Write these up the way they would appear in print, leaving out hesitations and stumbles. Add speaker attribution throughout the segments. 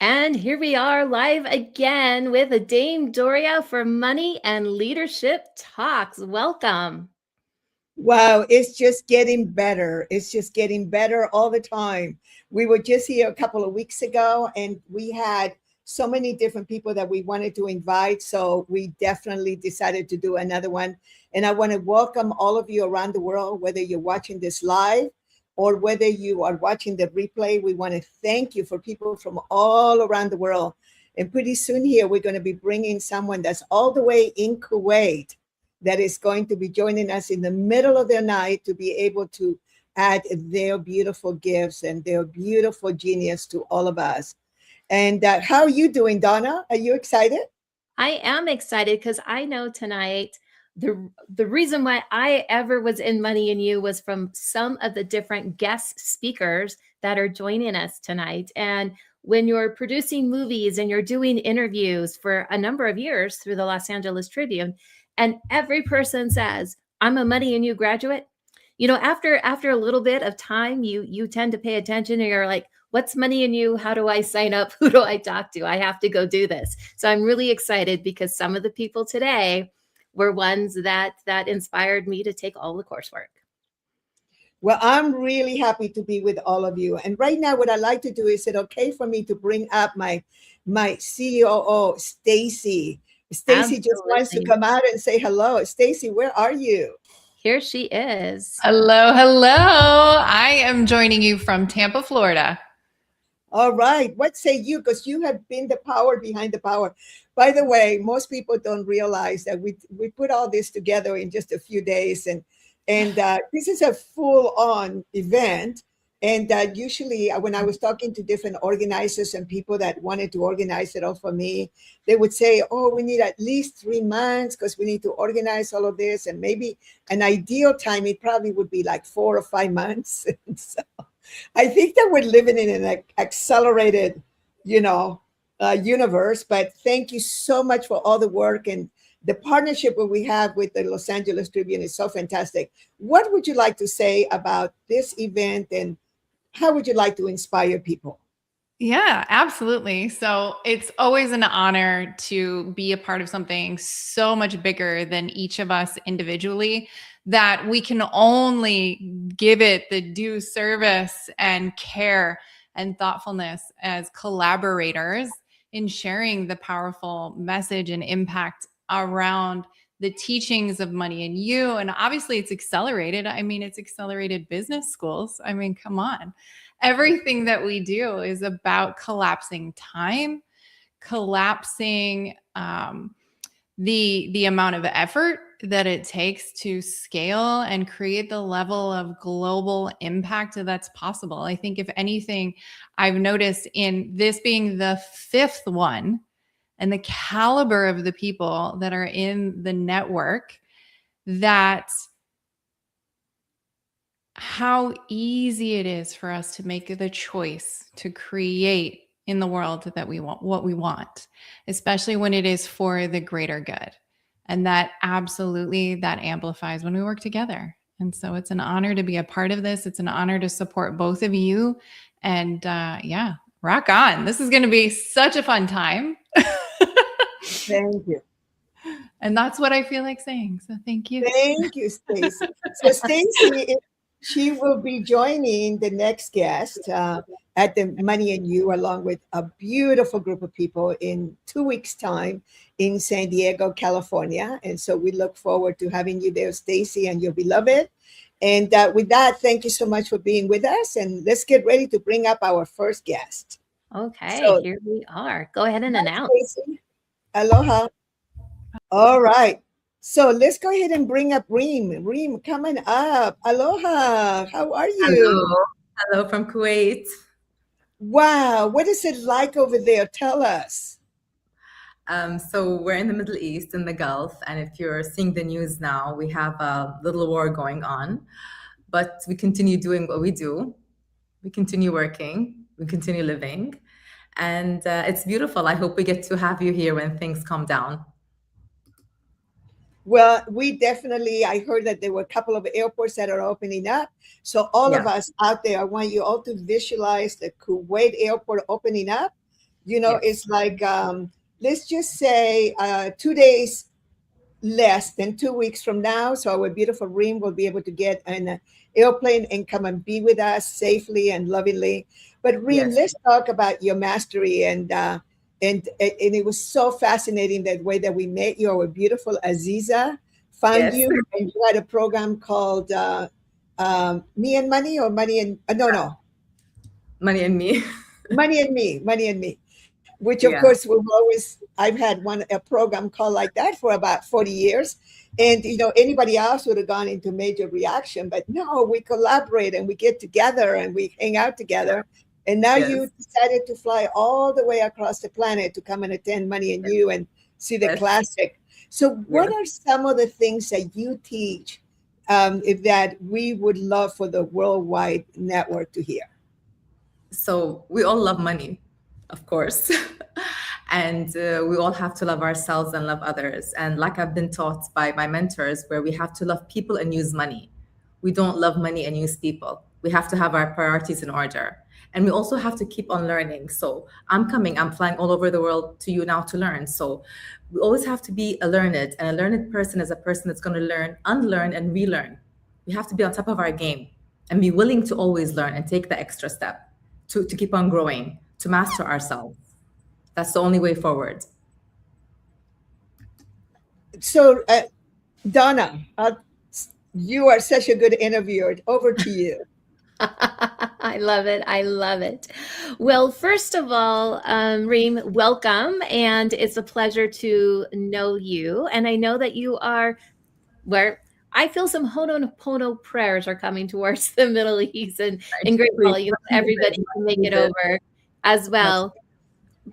Speaker 1: And here we are live again with Dame Doria for Money and Leadership Talks. Welcome.
Speaker 2: Wow, it's just getting better. It's just getting better all the time. We were just here a couple of weeks ago and we had so many different people that we wanted to invite. So we definitely decided to do another one. And I want to welcome all of you around the world, whether you're watching this live or whether you are watching the replay. We want to thank you for people from all around the world. And pretty soon here, we're going to be bringing someone that's all the way in Kuwait that is going to be joining us in the middle of the night to be able to add their beautiful gifts and their beautiful genius to all of us. And how are you doing, Donna? Are you excited?
Speaker 1: I am excited because I know tonight the reason why I ever was in Money and You was from some of the different guest speakers that are joining us tonight. And when you're producing movies and you're doing interviews for a number of years through the Los Angeles Tribune, and every person says, "I'm a Money and You graduate." After a little bit of time, you tend to pay attention and you're like, what's Money and You? How do I sign up? Who do I talk to? I have to go do this. So I'm really excited because some of the people today were ones that inspired me to take all the coursework.
Speaker 2: Well, I'm really happy to be with all of you. And right now, what I like to do is it okay for me to bring up my COO, Stacy. Stacy just wants to come out and say hello. Stacy, where are you?
Speaker 1: Here she is.
Speaker 3: Hello, hello. I am joining you from Tampa, Florida.
Speaker 2: All right. What say you? Because you have been the power behind the power. By the way, most people don't realize that we put all this together in just a few days. And this is a full-on event. And usually when I was talking to different organizers and people that wanted to organize it all for me, they would say, oh, we need at least 3 months because we need to organize all of this. And maybe an ideal time, it probably would be like 4 or 5 months. So I think that we're living in an accelerated, universe. But thank you so much for all the work, and the partnership that we have with the Los Angeles Tribune is so fantastic. What would you like to say about this event, and how would you like to inspire people?
Speaker 3: Yeah, absolutely. So it's always an honor to be a part of something so much bigger than each of us individually, that we can only give it the due service and care and thoughtfulness as collaborators in sharing the powerful message and impact around the teachings of Money and You. And obviously it's accelerated. I mean, it's accelerated business schools. I mean, come on. Everything that we do is about collapsing time, collapsing the amount of effort that it takes to scale and create the level of global impact that's possible. I think if anything, I've noticed in this being the 5th one, and the caliber of the people that are in the network, that how easy it is for us to make the choice to create in the world that we want, what we want, especially when it is for the greater good. And that absolutely, that amplifies when we work together. And so it's an honor to be a part of this. It's an honor to support both of you. And yeah, rock on. This is going to be such a fun time.
Speaker 2: Thank you.
Speaker 3: And that's what I feel like saying. So thank you.
Speaker 2: Thank you, Stacy. So Stacy, she will be joining the next guest at the Money and You, along with a beautiful group of people in 2 weeks' time in San Diego, California. And so we look forward to having you there, Stacy, and your beloved. And with that, thank you so much for being with us. And let's get ready to bring up our first guest.
Speaker 1: Okay, so, here we are. Go ahead and announce.
Speaker 2: Stacy. Aloha. All right. So let's go ahead and bring up Reem. Reem, coming up. Aloha. How are you?
Speaker 4: Hello. Hello from Kuwait.
Speaker 2: Wow. What is it like over there? Tell us.
Speaker 4: So we're in the Middle East, in the Gulf. And if you're seeing the news now, we have a little war going on. But we continue doing what we do. We continue working. We continue living. And it's beautiful. I hope we get to have you here when things calm down.
Speaker 2: Well, we definitely, I heard that there were a couple of airports that are opening up. So all of us out there, I want you all to visualize the Kuwait airport opening up. It's like, let's just say 2 days less than 2 weeks from now. So our beautiful Reem will be able to get an airplane and come and be with us safely and lovingly. But Reem,
Speaker 4: Yes.
Speaker 2: let's talk about your mastery. And it was so fascinating that way that we met you. Our beautiful Aziza found
Speaker 4: Yes.
Speaker 2: you, and you had a program called Me and Money, or Money and no,
Speaker 4: Money and Me.
Speaker 2: Money and Me, which of
Speaker 4: Yeah.
Speaker 2: course I've had a program called like that for about 40 years. And anybody else would have gone into major reaction, but no, we collaborate and we get together and we hang out together. And now
Speaker 4: Yes.
Speaker 2: you decided to fly all the way across the planet to come and attend Money and You and see the
Speaker 4: Yes.
Speaker 2: classic. So what
Speaker 4: Yes.
Speaker 2: are some of the things that you teach that we would love for the worldwide network to hear?
Speaker 4: So we all love money, of course. And we all have to love ourselves and love others. And like I've been taught by my mentors, where we have to love people and use money. We don't love money and use people. We have to have our priorities in order. And we also have to keep on learning. So I'm flying all over the world to you now to learn. So we always have to be a learned, and a learned person is a person that's going to learn, unlearn, and relearn. We have to be on top of our game and be willing to always learn and take the extra step to keep on growing, to master ourselves. That's the only way forward.
Speaker 2: So, Donna, you are such a good interviewer. Over to you.
Speaker 1: I love it. I love it. Well, first of all, Reem, welcome. And it's a pleasure to know you. And I know that you are where I feel some Ho'oponopono prayers are coming towards the Middle East and great volume. Everybody can make it over as well.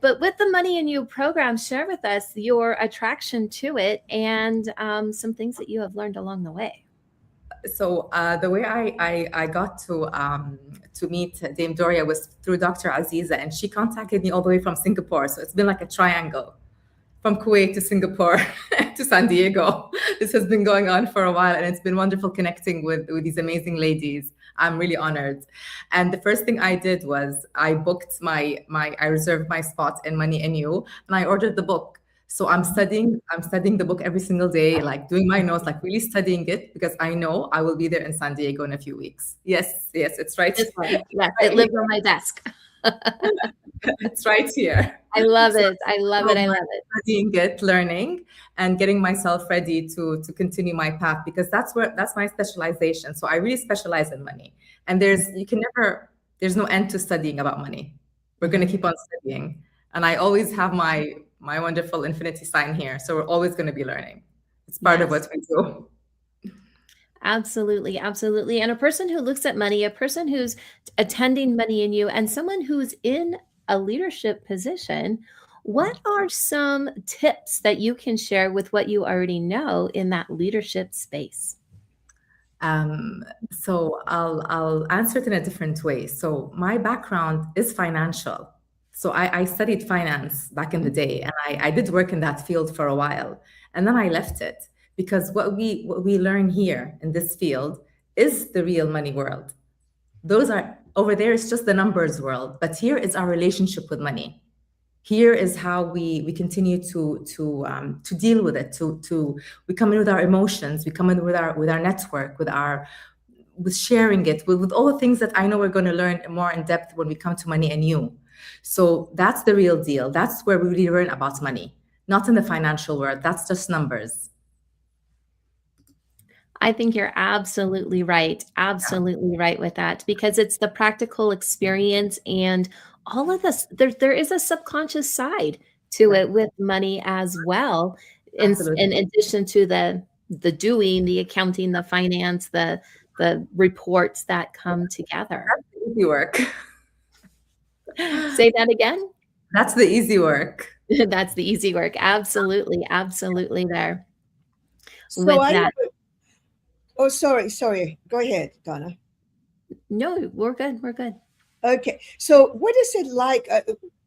Speaker 1: But with the Money and You program, share with us your attraction to it and some things that you have learned along the way.
Speaker 4: So the way I got to meet Dame Doria was through Dr. Aziza, and she contacted me all the way from Singapore. So it's been like a triangle from Kuwait to Singapore to San Diego. This has been going on for a while, and it's been wonderful connecting with these amazing ladies. I'm really honored. And the first thing I did was I booked I reserved my spot in Money and You, and I ordered the book. So I'm studying the book every single day, like doing my notes, like really studying it, because I know I will be there in San Diego in a few weeks. Yes, it's right.
Speaker 1: This one. Yes, it lives on my desk.
Speaker 4: It's right here.
Speaker 1: I love it. I love it. I love it.
Speaker 4: Studying it, learning, and getting myself ready to continue my path, because that's my specialization. So I really specialize in money, and there's no end to studying about money. We're going to keep on studying, and I always have my wonderful infinity sign here. So we're always going to be learning. It's part of what we do.
Speaker 1: Absolutely. Absolutely. And a person who looks at money, a person who's attending Money and You, and someone who's in a leadership position, what are some tips that you can share with what you already know in that leadership space?
Speaker 4: So I'll answer it in a different way. So my background is financial. So I studied finance back in the day, and I did work in that field for a while, and then I left it, because what we learn here in this field is the real money world. Those are over there, it's just the numbers world, but here is our relationship with money. Here is how we continue to deal with it. We come in with our emotions, we come in with our network, with sharing it, with all the things that I know we're going to learn more in depth when we come to Money and You. So that's the real deal. That's where we really learn about money, not in the financial world. That's just numbers.
Speaker 1: I think you're absolutely right. Absolutely right with that, because it's the practical experience and all of this. There is a subconscious side to it with money as well. In addition to the doing, the accounting, the finance, the reports that come together.
Speaker 4: That's the easy work.
Speaker 1: Say that again.
Speaker 4: That's the easy work.
Speaker 1: That's the easy work. Absolutely. Absolutely there.
Speaker 2: So
Speaker 1: Oh,
Speaker 2: sorry. Go ahead, Donna.
Speaker 1: No, we're good. We're good.
Speaker 2: Okay. So what is it like?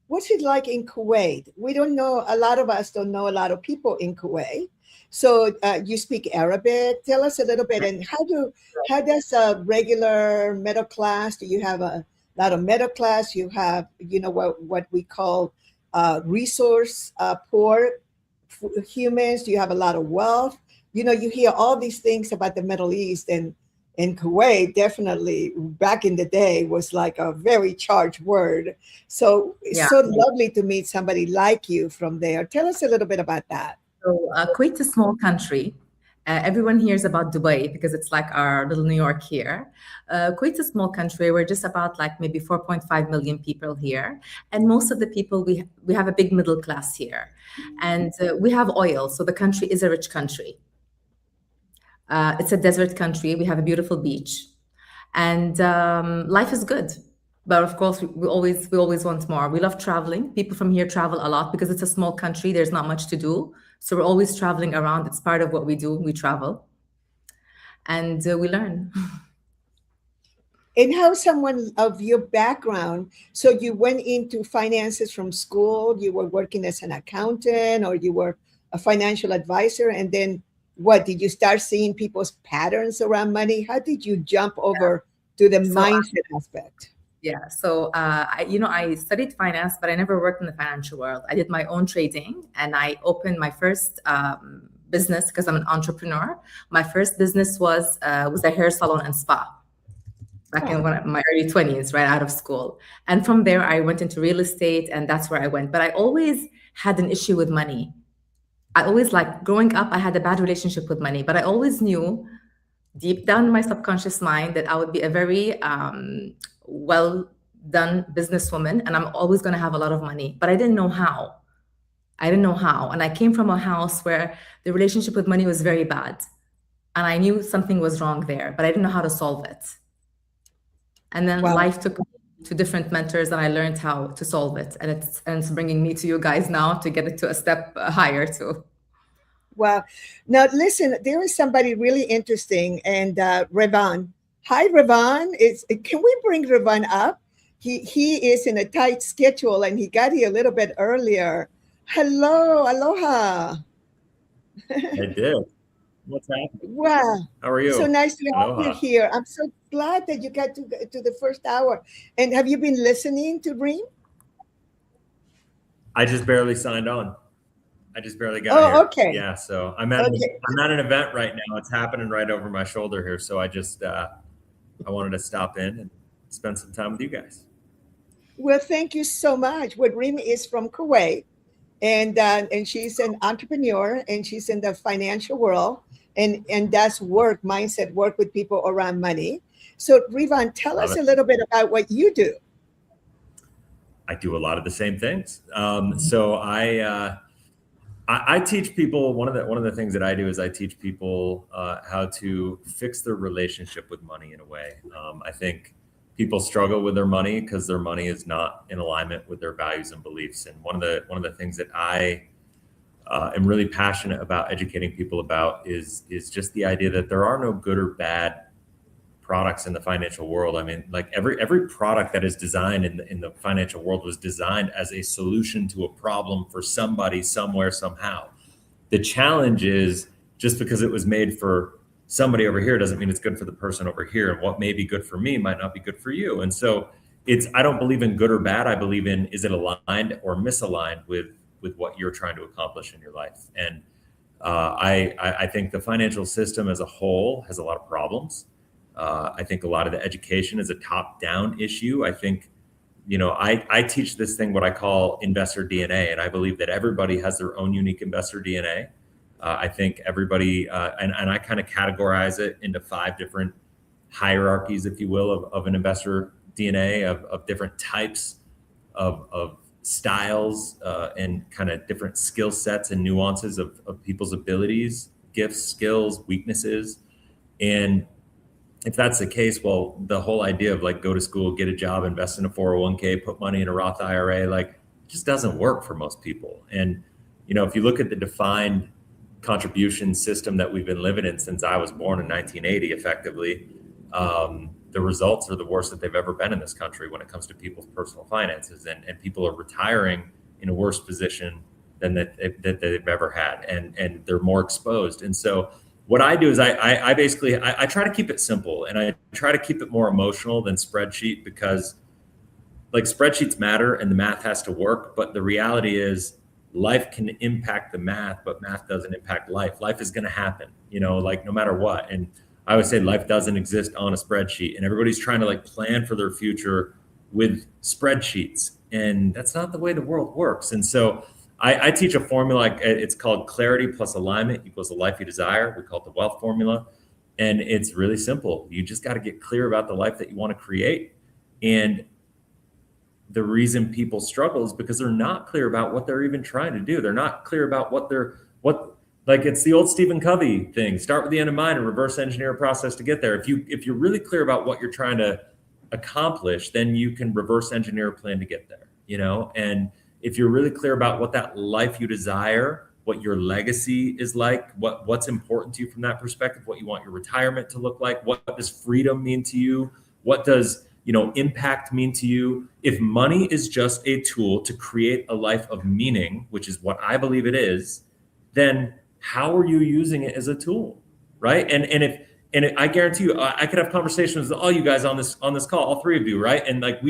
Speaker 2: What's it like in Kuwait? We don't know. A lot of us don't know a lot of people in Kuwait. So you speak Arabic. Tell us a little bit. And how does a regular middle class? Do you have a lot of middle class? You have, what we call resource poor humans? Do you have a lot of wealth? You know, you hear all these things about the Middle East, and in Kuwait, definitely back in the day was like a very charged word. So it's
Speaker 4: Yeah.
Speaker 2: so lovely to meet somebody like you from there. Tell us a little bit about that.
Speaker 4: So Kuwait's a small country. Everyone hears about Dubai because it's like our little New York here. Kuwait's a small country. We're just about like maybe 4.5 million people here, and most of the people we have a big middle class here, and we have oil. So the country is a rich country. It's a desert country. We have a beautiful beach, and life is good. But of course, we always want more. We love traveling. People from here travel a lot because it's a small country. There's not much to do, so we're always traveling around. It's part of what we do. We travel, and we learn.
Speaker 2: And how someone of your background, so you went into finances from school, you were working as an accountant, or you were a financial advisor, and then what, did you start seeing people's patterns around money? How did you jump over to the mindset aspect?
Speaker 4: Yeah, so I studied finance, but I never worked in the financial world. I did my own trading, and I opened my first business because I'm an entrepreneur. My first business was a hair salon and spa back in my early 20s, right out of school. And from there, I went into real estate, and that's where I went. But I always had an issue with money. I always, like, growing up, I had a bad relationship with money, but I always knew deep down in my subconscious mind that I would be a very well done businesswoman, and I'm always going to have a lot of money, but I didn't know how. And I came from a house where the relationship with money was very bad, and I knew something was wrong there, but I didn't know how to solve it. And then life took me to different mentors, and I learned how to solve it, and it's bringing me to you guys now to get it to a step higher too.
Speaker 2: Well, now listen, there is somebody really interesting, and Revan. Hi, Revan. Can we bring Revan up? He is in a tight schedule, and he got here a little bit earlier. Hello, aloha.
Speaker 5: I did. What's happening?
Speaker 2: Wow.
Speaker 5: How are you?
Speaker 2: So nice to have
Speaker 5: Aloha.
Speaker 2: you here. I'm so glad that you got to the first hour. And have you been listening to Reem?
Speaker 5: I just barely signed on. I just barely got here.
Speaker 2: Okay.
Speaker 5: Yeah, so I'm at an event right now. It's happening right over my shoulder here. So I just I wanted to stop in and spend some time with you guys.
Speaker 2: Well, thank you so much. Well, Reem is from Kuwait, and she's an entrepreneur, and she's in the financial world, and does mindset work with people around money. So, Revan, tell us a little bit about what you do.
Speaker 5: I do a lot of the same things. So I teach people, one of the things that I do is I teach people how to fix their relationship with money in a way. I think people struggle with their money because their money is not in alignment with their values and beliefs. And one of the things that I am really passionate about educating people about is just the idea that there are no good or bad products in the financial world. I mean, like every product that is designed in the financial world was designed as a solution to a problem for somebody, somewhere, somehow. The challenge is just because it was made for somebody over here doesn't mean it's good for the person over here. And what may be good for me might not be good for you. And so I don't believe in good or bad. I believe in, is it aligned or misaligned with what you're trying to accomplish in your life? And I think the financial system as a whole has a lot of problems. I think a lot of the education is a top-down issue. I think, I teach this thing, what I call investor DNA, and I believe that everybody has their own unique investor DNA. I think everybody, and I kind of categorize it into 5 different hierarchies, if you will, of an investor DNA, of different types of styles and kind of different skill sets and nuances of people's abilities, gifts, skills, weaknesses. And if that's the case, well, the whole idea of like go to school, get a job, invest in a 401k, put money in a Roth IRA, like just doesn't work for most people. And, if you look at the defined contribution system that we've been living in since I was born in 1980, effectively, the results are the worst that they've ever been in this country when it comes to people's personal finances. And people are retiring in a worse position than that they've ever had. And they're more exposed. And so what I do is I basically try to keep it simple, and I try to keep it more emotional than spreadsheet, because like spreadsheets matter and the math has to work, but the reality is life can impact the math, but math doesn't impact life. Life is going to happen, like no matter what. And I would say life doesn't exist on a spreadsheet, and everybody's trying to like plan for their future with spreadsheets. And that's not the way the world works. And so I teach a formula, it's called clarity plus alignment equals the life you desire. We call it the wealth formula. And it's really simple. You just got to get clear about the life that you want to create. And the reason people struggle is because they're not clear about what they're even trying to do. They're not clear about like it's the old Stephen Covey thing, start with the end in mind and reverse engineer a process to get there. If you're really clear about what you're trying to accomplish, then you can reverse engineer a plan to get there, and if you're really clear about what that life you desire, what your legacy is like, what's important to you from that perspective, what you want your retirement to look like, what does freedom mean to you, what does impact mean to you. If money is just a tool to create a life of meaning, which is what I believe it is, then how are you using it as a tool, right? And I guarantee you, I could have conversations with all you guys on this call, all three of you, right? And like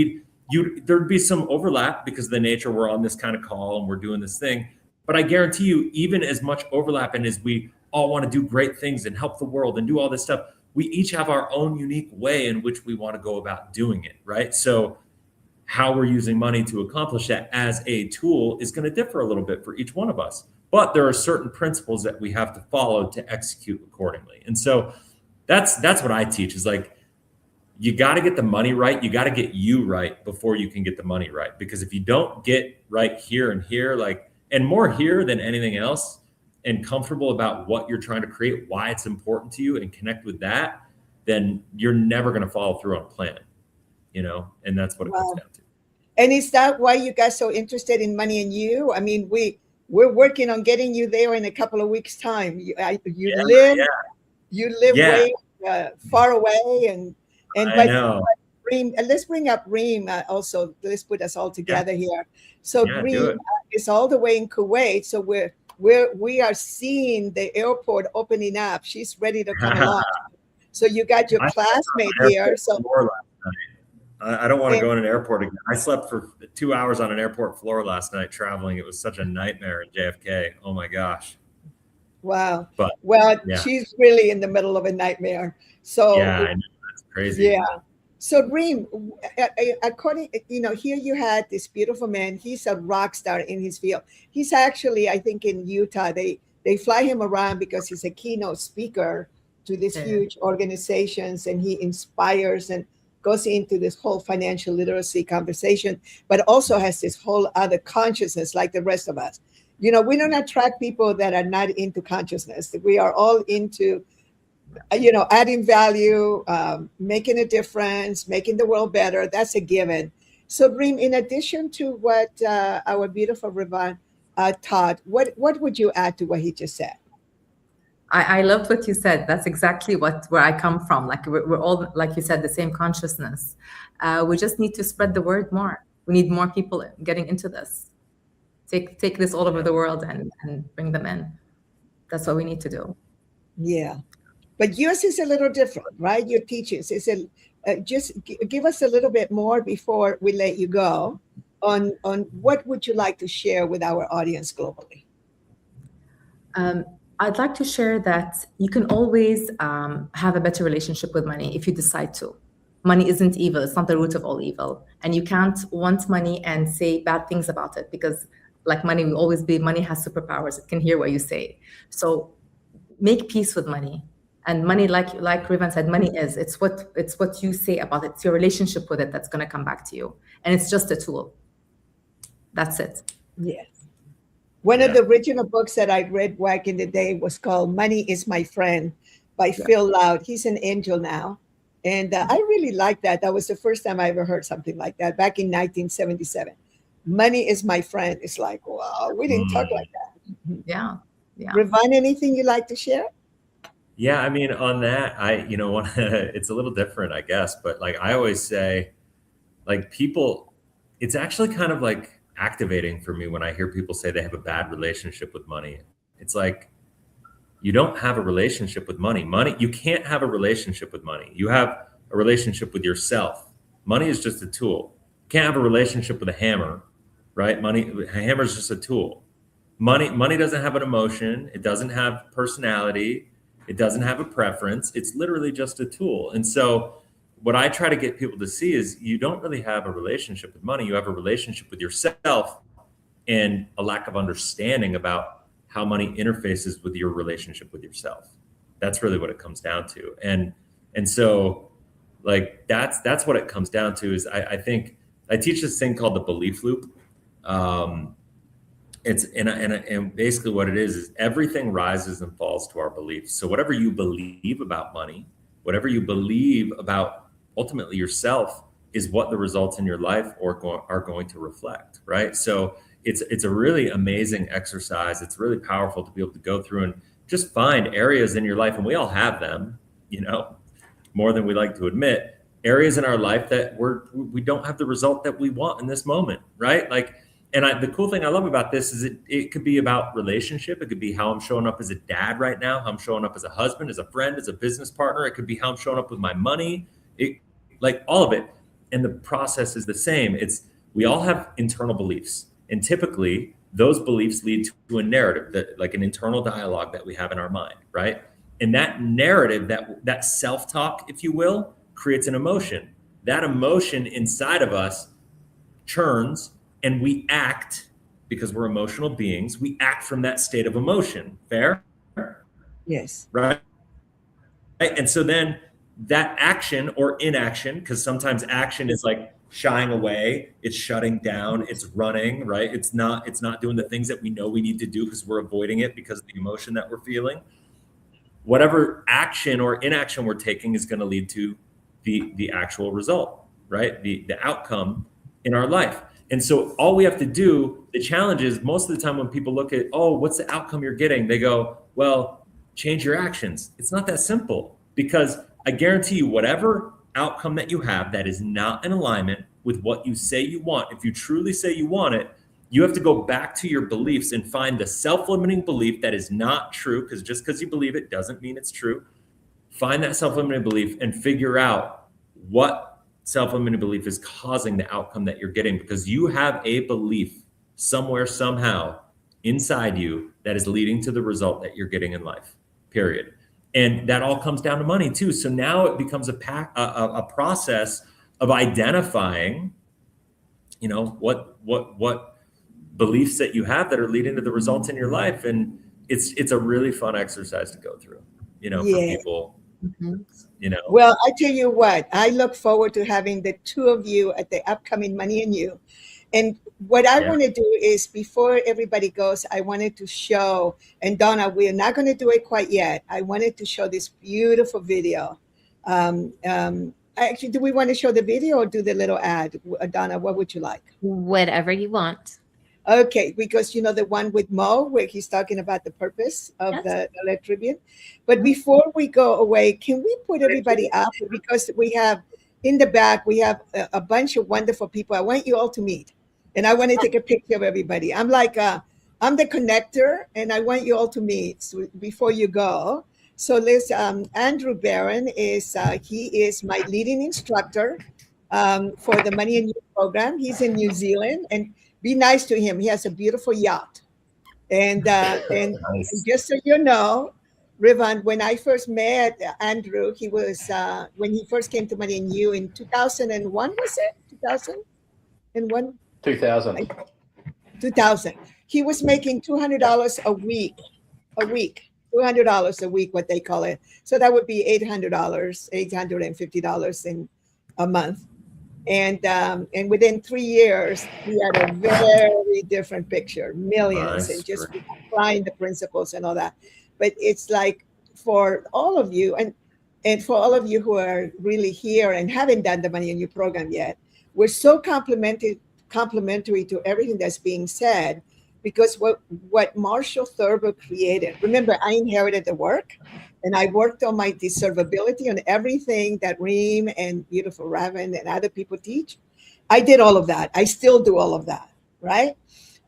Speaker 5: there'd be some overlap because of the nature we're on this kind of call and we're doing this thing. But I guarantee you, even as much overlap and as we all want to do great things and help the world and do all this stuff, we each have our own unique way in which we want to go about doing it, right? So how we're using money to accomplish that as a tool is going to differ a little bit for each one of us. But there are certain principles that we have to follow to execute accordingly. And so that's what I teach is like, you got to get the money right. You got to get you right before you can get the money right. Because if you don't get right here and here, and more here than anything else, and comfortable about what you're trying to create, why it's important to you, and connect with that, then you're never going to follow through on a plan, and that's what it comes down to.
Speaker 2: And is that why you guys so interested in Money and You? I mean, we're working on getting you there in a couple of weeks' time. You live way far away, and
Speaker 5: I know.
Speaker 2: Reem, let's bring up Reem also. Let's put us all together here. So Reem is all the way in Kuwait. So we are seeing the airport opening up. She's ready to come along. So you got your classmate here. So
Speaker 5: I don't want to go in an airport again. I slept for 2 hours on an airport floor last night traveling. It was such a nightmare in JFK. Oh my gosh.
Speaker 2: Wow.
Speaker 5: But
Speaker 2: she's really in the middle of a nightmare. So
Speaker 5: yeah, I know. That's crazy.
Speaker 2: Yeah. So Reem, according, here you had this beautiful man. He's a rock star in his field. He's actually, I think in Utah, they fly him around because he's a keynote speaker to these huge organizations, and he inspires and goes into this whole financial literacy conversation, but also has this whole other consciousness like the rest of us. We don't attract people that are not into consciousness. We are all into adding value, making a difference, making the world better. That's a given. So Reem, in addition to what our beautiful Rivan taught, what would you add to what he just said?
Speaker 4: I loved what you said. That's exactly where I come from. Like we're all, like you said, the same consciousness. We just need to spread the word more. We need more people getting into this. Take this all over the world and bring them in. That's what we need to do.
Speaker 2: Yeah. But yours is a little different, right? Your teachings is just give us a little bit more before we let you go on what would you like to share with our audience globally?
Speaker 4: I'd like to share that you can always have a better relationship with money if you decide to. Money isn't evil. It's not the root of all evil. And you can't want money and say bad things about it because like money will always be, money has superpowers. It can hear what you say. So make peace with money. And money, like Rivan said, money it's what you say about it. It's your relationship with it that's going to come back to you. And it's just a tool. That's it.
Speaker 2: Yes. One of the original books that I read back in the day was called Money is My Friend by Phil Loud. He's an angel now. And I really like that. That was the first time I ever heard something like that back in 1977. Money is my friend. It's like, wow, we didn't talk like that.
Speaker 4: Yeah.
Speaker 2: Rivan, anything you'd like to share?
Speaker 5: Yeah, I mean, on that, it's a little different, I guess. But like I always say, like people, it's actually kind of like activating for me when I hear people say they have a bad relationship with money. It's like, you don't have a relationship with money. You can't have a relationship with money. You have a relationship with yourself. Money is just a tool. can't have a relationship with a hammer, right? A hammer is just a tool. Money doesn't have an emotion. It doesn't have personality. It doesn't have a preference. It's literally just a tool. And so what I try to get people to see is you don't really have a relationship with money. You have a relationship with yourself and a lack of understanding about how money interfaces with your relationship with yourself. That's really what it comes down to. And so like that's what it comes down to is I think I teach this thing called the belief loop. It's and basically what it is everything rises and falls to our beliefs. So whatever you believe about money, whatever you believe about ultimately yourself is what the results in your life are going to reflect, right? So it's a really amazing exercise. It's really powerful to be able to go through and just find areas in your life, and we all have them, more than we like to admit, areas in our life that we don't have the result that we want in this moment, right? Like, and the cool thing I love about this is it could be about relationship. It could be how I'm showing up as a dad right now, how I'm showing up as a husband, as a friend, as a business partner. It could be how I'm showing up with my money, like all of it. And the process is the same. We all have internal beliefs. And typically those beliefs lead to a narrative, like an internal dialogue that we have in our mind, right? And that narrative, that self-talk, if you will, creates an emotion. That emotion inside of us churns, and we act, because we're emotional beings, we act from that state of emotion. Fair?
Speaker 2: Yes.
Speaker 5: Right? And so then that action or inaction, because sometimes action is like shying away, it's shutting down, it's running, right? It's not doing the things that we know we need to do because we're avoiding it because of the emotion that we're feeling. Whatever action or inaction we're taking is going to lead to the actual result, right? The outcome in our life. And so all we have to do, the challenge is most of the time when people look at, oh, what's the outcome you're getting? They go, well, change your actions. It's not that simple, because I guarantee you whatever outcome that you have that is not in alignment with what you say you want, if you truly say you want it, you have to go back to your beliefs and find the self-limiting belief that is not true, because just because you believe it doesn't mean it's true. Find that self-limiting belief and figure out what self-limiting belief is causing the outcome that you're getting, because you have a belief somewhere, somehow inside you that is leading to the result that you're getting in life, period. And that all comes down to money too. So now it becomes a process of identifying, what beliefs that you have that are leading to the results in your life. And it's a really fun exercise to go through, for people.
Speaker 1: Mm-hmm.
Speaker 2: Well, I tell you what, I look forward to having the two of you at the upcoming Money and You. And what I want to do is, before everybody goes, I wanted to show, and Donna, we're not going to do it quite yet. I wanted to show this beautiful video. Actually, do we want to show the video or do the little ad? Donna, what would you like?
Speaker 1: Whatever you want.
Speaker 2: Okay, because the one with Mo, where he's talking about the purpose of the LA Tribune. But before we go away, can we put everybody up? Because we have, in the back, we have a bunch of wonderful people I want you all to meet. And I want to take a picture of everybody. I'm like, I'm the connector, and I want you all to meet before you go. So Andrew Barron he is my leading instructor for the Money and You program. He's in New Zealand, and be nice to him. He has a beautiful yacht. And nice. And just so you know, Rivan, when I first met Andrew, he was, when he first came to Money and You in 2001, was it? 2001?
Speaker 6: 2000.
Speaker 2: 2000. He was making $200 a week, $200 a week, what they call it. So that would be $800, $850 in a month. And within 3 years, we had a very different picture, millions, and just applying the principles and all that. But it's like, for all of you, and for all of you who are really here and haven't done the Money and You program yet, we're so complimentary to everything that's being said, because what Marshall Thurber created, remember, I inherited the work, and I worked on my deservability on everything that Reem and beautiful Raven and other people teach. I did all of that. I still do all of that, right?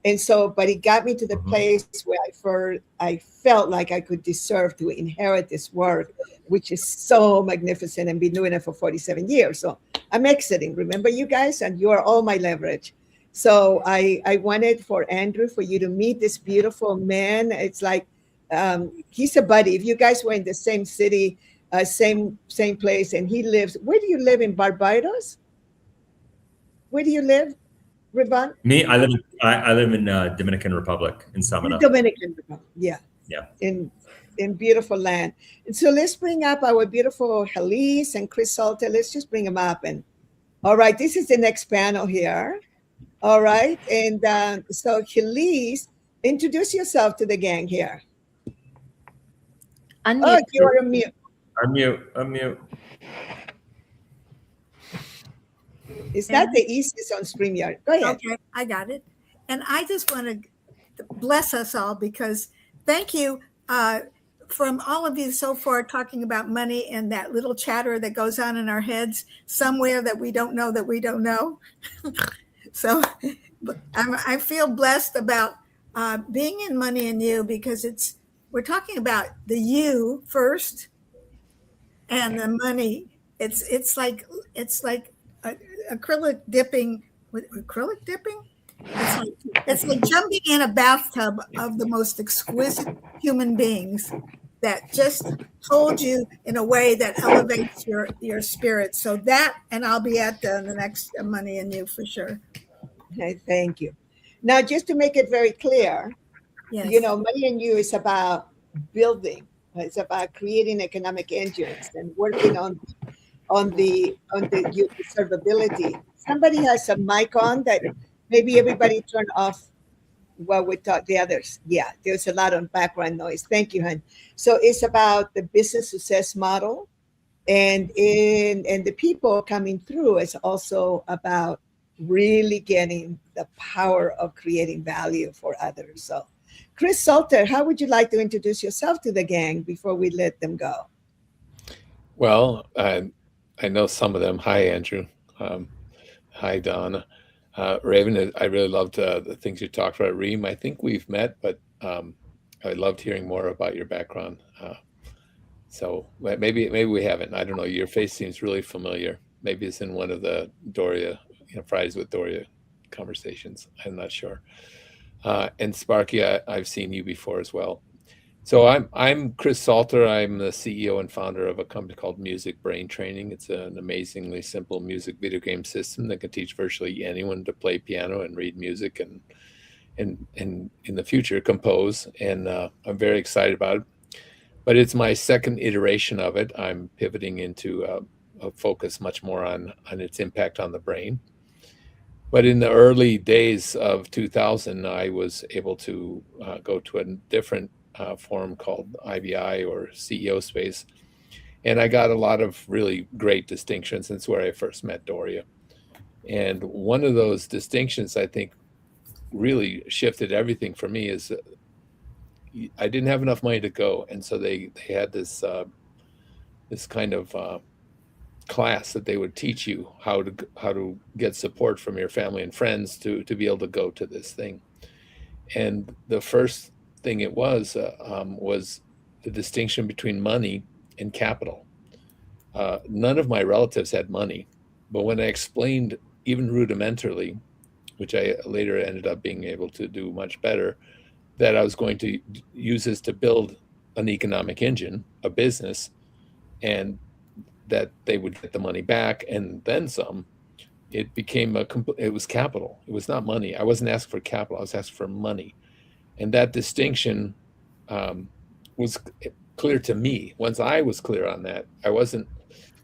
Speaker 2: And so, but it got me to the place where I felt like I could deserve to inherit this work, which is so magnificent, and been doing it for 47 years. So I'm exiting. Remember, you guys, and you are all my leverage. So I wanted for Andrew for you to meet this beautiful man. It's like he's a buddy. If you guys were in the same city, same place, and he lives. Where do you live in Barbados? Where do you live, Rivan?
Speaker 5: Me, I live in Dominican Republic in Samana.
Speaker 2: Dominican Republic. Yeah.
Speaker 5: Yeah.
Speaker 2: In beautiful land. And so let's bring up our beautiful Halise and Chris Salter. Let's just bring them up. And all right, this is the next panel here. All right. And so Halise, introduce yourself to the gang here.
Speaker 1: Unmute.
Speaker 2: Oh, you're on mute.
Speaker 5: Unmute.
Speaker 2: It's not the easiest on StreamYard. Go ahead.
Speaker 6: Okay, I got it. And I just want to bless us all because thank you from all of you so far talking about money and that little chatter that goes on in our heads somewhere that we don't know that we don't know. So I feel blessed about being in Money and You because we're talking about the you first and the money. It's like acrylic dipping. It's like jumping in a bathtub of the most exquisite human beings that just hold you in a way that elevates your spirit. So that, and I'll be at the next Money and You for sure.
Speaker 2: Okay, thank you. Now, just to make it very clear,
Speaker 6: Yes.
Speaker 2: Money and You is about building. It's about creating economic engines and working on the observability. Somebody has a mic on that maybe everybody turn off while we talk. The others, yeah, there's a lot of background noise. Thank you, hon. So it's about the business success model, and the people coming through is also about really getting the power of creating value for others. So, Chris Salter, how would you like to introduce yourself to the gang before we let them go?
Speaker 7: Well, I know some of them. Hi, Andrew. Hi, Donna. Raven, I really loved the things you talked about. Reem, I think we've met, but I loved hearing more about your background. So maybe we haven't. I don't know. Your face seems really familiar. Maybe it's in one of the Doria, Fridays with Doria conversations. I'm not sure. And Sparky, I've seen you before as well. So I'm Chris Salter. I'm the CEO and founder of a company called Music Brain Training. It's an amazingly simple music video game system that can teach virtually anyone to play piano and read music and in the future compose. And I'm very excited about it. But it's my second iteration of it. I'm pivoting into a focus much more on its impact on the brain. But in the early days of 2000, I was able to go to a different forum called IBI or CEO Space. And I got a lot of really great distinctions. That's where I first met Doria. And one of those distinctions, I think, really shifted everything for me is I didn't have enough money to go. And so they had this kind of class that they would teach you how to get support from your family and friends to be able to go to this thing. And the first thing it was the distinction between money and capital. None of my relatives had money, but when I explained even rudimentarily, which I later ended up being able to do much better, that I was going to use this to build an economic engine, a business, and that they would get the money back and then some, it became it was capital. It was not money. I wasn't asking for capital. I was asking for money. And that distinction was clear to me. Once I was clear on that, I wasn't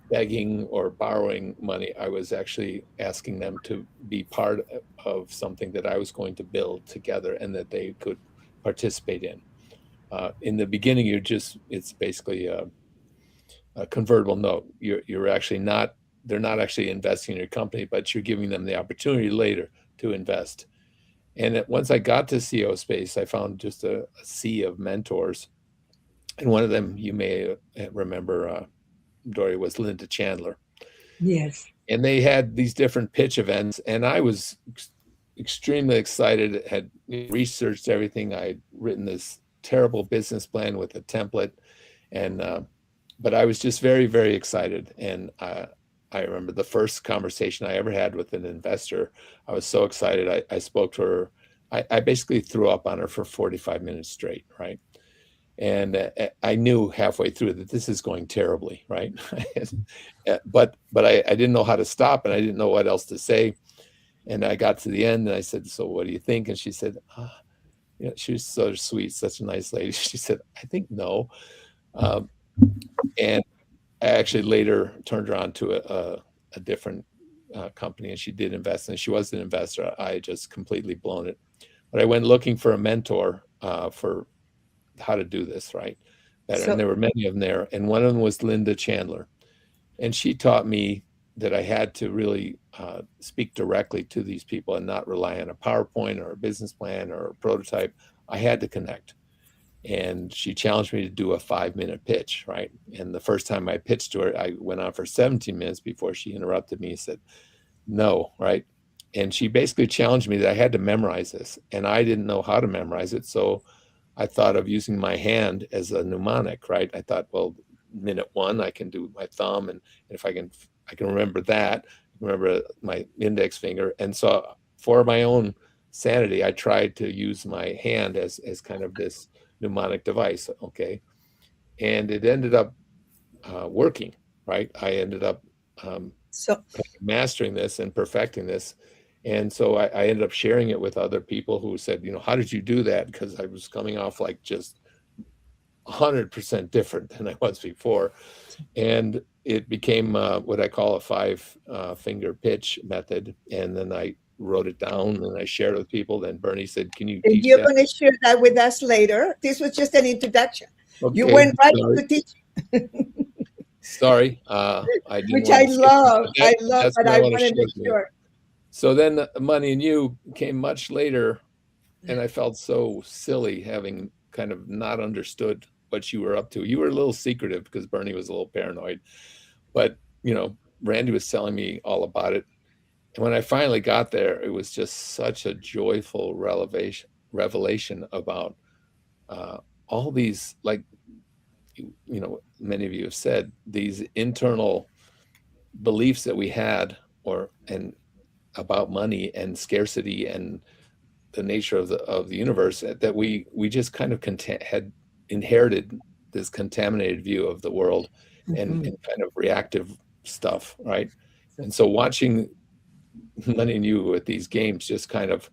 Speaker 7: begging or borrowing money. I was actually asking them to be part of something that I was going to build together and that they could participate in. In the beginning, it's basically a convertible note. You're actually not, they're not actually investing in your company, but you're giving them the opportunity later to invest. And once I got to CEO Space, I found just a sea of mentors. And one of them, you may remember, Doria, was Linda Chandler.
Speaker 2: Yes.
Speaker 7: And they had these different pitch events, and I was extremely excited, had researched everything. I'd written this terrible business plan with a template, and but I was just very, very excited. And I remember the first conversation I ever had with an investor. I was so excited. I spoke to her. I basically threw up on her for 45 minutes straight, right? And I knew halfway through that this is going terribly, right? but I didn't know how to stop, and I didn't know what else to say. And I got to the end, and I said, "So what do you think?" And she said, you know, she was so sweet, such a nice lady. She said, "I think no." And I actually later turned her on to a different company, and she did invest, and she was an investor. I had just completely blown it. But I went looking for a mentor for how to do this right better. And there were many of them there. And one of them was Linda Chandler. And she taught me that I had to really speak directly to these people and not rely on a PowerPoint or a business plan or a prototype. I had to connect. And she challenged me to do a 5-minute pitch, right? And the first time I pitched to her, I went on for 17 minutes before she interrupted me and said, no, right? And she basically challenged me that I had to memorize this. And I didn't know how to memorize it. So I thought of using my hand as a mnemonic, right? I thought, well, minute 1, I can do my thumb. And if I can remember that, remember my index finger. And so for my own sanity, I tried to use my hand as kind of this mnemonic device, okay? And it ended up working, right? I ended up mastering this and perfecting this. And so I ended up sharing it with other people who said, you know, how did you do that? Because I was coming off like just 100% different than I was before. And it became what I call a 5-finger pitch method. And then I wrote it down and I shared it with people. Then Bernie said, can you teach
Speaker 2: You're
Speaker 7: that?
Speaker 2: going to share that with us later. This was just an introduction.
Speaker 7: Okay,
Speaker 2: you went right into teaching.
Speaker 7: Sorry. I didn't
Speaker 2: Which I love. I love, but I want to make sure.
Speaker 7: So then Money and You came much later, and I felt so silly having kind of not understood what you were up to. You were a little secretive because Bernie was a little paranoid, but you know, Randy was telling me all about it. And when I finally got there, it was just such a joyful revelation about all these, like, you know, many of you have said, these internal beliefs that we had and about money and scarcity and the nature of the universe, that we just kind of had inherited this contaminated view of the world and kind of reactive stuff, right? And so watching Money and You with these games just kind of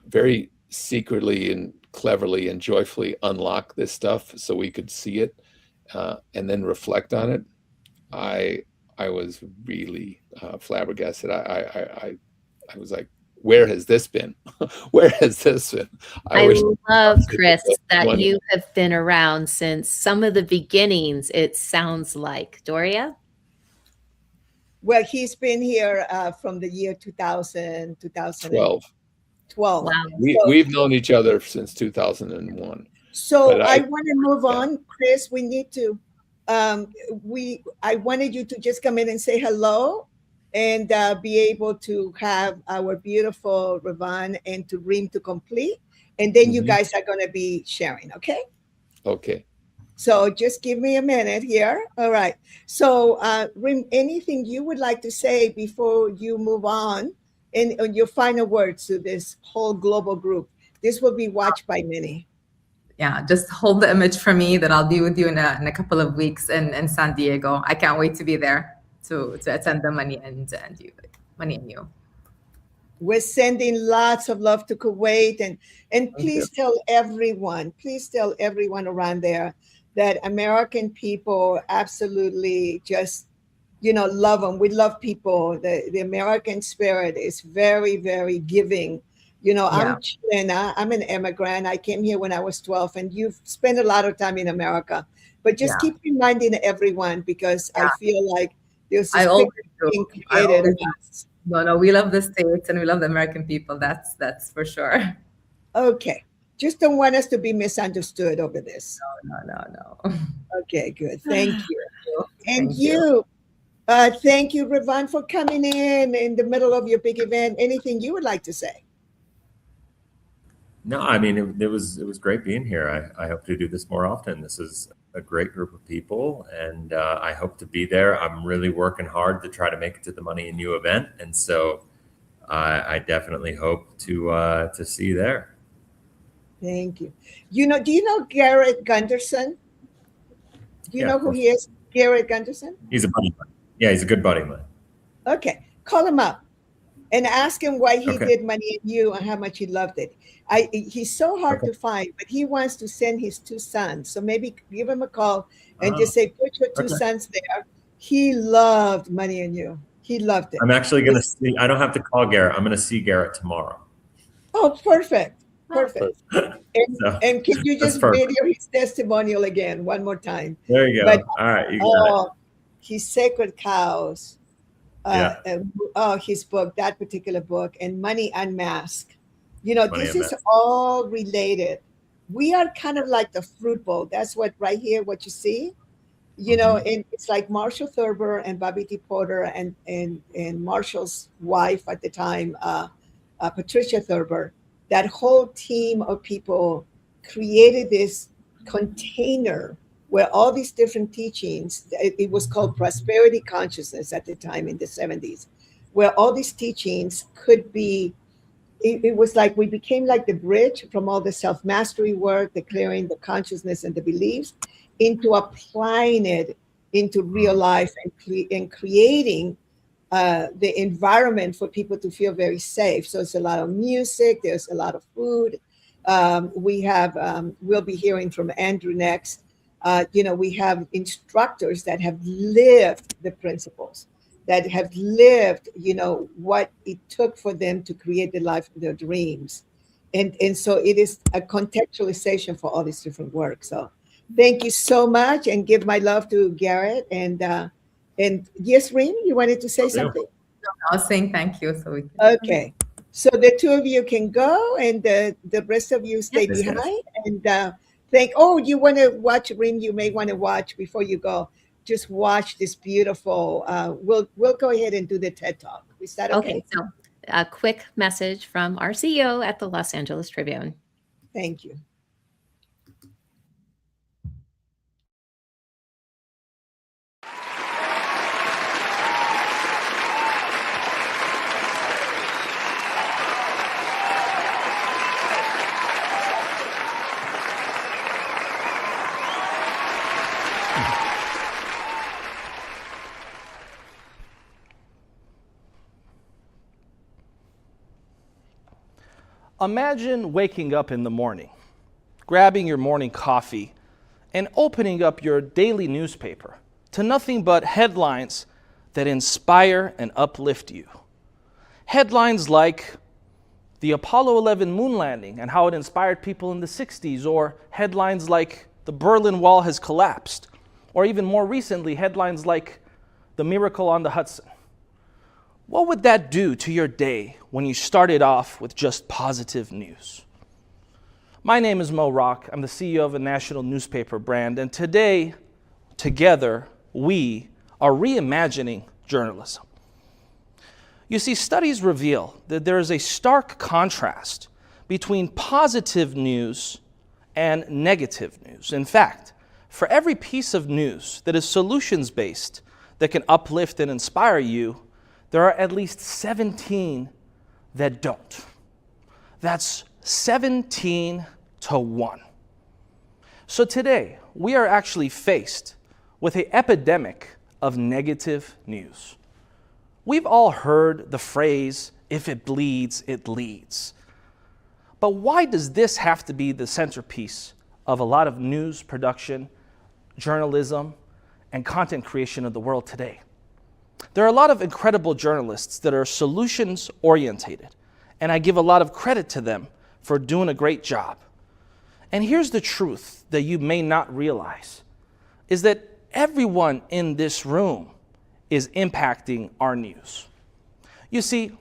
Speaker 7: very secretly and cleverly and joyfully unlock this stuff so we could see it and then reflect on it. I was really flabbergasted. I was like, where has this been? Where has this been?
Speaker 1: I love, Chris, that you have been around since some of the beginnings, it sounds like. Doria?
Speaker 2: Well, he's been here from the year 2000, 2012.
Speaker 1: Wow.
Speaker 2: We've
Speaker 7: known each other since 2001.
Speaker 2: So I want to move on, Chris. We need to, I wanted you to just come in and say hello and be able to have our beautiful Ravan and to Reem to complete. And then you guys are going to be sharing, okay?
Speaker 7: Okay.
Speaker 2: So just give me a minute here. All right. So Reem, anything you would like to say before you move on and your final words to this whole global group? This will be watched by many.
Speaker 4: Yeah, just hold the image for me that I'll be with you in a couple of weeks in San Diego. I can't wait to be there to attend the Money and You.
Speaker 2: We're sending lots of love to Kuwait, and please tell everyone around there that American people absolutely just, you know, love them. We love people. The American spirit is very, very giving. You know, I'm Chilean. I'm an immigrant. I came here when I was 12, and you've spent a lot of time in America. But just keep reminding everyone, because I feel like there's this picture being created of us.
Speaker 4: No, we love the States and we love the American people. That's for sure.
Speaker 2: Okay. Just don't want us to be misunderstood over this.
Speaker 4: No.
Speaker 2: Okay, good. Thank you. And you. Thank you, Ravan, for coming in the middle of your big event. Anything you would like to say?
Speaker 5: No, I mean, it was great being here. I hope to do this more often. This is a great group of people, and I hope to be there. I'm really working hard to try to make it to the Money and You event, and so I definitely hope to see you there.
Speaker 2: Thank you. Do you know Garrett Gunderson? Do you
Speaker 5: Yeah,
Speaker 2: know
Speaker 5: of
Speaker 2: who
Speaker 5: course.
Speaker 2: he is? Garrett Gunderson?
Speaker 5: He's a buddy of mine. Yeah, he's a good buddy of mine.
Speaker 2: Okay, call him up and ask him why he
Speaker 5: Okay.
Speaker 2: did Money and You and how much he loved it. He's so hard
Speaker 5: Okay.
Speaker 2: to find, but he wants to send his 2 sons. So maybe give him a call and
Speaker 5: Oh,
Speaker 2: just say, put your 2
Speaker 5: okay.
Speaker 2: sons there. He loved Money and You. He loved it.
Speaker 5: I'm actually going to see. I don't have to call Garrett. I'm going to see Garrett tomorrow.
Speaker 2: Oh, perfect. Perfect.
Speaker 5: So,
Speaker 2: And can you
Speaker 5: that's
Speaker 2: just
Speaker 5: perfect.
Speaker 2: video his testimonial again one more time?
Speaker 5: There you go.
Speaker 2: But
Speaker 5: All right, you got it.
Speaker 2: his Sacred Cows,
Speaker 5: Yeah.
Speaker 2: his book, that particular book, and Money Unmasked.
Speaker 5: Money
Speaker 2: This is
Speaker 5: Unmasked.
Speaker 2: all related. We are kind of like the fruit bowl. That's what right here, what you see. And it's like Marshall Thurber and Bobby D. Porter and Marshall's wife at the time, Patricia Thurber. That whole team of people created this container where all these different teachings, it was called prosperity consciousness at the time in the 70s, where all these teachings could be, it was like we became like the bridge from all the self-mastery work, the clearing, the consciousness and the beliefs, into applying it into real life and creating the environment for people to feel very safe. So it's a lot of music, there's a lot of food. We'll be hearing from Andrew next. We have instructors that have lived the principles, that have lived, what it took for them to create the life of their dreams. And so it is a contextualization for all these different work. So thank you so much, and give my love to Garrett. And yes, Reem, you wanted to say something?
Speaker 4: I was saying thank you. So
Speaker 2: Okay. So the 2 of you can go, and the rest of you stay
Speaker 5: Yes, yes.
Speaker 2: behind. And you want to watch, Reem, you may want to watch before you go. Just watch this beautiful, we'll go ahead and do the TED Talk. Is that okay?
Speaker 1: Okay, so a quick message from our CEO at the Los Angeles Tribune.
Speaker 2: Thank you.
Speaker 8: Imagine waking up in the morning, grabbing your morning coffee, and opening up your daily newspaper to nothing but headlines that inspire and uplift you. Headlines like the Apollo 11 moon landing and how it inspired people in the 60s, or headlines like the Berlin Wall has collapsed, or even more recently, headlines like the miracle on the Hudson. What would that do to your day when you started off with just positive news? My name is Mo Rock. I'm the CEO of a national newspaper brand, and today, together, we are reimagining journalism. You see, studies reveal that there is a stark contrast between positive news and negative news. In fact, for every piece of news that is solutions-based, that can uplift and inspire you, there are at least 17 that don't. That's 17 to 1. So today, we are actually faced with an epidemic of negative news. We've all heard the phrase, if it bleeds, it leads. But why does this have to be the centerpiece of a lot of news production, journalism, and content creation of the world today? There are a lot of incredible journalists that are solutions orientated, and I give a lot of credit to them for doing a great job. And here's the truth that you may not realize, is that everyone in this room is impacting our news. You see,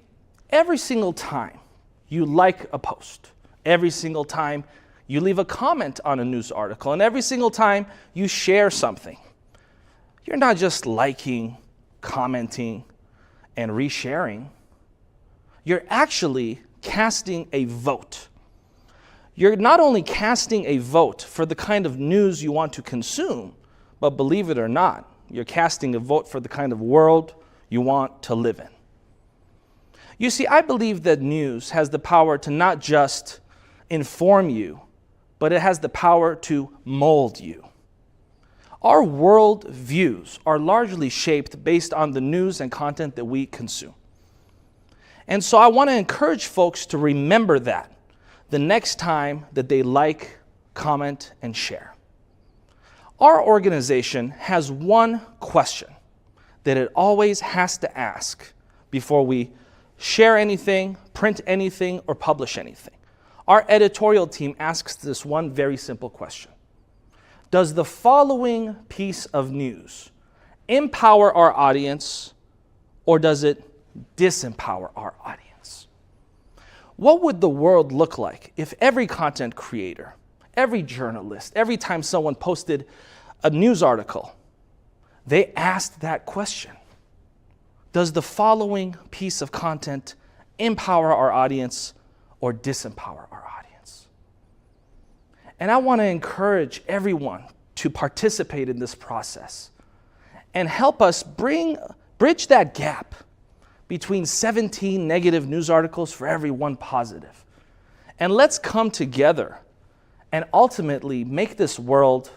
Speaker 8: every single time you like a post, every single time you leave a comment on a news article, and every single time you share something, you're not just liking, commenting, and resharing. You're actually casting a vote. you're not only casting a vote for the kind of news you want to consume, but believe it or not, you're casting a vote for the kind of world you want to live in. You see, I believe that news has the power to not just inform you, but it has the power to mold you. Our world views are largely shaped based on the news and content that we consume. And so I want to encourage folks to remember that the next time that they like, comment, and share. Our organization has one question that it always has to ask before we share anything, print anything, or publish anything. Our editorial team asks this one very simple question. Does the following piece of news empower our audience, or does it disempower our audience? What would the world look like if every content creator, every journalist, every time someone posted a news article, they asked that question? Does the following piece of content empower our audience or disempower our audience? And I want to encourage everyone to participate in this process and help us bridge that gap between 17 negative news articles for every one positive. And let's come together and ultimately make this world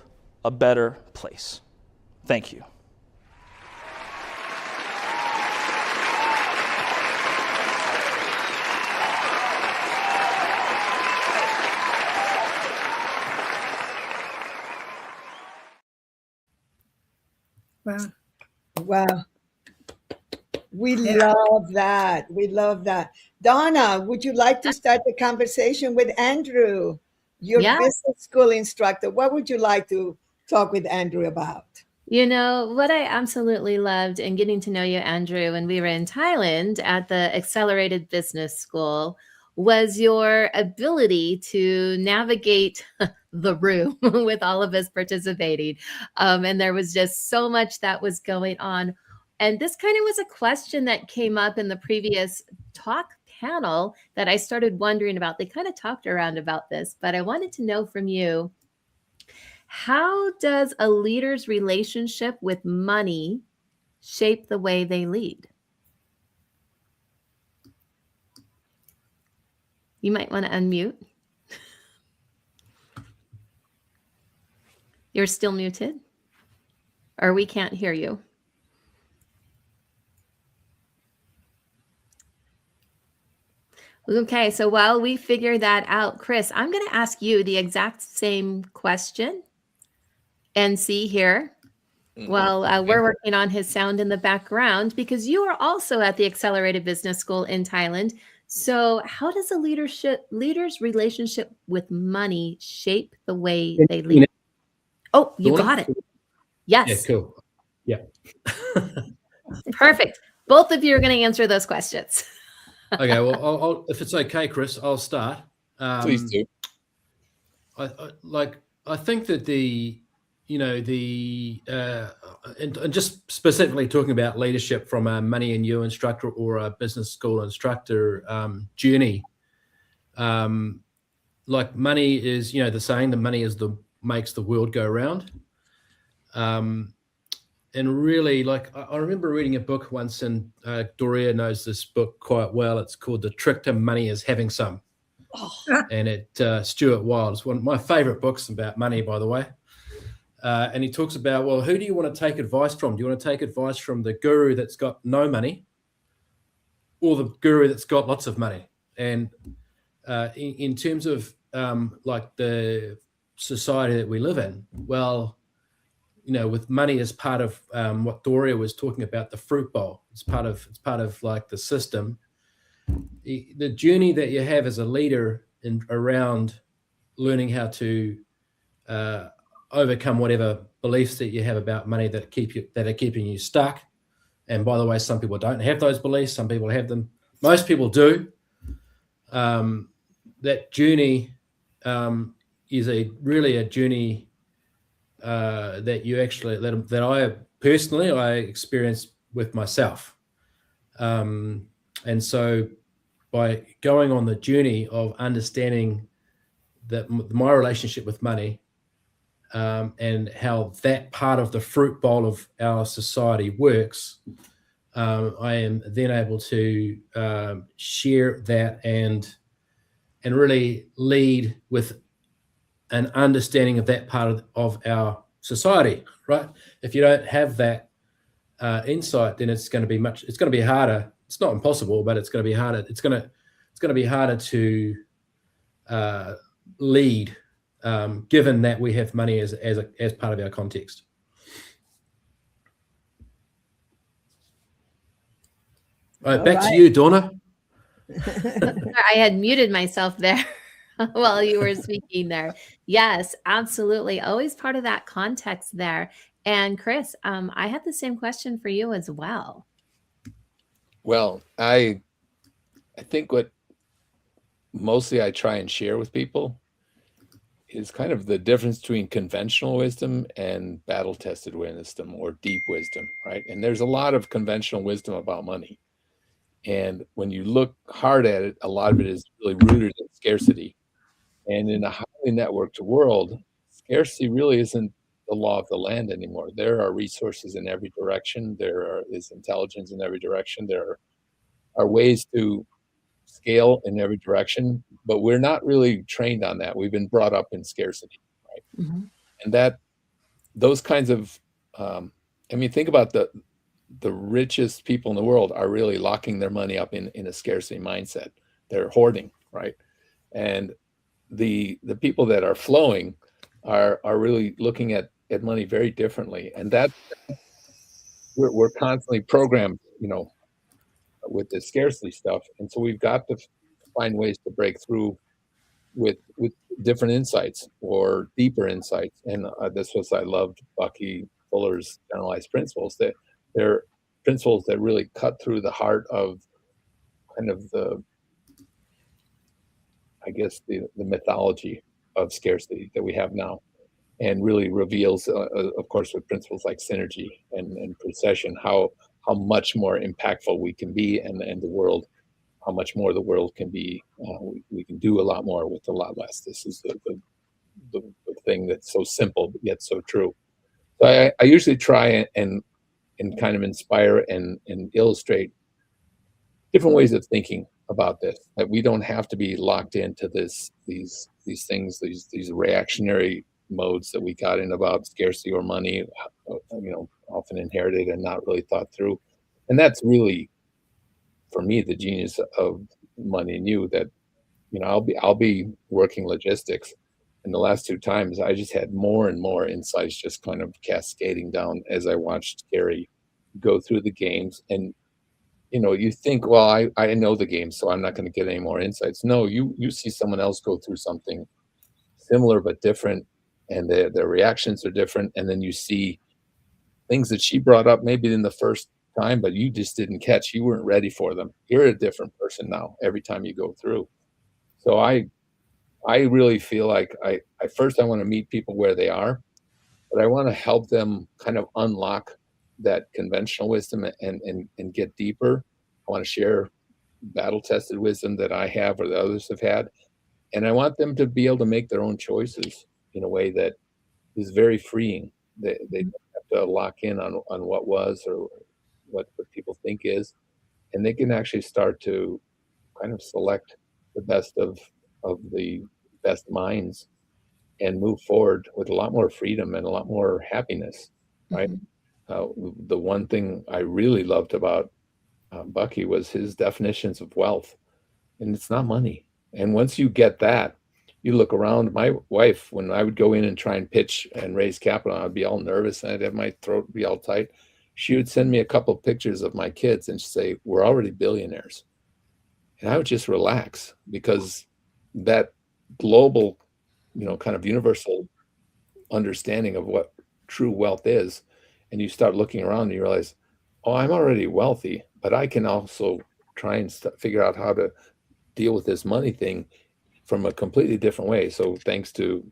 Speaker 8: a better place. Thank you.
Speaker 6: Wow.
Speaker 2: Wow. We love that. We love that. Donna, would you like to start the conversation with Andrew, your business school instructor? What would you like to talk with Andrew about?
Speaker 1: You know, what I absolutely loved in getting to know you, Andrew, when we were in Thailand at the Accelerated Business School was your ability to navigate the room with all of us participating. And there was just so much that was going on. And this kind of was a question that came up in the previous talk panel that I started wondering about. They kind of talked around about this, but I wanted to know from you, how does a leader's relationship with money shape the way they lead? You might want to unmute. You're still muted, or we can't hear you. Okay, so while we figure that out, Chris, I'm going to ask you the exact same question and see here. Well, we're working on his sound in the background because you are also at the Accelerated Business School in Thailand. So how does a leader's relationship with money shape the way they lead? Oh, you got it. Yes.
Speaker 9: Yeah, cool. Yeah.
Speaker 1: Perfect. Both of you are going to answer those questions.
Speaker 9: Okay, well, I'll, if it's okay, Chris, I'll start.
Speaker 7: Please do.
Speaker 9: I think that and just specifically talking about leadership from a Money and You instructor or a business school instructor journey, like money is, the saying that money is makes the world go round. And really, I remember reading a book once, and Doria knows this book quite well. It's called The Trick to Money is Having Some. And Stuart Wilde. It's one of my favorite books about money, by the way. And he talks about, well, who do you want to take advice from? Do you want to take advice from the guru that's got no money or the guru that's got lots of money? And in terms of like the society that we live in, well, with money as part of what Doria was talking about, the fruit bowl, it's part of like the system. The journey that you have as a leader around learning how to overcome whatever beliefs that you have about money that are keeping you stuck. And by the way, some people don't have those beliefs. Some people have them. Most people do. That journey is really a journey that you actually that I personally experienced with myself. And so by going on the journey of understanding my relationship with money, and how that part of the fruit bowl of our society works, I am then able to share that and really lead with an understanding of that part of our society, right? If you don't have that insight, then it's going to be harder. It's not impossible, but it's going to be harder. It's going to be harder to lead, given that we have money as part of our context. All right, back to you, Donna.
Speaker 1: I had muted myself there while you were speaking there. Yes, absolutely. Always part of that context there. And Chris, I had the same question for you as well.
Speaker 7: Well, I think what mostly I try and share with people is kind of the difference between conventional wisdom and battle-tested wisdom or deep wisdom, right? And there's a lot of conventional wisdom about money. And when you look hard at it, a lot of it is really rooted in scarcity. And in a highly networked world, scarcity really isn't the law of the land anymore. There are resources in every direction. There is intelligence in every direction. There are ways to scale in every direction, but we're not really trained on that. We've been brought up in scarcity, right?
Speaker 1: Mm-hmm.
Speaker 7: And those kinds of, I mean, think about the richest people in the world are really locking their money up in a scarcity mindset. They're hoarding, right? And the people that are flowing are really looking at money very differently. And that we're constantly programmed, with the scarcity stuff. And so we've got to find ways to break through with different insights or deeper insights. And this was, I loved Bucky Fuller's generalized principles. That they're principles that really cut through the heart of kind of the mythology of scarcity that we have now, and really reveals, of course, with principles like synergy and procession, how much more impactful we can be, and the world, how much more the world can be. We can do a lot more with a lot less. This is the thing that's so simple but yet so true. So I usually try and kind of inspire and illustrate different ways of thinking about this, that we don't have to be locked into these things, these reactionary modes that we got in about scarcity or money, often inherited and not really thought through. And that's really, for me, the genius of Money and You, that I'll be working logistics, and the last two times I just had more and more insights just kind of cascading down as I watched Gary go through the games. And you think, well, I know the game, so I'm not going to get any more insights. No, you see someone else go through something similar but different, and their reactions are different, and then you see things that she brought up maybe in the first time, but you just didn't catch. You weren't ready for them. You're a different person now every time you go through. So I really feel like I want to meet people where they are, but I want to help them kind of unlock that conventional wisdom and get deeper. I want to share battle-tested wisdom that I have or that others have had, and I want them to be able to make their own choices in a way that is very freeing. They don't have to lock in on what was or what people think is, and they can actually start to kind of select the best of the best minds and move forward with a lot more freedom and a lot more happiness, right? The one thing I really loved about Bucky was his definitions of wealth, and it's not money. And once you get that, you look around. My wife, when I would go in and try and pitch and raise capital, I'd be all nervous and I'd have my throat be all tight. She would send me a couple of pictures of my kids and she'd say, "We're already billionaires." And I would just relax, because that global, kind of universal understanding of what true wealth is. And you start looking around and you realize, oh, I'm already wealthy, but I can also try and figure out how to deal with this money thing from a completely different way. So thanks to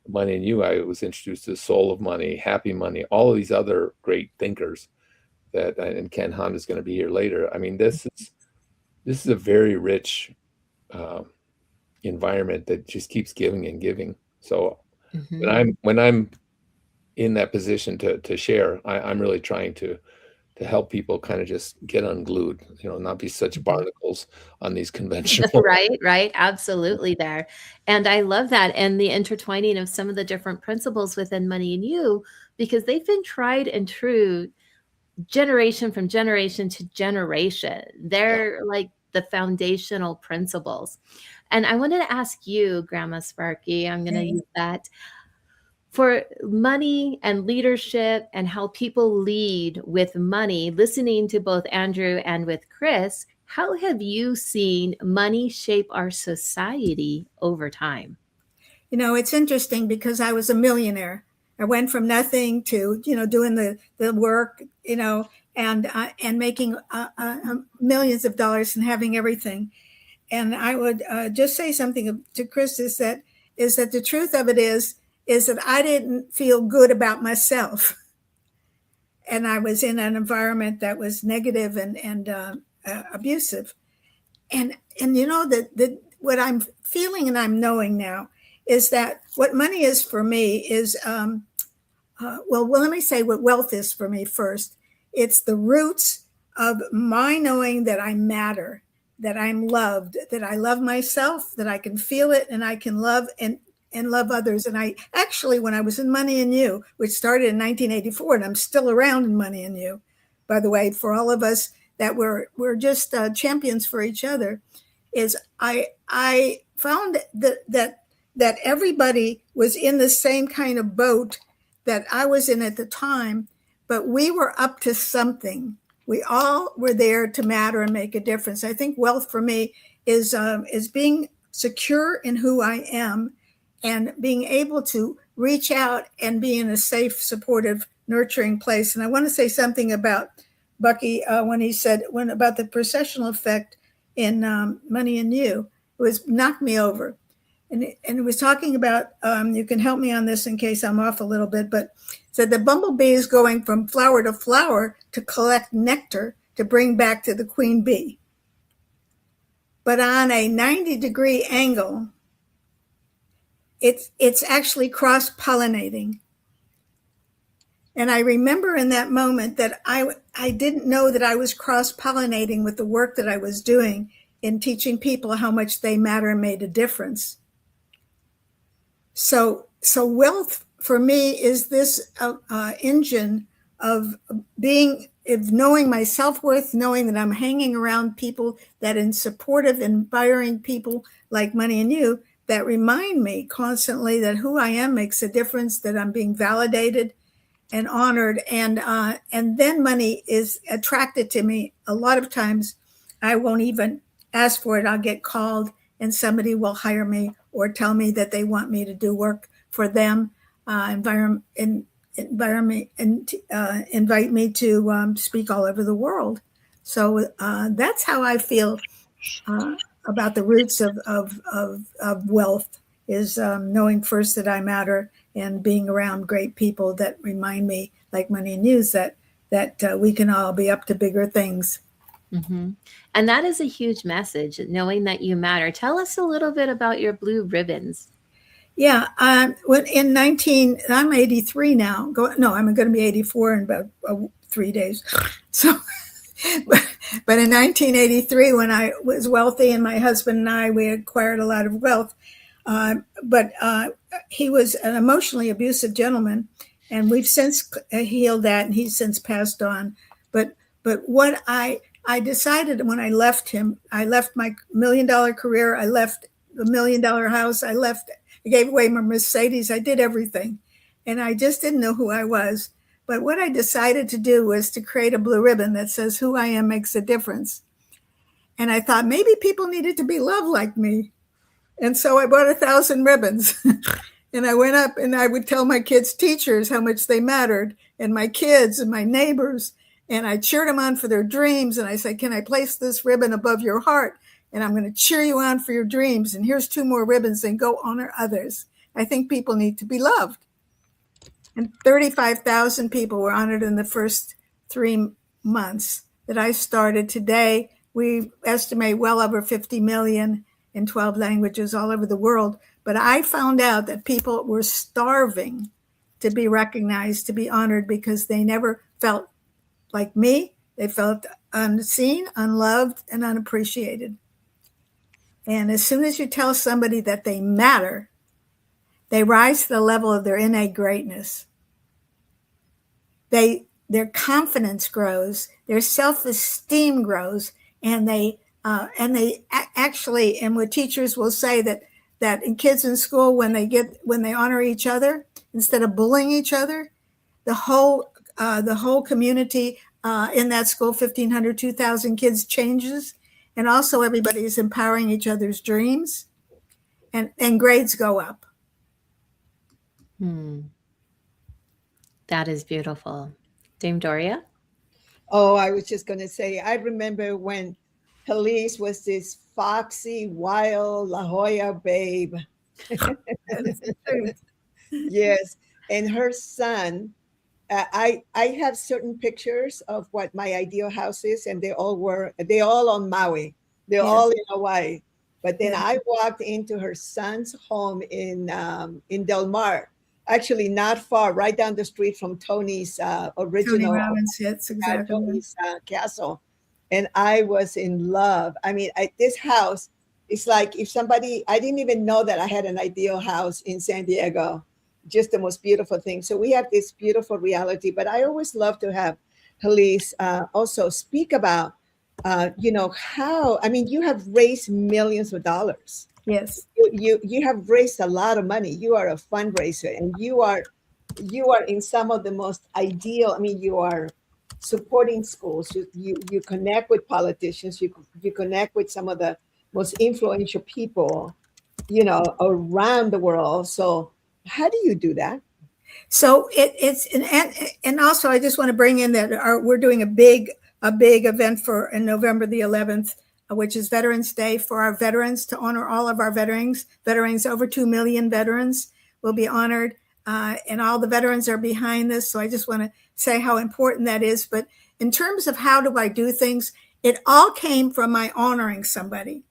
Speaker 7: Money and You, I was introduced to Soul of Money, Happy Money, all of these other great thinkers and Ken Hunt is going to be here later. I mean, this is a very rich environment that just keeps giving and giving. So
Speaker 1: Mhm.
Speaker 7: when I'm in that position to share, I'm really trying to help people kind of just get unglued, not be such
Speaker 1: Mhm.
Speaker 7: barnacles on these conventional.
Speaker 1: Right, right, absolutely there. And I love that and the intertwining of some of the different principles within Money and You, because they've been tried and true generation from generation to generation.
Speaker 7: Yeah.
Speaker 1: They're like the foundational principles. And I wanted to ask you, Grandma Sparky, I'm going to
Speaker 6: Okay.
Speaker 1: use that for money and leadership and how people lead with money, listening to both Andrew and with Chris, how have you seen money shape our society over time?
Speaker 6: It's interesting because I was a millionaire. I went from nothing to, doing the work, and making millions of dollars and having everything. And I would just say something to Chris is that the truth of it is that I didn't feel good about myself, and I was in an environment that was negative and abusive. And that what I'm feeling and I'm knowing now is that what money is for me is well, let me say what wealth is for me first. It's the roots of my knowing that I matter, that I'm loved, that I love myself, that I can feel it and I can love and love others. And I actually, when I was in Money and You, which started in 1984, and I'm still around in Money and You, by the way, for all of us that we're just champions for each other, is I found that everybody was in the same kind of boat that I was in at the time, but we were up to something. We all were there to matter and make a difference. I think wealth for me is being secure in who I am and being able to reach out and be in a safe, supportive, nurturing place. And I want to say something about Bucky when he said about the processional effect in Money and You. It was knocked me over. And it was talking about, you can help me on this in case I'm off a little bit, but said the bumblebee is going from flower to flower to collect nectar to bring back to the queen bee. But on a 90-degree angle, it's actually cross-pollinating. And I remember in that moment that I didn't know that I was cross-pollinating with the work that I was doing in teaching people how much they matter and made a difference. So wealth for me is this engine of knowing my self-worth, knowing that I'm hanging around people that in supportive, inspiring people like Money and You that remind me constantly that who I am makes a difference, that I'm being validated and honored. And then money is attracted to me. A lot of times I won't even ask for it. I'll get called and somebody will hire me or tell me that they want me to do work for them, invite me to speak all over the world. So that's how I feel about the roots of wealth, is knowing first that I matter and being around great people that remind me, like Money and You, that we can all be up to bigger things.
Speaker 1: Mhm. And that is a huge message, knowing that you matter. Tell us a little bit about your blue ribbons.
Speaker 6: Yeah, I'm 83 now. I'm going to be 84 in about 3 days. So, but in 1983, when I was wealthy and my husband and we acquired a lot of wealth, but he was an emotionally abusive gentleman, and we've since healed that, and he's since passed on. But what I decided when I left him, I left my $1 million career, I left the $1 million house, I gave away my Mercedes, I did everything, and I just didn't know who I was. But what I decided to do was to create a blue ribbon that says who I am makes a difference. And I thought maybe people needed to be loved like me. And so I bought 1,000 ribbons. And I went up and I would tell my kids' teachers how much they mattered, and my kids and my neighbors. And I cheered them on for their dreams. And I said, can I place this ribbon above your heart? And I'm going to cheer you on for your dreams. And here's 2 more ribbons, and go honor others. I think people need to be loved. And 35,000 people were honored in the first 3 months that I started. Today, we estimate well over 50 million. in 12 languages all over the world. But I found out that people were starving to be recognized, to be honored, because they never felt like me. They felt unseen, unloved, and unappreciated. And as soon as you tell somebody that they matter, they rise to the level of their innate greatness. Their confidence grows, their self-esteem grows, and they actually, and what teachers will say that in kids in school, when they honor each other instead of bullying each other, the whole community in that school, 1,500, 2,000 kids, changes, and also everybody is empowering each other's dreams, and grades go up.
Speaker 1: That is beautiful. Dame Doria?
Speaker 2: Oh, I was just going to say, I remember when Helise was this foxy, wild La Jolla babe. Yes. And her son, I have certain pictures of what my ideal house is, and they all on Maui. They're all in Hawaii. But then I walked into her son's home in Del Mar, actually not far, right down the street from Tony's original
Speaker 6: Tony Robbins, yes, exactly.
Speaker 2: Tony's castle. And I was in love. I mean, this house, it's like if somebody, I didn't even know that I had an ideal house in San Diego, just the most beautiful thing. So we have this beautiful reality, but I always love to have Helise also speak about, how, I mean, you have raised millions of dollars.
Speaker 6: Yes.
Speaker 2: You have raised a lot of money. You are a fundraiser, and you are in some of the most ideal, I mean, you are supporting schools. You connect with politicians. You connect with some of the most influential people, around the world. So how do you do that?
Speaker 6: So it's and also I just want to bring in that we're doing a big event for November the 11th, which is Veterans Day, for our veterans, to honor all of our veterans. Over 2 million veterans will be honored, and all the veterans are behind this. So I just want to say how important that is. But in terms of how do I do things, it all came from my honoring somebody.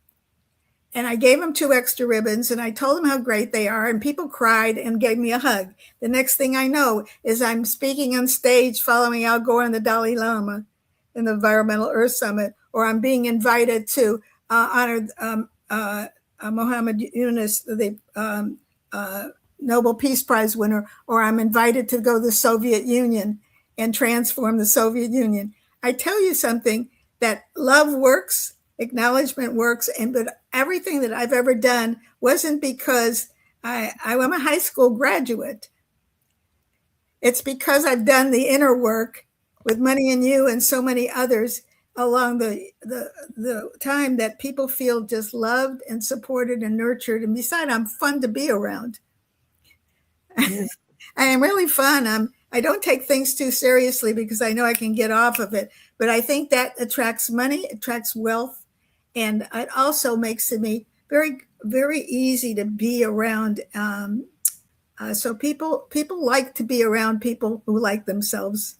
Speaker 6: And I gave them 2 extra ribbons, and I told them how great they are, and people cried and gave me a hug. The next thing I know is I'm speaking on stage following Al Gore and the Dalai Lama in the Environmental Earth Summit, or I'm being invited to honor Muhammad Yunus, the Nobel Peace Prize winner, or I'm invited to go to the Soviet Union and transform the Soviet Union. I tell you something, that love works, acknowledgement works, but everything that I've ever done wasn't because I'm a high school graduate. It's because I've done the inner work with Money and You and so many others along the time, that people feel just loved and supported and nurtured. And besides, I'm fun to be around. I am really fun. I don't take things too seriously because I know I can get off of it. But I think that attracts money, attracts wealth, and it also makes me very, very easy to be around. So people like to be around people who like themselves.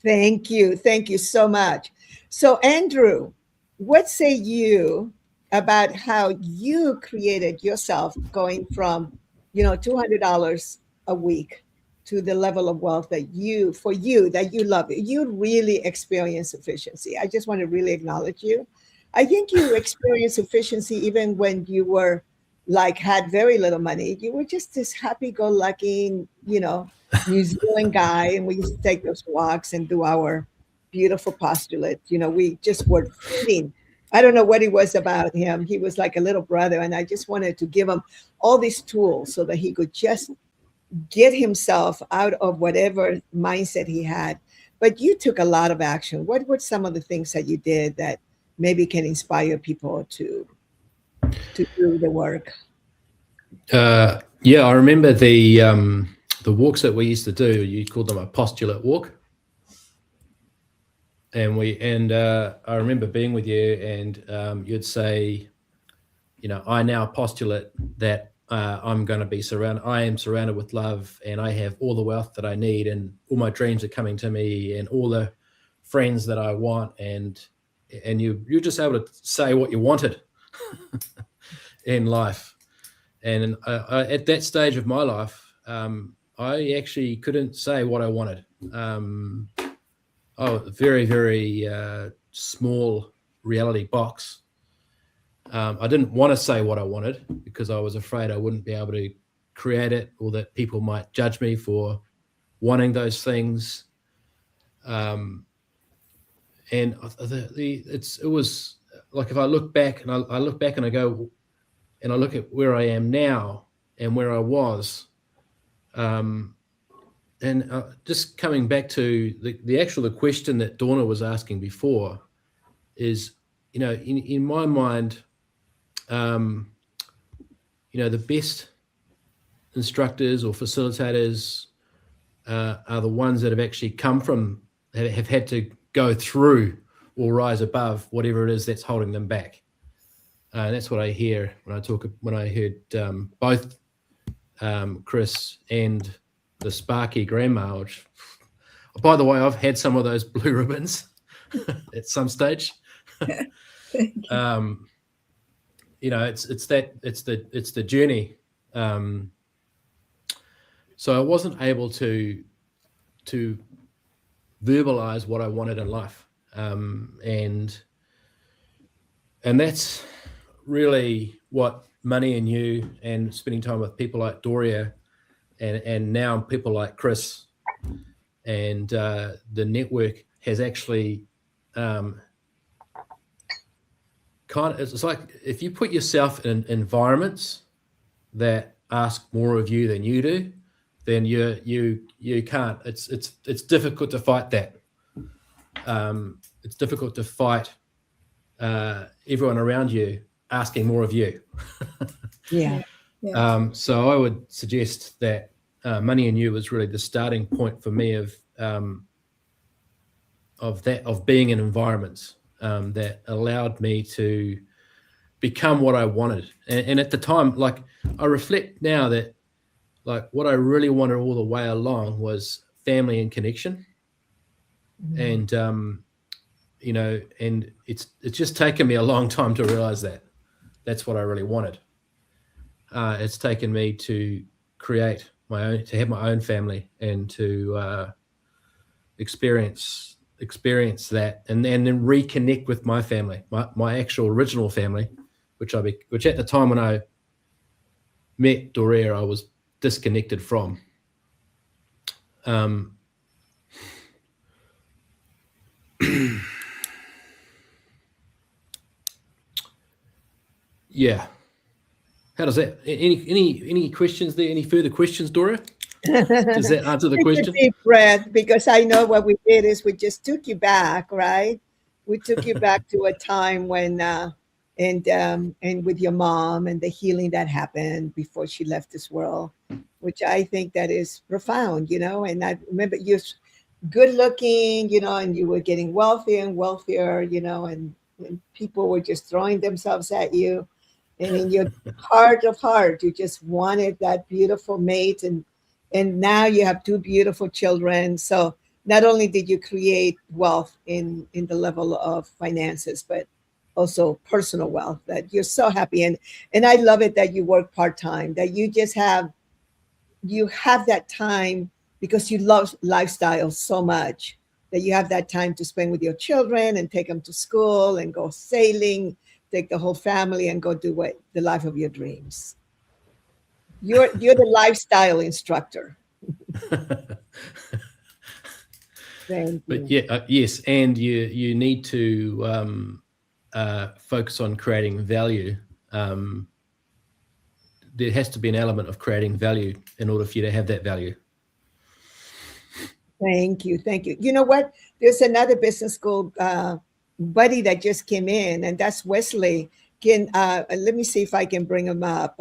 Speaker 2: Thank you so much. So Andrew, what say you about how you created yourself going from, $200 a week to the level of wealth that you love it. You really experience sufficiency. I just want to really acknowledge you. I think you experienced sufficiency even when you were had very little money. You were just this happy-go-lucky, New Zealand guy, and we used to take those walks and do our beautiful postulate. We just were feeding. I don't know what it was about him. He was like a little brother, and I just wanted to give him all these tools so that he could just get himself out of whatever mindset he had. But you took a lot of action. What were some of the things that you did that maybe can inspire people to do the work?
Speaker 9: I remember the walks that we used to do. You called them a postulate walk, and I remember being with you, and you'd say, I now postulate that I am surrounded with love, and I have all the wealth that I need, and all my dreams are coming to me, and all the friends that I want, and you're just able to say what you wanted. in life. And at that stage of my life, I actually couldn't say what I wanted. Very, very small reality box. I didn't want to say what I wanted because I was afraid I wouldn't be able to create it, or that people might judge me for wanting those things. And it was like, if I look back and I look back and I go and I look at where I am now and where I was, and just coming back to the question that Dawna was asking before is, in my mind, the best instructors or facilitators are the ones that have actually have had to go through or rise above whatever it is that's holding them back. And that's what I hear when I heard both Chris and the Sparky grandma, which, by the way, I've had some of those blue ribbons at some stage. It's the journey. So I wasn't able to verbalize what I wanted in life, and that's really what Money and You and spending time with people like Doria and now people like Chris and the network has actually it's like, if you put yourself in environments that ask more of you than you do, then you can't. It's difficult to fight that. It's difficult to fight everyone around you asking more of you.
Speaker 2: Yeah.
Speaker 9: So I would suggest that Money and You was really the starting point for me of being in environments that allowed me to become what I wanted. And at the time, like, I reflect now that, like, what I really wanted all the way along was family and connection. Mm-hmm. And and it's just taken me a long time to realize that that's what I really wanted. It's taken me to create to have my own family and to experience that, and then reconnect with my family, my actual original family, which at the time when I met Doria, I was disconnected from. Yeah. How does that? Any questions there? Any further questions, Doria? Does that answer the question?
Speaker 2: Deep breath, because I know what we did is we just took you back, right? We took you back to a time when, and with your mom and the healing that happened before she left this world, which I think that is profound, And I remember you're good looking, and you were getting wealthier and wealthier, and people were just throwing themselves at you. And in your heart of heart, you just wanted that beautiful mate. And now you have two beautiful children. So not only did you create wealth in the level of finances, but also personal wealth, that you're so happy. And I love it that you work part-time, that you just have that time because you love lifestyle so much, that you have that time to spend with your children and take them to school and go sailing, take the whole family and go do the life of your dreams. You're the lifestyle instructor. Thank you.
Speaker 9: But yeah, yes, and you need to focus on creating value. There has to be an element of creating value in order for you to have that value.
Speaker 2: Thank you. You know what? There's another business school buddy that just came in, and that's Wesley. Let me see if I can bring him up.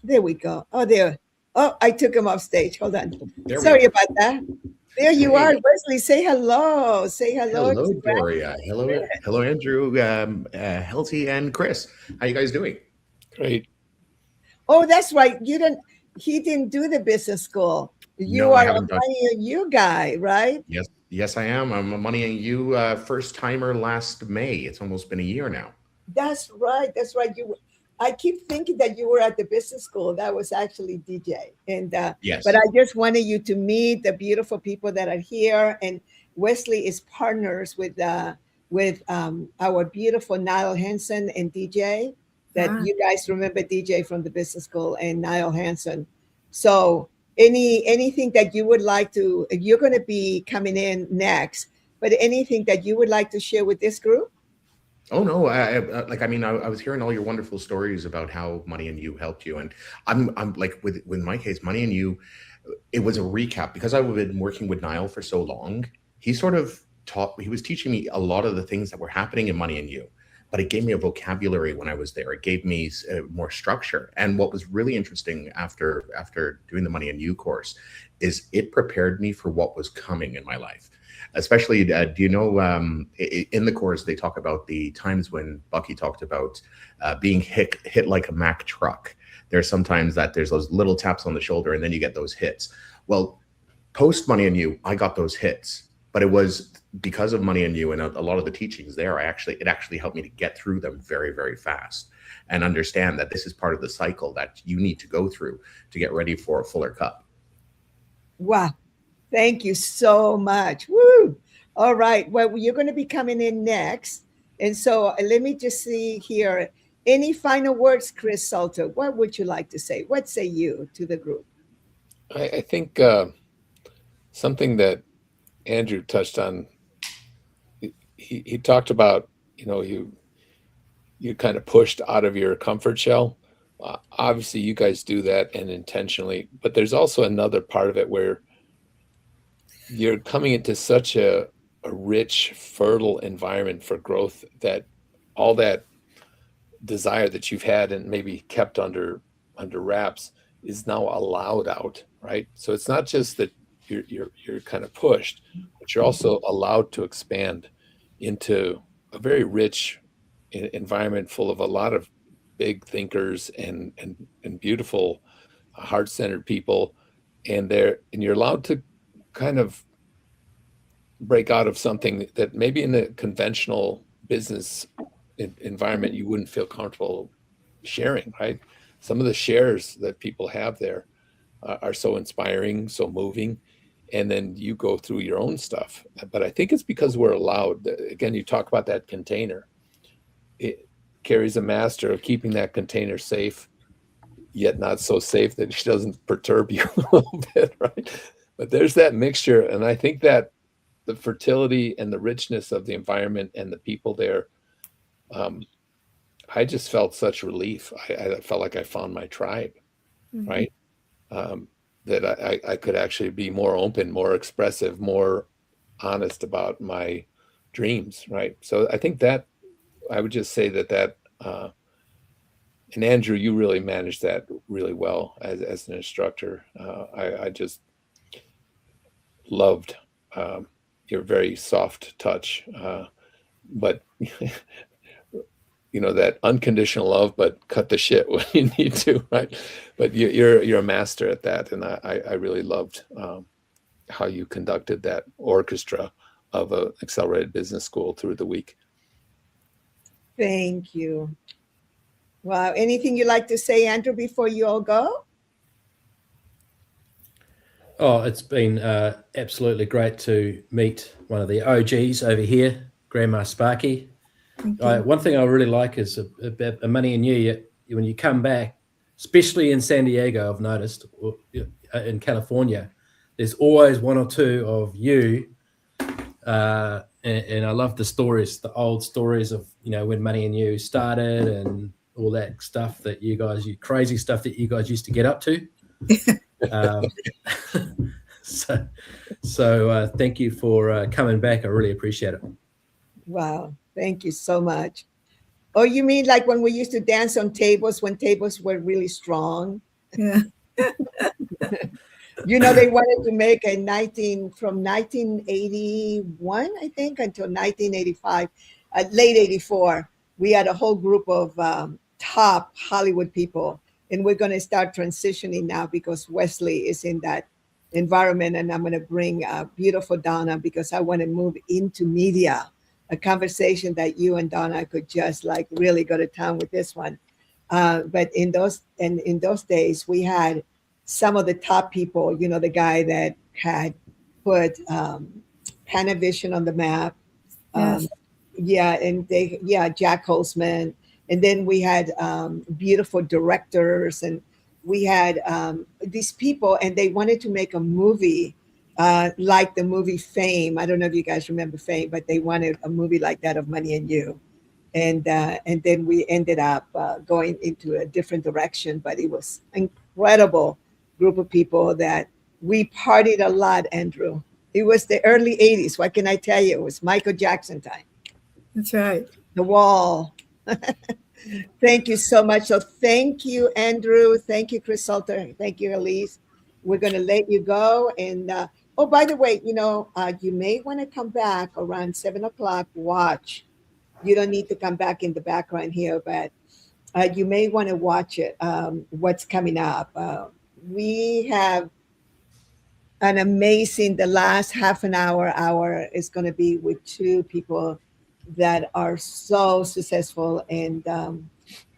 Speaker 2: There we go. Oh, there. Oh, I took him off stage. Hold on. Sorry about that. There you are, Wesley. Say hello. Say hello.
Speaker 10: Hello, Doria. Hello, Andrew, Helty, and Chris. How you guys doing?
Speaker 7: Great.
Speaker 2: Oh, that's right. He didn't do the business school. You are a Money and You guy, right?
Speaker 10: Yes, I am. I'm a Money and You first timer last May. It's almost been a year now.
Speaker 2: That's right. That's right. I keep thinking that you were at the business school. That was actually DJ. And
Speaker 10: Yes.
Speaker 2: but I just wanted you to meet the beautiful people that are here. And Wesley is partners with our beautiful Niall Hansen and DJ. That you guys remember DJ from the business school and Niall Hansen. So anything that you would like to, you're going to be coming in next, but anything that you would like to share with this group?
Speaker 10: Oh no, I was hearing all your wonderful stories about how Money and You helped you, and I'm like with my case, Money and You, it was a recap because I've been working with Niall for so long. He was teaching me a lot of the things that were happening in Money and You, but it gave me a vocabulary when I was there. It gave me more structure, and what was really interesting after doing the Money and You course is it prepared me for what was coming in my life. Especially, do you know, in the course, they talk about the times when Bucky talked about being hit like a Mack truck. There's sometimes that there's those little taps on the shoulder and then you get those hits. Well, post Money and You, I got those hits, but it was because of Money and You and a lot of the teachings there, it actually helped me to get through them very, very fast and understand that this is part of the cycle that you need to go through to get ready for a fuller cup.
Speaker 2: Wow. Thank you so much. Woo. All right. Well, you're going to be coming in next. And so let me just see here. Any final words, Chris Salter? What would you like to say? What say you to the group?
Speaker 7: I think something that Andrew touched on, he talked about, you kind of pushed out of your comfort shell. Obviously, you guys do that and intentionally, but there's also another part of it where you're coming into such a rich, fertile environment for growth that all that desire that you've had and maybe kept under wraps is now allowed out, right? So it's not just that you're kind of pushed, but you're also allowed to expand into a very rich environment full of a lot of big thinkers and beautiful heart-centered people, and you're allowed to kind of break out of something that maybe in a conventional business environment you wouldn't feel comfortable sharing, right? Some of the shares that people have there are so inspiring, so moving, and then you go through your own stuff. But I think it's because we're allowed. Again, you talk about that container. It carries a master of keeping that container safe, yet not so safe that it doesn't perturb you a little bit, right? But there's that mixture, and I think that the fertility and the richness of the environment and the people there, I just felt such relief. I felt like I found my tribe, right? That I could actually be more open, more expressive, more honest about my dreams, right? So I think that I would just say that and Andrew, you really managed that really well as an instructor. I just loved your very soft touch, but that unconditional love, but cut the shit when you need to, right? But you're a master at that, and I really loved how you conducted that orchestra of an accelerated business school through the week.
Speaker 2: Thank you. Wow. Anything you'd like to say, Andrew, before you all go?
Speaker 9: Oh, it's been absolutely great to meet one of the OGs over here, Grandma Sparky. One thing I really like is about Money and You, when you come back, especially in San Diego, I've noticed, or in California, there's always one or two of you. And I love the stories, the old stories of, when Money and You started and all that stuff that you crazy stuff that you guys used to get up to. So thank you for coming back. I really appreciate it.
Speaker 2: Wow. Thank you so much. Oh, you mean like when we used to dance on tables when tables were really strong?
Speaker 6: Yeah.
Speaker 2: They wanted to make from 1981, I think, until 1985, late 84. We had a whole group of top Hollywood people, and we're going to start transitioning now because Wesley is in that environment, and I'm going to bring beautiful Donna because I want to move into media. a conversation that you and Donna could just like really go to town with this one. But in those days, we had some of the top people. You know, the guy that had put Panavision on the map.
Speaker 6: Yes.
Speaker 2: Jack Holzman. And then we had beautiful directors, and we had these people, and they wanted to make a movie like the movie Fame. I don't know if you guys remember Fame, but they wanted a movie like that of Money and You. And then we ended up going into a different direction, but it was incredible group of people that we partied a lot, Andrew. It was the early 80s. What can I tell you? It was Michael Jackson time.
Speaker 6: That's right.
Speaker 2: The Wall. Thank you so much. So thank you, Andrew. Thank you, Chris Salter. Thank you, Elise. We're going to let you go. And oh, by the way, you know, you may want to come back around 7 o'clock. Watch. You don't need to come back in the background here, but you may want to watch it. What's coming up? We have an amazing, the last half an hour is going to be with two people that are so successful and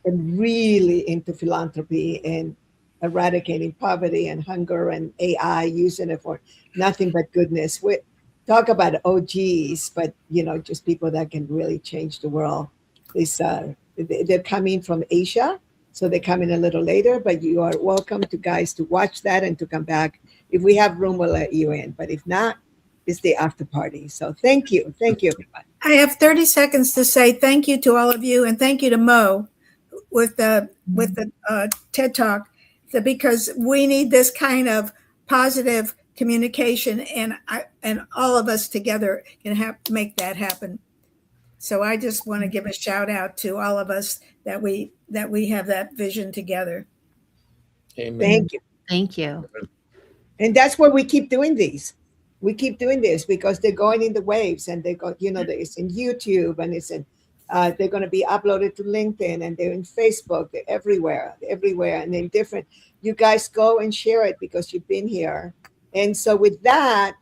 Speaker 2: really into philanthropy and eradicating poverty and hunger and AI, using it for nothing but goodness. We talk about OGs, but you know, just people that can really change the world. They're coming from Asia, so they come in a little later, but you are welcome to guys to watch that and to come back. If we have room, we'll let you in, but if not, it's the after party. So thank you, everybody.
Speaker 6: I have 30 seconds to say thank you to all of you, and thank you to Mo with the TED Talk, because we need this kind of positive communication, and all of us together can make that happen. So I just want to give a shout out to all of us that we have that vision together.
Speaker 7: Amen.
Speaker 2: Thank you.
Speaker 1: Thank you.
Speaker 2: And that's why we keep doing these. We keep doing this because they're going in the waves, and they go, you know, it's in YouTube, and it's in, they're going to be uploaded to LinkedIn, and they're in Facebook. They're everywhere, and then different. You guys go and share it because you've been here. And so with that,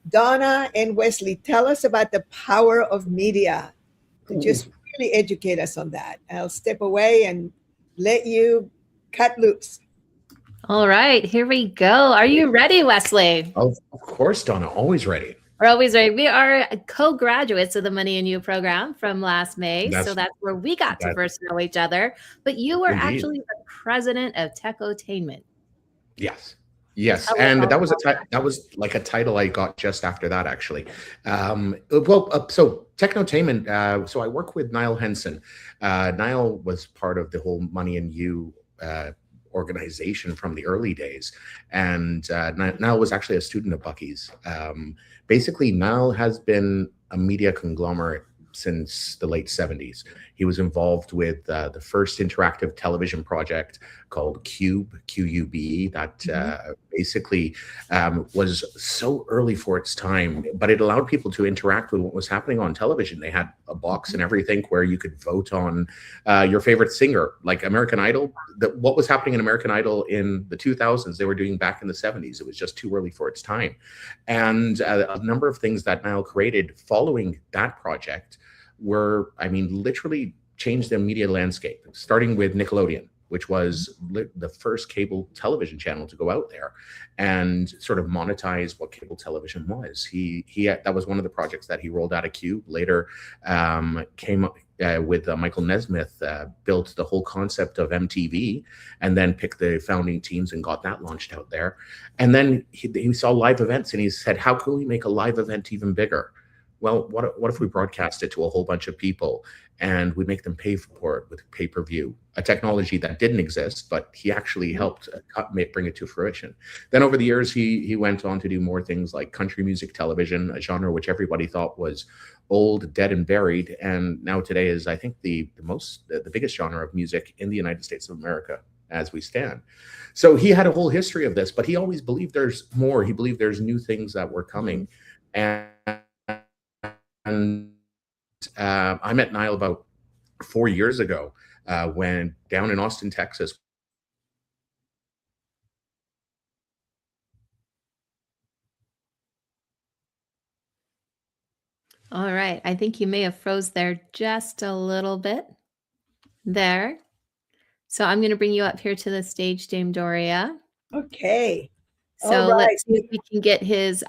Speaker 2: Donna and Wesley, tell us about the power of media to just really educate us on that. I'll step away and let you cut loose.
Speaker 1: All right, here we go. Are you ready, Wesley?
Speaker 10: Of course, Donna, always ready.
Speaker 1: We're always ready. We are co-graduates of the Money and You program from last May. So that's where we got to first know each other. But you were actually the president of Techotainment.
Speaker 10: Yes. Yes, and that was like a title I got just after that, actually. So Technotainment. So I work with Niall Henson. Niall was part of the whole Money and You organization from the early days, and Niall was actually a student of Bucky's. Basically, Niall has been a media conglomerate since the late 70s. He was involved with the first interactive television project called Cube, QUBE, that basically was so early for its time, but it allowed people to interact with what was happening on television. They had a box and everything where you could vote on your favorite singer, like American Idol. What was happening in American Idol in the 2000s, they were doing back in the 70s. It was just too early for its time. And a number of things that Niall created following that project were, I mean, literally changed the media landscape, starting with Nickelodeon, which was the first cable television channel to go out there and sort of monetize what cable television was. That was one of the projects that he rolled out of Cube. Later came up with Michael Nesmith, built the whole concept of MTV, and then picked the founding teams and got that launched out there. And then he saw live events, and he said, how can we make a live event even bigger? Well, what if we broadcast it to a whole bunch of people and we make them pay for it with pay-per-view, a technology that didn't exist, but he actually helped bring it to fruition. Then over the years, he went on to do more things like country music television, a genre which everybody thought was old, dead, and buried. And now today is, I think, the biggest genre of music in the United States of America as we stand. So he had a whole history of this, but he always believed there's more. He believed there's new things that were coming. And I met Niall about 4 years ago when down in Austin, Texas.
Speaker 1: All right. I think you may have froze there just a little bit. There. So I'm going to bring you up here to the stage, Dame Doria.
Speaker 2: Okay.
Speaker 1: So
Speaker 2: All right.
Speaker 1: let's see if we can get his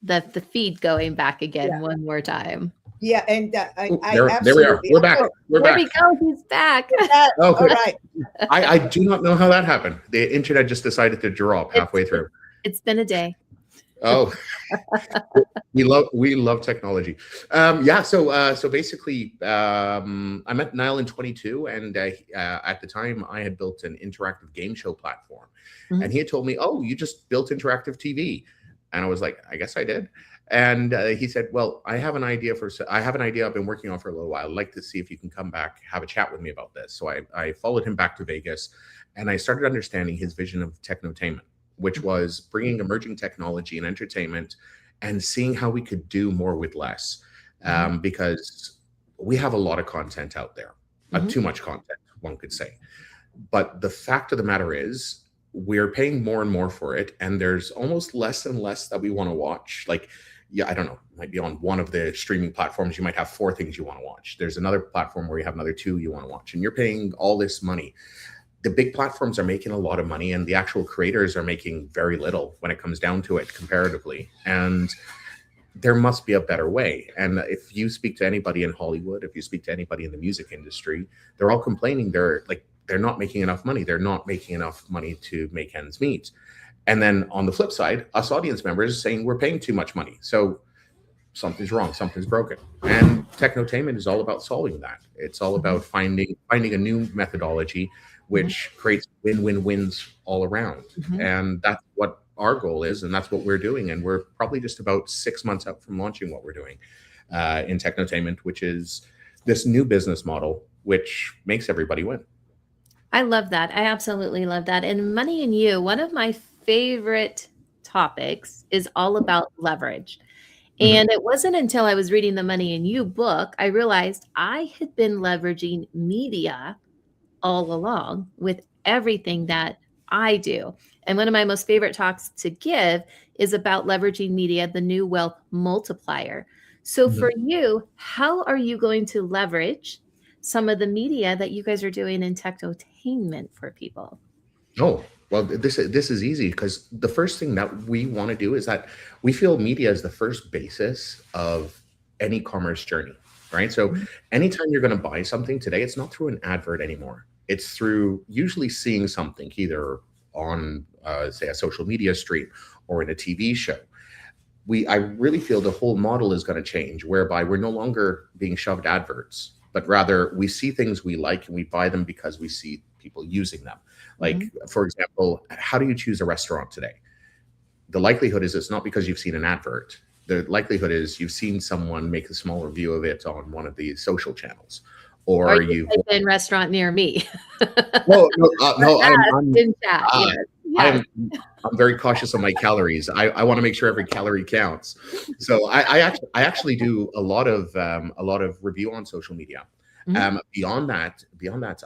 Speaker 1: the feed going back again
Speaker 2: Yeah.
Speaker 1: one more time.
Speaker 2: Yeah, and I
Speaker 10: There we are.
Speaker 2: absolutely.
Speaker 10: We're back.
Speaker 1: Oh,
Speaker 10: We're
Speaker 1: there
Speaker 10: back.
Speaker 1: we go. He's back.
Speaker 10: Oh,
Speaker 2: All
Speaker 10: good.
Speaker 2: right.
Speaker 10: I do not know how that happened. The internet just decided to drop halfway through.
Speaker 1: It's been a day.
Speaker 10: Oh, we love technology. Yeah. So basically, I met Niall in 22, and at the time I had built an interactive game show platform, and he had told me, "Oh, you just built interactive TV," and I was like, "I guess I did." And he said, "Well, I have an idea I've been working on for a little while. I'd like to see if you can come back, have a chat with me about this." So I followed him back to Vegas, and I started understanding his vision of technotainment, which was bringing emerging technology and entertainment and seeing how we could do more with less. Because we have a lot of content out there, too much content, one could say. But the fact of the matter is, we're paying more and more for it, and there's almost less and less that we want to watch. Like, yeah, I don't know, might be on one of the streaming platforms, you might have 4 things you want to watch. There's another platform where you have another 2 you want to watch, and you're paying all this money. The big platforms are making a lot of money, and the actual creators are making very little when it comes down to it comparatively. And there must be a better way. And if you speak to anybody in Hollywood, if you speak to anybody in the music industry, they're all complaining they're not making enough money. They're not making enough money to make ends meet. And then on the flip side, us audience members saying we're paying too much money. So something's wrong, something's broken. And technotainment is all about solving that. It's all about finding a new methodology which creates win-win-wins all around. And that's what our goal is, and that's what we're doing. And we're probably just about 6 months out from launching what we're doing in technotainment, which is this new business model, which makes everybody win.
Speaker 1: I love that. I absolutely love that. And Money and You, one of my favorite topics is all about leverage. And it wasn't until I was reading the Money and You book, I realized I had been leveraging media all along with everything that I do. And one of my most favorite talks to give is about leveraging media, the new wealth multiplier. So for you, how are you going to leverage some of the media that you guys are doing in technotainment for people?
Speaker 10: Oh, well, this is easy, because the first thing that we want to do is that we feel media is the first basis of any commerce journey, right? So anytime you're going to buy something today, it's not through an advert anymore. It's through usually seeing something either on, say, a social media stream or in a TV show. I really feel the whole model is going to change, whereby we're no longer being shoved adverts, but rather we see things we like and we buy them because we see people using them. Like, for example, how do you choose a restaurant today? The likelihood is it's not because you've seen an advert. The likelihood is you've seen someone make a small review of it on one of these social channels, or you've
Speaker 1: been restaurant near me.
Speaker 10: no, I'm
Speaker 1: in chat.
Speaker 10: I'm very cautious of my calories. I want to make sure every calorie counts. So I actually do a lot of review on social media. Beyond that,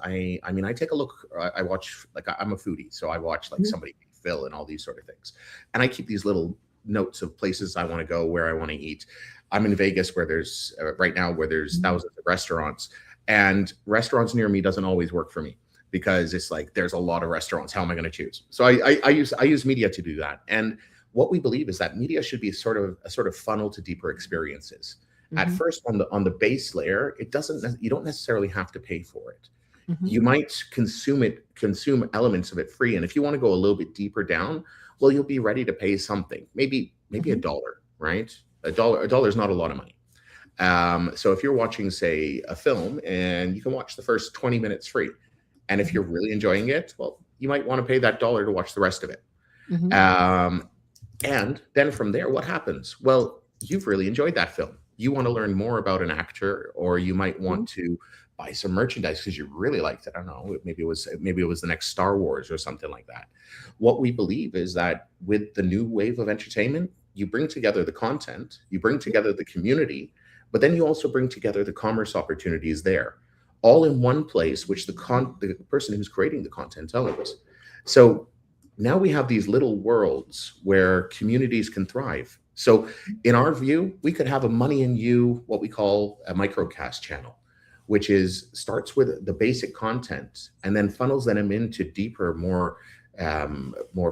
Speaker 10: I mean, I take a look. I watch, like, I'm a foodie, so I watch like somebody Phil and all these sort of things, and I keep these little notes of places I want to go, where I want to eat. I'm in Vegas, where there's right now where there's thousands of restaurants, and restaurants near me doesn't always work for me, because it's like there's a lot of restaurants. How am I going to choose? So I use media to do that. And what we believe is that media should be a sort of funnel to deeper experiences. At first, on the base layer, you don't necessarily have to pay for it. You might consume elements of it free. And if you want to go a little bit deeper down, well, you'll be ready to pay something, maybe $1, right? $1 is not a lot of money. So if you're watching, say, a film, and you can watch the first 20 minutes free, and if you're really enjoying it, well, you might want to pay that $1 to watch the rest of it. And then from there, what happens? Well, you've really enjoyed that film. You want to learn more about an actor, or you might want to buy some merchandise because you really liked it. I don't know. Maybe it was the next Star Wars or something like that. What we believe is that with the new wave of entertainment, you bring together the content, you bring together the community, but then you also bring together the commerce opportunities there, all in one place, which the person who's creating the content owns. So now we have these little worlds where communities can thrive. So in our view, we could have a Money and You, what we call a microcast channel, which is starts with the basic content and then funnels them into deeper, more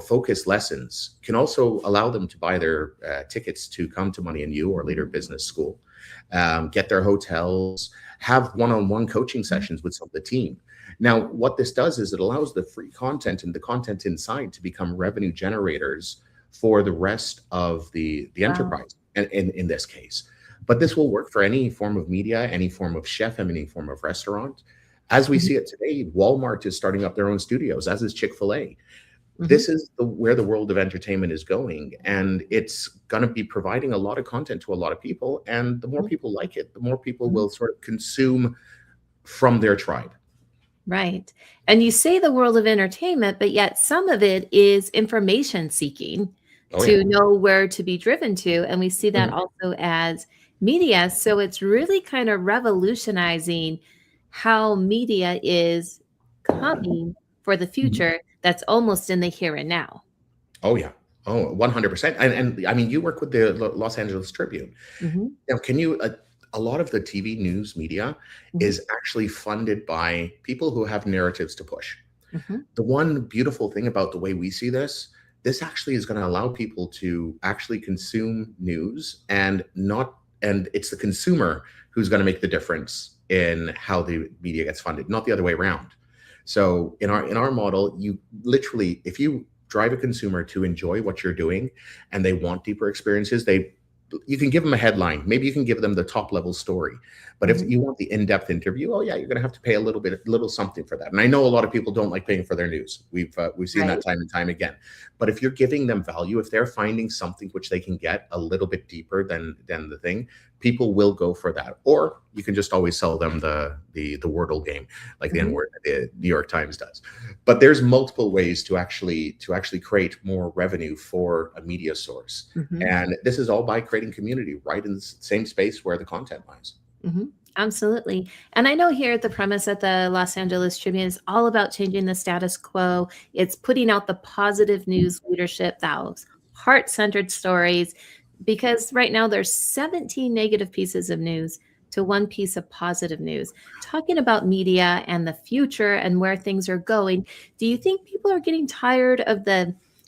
Speaker 10: focused lessons. Can also allow them to buy their tickets to come to Money and You or later business school, get their hotels, have one-on-one coaching sessions with some of the team. Now, what this does is it allows the free content and the content inside to become revenue generators for the rest of the enterprise, and in this case. But this will work for any form of media, any form of chef, any form of restaurant. As we see it today, Walmart is starting up their own studios, as is Chick-fil-A. This is where the world of entertainment is going, and it's going to be providing a lot of content to a lot of people. And the more people like it, the more people will sort of consume from their tribe.
Speaker 1: Right. And you say the world of entertainment, but yet some of it is information seeking to know where to be driven to. And we see that also as media. So it's really kind of revolutionizing how media is coming for the future that's almost in the here and now.
Speaker 10: Oh, yeah. Oh, 100%. And I mean, you work with the Los Angeles Tribune. Now, can you, a lot of the TV news media is actually funded by people who have narratives to push. The one beautiful thing about the way we see this actually is going to allow people to actually consume news and it's the consumer who's going to make the difference in how the media gets funded, not the other way around. So in our model, you literally, if you drive a consumer to enjoy what you're doing and they want deeper experiences, you can give them a headline. Maybe you can give them the top level story. But if you want the in-depth interview, oh yeah, you're going to have to pay a little something for that. And I know a lot of people don't like paying for their news. We've seen that time and time again. But if you're giving them value, if they're finding something which they can get a little bit deeper than the thing, people will go for that. Or you can just always sell them the Wordle game, like the N-word the New York Times does. But there's multiple ways to actually create more revenue for a media source. And this is all by creating community right in the same space where the content lies.
Speaker 1: Absolutely. And I know here at the premise at the Los Angeles Tribune is all about changing the status quo. It's putting out the positive news leadership, those heart-centered stories, because right now there's 17 negative pieces of news to one piece of positive news. Talking about media and the future and where things are going, do you think people are getting tired of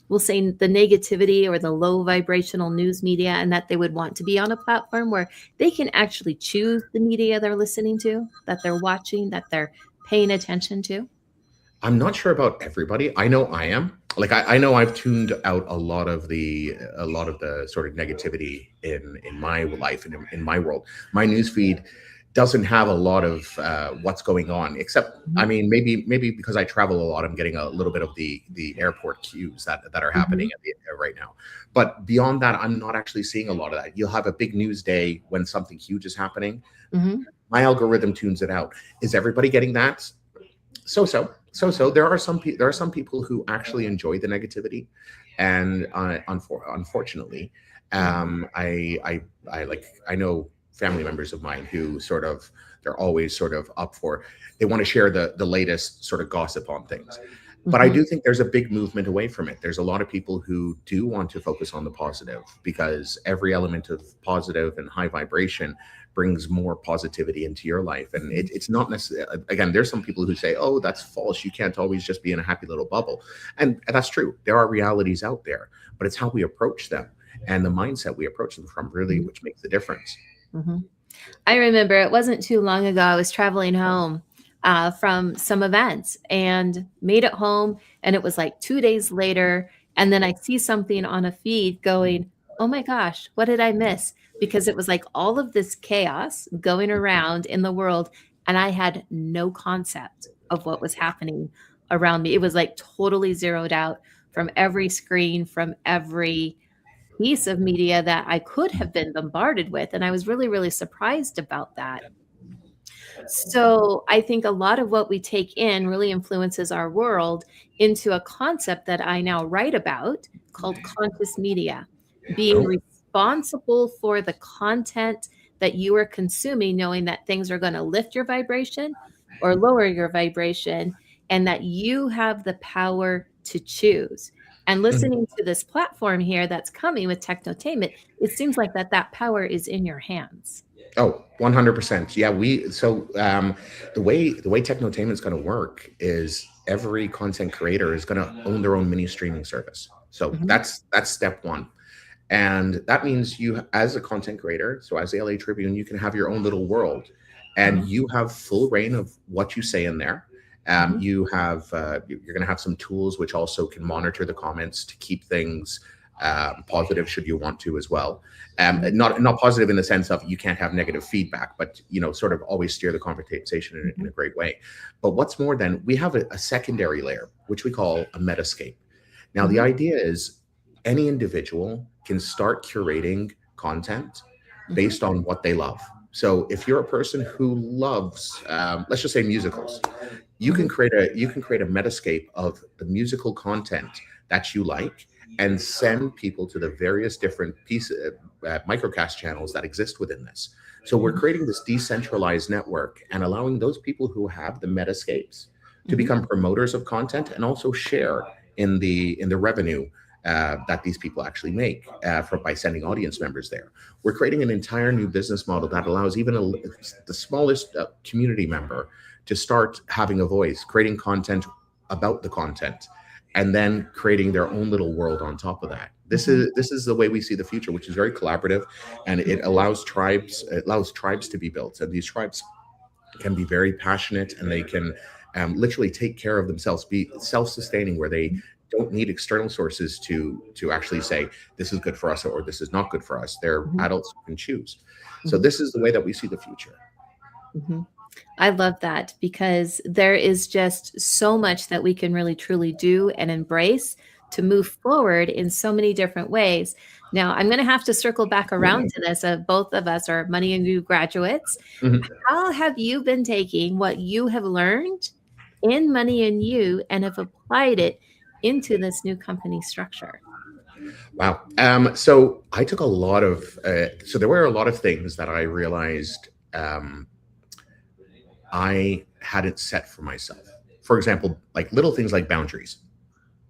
Speaker 1: we'll say the negativity or the low vibrational news media, and that they would want to be on a platform where they can actually choose the media they're listening to, that they're watching, that they're paying attention to?
Speaker 10: I'm not sure about everybody. I know I am. Like I know I've tuned out a lot of the sort of negativity in my life and in my world. My newsfeed doesn't have a lot of what's going on, except I mean maybe because I travel a lot, I'm getting a little bit of the airport cues that are happening right now. But beyond that, I'm not actually seeing a lot of that. You'll have a big news day when something huge is happening. My algorithm tunes it out. Is everybody getting that? So there are some people who actually enjoy the negativity, and unfortunately, I know family members of mine who they're always sort of up for, they want to share the latest sort of gossip on things. But I do think there's a big movement away from it. There's a lot of people who do want to focus on the positive, because every element of positive and high vibration brings more positivity into your life. And it's not necessarily, again, there's some people who say, oh, that's false. You can't always just be in a happy little bubble. And that's true. There are realities out there, but it's how we approach them and the mindset we approach them from really, which makes the difference.
Speaker 1: I remember it wasn't too long ago, I was traveling home from some events and made it home, and it was like 2 days later, and then I see something on a feed going, oh my gosh, what did I miss? Because it was like all of this chaos going around in the world, and I had no concept of what was happening around me. It was like totally zeroed out from every screen, from every piece of media that I could have been bombarded with. And I was really, really surprised about that. So I think a lot of what we take in really influences our world into a concept that I now write about called conscious media, being responsible for the content that you are consuming, knowing that things are going to lift your vibration or lower your vibration, and that you have the power to choose. And listening to this platform here that's coming with Technotainment, it seems like that power is in your hands.
Speaker 10: Oh, 100%. Yeah, the way Technotainment is going to work is every content creator is going to own their own mini streaming service. So that's step one. And that means you, as a content creator, so as the LA Tribune, you can have your own little world, and you have full reign of what you say in there. You have, you're going to have some tools which also can monitor the comments to keep things positive, should you want to as well. Not positive in the sense of you can't have negative feedback, but sort of always steer the conversation in a great way. But what's more, then we have a secondary layer, which we call a metascape. Now, the idea is any individual can start curating content based on what they love. So if you're a person who loves, let's just say musicals, you can create a metascape of the musical content that you like and send people to the various different pieces, microcast channels that exist within this. So we're creating this decentralized network and allowing those people who have the metascapes to become promoters of content and also share in the revenue that these people actually make by sending audience members there. We're creating an entire new business model that allows even the smallest community member to start having a voice, creating content about the content, and then creating their own little world on top of that. This is the way we see the future, which is very collaborative, and it allows tribes to be built. And these tribes can be very passionate, and they can literally take care of themselves, be self-sustaining, where they don't need external sources to actually say this is good for us or this is not good for us. They're adults who can choose. So this is the way that we see the future.
Speaker 1: I love that, because there is just so much that we can really truly do and embrace to move forward in so many different ways. Now, I'm going to have to circle back around to this. Both of us are Money and You graduates. How have you been taking what you have learned in Money and You and have applied it into this new company structure?
Speaker 10: Wow. So I took a lot of, so there were a lot of things that I realized I hadn't set for myself. For example, like little things like boundaries,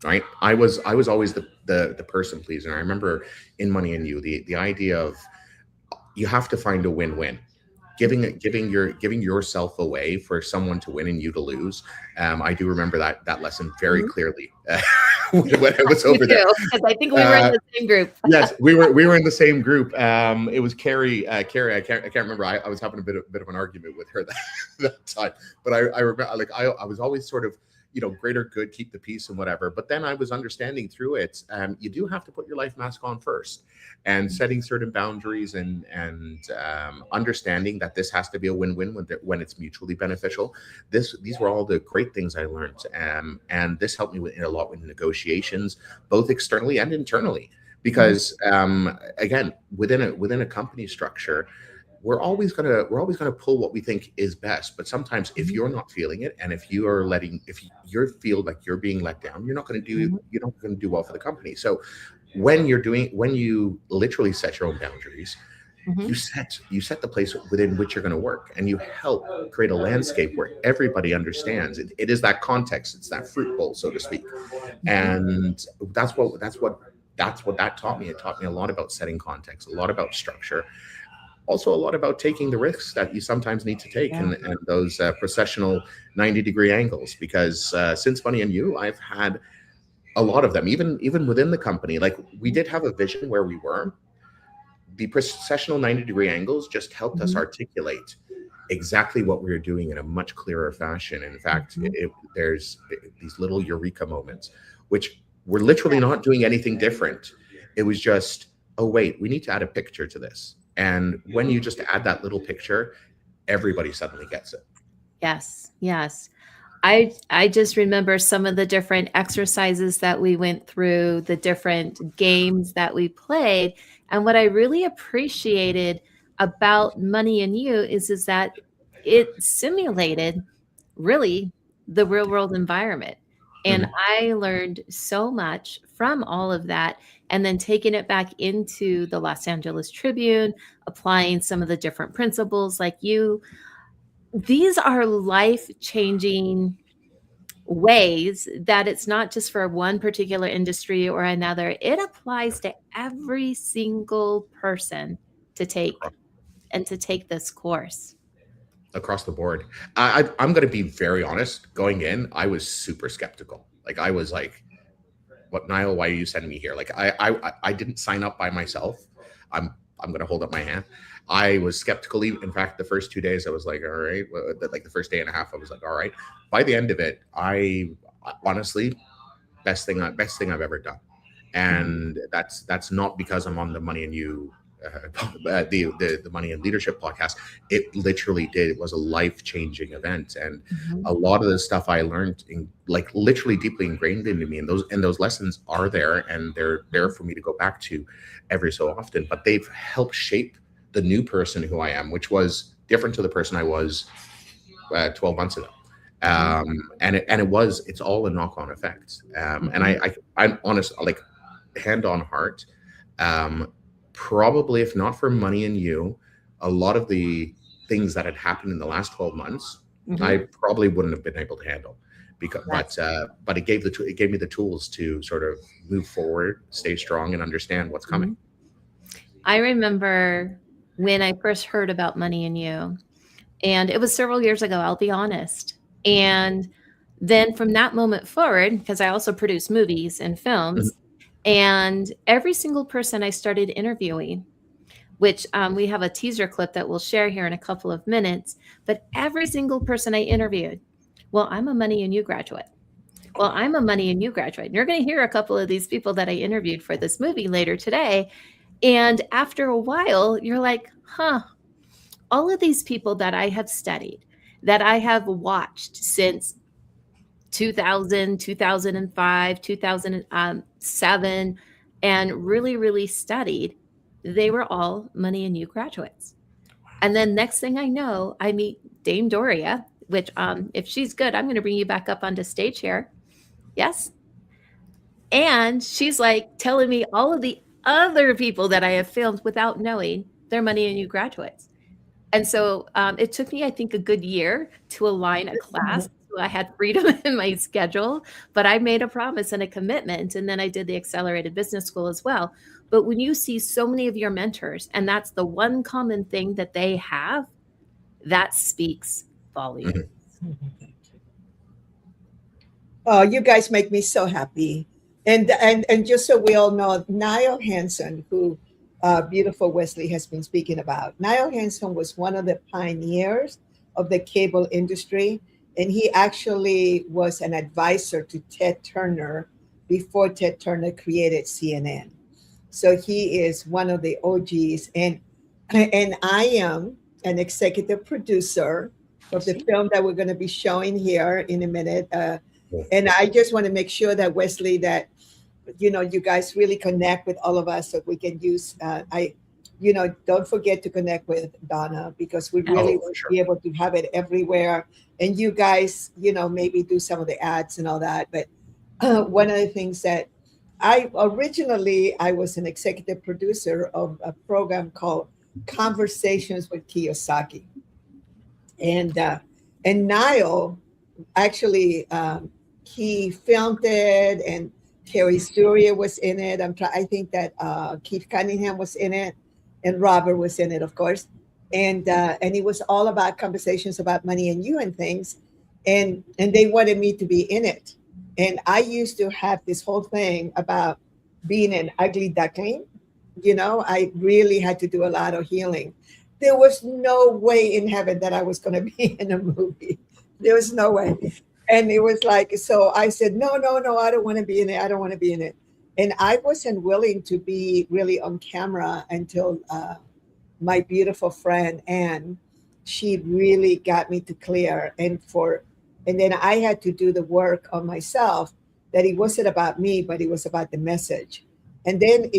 Speaker 10: right? I was always the person pleaser. I remember in Money and You, the idea of you have to find a win-win. Giving yourself away for someone to win and you to lose. I do remember that lesson very clearly when I was over there.
Speaker 1: Because I think we were in the same group.
Speaker 10: Yes, we were in the same group. It was Carrie. I can't remember. I was having a bit of an argument with her that time. But I remember, like I was always sort of, greater good, keep the peace and whatever. But then I was understanding through it, you do have to put your life mask on first, and setting certain boundaries and understanding that this has to be a win-win when it's mutually beneficial. These were all the great things I learned, and this helped me a lot with negotiations, both externally and internally. Because again, within a company structure, we're always gonna pull what we think is best. But sometimes if you're not feeling it, and if you feel like you're being let down, you're not gonna do well for the company. So when you literally set your own boundaries, you set the place within which you're going to work, and you help create a landscape where everybody understands it. It is that context, it's that fruit bowl, so to speak. And that's what that taught me. It taught me a lot about setting context, a lot about structure, also a lot about taking the risks that you sometimes need to take, and those processional 90-degree angles. Because since Money and You, I've had a lot of them, even within the company. Like, we did have a vision where we were. The processional 90-degree angles just helped us articulate exactly what we were doing in a much clearer fashion. In fact, there's these little eureka moments, which we're literally not doing anything different. It was just, oh wait, we need to add a picture to this. And when you just add that little picture, everybody suddenly gets it.
Speaker 1: Yes, yes. I just remember some of the different exercises that we went through, the different games that we played. And what I really appreciated about Money and You is that it simulated really the real world environment. And I learned so much from all of that. And then taking it back into the Los Angeles Tribune, applying some of the different principles like you. These are life-changing ways that it's not just for one particular industry or another. It applies to every single person to take this course.
Speaker 10: Across the board. I'm going to be very honest. Going in, I was super skeptical. Like I was like, "What, Niall? Why are you sending me here?" Like I didn't sign up by myself. I'm going to hold up my hand. I was skeptical. In fact, the first 2 days, I was like, "All right." Like the first day and a half, I was like, "All right." By the end of it, I honestly, best thing I've ever done, and that's not because I'm on the Money and You. The Money and Leadership podcast. It literally was a life-changing event, and a lot of the stuff I learned like literally deeply ingrained into me, and those lessons are there, and they're there for me to go back to every so often. But they've helped shape the new person who I am, which was different to the person I was 12 months ago. It's all a knock-on effect. And I'm honest, like hand on heart, probably if not for Money and You, a lot of the things that had happened in the last 12 months, I probably wouldn't have been able to handle. But it gave me the tools to sort of move forward, stay strong, and understand what's coming.
Speaker 1: I remember when I first heard about Money and You, and it was several years ago, I'll be honest. And then from that moment forward, because I also produce movies and films, and every single person I started interviewing, which we have a teaser clip that we'll share here in a couple of minutes, but every single person I interviewed, well, I'm a Money and You graduate. Well, I'm a Money and You graduate. And you're going to hear a couple of these people that I interviewed for this movie later today. And after a while, you're like, all of these people that I have studied, that I have watched since 2000, 2005, 2007, and really, really studied, they were all Money and You graduates. And then next thing I know, I meet Dame Doria, which if she's good, I'm going to bring you back up onto stage here. Yes. And she's like telling me all of the other people that I have filmed without knowing they're Money and You graduates. And so it took me, I think, a good year to align a class. So I had freedom in my schedule, but I made a promise and a commitment. And then I did the Accelerated Business School as well. But when you see so many of your mentors, and that's the one common thing that they have, that speaks volumes.
Speaker 2: Oh, you guys make me so happy. And just so we all know, Niall Hansen, who beautiful Wesley has been speaking about. Niall Hansen was one of the pioneers of the cable industry, and he actually was an advisor to Ted Turner before Ted Turner created CNN. So he is one of the OGs, and I am an executive producer of the film that we're going to be showing here in a minute. And I just want to make sure that Wesley, that you guys really connect with all of us so we can use, don't forget to connect with Donna, because we really want to be able to have it everywhere. And you guys, maybe do some of the ads and all that. But one of the things that I was an executive producer of a program called Conversations with Kiyosaki. And Niall actually, he filmed it, and Terry Surya was in it. I think that Keith Cunningham was in it, and Robert was in it, of course. And it was all about conversations about Money and You and things. And they wanted me to be in it. And I used to have this whole thing about being an ugly duckling. I really had to do a lot of healing. There was no way in heaven that I was going to be in a movie. There was no way. And it was like, so I said, no, I don't want to be in it. I don't want to be in it. And I wasn't willing to be really on camera until my beautiful friend, Anne, she really got me to clear. And then I had to do the work on myself, that it wasn't about me, but it was about the message. And then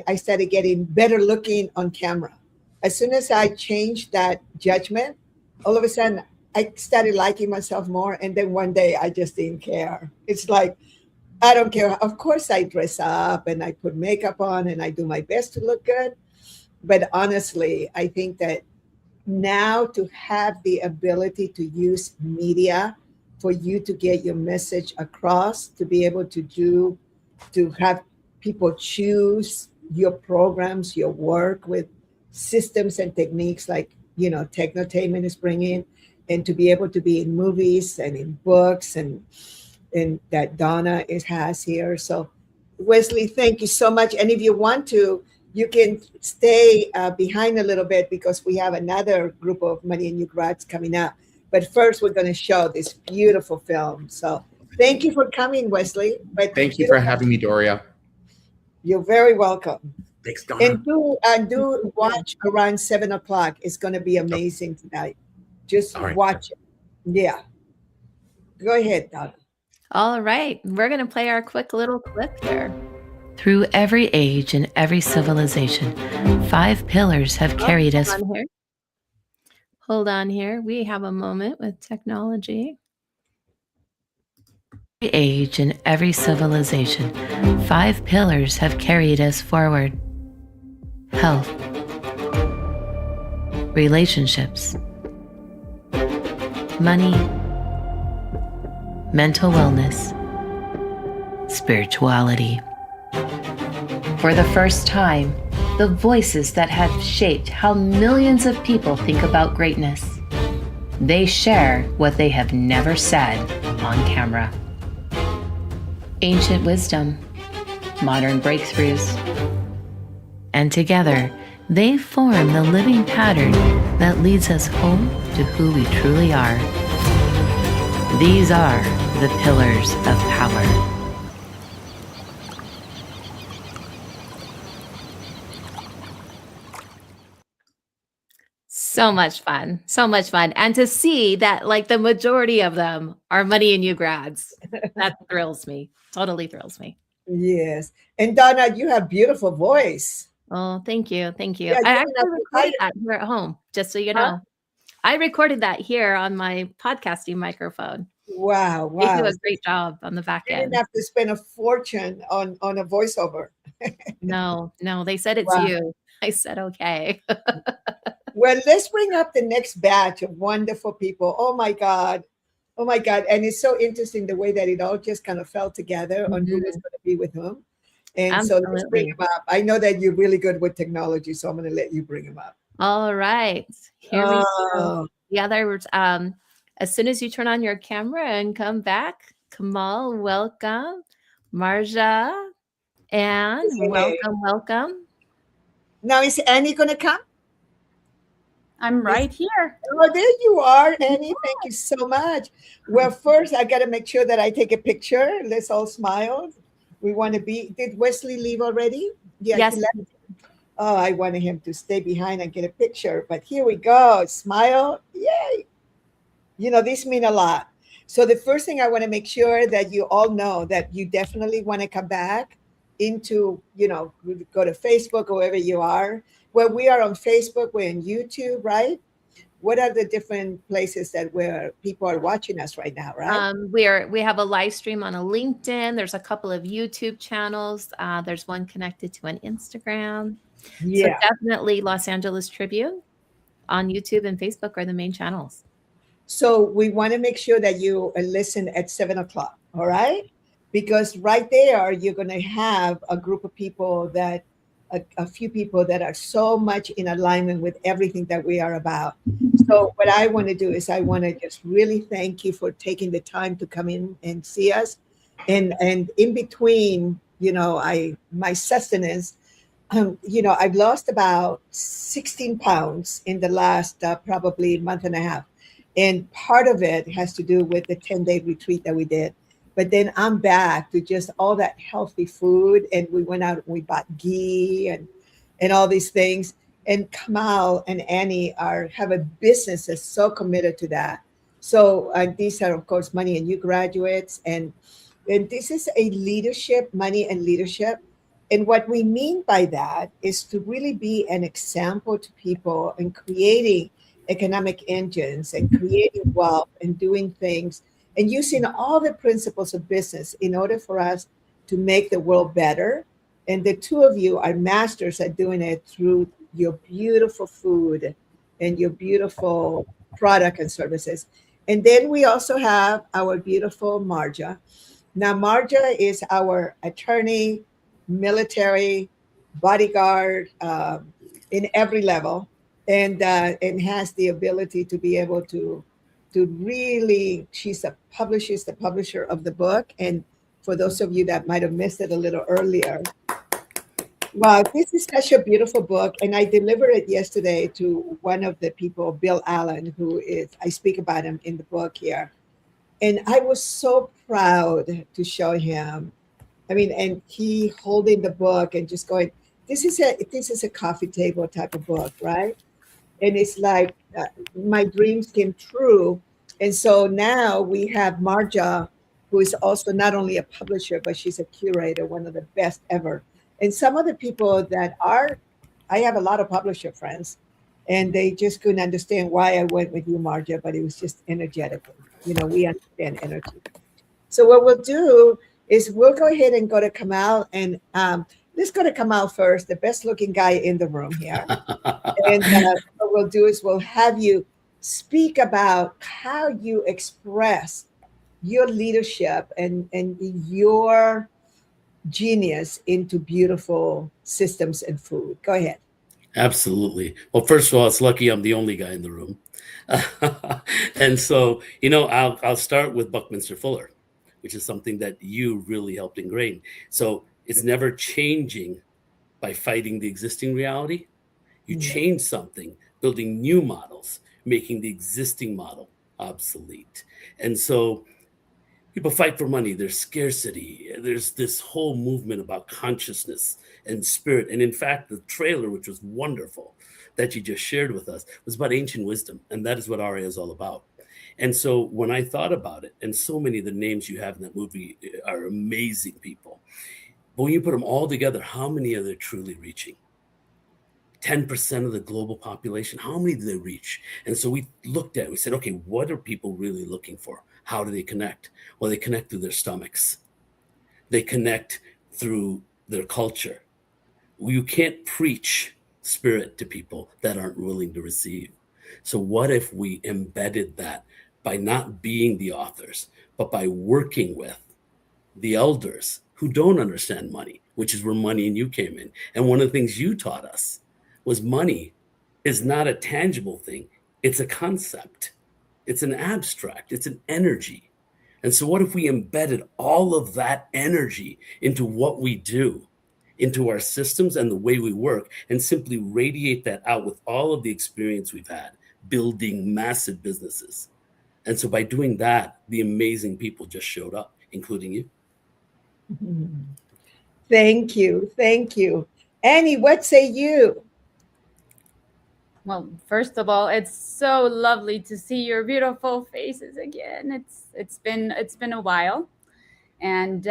Speaker 2: I started getting better looking on camera. As soon as I changed that judgment, all of a sudden I started liking myself more. And then one day I just didn't care. It's like, I don't care. Of course I dress up and I put makeup on and I do my best to look good. But honestly, I think that now to have the ability to use media for you to get your message across, to be able to have people choose your programs, your work with systems and techniques like, Technotainment is bringing, and to be able to be in movies and in books and that Donna has here. So Wesley, thank you so much. And if you want to, you can stay behind a little bit because we have another group of Money and You grads coming up. But first, we're going to show this beautiful film. So thank you for coming, Wesley. But
Speaker 10: Thank you for having me, Doria.
Speaker 2: You're very welcome.
Speaker 10: Thanks, Donna.
Speaker 2: And do watch around 7:00. It's going to be amazing tonight. Just watch it. Yeah. Go ahead, Donna.
Speaker 1: All right, we're going to play our quick little clip here. Through every age and every civilization, 5 pillars have carried us. Hold on here. We have a moment with technology. Every age and every civilization, 5 pillars have carried us forward. Health, relationships, money, mental wellness, spirituality. For the first time, the voices that have shaped how millions of people think about greatness. They share what they have never said on camera. Ancient wisdom, modern breakthroughs, and together they form the living pattern that leads us home to who we truly are. These are the pillars of power. So much fun. So much fun. And to see that like the majority of them are Money and You grads, that thrills me. Totally thrills me.
Speaker 2: Yes. And Donna, you have beautiful voice.
Speaker 1: Oh, thank you. Thank you.
Speaker 2: Yeah,
Speaker 1: I actually recorded that here at home, just so you know. I recorded that here on my podcasting microphone.
Speaker 2: Wow.
Speaker 1: They
Speaker 2: Wow.
Speaker 1: do a great job on the back
Speaker 2: You
Speaker 1: end.
Speaker 2: didn't have to spend a fortune on a voiceover.
Speaker 1: No, they said it's
Speaker 2: Wow.
Speaker 1: you. I said, okay.
Speaker 2: Well, let's bring up the next batch of wonderful people. Oh my God. Oh my God. And it's so interesting the way that it all just kind of fell together on who was going to be with whom. And so let's bring
Speaker 1: Absolutely.
Speaker 2: them up. I know that you're really good with technology, so I'm going to let you bring them up.
Speaker 1: All right. Here we go.
Speaker 2: Oh,
Speaker 1: The other, as soon as you turn on your camera and come back, Kamal, welcome. Marja, and
Speaker 2: Hey.
Speaker 1: welcome.
Speaker 2: now is Annie going to come?
Speaker 11: I'm right here.
Speaker 2: Oh, there you are, Annie. Thank you so much. Well, first, I got to make sure that I take a picture. Let's all smile. We want to be. Did Wesley leave already? Yeah,
Speaker 1: Yes.
Speaker 2: he left. Oh, I wanted him to stay behind and get a picture. But here we go. Smile. Yay. These mean a lot. So the first thing I want to make sure that you all know that you definitely want to come back into, go to Facebook or wherever you are. Well, we are on Facebook, we're on YouTube, right? What are the different places where people are watching us right now, right?
Speaker 1: We have a live stream on a LinkedIn. There's a couple of YouTube channels. There's one connected to an Instagram.
Speaker 2: Yeah.
Speaker 1: So definitely Los Angeles Tribune on YouTube and Facebook are the main channels.
Speaker 2: So we want to make sure that you listen at 7:00, all right? Because right there, you're going to have a group of people that a few people that are so much in alignment with everything that we are about. So what I want to do is I want to just really thank you for taking the time to come in and see us. And in between, my sustenance, I've lost about 16 pounds in the last probably month and a half. And part of it has to do with the 10-day retreat that we did. But then I'm back to just all that healthy food. And we went out and we bought ghee and all these things. And Kamal and Annie have a business that's so committed to that. So these are, of course, Money and You graduates. And this is a leadership, money and leadership. And what we mean by that is to really be an example to people in creating economic engines and creating wealth and doing things and using all the principles of business in order for us to make the world better. And the two of you are masters at doing it through your beautiful food and your beautiful product and services. And then we also have our beautiful Marja. Now, Marja is our attorney, military, bodyguard, in every level, and has the ability to be able to really. She's the publisher of the book. And for those of you that might have missed it a little earlier, wow, this is such a beautiful book. And I delivered it yesterday to one of the people, Bill Allen, I speak about him in the book here. And I was so proud to show him. I mean, and he holding the book and just going, this is a coffee table type of book, right? And it's like my dreams came true. And so now we have Marja, who is also not only a publisher, but she's a curator, one of the best ever. And some of the people I have a lot of publisher friends, and they just couldn't understand why I went with you, Marja, but it was just energetically. We understand energy. So what we'll do is we'll go ahead and go to Kamal, and let's go to Kamal first, the best looking guy in the room here. And what we'll do is we'll have you speak about how you express your leadership and your genius into beautiful systems and food. Go ahead.
Speaker 12: Absolutely. Well, first of all, it's lucky I'm the only guy in the room. And so, I'll start with Buckminster Fuller, which is something that you really helped ingrain. So it's never changing by fighting the existing reality. You change something, building new models, making the existing model obsolete. And so people fight for money. There's scarcity. There's this whole movement about consciousness and spirit. And in fact, the trailer, which was wonderful, that you just shared with us, was about ancient wisdom. And that is what Aria is all about. And so when I thought about it, and so many of the names you have in that movie are amazing people. But when you put them all together, how many are they truly reaching? 10% of the global population, how many do they reach? And so we looked at it, we said, okay, what are people really looking for? How do they connect? Well, they connect through their stomachs. They connect through their culture. You can't preach spirit to people that aren't willing to receive. So what if we embedded that by not being the authors, but by working with the elders who don't understand money, which is where Money and You came in. And one of the things you taught us was money is not a tangible thing. It's a concept. It's an abstract. It's an energy. And so what if we embedded all of that energy into what we do, into our systems and the way we work, and simply radiate that out with all of the experience we've had building massive businesses. And so by doing that, the amazing people just showed up, including you.
Speaker 2: Thank you. Thank you. Annie, what say you?
Speaker 11: Well, first of all, it's so lovely to see your beautiful faces again. It's been a while, and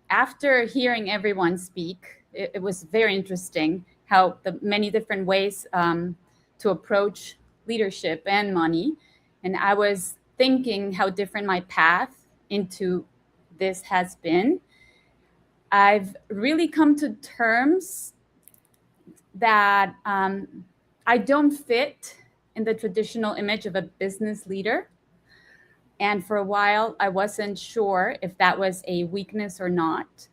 Speaker 11: after hearing everyone speak, it was very interesting how the many different ways to approach leadership and money. And I was thinking how different my path into this has been. I've really come to terms that I don't fit in the traditional image of a business leader. And for a while, I wasn't sure if that was a weakness or not.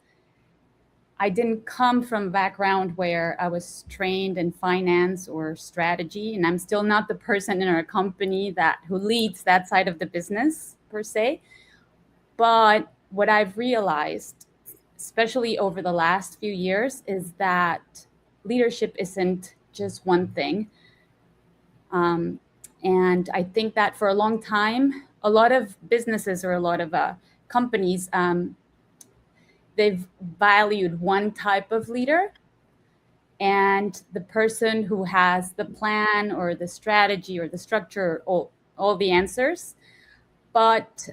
Speaker 11: I didn't come from a background where I was trained in finance or strategy, and I'm still not the person in our company who leads that side of the business per se. But what I've realized, especially over the last few years, is that leadership isn't just one thing. And I think that for a long time, a lot of businesses or a lot of companies, they've valued one type of leader, and the person who has the plan or the strategy or the structure, all the answers. But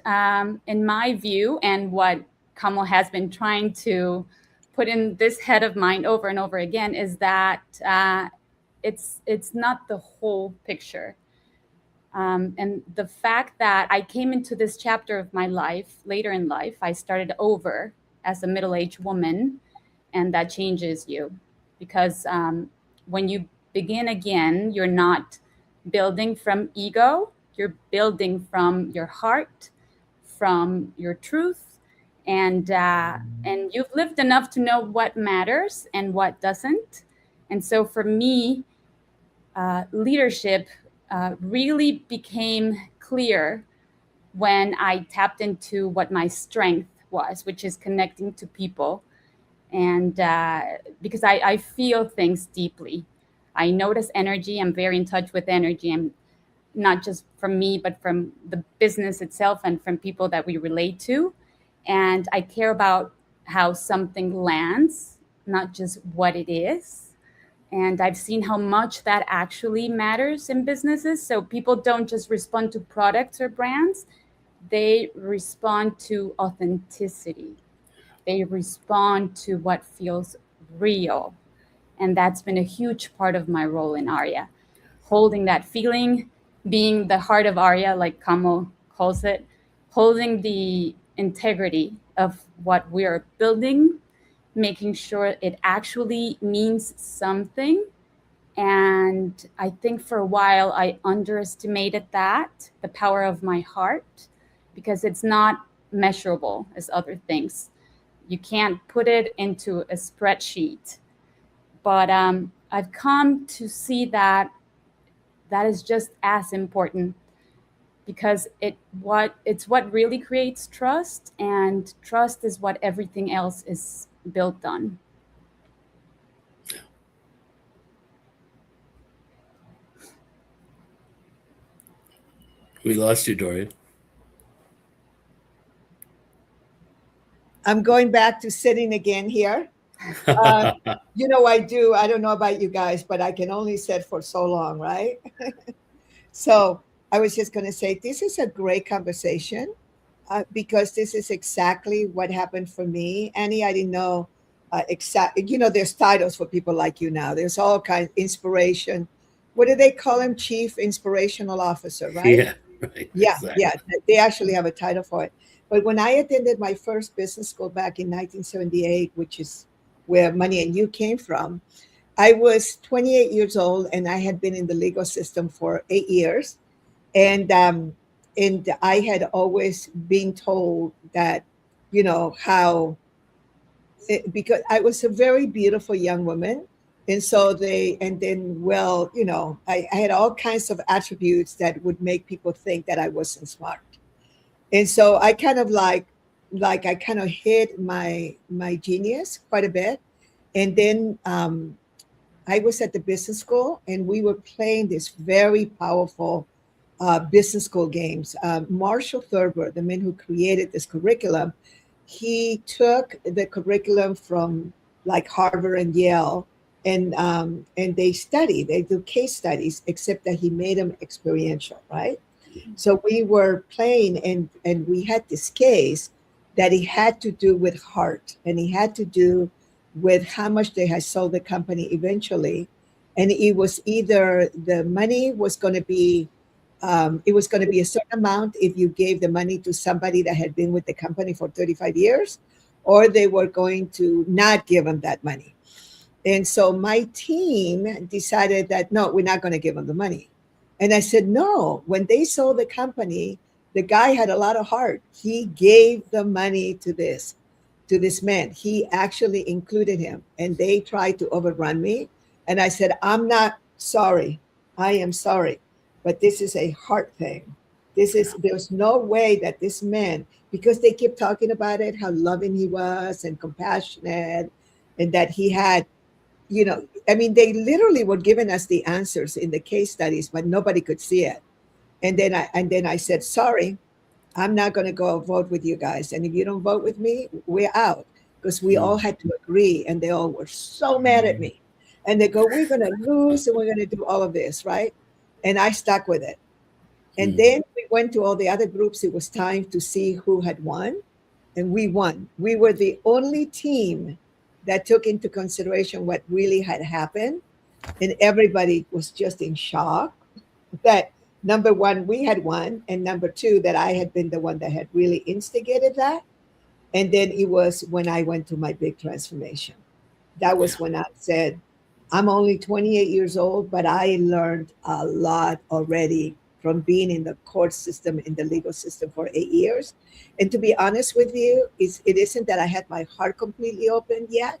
Speaker 11: in my view, and what Kamal has been trying to put in this head of mine over and over again, is that it's not the whole picture. And the fact that I came into this chapter of my life, later in life, I started over as a middle-aged woman, and that changes you. Because when you begin again, you're not building from ego, you're building from your heart, from your truth, and you've lived enough to know what matters and what doesn't. And so for me, leadership really became clear when I tapped into what my strength was, which is connecting to people. And because I feel things deeply. I notice energy. I'm very in touch with energy. And not just from me, but from the business itself and from people that we relate to. And I care about how something lands, not just what it is. And I've seen how much that actually matters in businesses. So people don't just respond to products or brands, they respond to authenticity. They respond to what feels real. And that's been a huge part of my role in Aria, holding that feeling, being the heart of Aria, like Kamo calls it, holding the integrity of what we are building, making sure it actually means something. And I think for a while I underestimated that, the power of my heart, because it's not measurable as other things. You can't put it into a spreadsheet. But I've come to see that that is just as important, because it's what really creates trust, and trust is what everything else is built on.
Speaker 12: We lost you, Dorian.
Speaker 2: I'm going back to sitting again here. You know, I don't know about you guys, but I can only sit for so long, right? So I was just going to say, this is a great conversation because this is exactly what happened for me. Annie, I didn't know there's titles for people like you now. There's all kinds of inspiration. What do they call him? Chief Inspirational Officer, right?
Speaker 12: Yeah, right.
Speaker 2: Yeah,
Speaker 12: Exactly.
Speaker 2: yeah. They actually have a title for it. But when I attended my first business school back in 1978, which is where Money and You came from, I was 28 years old and I had been in the legal system for 8 years. And I had always been told that, because I was a very beautiful young woman. And so I had all kinds of attributes that would make people think that I wasn't smart. And so I kind of I kind of hid my genius quite a bit. And then I was at the business school and we were playing this very powerful business school games. Marshall Thurber, the man who created this curriculum, he took the curriculum from like Harvard and Yale, and they do case studies, except that he made them experiential, right? So we were playing and we had this case that it had to do with heart, and it had to do with how much they had sold the company eventually. And it was either the money was going to be, it was going to be a certain amount if you gave the money to somebody that had been with the company for 35 years, or they were going to not give them that money. And so my team decided that, no, we're not going to give them the money. And I said, no, when they sold the company, the guy had a lot of heart. He gave the money to this man. He actually included him, and they tried to overrun me. And I said, I'm not sorry. I am sorry, but this is a heart thing. There's no way that this man, because they kept talking about it, how loving he was and compassionate, and that he had, they literally were giving us the answers in the case studies, but nobody could see it. And then I said, sorry, I'm not going to go vote with you guys. And if you don't vote with me, we're out. Because we all had to agree, and they all were so mad at me. And they go, we're going to lose and we're going to do all of this, right? And I stuck with it. And then we went to all the other groups. It was time to see who had won. And we won. We were the only team that took into consideration what really had happened. And everybody was just in shock that, number one, we had won, and number two, that I had been the one that had really instigated that. And then it was when I went to my big transformation. That was when I said, I'm only 28 years old, but I learned a lot already from being in the court system, in the legal system for 8 years. And to be honest with you, it isn't that I had my heart completely open yet,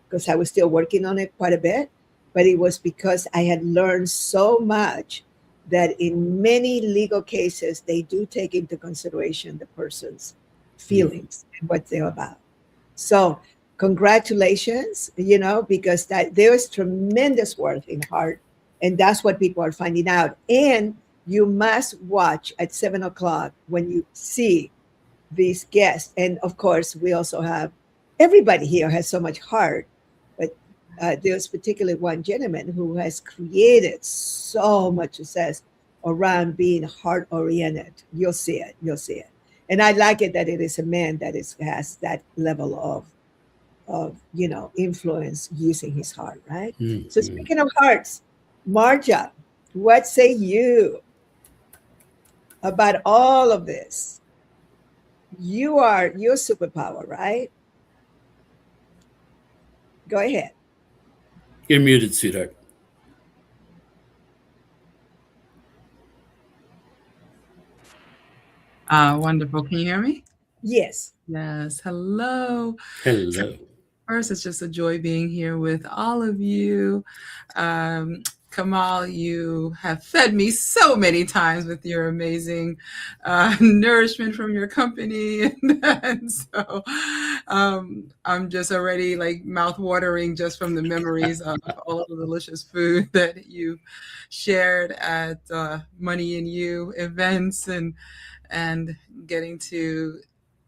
Speaker 2: because I was still working on it quite a bit, but it was because I had learned so much that in many legal cases, they do take into consideration the person's feelings and what they're about. So congratulations, because there's tremendous worth in heart. And that's what people are finding out. And you must watch at 7:00 when you see these guests. And of course, we also have, everybody here has so much heart, but there's particularly one gentleman who has created so much success around being heart oriented. You'll see it. You'll see it. And I like it that it is a man that has that level of influence using his heart, right? So speaking of hearts, Marja, what say you about all of this? You are your superpower, right? Go ahead.
Speaker 12: You're muted, sweetheart.
Speaker 13: Wonderful. Can you hear me?
Speaker 2: Yes.
Speaker 13: Yes. Hello.
Speaker 12: Hello.
Speaker 13: First, it's just a joy being here with all of you. Kamal, you have fed me so many times with your amazing nourishment from your company. And so I'm just already like mouth watering just from the memories of all of the delicious food that you shared at Money and You events and getting to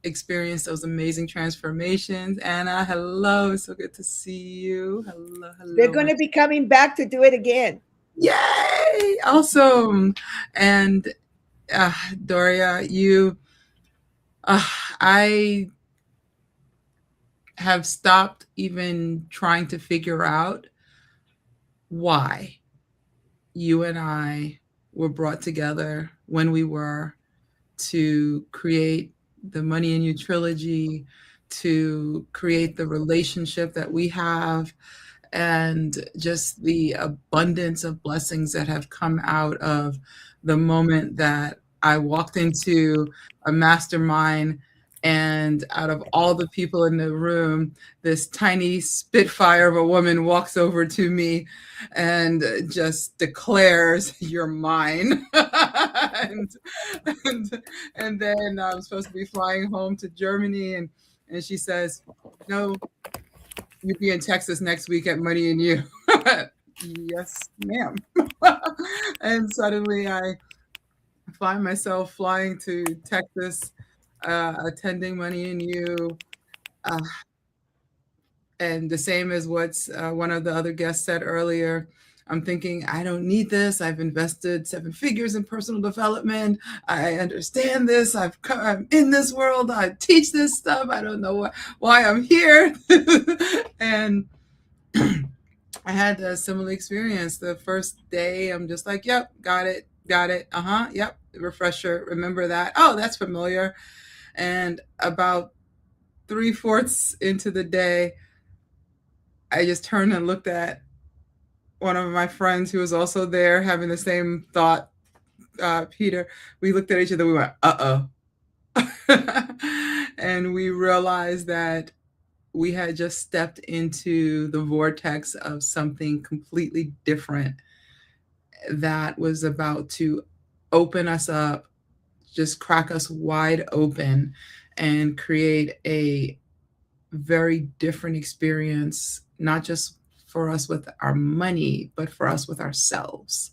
Speaker 13: experience those amazing transformations. Anna, hello. So good to see you. Hello.
Speaker 2: They're going to be coming back to do it again.
Speaker 13: Yay! Awesome. And Doria, I have stopped even trying to figure out why you and I were brought together when we were to create the Money and You trilogy, to create the relationship that we have, and just the abundance of blessings that have come out of the moment that I walked into a mastermind, and out of all the people in the room, this tiny spitfire of a woman walks over to me and just declares, "You're mine." and then I'm supposed to be flying home to Germany, and she says, "No, you'll be in Texas next week at Money and You." Yes, ma'am. And suddenly I find myself flying to Texas, attending Money and You. And the same as what's one of the other guests said earlier, I'm thinking, I don't need this. I've invested 7 figures in personal development. I understand this. I'm in this world. I teach this stuff. I don't know why I'm here. And I had a similar experience. The first day, I'm just like, yep, got it. Yep, refresher. Remember that. Oh, that's familiar. And about 3/4 into the day, I just turned and looked at one of my friends who was also there having the same thought, Peter. We looked at each other, we went, uh-oh. And we realized that we had just stepped into the vortex of something completely different that was about to open us up, just crack us wide open, and create a very different experience, not just for us with our money, but for us with ourselves.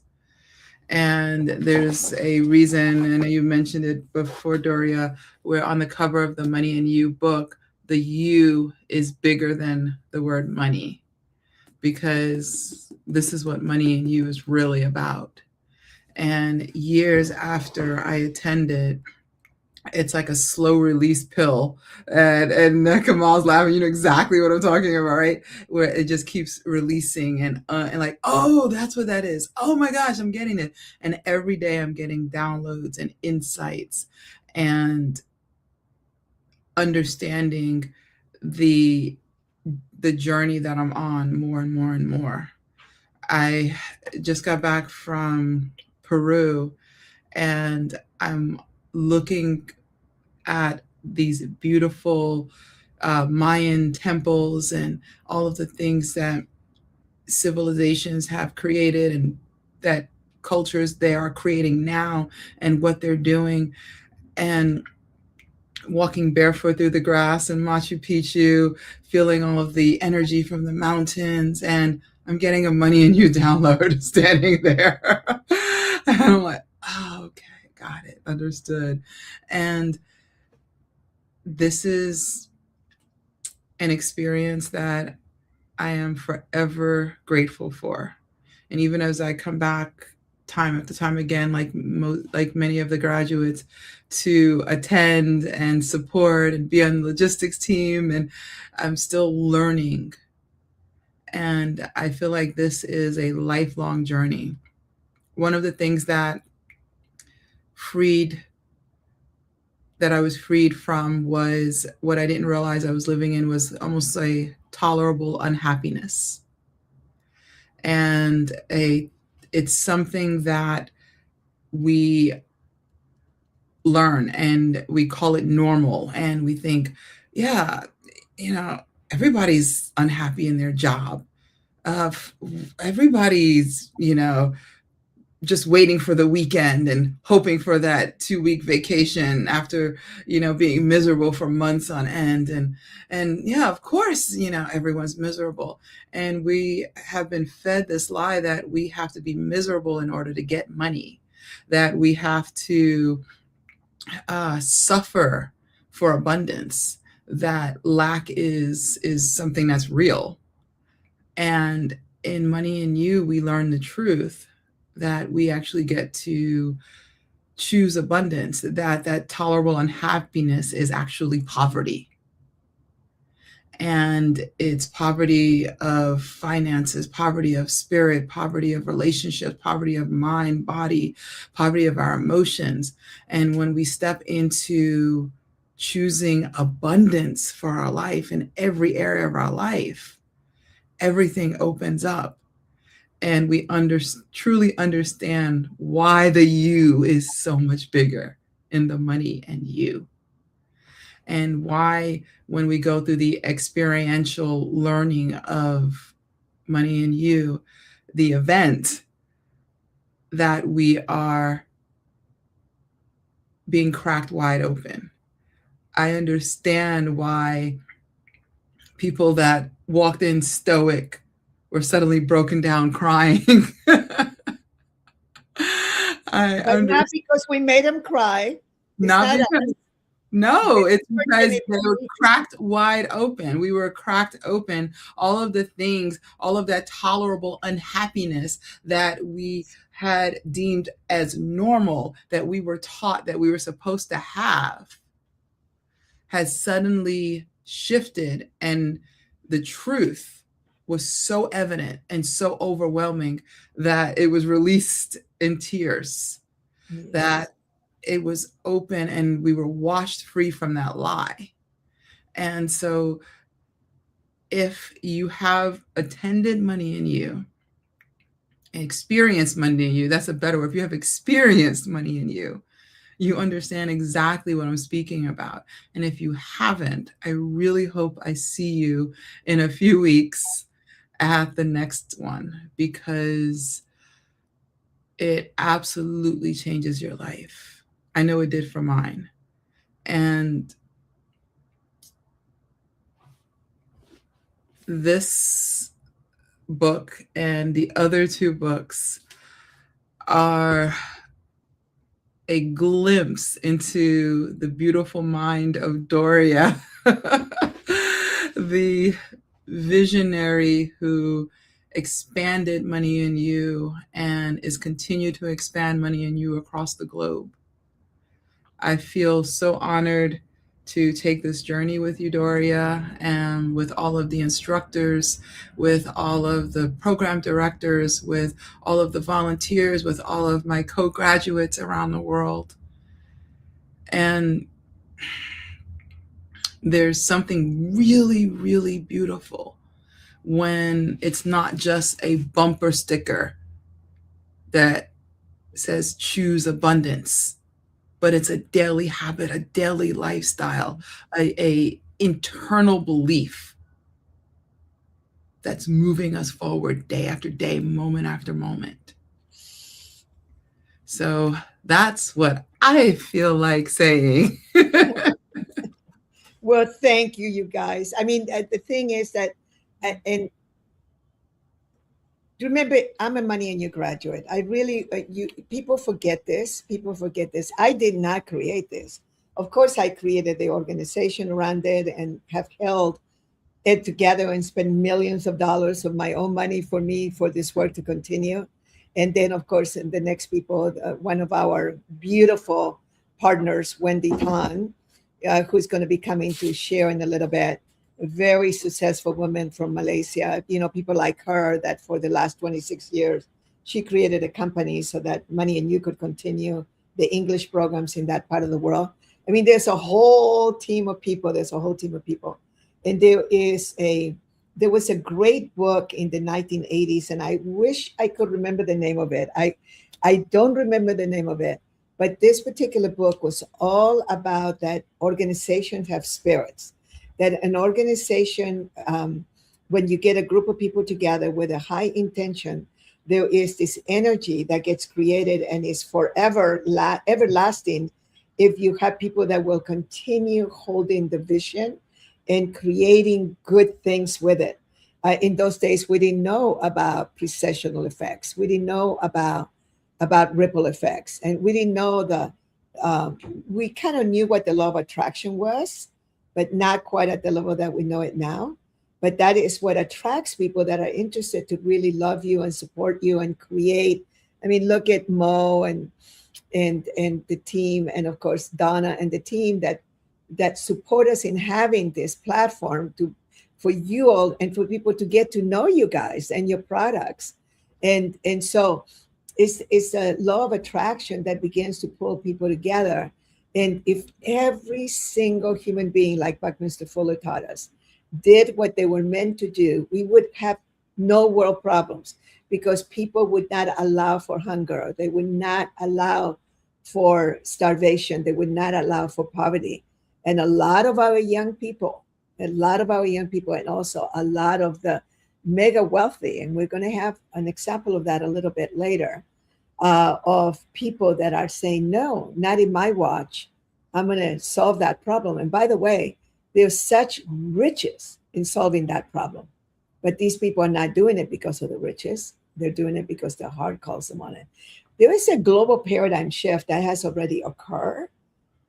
Speaker 13: And there's a reason, and you mentioned it before, Doria, where on the cover of the Money and You book, the U is bigger than the word money, because this is what Money and You is really about. And years after I attended, it's like a slow release pill. And Kamal's laughing, you know exactly what I'm talking about, right? Where it just keeps releasing and like, oh, that's what that is. Oh my gosh, I'm getting it. And every day I'm getting downloads and insights and understanding the journey that I'm on more and more and more. I just got back from Peru, And I'm looking at these beautiful Mayan temples and all of the things that civilizations have created and that cultures they are creating now and what they're doing, and walking barefoot through the grass in Machu Picchu, feeling all of the energy from the mountains. And I'm getting a Money and You download standing there. And I'm like, oh, okay, got it, understood. And this is an experience that I am forever grateful for. And even as I come back time after time again, like many of the graduates, to attend and support and be on the logistics team, and I'm still learning. And I feel like this is a lifelong journey. One of the things that I was freed from was what I didn't realize I was living in was almost a tolerable unhappiness. And it's something that we learn and we call it normal. And we think, yeah, everybody's unhappy in their job. Everybody's, just waiting for the weekend and hoping for that 2-week vacation after, being miserable for months on end. And yeah, of course, everyone's miserable. And we have been fed this lie that we have to be miserable in order to get money, that we have to suffer for abundance, that lack is something that's real. And in Money and You, we learn the truth that we actually get to choose abundance, that tolerable unhappiness is actually poverty. And it's poverty of finances, poverty of spirit, poverty of relationships, poverty of mind, body, poverty of our emotions. And when we step into choosing abundance for our life in every area of our life, everything opens up. And we truly understand why the You is so much bigger in the Money and You. And why, when we go through the experiential learning of Money and You, the event, that we are being cracked wide open. I understand why people that walked in stoic were suddenly broken down crying.
Speaker 2: But not because we made them cry.
Speaker 13: Not because, no, it's because they were cracked wide open. We were cracked open. All of the things, all of that tolerable unhappiness that we had deemed as normal, that we were taught that we were supposed to have, has suddenly shifted. And the truth was so evident and so overwhelming that it was released in tears. Yes. That it was open and we were washed free from that lie. And so if you have attended Money and You, experienced Money and You, that's a better word. If you have experienced Money and You, you understand exactly what I'm speaking about. And if you haven't, I really hope I see you in a few weeks at the next one, because it absolutely changes your life. I know it did for mine. And this book and the other 2 books are a glimpse into the beautiful mind of Doria, the visionary who expanded Money and You and is continued to expand Money and You across the globe. I feel so honored to take this journey with you, Doria, and with all of the instructors, with all of the program directors, with all of the volunteers, with all of my co-graduates around the world. And there's something really, really beautiful when it's not just a bumper sticker that says choose abundance, but it's a daily habit, a daily lifestyle, a internal belief that's moving us forward day after day, moment after moment. So that's what I feel like saying.
Speaker 2: Well, thank you, you guys. I mean, the thing is that, and remember, I'm a Money and You graduate. I really, people forget this. People forget this. I did not create this. Of course, I created the organization around it and have held it together and spent millions of dollars of my own money for me for this work to continue. And then, of course, the next people, one of our beautiful partners, Wendy Tan, who's going to be coming to share in a little bit, a very successful woman from Malaysia. You know, people like her that for the last 26 years, she created a company so that Money and You could continue the English programs in that part of the world. I mean, there's a whole team of people. There's a whole team of people. And there was a great book in the 1980s, and I wish I could remember the name of it. I don't remember the name of it, but this particular book was all about that organizations have spirits, that an organization, when you get a group of people together with a high intention, there is this energy that gets created and is forever everlasting if you have people that will continue holding the vision and creating good things with it. In those days, we didn't know about precessional effects. We didn't know about ripple effects. And we didn't know we kind of knew what the law of attraction was, but not quite at the level that we know it now. But that is what attracts people that are interested to really love you and support you and create. I mean, look at Mo and the team, and of course, Donna and the team that support us in having this platform for you all and for people to get to know you guys and your products. And so it's a law of attraction that begins to pull people together. And if every single human being, like Buckminster Fuller taught us, did what they were meant to do, we would have no world problems, because people would not allow for hunger. They would not allow for starvation. They would not allow for poverty. And a lot of our young people, and also a lot of the mega wealthy, and we're going to have an example of that a little bit later, of people that are saying, no, not in my watch. I'm going to solve that problem. And by the way, there's such riches in solving that problem. But these people are not doing it because of the riches. They're doing it because their heart calls them on it. There is a global paradigm shift that has already occurred.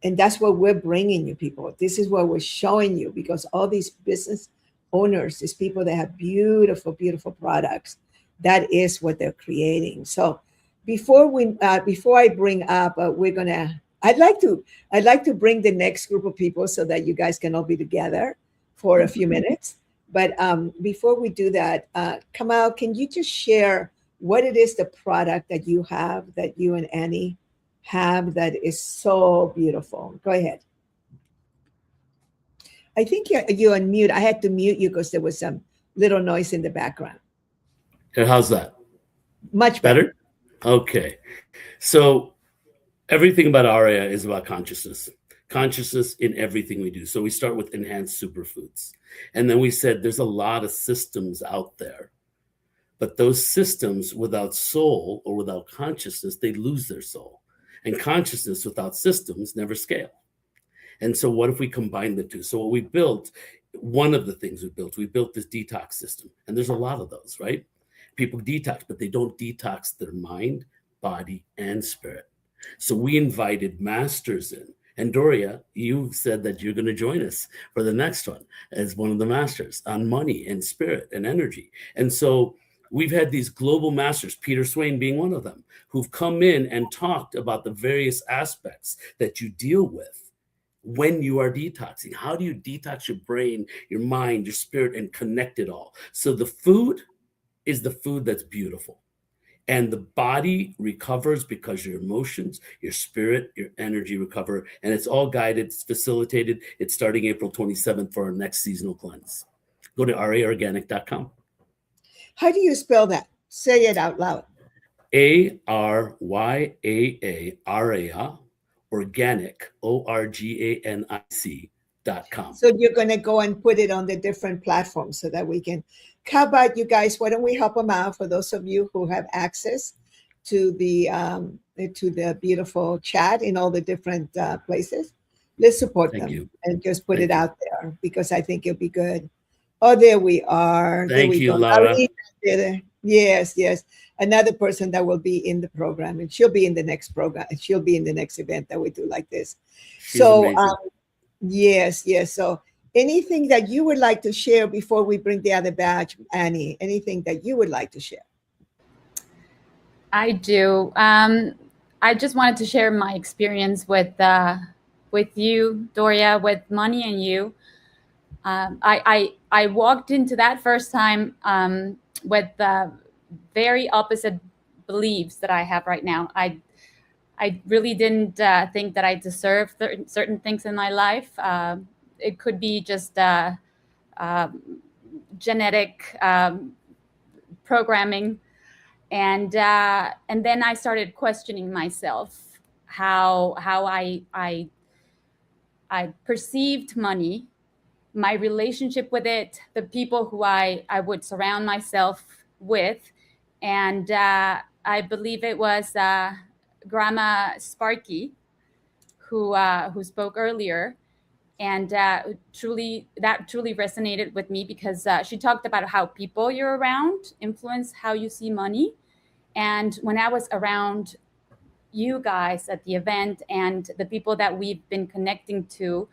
Speaker 2: And that's what we're bringing you people. This is what we're showing you, because all these business owners, these people that have beautiful, beautiful products, that is what they're creating. So before I bring up, I'd like to bring the next group of people so that you guys can all be together for a few minutes. But before we do that, Kamal, can you just share what it is, the product that you have, that you and Annie have, that is so beautiful? Go ahead. I think you're on mute. I had to mute you because there was some little noise in the background.
Speaker 12: How's that?
Speaker 2: Much better.
Speaker 12: Okay. So everything about Aria is about consciousness. Consciousness in everything we do. So we start with enhanced superfoods. And then we said there's a lot of systems out there. But those systems without soul or without consciousness, they lose their soul. And consciousness without systems never scale. And so what if we combine the two? So what we built, one of the things we built this detox system. And there's a lot of those, right? People detox, but they don't detox their mind, body, and spirit. So we invited masters in. And Doria, you said that you're going to join us for the next one as one of the masters on money and spirit and energy. And so we've had these global masters, Peter Swain being one of them, who've come in and talked about the various aspects that you deal with when you are detoxing. How do you detox your brain, your mind, your spirit, and connect it all? So the food is the food that's beautiful. And the body recovers because your emotions, your spirit, your energy recover. And it's all guided, it's facilitated. It's starting April 27th for our next seasonal cleanse. Go to raorganic.com.
Speaker 2: How do you spell that? Say it out loud.
Speaker 12: ARYAARA, organic, ORGANIC.com.
Speaker 2: So you're going to go and put it on the different platforms so that we can. How about you guys? Why don't we help them out for those of you who have access to the beautiful chat in all the different places? Let's support
Speaker 12: Thank
Speaker 2: them
Speaker 12: you.
Speaker 2: and just put
Speaker 12: Thank
Speaker 2: it
Speaker 12: you.
Speaker 2: out there, because I think it'll be good. Oh, there we are. There
Speaker 12: Thank
Speaker 2: we
Speaker 12: you,
Speaker 2: go.
Speaker 12: Laura.
Speaker 2: Marina did it. Yes, yes. Another person that will be in the program, and she'll be in the next program. She'll be in the next event that we do like this.
Speaker 12: She's
Speaker 2: So,
Speaker 12: amazing.
Speaker 2: yes, yes. So, anything that you would like to share before we bring the other batch, Annie? Anything that you would like to share?
Speaker 11: I do. I just wanted to share my experience with you, Doria, with Money and You. I walked into that first time with very opposite beliefs that I have right now. I really didn't think that I deserved certain things in my life. It could be just genetic programming, and then I started questioning myself, how I perceived money, my relationship with it, the people who I would surround myself with. And I believe it was Grandma Sparky who spoke earlier. And that truly resonated with me, because she talked about how people you're around influence how you see money. And when I was around you guys at the event and the people that we've been connecting to,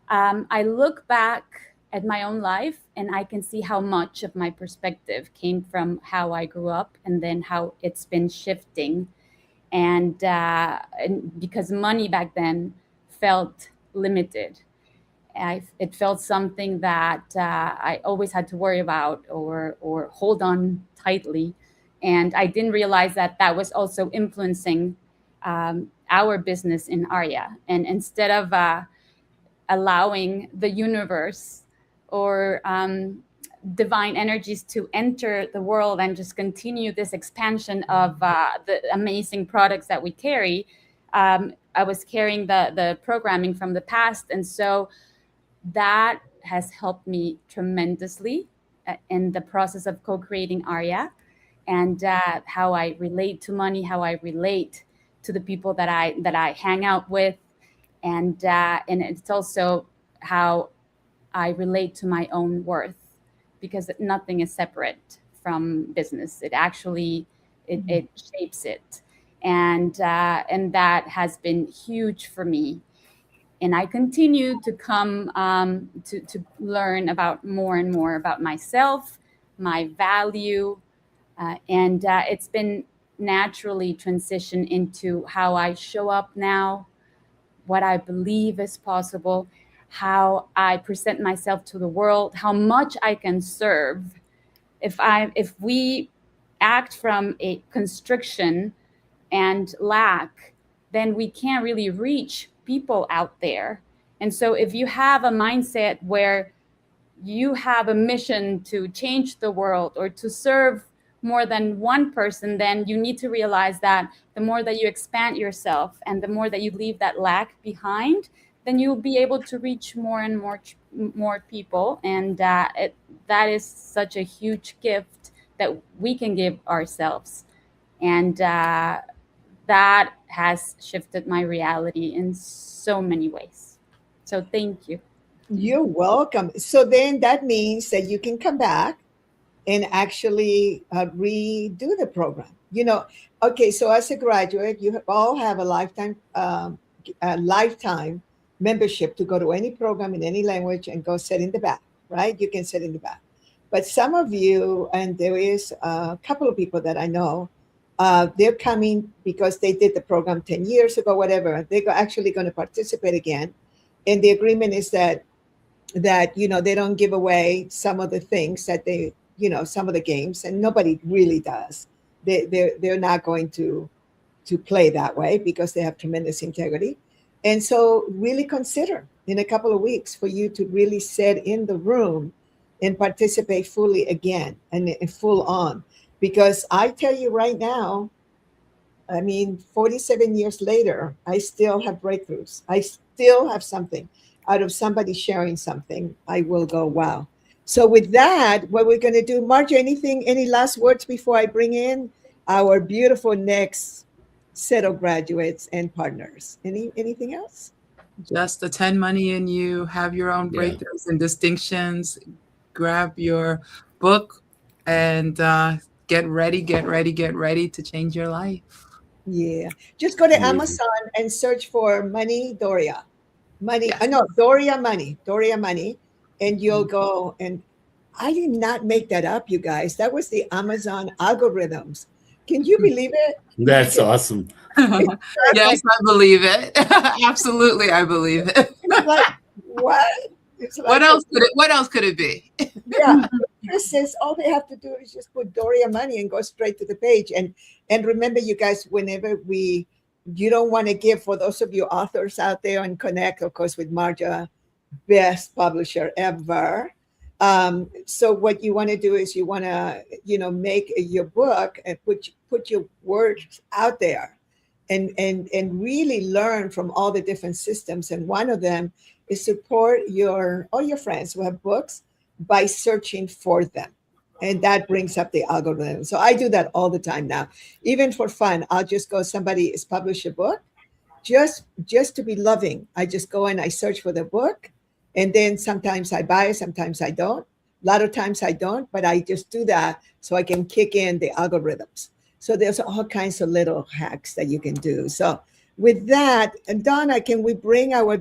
Speaker 11: I look back at my own life and I can see how much of my perspective came from how I grew up, and then how it's been shifting. And because money back then felt limited, it felt something that I always had to worry about or hold on tightly. And I didn't realize that that was also influencing our business in ARIA. And instead of allowing the universe or divine energies to enter the world and just continue this expansion of the amazing products that we carry, I was carrying the programming from the past. And so that has helped me tremendously in the process of co-creating ARIA, and how I relate to money, how I relate to the people that I hang out with, and it's also how I relate to my own worth, because nothing is separate from business. It actually it shapes it, and that has been huge for me. And I continue to come to learn about more and more about myself, my value, and it's been naturally transition into how I show up now, what I believe is possible, how I present myself to the world, how much I can serve. If we act from a constriction and lack, then we can't really reach people out there. And so if you have a mindset where you have a mission to change the world or to serve more than one person, then you need to realize that the more that you expand yourself and the more that you leave that lack behind, then you'll be able to reach more and more people. And that is such a huge gift that we can give ourselves. And that has shifted my reality in so many ways. So thank you.
Speaker 2: You're welcome. So then that means that you can come back and actually redo the program. Okay, so as a graduate, you all have a lifetime membership to go to any program in any language and go sit in the back, right? You can sit in the back. But some of you, and there is a couple of people that I know, they're coming because they did the program 10 years ago, whatever. They're actually going to participate again. And the agreement is that they don't give away some of the things that they, some of the games, and nobody really does. They're not going to play that way because they have tremendous integrity. And so really consider in a couple of weeks for you to really sit in the room and participate fully again and full on. Because I tell you right now, I mean, 47 years later, I still have breakthroughs. I still have something out of somebody sharing something. I will go, wow. So with that, what we're going to do, Margie, any last words before I bring in our beautiful next set of graduates and partners? Anything else?
Speaker 13: Just attend Money in You, have your own
Speaker 12: Yeah.
Speaker 13: breakthroughs and distinctions, grab your book, and get ready to change your life.
Speaker 2: Yeah. Just go to
Speaker 12: Amazing.
Speaker 2: Amazon and search for Money Doria. Money,
Speaker 13: Yes.
Speaker 2: no, Doria Money. And you'll go, and I did not make that up, you guys. That was the Amazon algorithms. Can you believe it?
Speaker 12: That's awesome.
Speaker 13: Yes, I believe it. Absolutely, I believe it.
Speaker 2: It's like, what? It's like,
Speaker 13: What else could it be?
Speaker 2: yeah. Chris says all they have to do is just put Doria Money and go straight to the page. And remember, you guys, whenever you don't want to give, for those of you authors out there and connect, of course, with Marja, best publisher ever. So what you want to do is you want to, make your book and put your words out there and really learn from all the different systems. And one of them is support all your friends who have books by searching for them. And that brings up the algorithm. So I do that all the time now. Even for fun, I'll just go, somebody is published a book, just to be loving. I just go and I search for the book. And then sometimes I buy it, sometimes I don't. A lot of times I don't, but I just do that so I can kick in the algorithms. So there's all kinds of little hacks that you can do. So with that, and Donna, can we bring our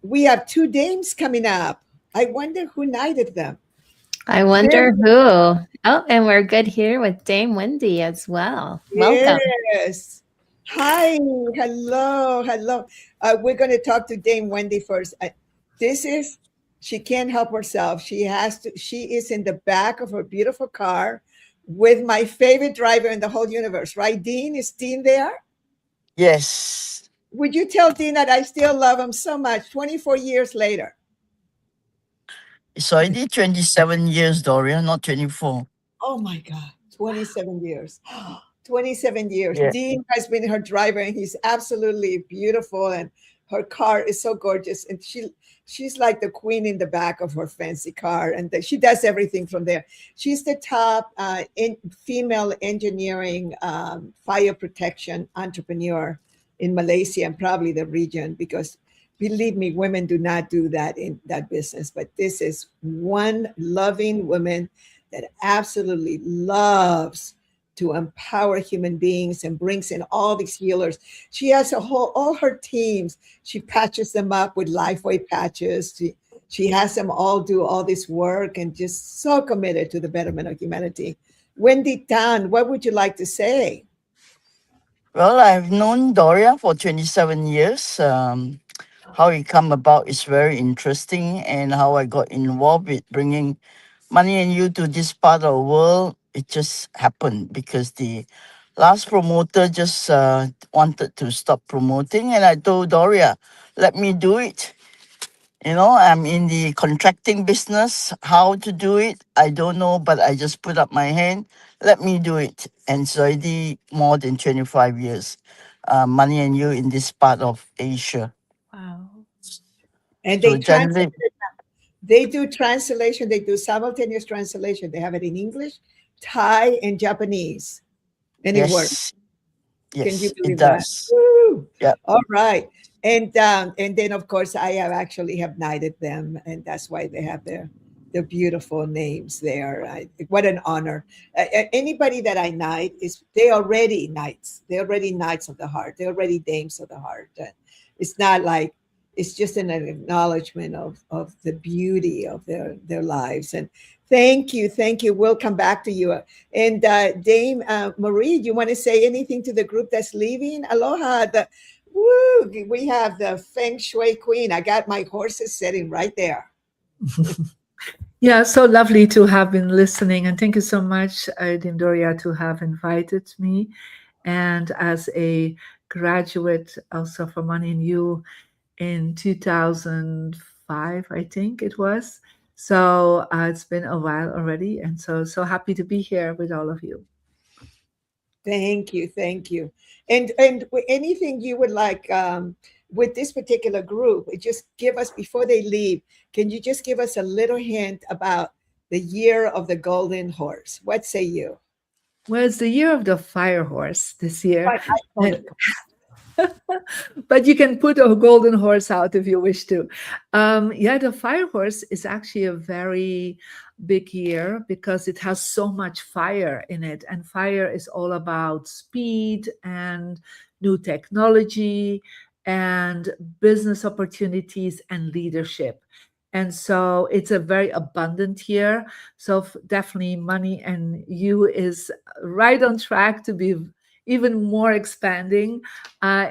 Speaker 2: we have two dames coming up. I wonder who knighted them.
Speaker 1: I wonder who. Oh, and we're good here with Dame Wendy as well. Welcome.
Speaker 2: Yes. Hi. Hello. We're going to talk to Dame Wendy first. She can't help herself. She is in the back of her beautiful car with my favorite driver in the whole universe, right? Dean, is Dean there?
Speaker 14: Yes.
Speaker 2: Would you tell Dean that I still love him so much 24 years later?
Speaker 14: It's already 27 years, Doria, not 24.
Speaker 2: Oh my God, 27 years. 27 years.
Speaker 14: Yeah.
Speaker 2: Dean has been her driver and he's absolutely beautiful and her car is so gorgeous. And she's like the queen in the back of her fancy car and she does everything from there. She's the top female engineering fire protection entrepreneur in Malaysia and probably the region, because believe me, women do not do that in that business. But this is one loving woman that absolutely loves to empower human beings and brings in all these healers. She has all her teams. She patches them up with LifeWay patches. She has them all do all this work and just so committed to the betterment of humanity. Wendy Tan, what would you like to say?
Speaker 14: Well, I've known Doria for 27 years. How it come about is very interesting, and how I got involved with bringing Money and You to this part of the world, it just happened because the last promoter just wanted to stop promoting, and I told Doria, let me do it. I'm in the contracting business. How to do it, I don't know, but I just put up my hand. Let me do it. And so I did more than 25 years, Money and You in this part of Asia.
Speaker 1: Wow.
Speaker 2: And
Speaker 14: So
Speaker 2: they do translation. They do simultaneous translation. They have it in English, Thai, and Japanese. And it works.
Speaker 14: Yes,
Speaker 2: Can you believe
Speaker 14: it does.
Speaker 2: that? Woo!
Speaker 14: Yeah.
Speaker 2: All right. And then of course I have knighted them, and that's why they have their beautiful names there. What an honor. Anybody that I knight they're already knights. They're already knights of the heart. They're already dames of the heart. It's not like, it's just an acknowledgement of the beauty of their lives. And thank you. We'll come back to you. And Dame Marie, do you want to say anything to the group that's leaving? Aloha. We have the Feng Shui Queen. I got my horses sitting right there.
Speaker 15: Yeah, so lovely to have been listening. And thank you so much, Dame Doria, to have invited me. And as a graduate also for Money and You in 2005, I think it was. So it's been a while already. And so happy to be here with all of you.
Speaker 2: Thank you, thank you. And anything you would like with this particular group, just give us before they leave. Can you just give us a little hint about the year of the golden horse? What say you?
Speaker 15: Well, it's the year of the fire horse this year.
Speaker 2: Right, I told
Speaker 15: And- but you can put a golden horse out if you wish to. Yeah, the fire horse is actually a very big year because it has so much fire in it. And fire is all about speed and new technology and business opportunities and leadership. And so it's a very abundant year. So definitely Money and You is right on track to be even more expanding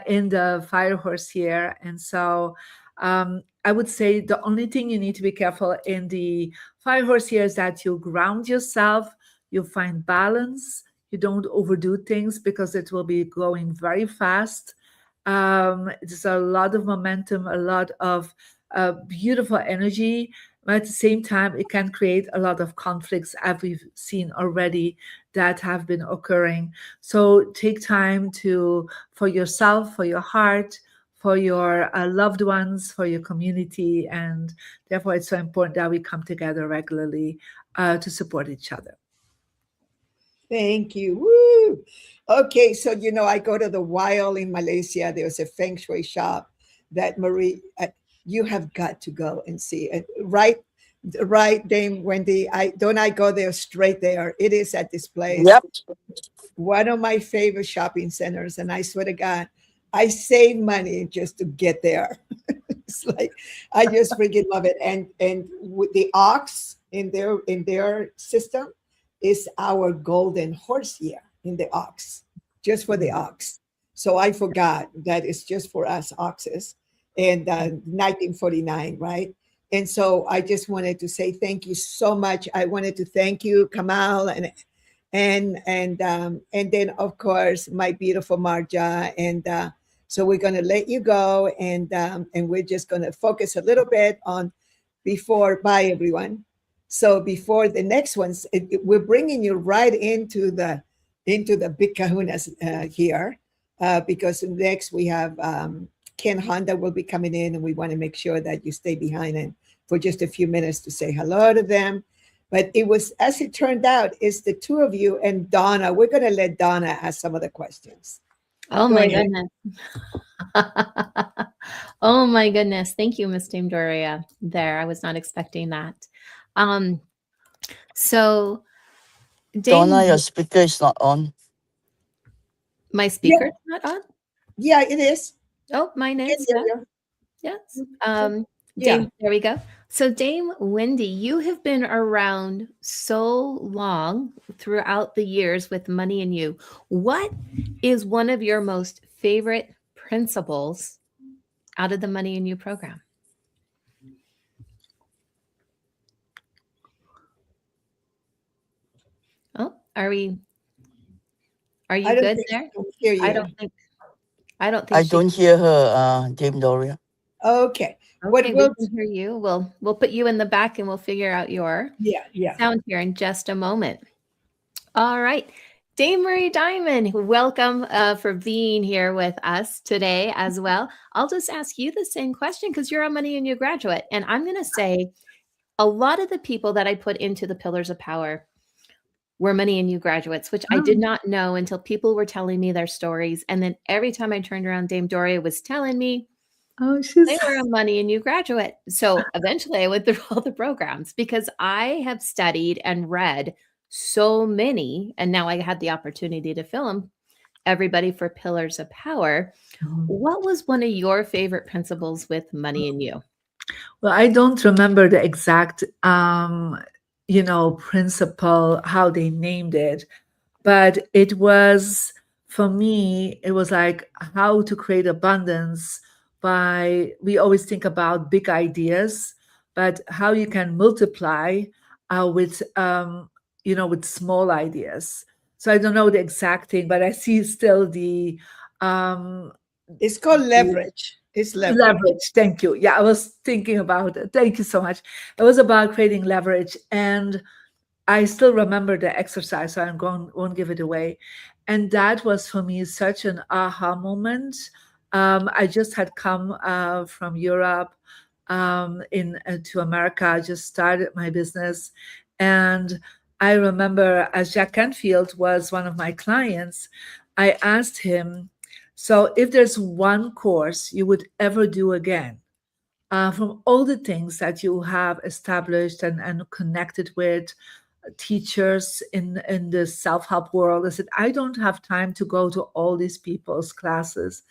Speaker 15: in the fire horse year. And so I would say the only thing you need to be careful in the fire horse year is that you ground yourself, you find balance, you don't overdo things because it will be going very fast. There's a lot of momentum, a lot of beautiful energy. But at the same time, it can create a lot of conflicts, as we've seen already, that have been occurring. So take time for yourself, for your heart, for your loved ones, for your community. And therefore, it's so important that we come together regularly to support each other.
Speaker 2: Thank you. Woo! Okay, so I go to the wild in Malaysia. There's a feng shui shop that Marie, you have got to go and see it. Right, Dame Wendy. I go there straight there. It is at this place.
Speaker 14: Yep.
Speaker 2: One of my favorite shopping centers, and I swear to God, I save money just to get there. It's like I just freaking love it. And with the ox in their system is our golden horse year in the ox, just for the ox. So I forgot that it's just for us oxes. And 1949, right? And so I just wanted to say thank you so much. I wanted to thank you, Kamal, and then of course my beautiful Marja. And so we're going to let you go, and we're just going to focus a little bit on bye everyone. So before the next ones, we're bringing you right into the big kahunas here, because next we have Ken Honda will be coming in, and we want to make sure that you stay behind and for just a few minutes to say hello to them. But it was, as it turned out, it's the two of you and Donna. We're going to let Donna ask some of the questions.
Speaker 1: Oh
Speaker 2: Go
Speaker 1: my
Speaker 2: ahead.
Speaker 1: goodness. Oh my goodness. Thank you, Miss Dame Doria. There, I was not expecting that. So
Speaker 14: Donna,
Speaker 1: Dame,
Speaker 14: your speaker is not on.
Speaker 1: my speaker's not on?
Speaker 2: Yeah, it is.
Speaker 1: Oh, mine is.
Speaker 2: Yeah,
Speaker 1: Yeah. Yes. Dame, there we go. So Dame Wendy, you have been around so long throughout the years with Money and You. What is one of your most favorite principles out of the Money and You program? Oh, are you good there? I don't think
Speaker 14: I
Speaker 1: she
Speaker 14: don't hear her, Dame Doria.
Speaker 2: Okay.
Speaker 1: Okay, we can hear you. We'll put you in the back and we'll figure out your sound here in just a moment. All right. Dame Marie Diamond, welcome for being here with us today as well. I'll just ask you the same question because you're a Money and You graduate. And I'm going to say a lot of the people that I put into the Pillars of Power were Money and You graduates, which I did not know until people were telling me their stories. And then every time I turned around, Dame Doria was telling me, they were a Money and You graduate. So eventually I went through all the programs because I have studied and read so many, and now I had the opportunity to film everybody for Pillars of Power. What was one of your favorite principles with Money and You?
Speaker 15: Well, I don't remember the exact, principle, how they named it, but it was, for me, it was like how to create abundance we always think about big ideas, but how you can multiply with small ideas. So I don't know the exact thing, but I see still the
Speaker 2: it's called leverage. It's
Speaker 15: leverage. Thank you. Yeah, I was thinking about it. Thank you so much. It was about creating leverage. And I still remember the exercise, so I won't give it away. And that was for me such an aha moment. I just had come from Europe to America. I just started my business. And I remember as Jack Canfield was one of my clients, I asked him, so if there's one course you would ever do again, from all the things that you have established and connected with teachers in the self-help world, I said, I don't have time to go to all these people's classes.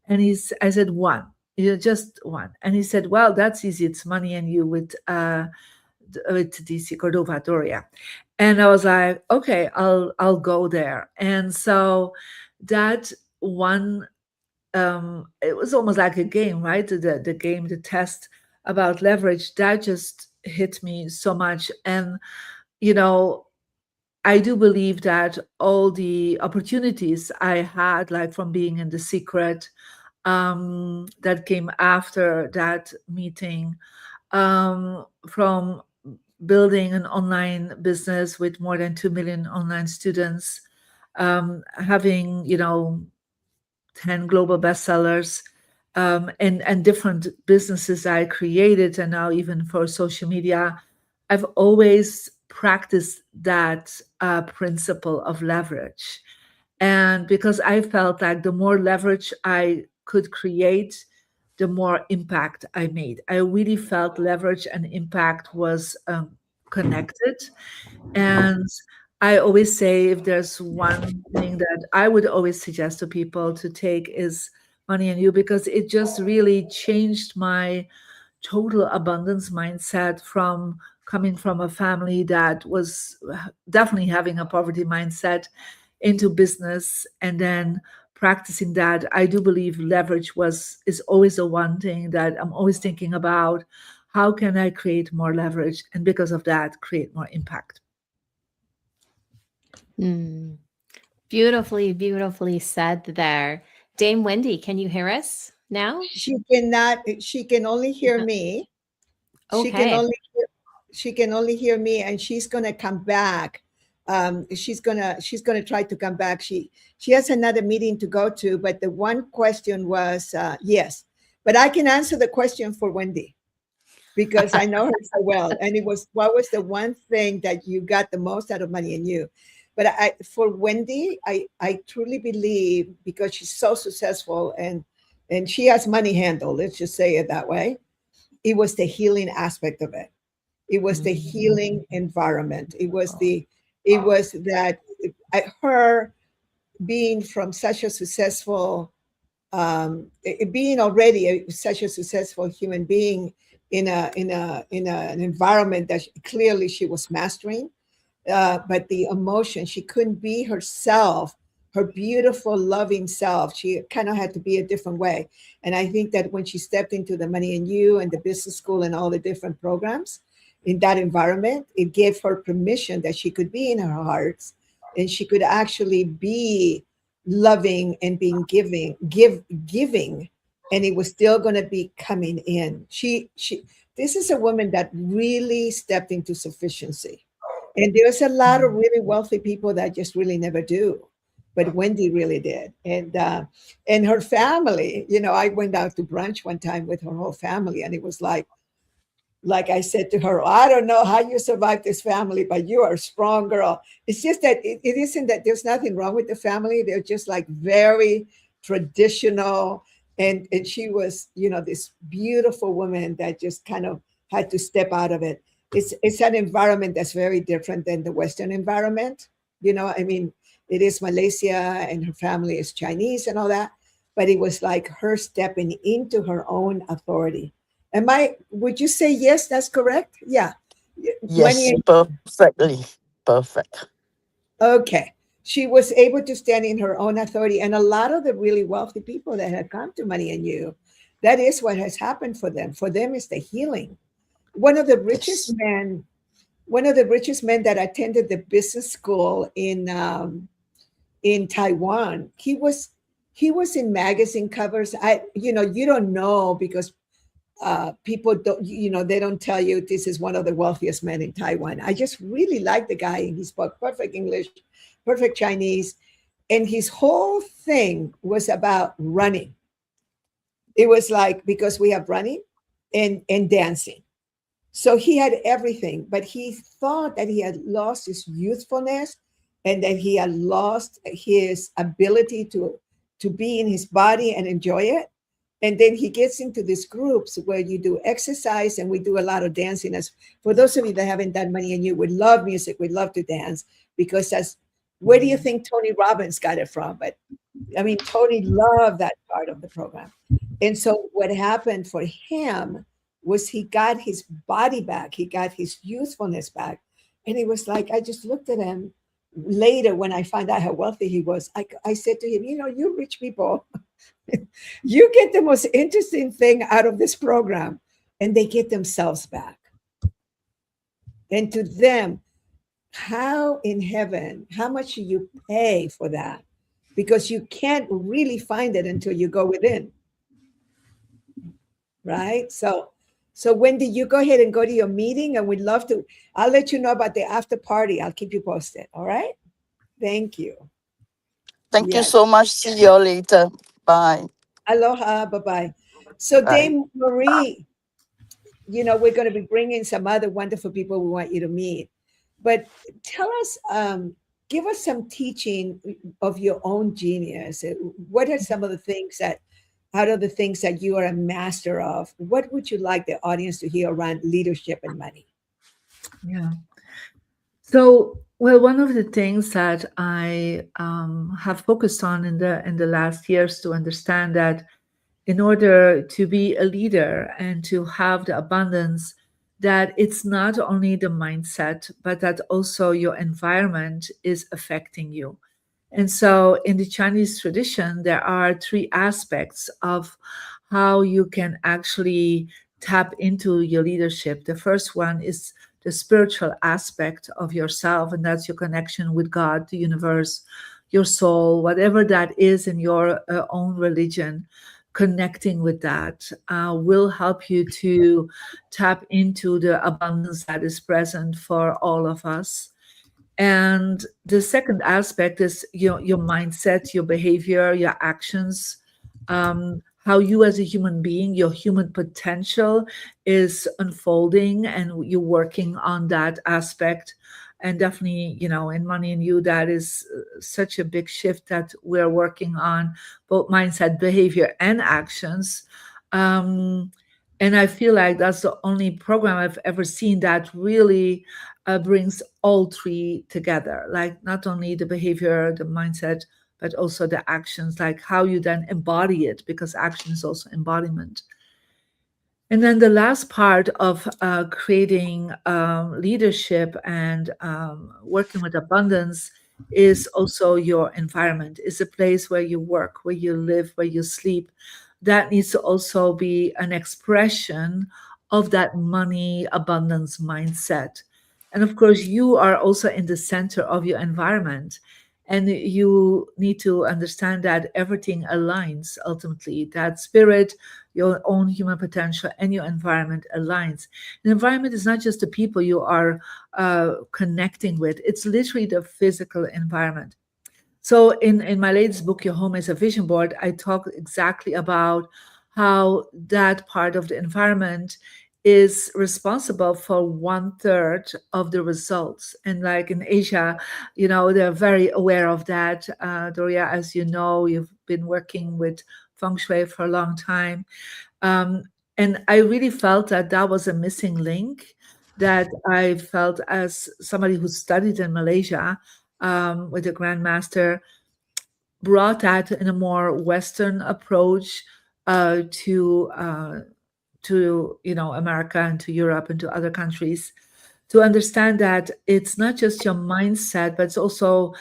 Speaker 15: And I said, one, just one. And he said, well, that's easy. It's Money and You with DC Cordova Doria. And I was like, okay, I'll go there. And so that one, it was almost like a game, right? The game, the test about leverage, that just hit me so much. And I do believe that all the opportunities I had, like from being in The Secret, that came after that meeting, from building an online business with more than 2 million online students, having 10 global bestsellers, and different businesses I created, and now even for social media, I've always practiced that principle of leverage. And because I felt like the more leverage I could create, the more impact I made. I really felt leverage and impact was connected. And I always say, if there's one thing that I would always suggest to people to take, is Money and You, because it just really changed my total abundance mindset from coming from a family that was definitely having a poverty mindset into business, and then practicing that. I do believe leverage is always the one thing that I'm always thinking about. How can I create more leverage? And because of that, create more impact.
Speaker 1: Beautifully, beautifully said there. Dame Wendy, can you hear us now?
Speaker 2: She cannot. She can only hear me.
Speaker 1: Okay.
Speaker 2: She can only hear me, and she's gonna come back. She's gonna try to come back. She has another meeting to go to, but the one question was yes, but I can answer the question for Wendy because I know her so well. And it was, what was the one thing that you got the most out of Money and You? But for Wendy, I truly believe, because she's so successful and she has money handled, let's just say it that way, it was the healing aspect of it. It was the healing environment. It was that her being from such a successful, being already such a successful human being in an environment that clearly she was mastering, but the emotion, she couldn't be herself, her beautiful, loving self. She kind of had to be a different way. And I think that when she stepped into the Money and You and the business school and all the different programs in that environment, it gave her permission that she could be in her heart, and she could actually be loving and being giving, and it was still going to be coming in. This is a woman that really stepped into sufficiency. And there's a lot of really wealthy people that just really never do, but Wendy really did. And her family, I went out to brunch one time with her whole family, and it was like I said to her, I don't know how you survive this family, but you are a strong girl. It's just that it isn't that there's nothing wrong with the family. They're just like very traditional. And she was, this beautiful woman that just kind of had to step out of it. It's an environment that's very different than the Western environment. It is Malaysia, and her family is Chinese and all that, but it was like her stepping into her own authority. Would you say yes, that's correct? Yeah.
Speaker 14: Yes, perfectly. Perfect.
Speaker 2: Okay. She was able to stand in her own authority. And a lot of the really wealthy people that had come to Money and You, that is what has happened for them. For them, it's the healing. One of the richest men that attended the business school in Taiwan, he was in magazine covers. You don't know, because people don't, they don't tell you this is one of the wealthiest men in Taiwan. I just really like the guy. He spoke perfect English, perfect Chinese. And his whole thing was about running. It was like, because we have running and dancing. So he had everything, but he thought that he had lost his youthfulness and that he had lost his ability to be in his body and enjoy it. And then he gets into these groups where you do exercise, and we do a lot of dancing. As for those of you that haven't done Money and You, we love music, we love to dance, because that's, where do you think Tony Robbins got it from? But I mean, Tony loved that part of the program. And so what happened for him was he got his body back, he got his youthfulness back. And it was like, I just looked at him later when I found out how wealthy he was. I said to him, you rich people, you get the most interesting thing out of this program, and they get themselves back. And to them, how in heaven, how much do you pay for that? Because you can't really find it until you go within. Right? So Wendy, you go ahead and go to your meeting, and we'd love to, I'll let you know about the after party. I'll keep you posted. All right? Thank you.
Speaker 14: Thank you so much. See you all later. Bye.
Speaker 2: Aloha. Bye-bye. So
Speaker 14: Bye.
Speaker 2: Dame Marie, we're going to be bringing some other wonderful people we want you to meet. But tell us, give us some teaching of your own genius. What are some of the things that, out of the things that you are a master of, what would you like the audience to hear around leadership and money?
Speaker 15: Yeah. So, well, one of the things that I have focused on in the last years to understand that in order to be a leader and to have the abundance, that it's not only the mindset, but that also your environment is affecting you. And so in the Chinese tradition, there are 3 aspects of how you can actually tap into your leadership. The first one is the spiritual aspect of yourself, and that's your connection with God, the universe, your soul, whatever that is in your own religion. Connecting with that will help you to tap into the abundance that is present for all of us. And the second aspect is your mindset, your behavior, your actions, how you as a human being, your human potential is unfolding, and you're working on that aspect. And definitely, in Money and You, that is such a big shift that we're working on, both mindset, behavior, and actions. And I feel like that's the only program I've ever seen that really brings all 3 together, like not only the behavior, the mindset, but also the actions, like how you then embody it, because action is also embodiment. And then the last part of creating leadership and working with abundance is also your environment. It's a place where you work, where you live, where you sleep. That needs to also be an expression of that money abundance mindset. And of course, you are also in the center of your environment. And you need to understand that everything aligns ultimately, that spirit, your own human potential, and your environment aligns. The environment is not just the people you are connecting with, it's literally the physical environment. So in my latest book, Your Home is a Vision Board, I talk exactly about how that part of the environment is responsible for 1/3 of the results. And like in Asia, they're very aware of that. Doria, as you know, you've been working with Feng Shui for a long time. And I really felt that that was a missing link, that I felt as somebody who studied in Malaysia with a grandmaster, brought that in a more Western approach to America and to Europe and to other countries, to understand that it's not just your mindset, but it's also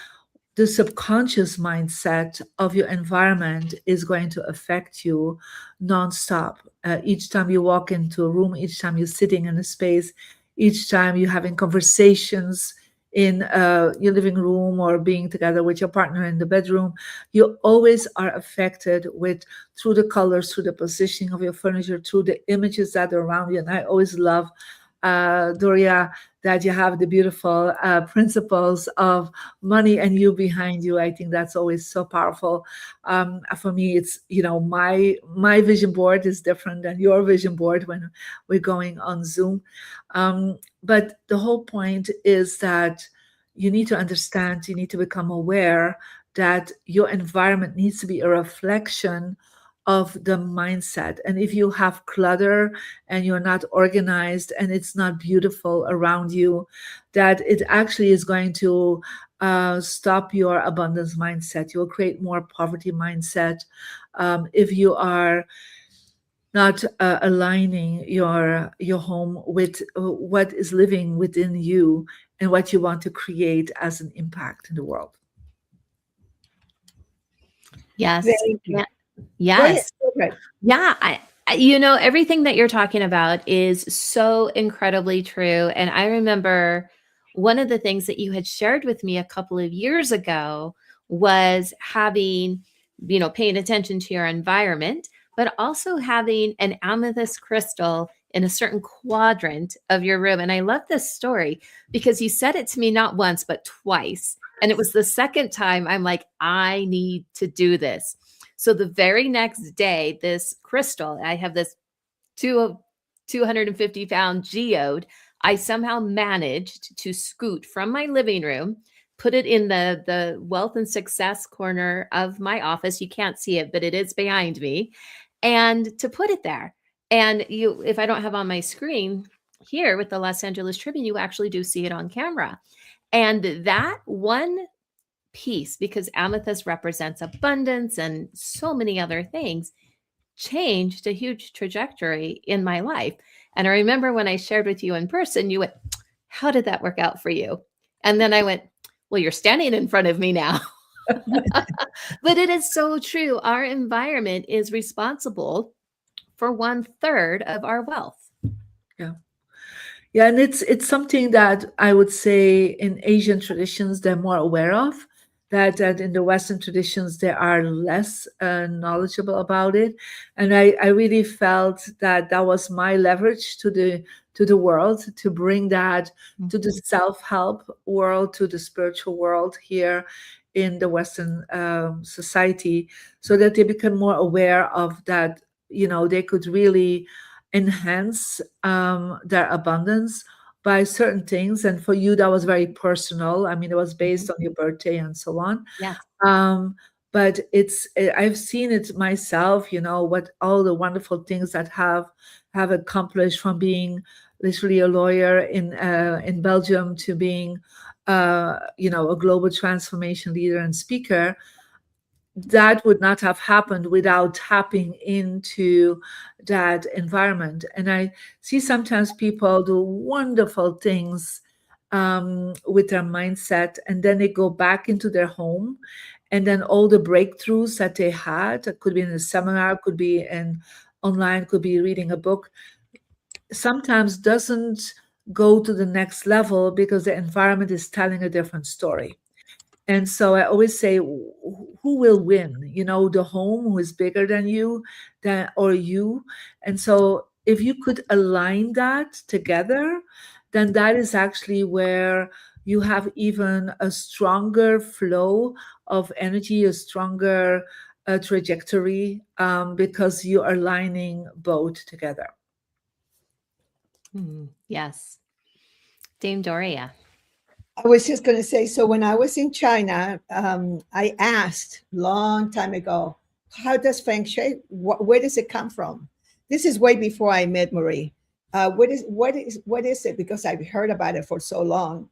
Speaker 15: the subconscious mindset of your environment is going to affect you nonstop. Each time you walk into a room, each time you're sitting in a space, each time you're having conversations, in your living room or being together with your partner in the bedroom, you always are affected through the colors, through the positioning of your furniture, through the images that are around you. And I always love, Doria, that you have the beautiful principles of money and you behind you. I think that's always so powerful. For me, it's, my vision board is different than your vision board when we're going on Zoom. But the whole point is that you need to understand, you need to become aware that your environment needs to be a reflection of the mindset. And if you have clutter and you're not organized and it's not beautiful around you, that it actually is going to stop your abundance mindset. You'll create more poverty mindset if you are not aligning your home with what is living within you and what you want to create as an impact in the world.
Speaker 1: Yes.
Speaker 2: Thank you.
Speaker 1: Yeah. Yes.
Speaker 2: Okay.
Speaker 1: Yeah. Everything that you're talking about is so incredibly true. And I remember one of the things that you had shared with me a couple of years ago was having, paying attention to your environment, but also having an amethyst crystal in a certain quadrant of your room. And I love this story because you said it to me not once, but twice. And it was the second time I'm like, I need to do this. So the very next day, this crystal, I have this 250-pound geode, I somehow managed to scoot from my living room, put it in the wealth and success corner of my office. You can't see it, but it is behind me. And to put it there. And if I don't have on my screen here with the Los Angeles Tribune, you actually do see it on camera. And that one piece, because amethyst represents abundance and so many other things, changed a huge trajectory in my life. And I remember when I shared with you in person, you went, how did that work out for you? And then I went, well, you're standing in front of me now. But it is so true. Our environment is responsible for 1/3 of our wealth.
Speaker 15: Yeah, and it's something that I would say in Asian traditions they're more aware of. That in the Western traditions they are less knowledgeable about it, and I really felt that was my leverage to the world, to bring that to the self-help world, to the spiritual world here in the Western society, so that they become more aware of that. They could really enhance their abundance by certain things. And for you, that was very personal. I mean, it was based on your birthday and so on.
Speaker 1: Yeah.
Speaker 15: But I've seen it myself, what all the wonderful things that have accomplished, from being literally a lawyer in Belgium to being, a global transformation leader and speaker. That would not have happened without tapping into that environment. And I see sometimes people do wonderful things with their mindset, and then they go back into their home, and then all the breakthroughs that they had, it could be in a seminar, could be in online, could be reading a book, sometimes doesn't go to the next level because the environment is telling a different story. And so I always say, who will win? The home, who is bigger than you, or you. And so if you could align that together, then that is actually where you have even a stronger flow of energy, a stronger trajectory, because you are aligning both together.
Speaker 1: Yes. Dame Doria.
Speaker 2: I was just going to say, so when I was in China, I asked long time ago, how does Feng Shui, where does it come from? This is way before I met Marie. What is it? Because I've heard about it for so long.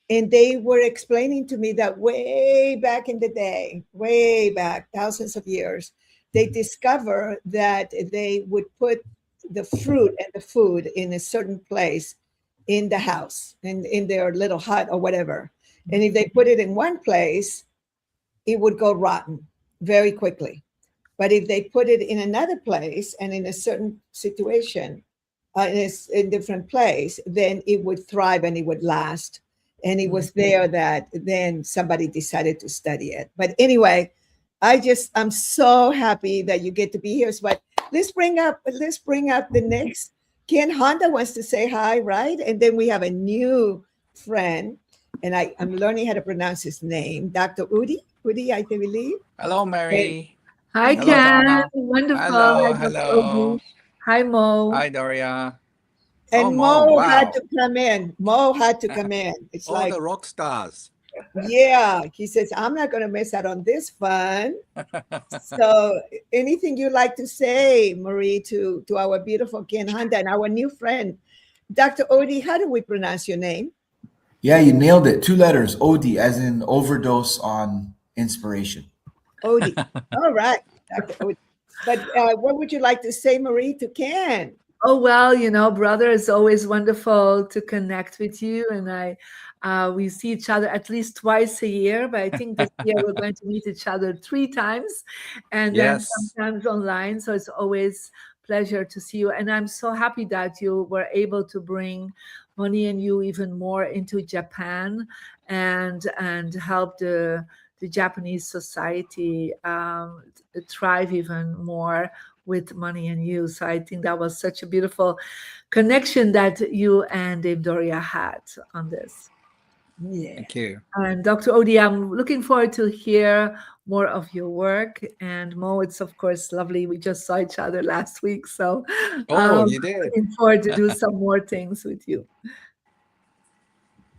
Speaker 2: And they were explaining to me that way back in the day, way back, thousands of years, they discovered that they would put the fruit and the food in a certain place in the house, in their little hut or whatever. And if they put it in one place, it would go rotten very quickly. But if they put it in another place and in a certain situation, in a different place, then it would thrive and it would last. And it was there that then somebody decided to study it. But anyway, I'm so happy that you get to be here. But let's bring up the next. Ken Honda wants to say hi, right? And then we have a new friend, and I'm learning how to pronounce his name, Dr. Udi, I believe.
Speaker 16: Hello, Mary.
Speaker 15: Hi,
Speaker 16: Hello,
Speaker 15: Ken.
Speaker 16: Donna.
Speaker 15: Wonderful.
Speaker 16: Hello,
Speaker 15: Hi, Dr.
Speaker 16: hello.
Speaker 15: Obi. Hi, Mo.
Speaker 16: Hi, Doria.
Speaker 2: And
Speaker 16: Oh,
Speaker 2: Mo had
Speaker 16: wow.
Speaker 2: to come in. Mo had to come in. It's
Speaker 16: All
Speaker 2: like,
Speaker 16: the rock stars.
Speaker 2: yeah, he says, I'm not going to miss out on this fun. So anything you'd like to say, Marie, to our beautiful Ken Honda and our new friend, Dr. Odi, how do we pronounce your name?
Speaker 17: Yeah, you nailed it. 2 letters, OD, as in overdose on inspiration.
Speaker 2: Odi. All right, Dr. Odi. But what would you like to say, Marie, to Ken?
Speaker 15: Oh, well, brother, it's always wonderful to connect with you. And we see each other at least twice a year, but I think this year we're going to meet each other 3 times and then
Speaker 16: Yes.
Speaker 15: sometimes online. So it's always pleasure to see you. And I'm so happy that you were able to bring Money and You even more into Japan and help the Japanese society thrive even more with Money and You. So I think that was such a beautiful connection that you and Dame Doria had on this.
Speaker 2: Yeah.
Speaker 16: Thank you.
Speaker 15: And Dr. Odi, I'm looking forward to hear more of your work. And Mo, it's of course lovely. We just saw each other last week. So
Speaker 16: You did.
Speaker 15: looking forward to do some more things with you.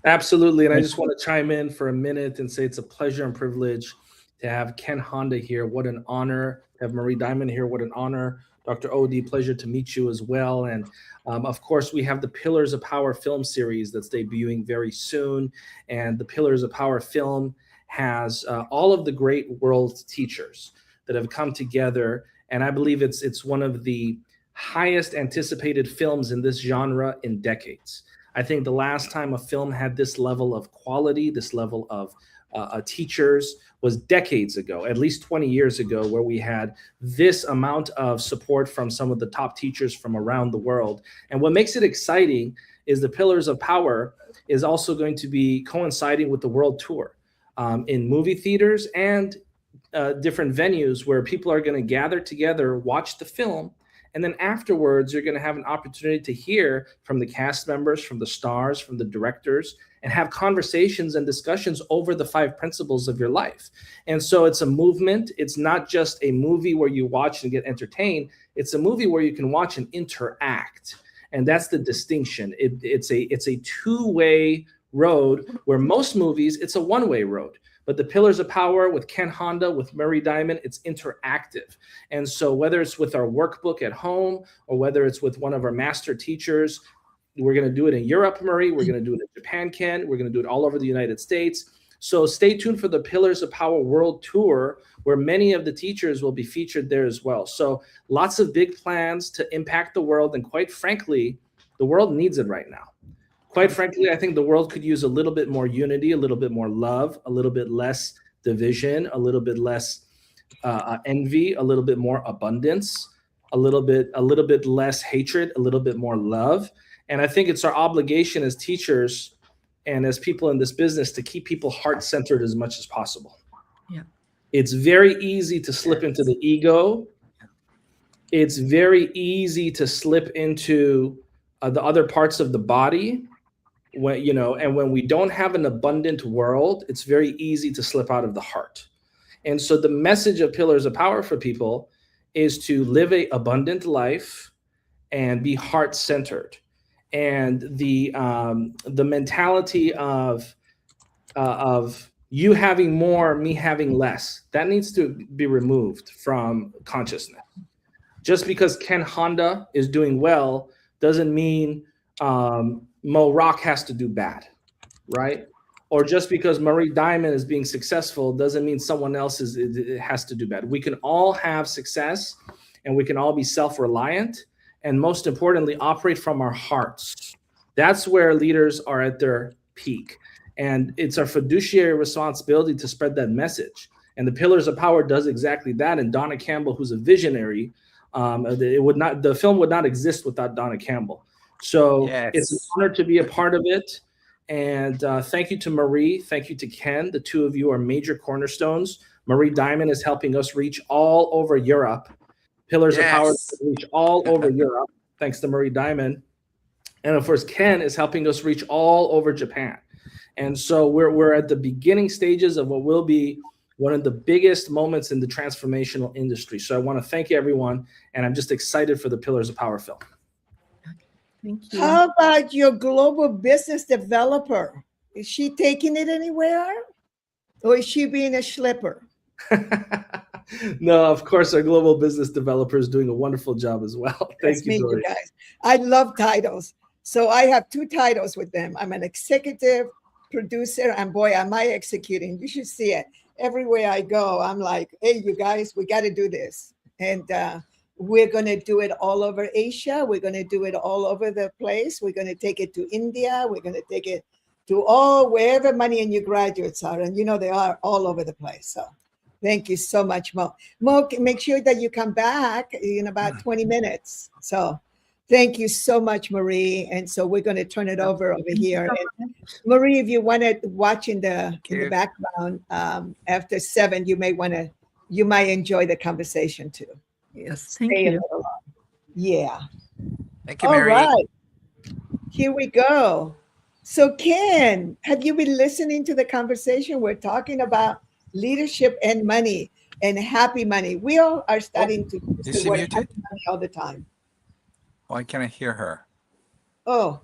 Speaker 8: Absolutely. And I just want to chime in for a minute and say it's a pleasure and privilege to have Ken Honda here. What an honor to have Marie Diamond here. What an honor. Dr. Odi, pleasure to meet you as well. And of course, we have the Pillars of Power film series that's debuting very soon. And the Pillars of Power film has all of the great world teachers that have come together. And I believe it's one of the highest anticipated films in this genre in decades. I think the last time a film had this level of quality, this level of teachers was decades ago, at least 20 years ago, where we had this amount of support from some of the top teachers from around the world. And what makes it exciting is the Pillars of Power is also going to be coinciding with the world tour in movie theaters and different venues where people are going to gather together, watch the film, and then afterwards, you're going to have an opportunity to hear from the cast members, from the stars, from the directors, and have conversations and discussions over the 5 principles of your life. And so it's a movement. It's not just a movie where you watch and get entertained. It's a movie where you can watch and interact. And that's the distinction. It's a 2-way road where most movies, it's a 1-way road. But the Pillars of Power with Ken Honda, with Marie Diamond, it's interactive. And so whether it's with our workbook at home or whether it's with one of our master teachers, we're going to do it in Europe, Marie. We're going to do it in Japan, Ken. We're going to do it all over the United States. So stay tuned for the Pillars of Power World Tour, where many of the teachers will be featured there as well. So lots of big plans to impact the world. And quite frankly, the world needs it right now. Quite frankly, I think the world could use a little bit more unity, a little bit more love, a little bit less division, a little bit less envy, a little bit more abundance, a little bit less hatred, a little bit more love. And I think it's our obligation as teachers and as people in this business to keep people heart-centered as much as possible.
Speaker 15: Yeah.
Speaker 8: It's very easy to slip into the ego. It's very easy to slip into the other parts of the body. When we don't have an abundant world, it's very easy to slip out of the heart. And so the message of Pillars of Power for people is to live an abundant life and be heart-centered. And the mentality of you having more, me having less, that needs to be removed from consciousness. Just because Ken Honda is doing well doesn't mean Mo Rock has to do bad, right? Or just because Marie Diamond is being successful doesn't mean someone else has to do bad. We can all have success and we can all be self-reliant and most importantly, operate from our hearts. That's where leaders are at their peak. And it's our fiduciary responsibility to spread that message. And the Pillars of Power does exactly that. And Donna Campbell, who's a visionary, the film would not exist without Donna Campbell. So It's an honor to be a part of it. And thank you to Marie. Thank you to Ken. The two of you are major cornerstones. Marie Diamond is helping us reach all over Europe. Pillars of Power reach all over Europe, thanks to Marie Diamond. And of course, Ken is helping us reach all over Japan. And so we're at the beginning stages of what will be one of the biggest moments in the transformational industry. So I want to thank you, everyone. And I'm just excited for the Pillars of Power film.
Speaker 15: Thank you.
Speaker 2: How about your global business developer? Is she taking it anywhere? Or is she being a schlipper?
Speaker 8: No, of course, our global business developer is doing a wonderful job as well. Thank you, Dory.
Speaker 2: You guys. I love titles. So I have 2 titles with them. I'm an executive producer, and boy, am I executing. You should see it. Everywhere I go, I'm like, hey, you guys, we got to do this. And we're going to do it all over Asia. We're going to do it all over the place. We're going to take it to India. We're going to take it to wherever Money and You graduates are. And they are all over the place. So thank you so much, Mo. Mo, make sure that you come back in about 20 minutes. So thank you so much, Marie. And so we're going to turn it over here. And Marie, if you want to watch in the background after 7, you might enjoy the conversation too.
Speaker 15: Yes, thank you.
Speaker 2: Yeah.
Speaker 16: Thank you, Mary.
Speaker 2: All right. Here we go. So Ken, have you been listening to the conversation? We're talking about leadership and money and happy money. We all are starting to use
Speaker 16: Is
Speaker 2: the
Speaker 16: she
Speaker 2: word
Speaker 16: muted?
Speaker 2: happy money all the time.
Speaker 16: Why can't I hear her?
Speaker 2: Oh,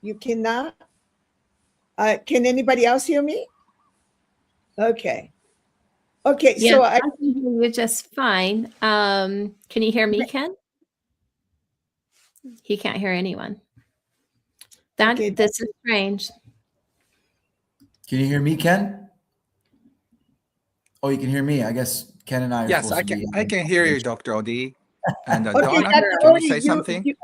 Speaker 2: you cannot? Can anybody else hear me? Okay. Okay,
Speaker 1: Yeah,
Speaker 2: so
Speaker 1: I can hear you just fine. Can you hear me, Ken? He can't hear anyone. This is strange.
Speaker 17: Can you hear me, Ken? Oh, you can hear me. I guess Ken and I are
Speaker 16: Yes,
Speaker 17: supposed to be.
Speaker 16: I can hear you, Dr. Odie. And
Speaker 2: Okay,
Speaker 16: Donna,
Speaker 2: Dr.
Speaker 16: can you
Speaker 2: Odie,
Speaker 16: say something?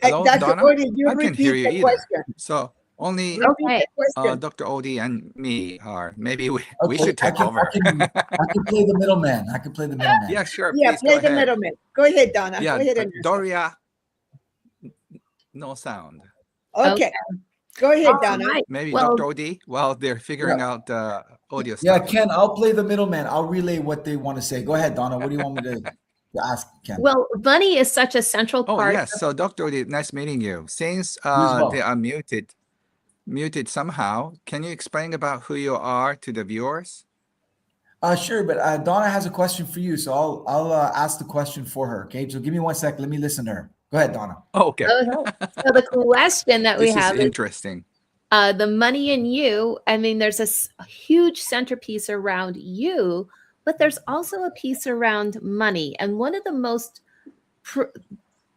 Speaker 16: Hello,
Speaker 2: Dr.
Speaker 16: Donna?
Speaker 2: Odie, you
Speaker 16: I can't hear
Speaker 2: repeat
Speaker 16: you
Speaker 2: the
Speaker 16: either.
Speaker 2: question.
Speaker 16: So only
Speaker 1: Okay.
Speaker 16: Dr. Odie and me are. Maybe we
Speaker 17: Okay,
Speaker 16: should take over.
Speaker 17: I can play the middleman. I can play the middleman.
Speaker 16: Yeah, sure.
Speaker 2: Yeah,
Speaker 16: Please
Speaker 2: play
Speaker 16: go
Speaker 2: the
Speaker 16: ahead.
Speaker 2: middleman. Go ahead, Donna.
Speaker 16: Yeah,
Speaker 2: Go ahead and
Speaker 16: Doria, no sound.
Speaker 2: Okay. Go ahead,
Speaker 1: All
Speaker 2: Donna.
Speaker 1: right.
Speaker 16: Maybe
Speaker 1: Well,
Speaker 16: Dr. Odie, while they're figuring out the audio
Speaker 17: Yeah,
Speaker 16: stuff.
Speaker 17: Ken, I'll play the middleman. I'll relay what they want to say. Go ahead, Donna. What do you want me to ask Ken?
Speaker 1: well, money is such a central
Speaker 16: Oh,
Speaker 1: part.
Speaker 16: yes. So, Dr. Odie, nice meeting you. Since
Speaker 17: well.
Speaker 16: they are muted somehow, can you explain about who you are to the viewers?
Speaker 17: Sure, but Donna has a question for you, so I'll ask the question for her. Okay, so give me 1 sec. Let me listen to her. Go ahead, Donna.
Speaker 16: Oh, okay.
Speaker 1: So the question that we
Speaker 16: This is
Speaker 1: have is
Speaker 16: interesting.
Speaker 1: the money in you. I mean, there's a huge centerpiece around you, but there's also a piece around money. And one of the most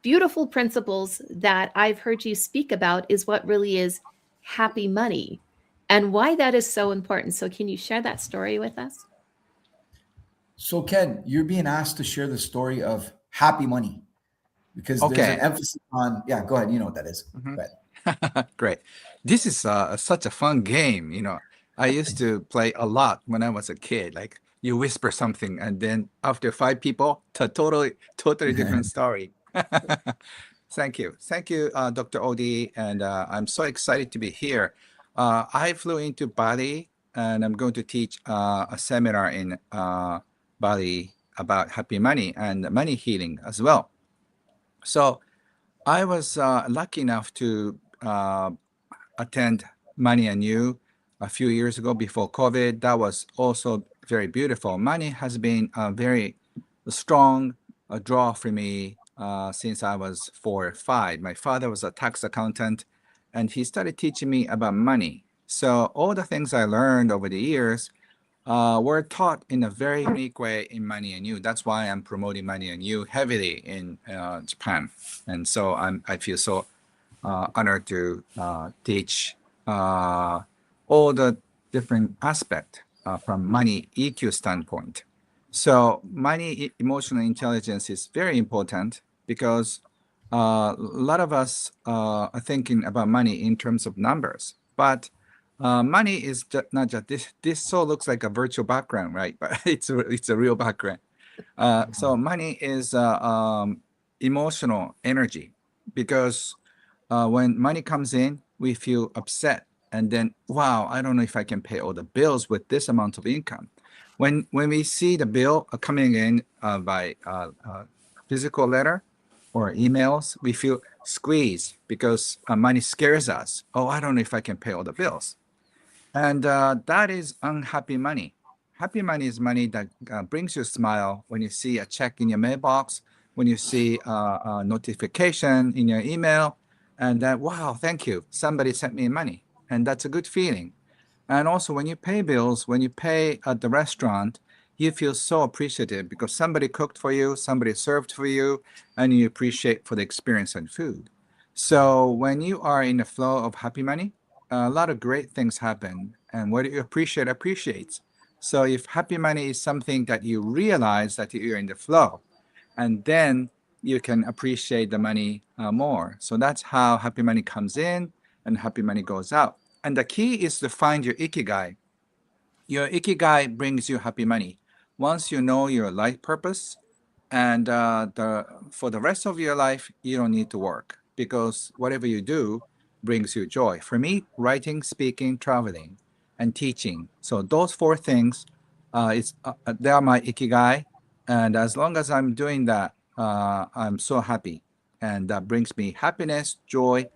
Speaker 1: beautiful principles that I've heard you speak about is what really is happy money and why that is so important. So can you share that story with us?
Speaker 17: So Ken, you're being asked to share the story of happy money because there's an emphasis on, yeah, go ahead. You know what that is.
Speaker 16: Mm-hmm.
Speaker 17: Go ahead.
Speaker 16: Great. This is such a fun game. I used to play a lot when I was a kid. Like you whisper something, and then after 5 people, totally different story. Thank you, Dr. Odie, and I'm so excited to be here. I flew into Bali, and I'm going to teach a seminar in Bali about happy money and money healing as well. So I was lucky enough to attend Money and You a few years ago before COVID. That was also very beautiful. Money has been a very strong draw for me since I was 4 or 5. My father was a tax accountant, and he started teaching me about money. So all the things I learned over the years were taught in a very unique way in Money and You. That's why I'm promoting Money and You heavily in Japan. And so I feel so honored to teach all the different aspects from money EQ standpoint. So money emotional intelligence is very important because a lot of us are thinking about money in terms of numbers, but money is not just this. This so looks like a virtual background, right? But it's a real background. So money is emotional energy because when money comes in, we feel upset. And then, wow, I don't know if I can pay all the bills with this amount of income. When we see the bill coming in by physical letter or emails, we feel squeezed because money scares us. Oh, I don't know if I can pay all the bills. And that is unhappy money. Happy money is money that brings you a smile when you see a check in your mailbox, when you see a notification in your email, and that, wow, thank you, somebody sent me money. And that's a good feeling. And also when you pay bills, when you pay at the restaurant, you feel so appreciative because somebody cooked for you, somebody served for you, and you appreciate for the experience and food. So when you are in the flow of happy money, a lot of great things happen. And what you appreciate appreciates. So if happy money is something that you realize that you're in the flow, and then you can appreciate the money more. So that's how happy money comes in and happy money goes out. And the key is to find your ikigai. Your ikigai brings you happy money. Once you know your life purpose, and for the rest of your life, you don't need to work because whatever you do brings you joy. For me, writing, speaking, traveling, and teaching. So those four things, they are my ikigai. And as long as I'm doing that, I'm so happy. And that brings me happiness, joy,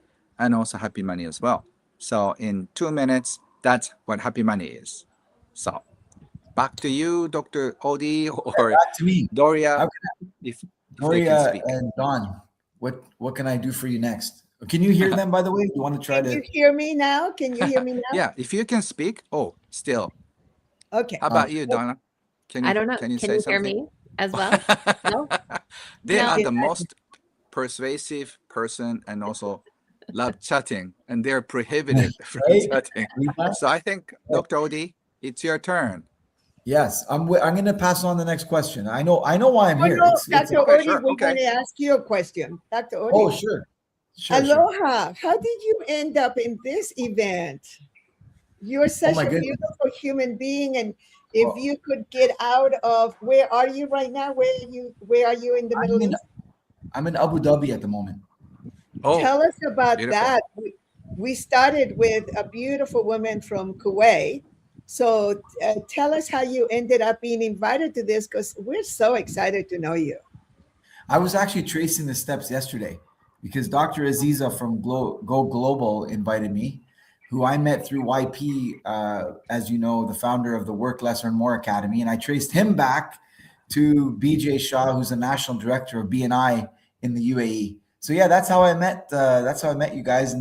Speaker 16: and also happy money as well. So in 2 minutes, that's what happy money is. So back to you, Dr. Odie, or
Speaker 17: back to me.
Speaker 16: Doria, if they can speak.
Speaker 17: And Don, what can I do for you next? Can you hear them, by the way? Do you want to try
Speaker 2: Can you hear me now? Can you hear me now?
Speaker 16: Yeah, if you can speak. Oh, still.
Speaker 2: Okay.
Speaker 16: How about you, Donna?
Speaker 1: I don't know.
Speaker 16: Can you
Speaker 1: Can
Speaker 16: say
Speaker 1: you
Speaker 16: something?
Speaker 1: hear me as well? No.
Speaker 16: They
Speaker 1: No.
Speaker 16: are the most persuasive person and also love chatting, and they're prohibited from chatting. So I think, Dr. Odie, it's your turn.
Speaker 17: Yes, I'm going to pass on the next question. I know why I'm here.
Speaker 2: No,
Speaker 17: It's
Speaker 2: Dr.
Speaker 16: okay,
Speaker 2: Odie,
Speaker 16: sure,
Speaker 2: we
Speaker 16: okay.
Speaker 2: want to ask you a question. Dr. Odie.
Speaker 17: Oh, sure.
Speaker 2: Aloha. How did you end up in this event? You're such
Speaker 17: my
Speaker 2: a
Speaker 17: goodness.
Speaker 2: beautiful human being, and if you could get out of, where are you right now? Where are you in the Middle East?
Speaker 17: I'm in Abu Dhabi at the moment.
Speaker 16: Oh,
Speaker 2: tell us about
Speaker 16: beautiful.
Speaker 2: that. We started with a beautiful woman from Kuwait. So tell us how you ended up being invited to this, because we're so excited to know you.
Speaker 17: I was actually tracing the steps yesterday because Dr. Aziza from Go Global invited me, who I met through YP, as you know, the founder of the Work Less Earn More Academy. And I traced him back to BJ Shah, who's the national director of BNI in the UAE. So yeah, that's how I met you guys.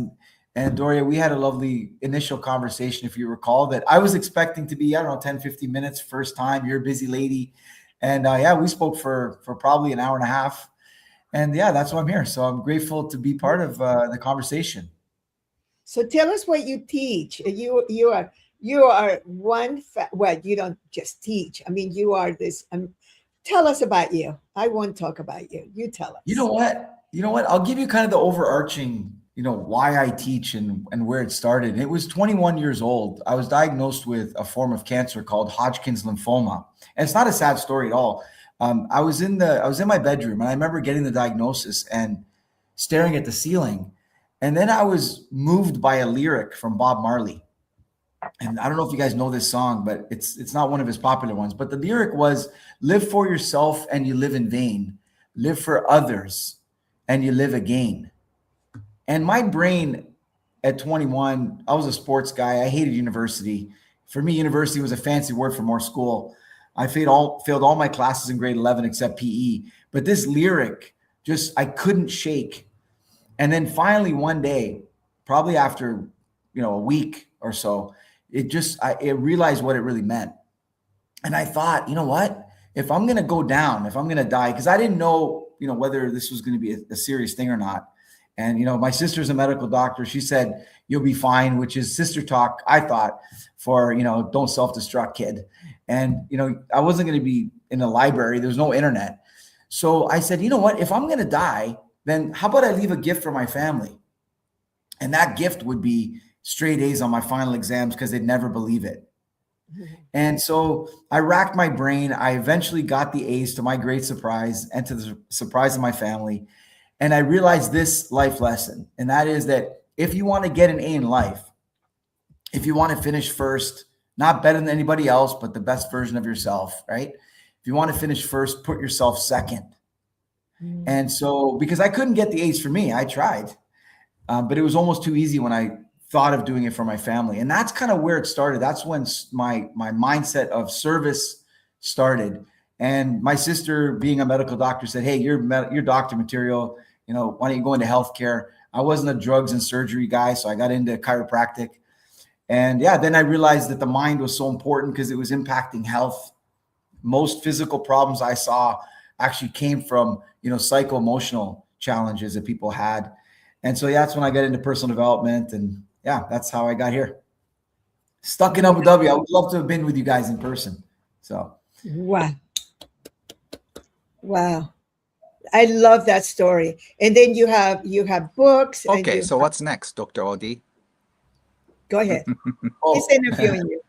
Speaker 17: And Doria, we had a lovely initial conversation, if you recall, that I was expecting to be, I don't know, 10, 15 minutes first time. You're a busy lady. And yeah, we spoke for probably an hour and a half. And yeah, that's why I'm here. So I'm grateful to be part of the conversation.
Speaker 2: So tell us what you teach. You are one, well, you don't just teach. I mean, you are this, tell us about you. I won't talk about you. You tell us.
Speaker 17: You know what? I'll give you kind of the overarching, why I teach and where it started. It was 21 years old. I was diagnosed with a form of cancer called Hodgkin's lymphoma. And it's not a sad story at all. I was in my bedroom, and I remember getting the diagnosis and staring at the ceiling. And then I was moved by a lyric from Bob Marley. And I don't know if you guys know this song, but it's not one of his popular ones. But the lyric was, live for yourself and you live in vain. Live for others and you live again. And my brain at 21, I was a sports guy. I hated university. For me, university was a fancy word for more school. I failed all my classes in grade 11 except PE. But this lyric, I couldn't shake. And then finally one day, probably after, a week or so, I realized what it really meant. And I thought, you know what? If I'm going to go down, if I'm going to die, because I didn't know, whether this was going to be a serious thing or not. And, my sister's a medical doctor. She said, you'll be fine, which is sister talk, I thought, for, don't self-destruct, kid. And, I wasn't going to be in a library. There was no internet. So I said, you know what? If I'm going to die, then how about I leave a gift for my family? And that gift would be straight A's on my final exams because they'd never believe it. And so I racked my brain. I eventually got the A's, to my great surprise and to the surprise of my family. And I realized this life lesson, and that is that if you want to get an A in life, if you want to finish first, not better than anybody else, but the best version of yourself, right? If you want to finish first, put yourself second. And so, because I couldn't get the A's for me, I tried, but it was almost too easy when I thought of doing it for my family. And that's kind of where it started. That's when my mindset of service started. And my sister, being a medical doctor, said, "Hey, you're doctor material. You know, why don't you go into healthcare?" I wasn't a drugs and surgery guy, so I got into chiropractic. And yeah, then I realized that the mind was so important because it was impacting health. Most physical problems I saw actually came from, psycho-emotional challenges that people had. And so that's when I got into personal development. And yeah, that's how I got here. Stuck in Abu Dhabi. I would love to have been with you guys in person. So.
Speaker 2: Wow. I love that story. And then you have books.
Speaker 16: Okay, so what's next, Dr. Odi?
Speaker 2: Go ahead. He's interviewing you.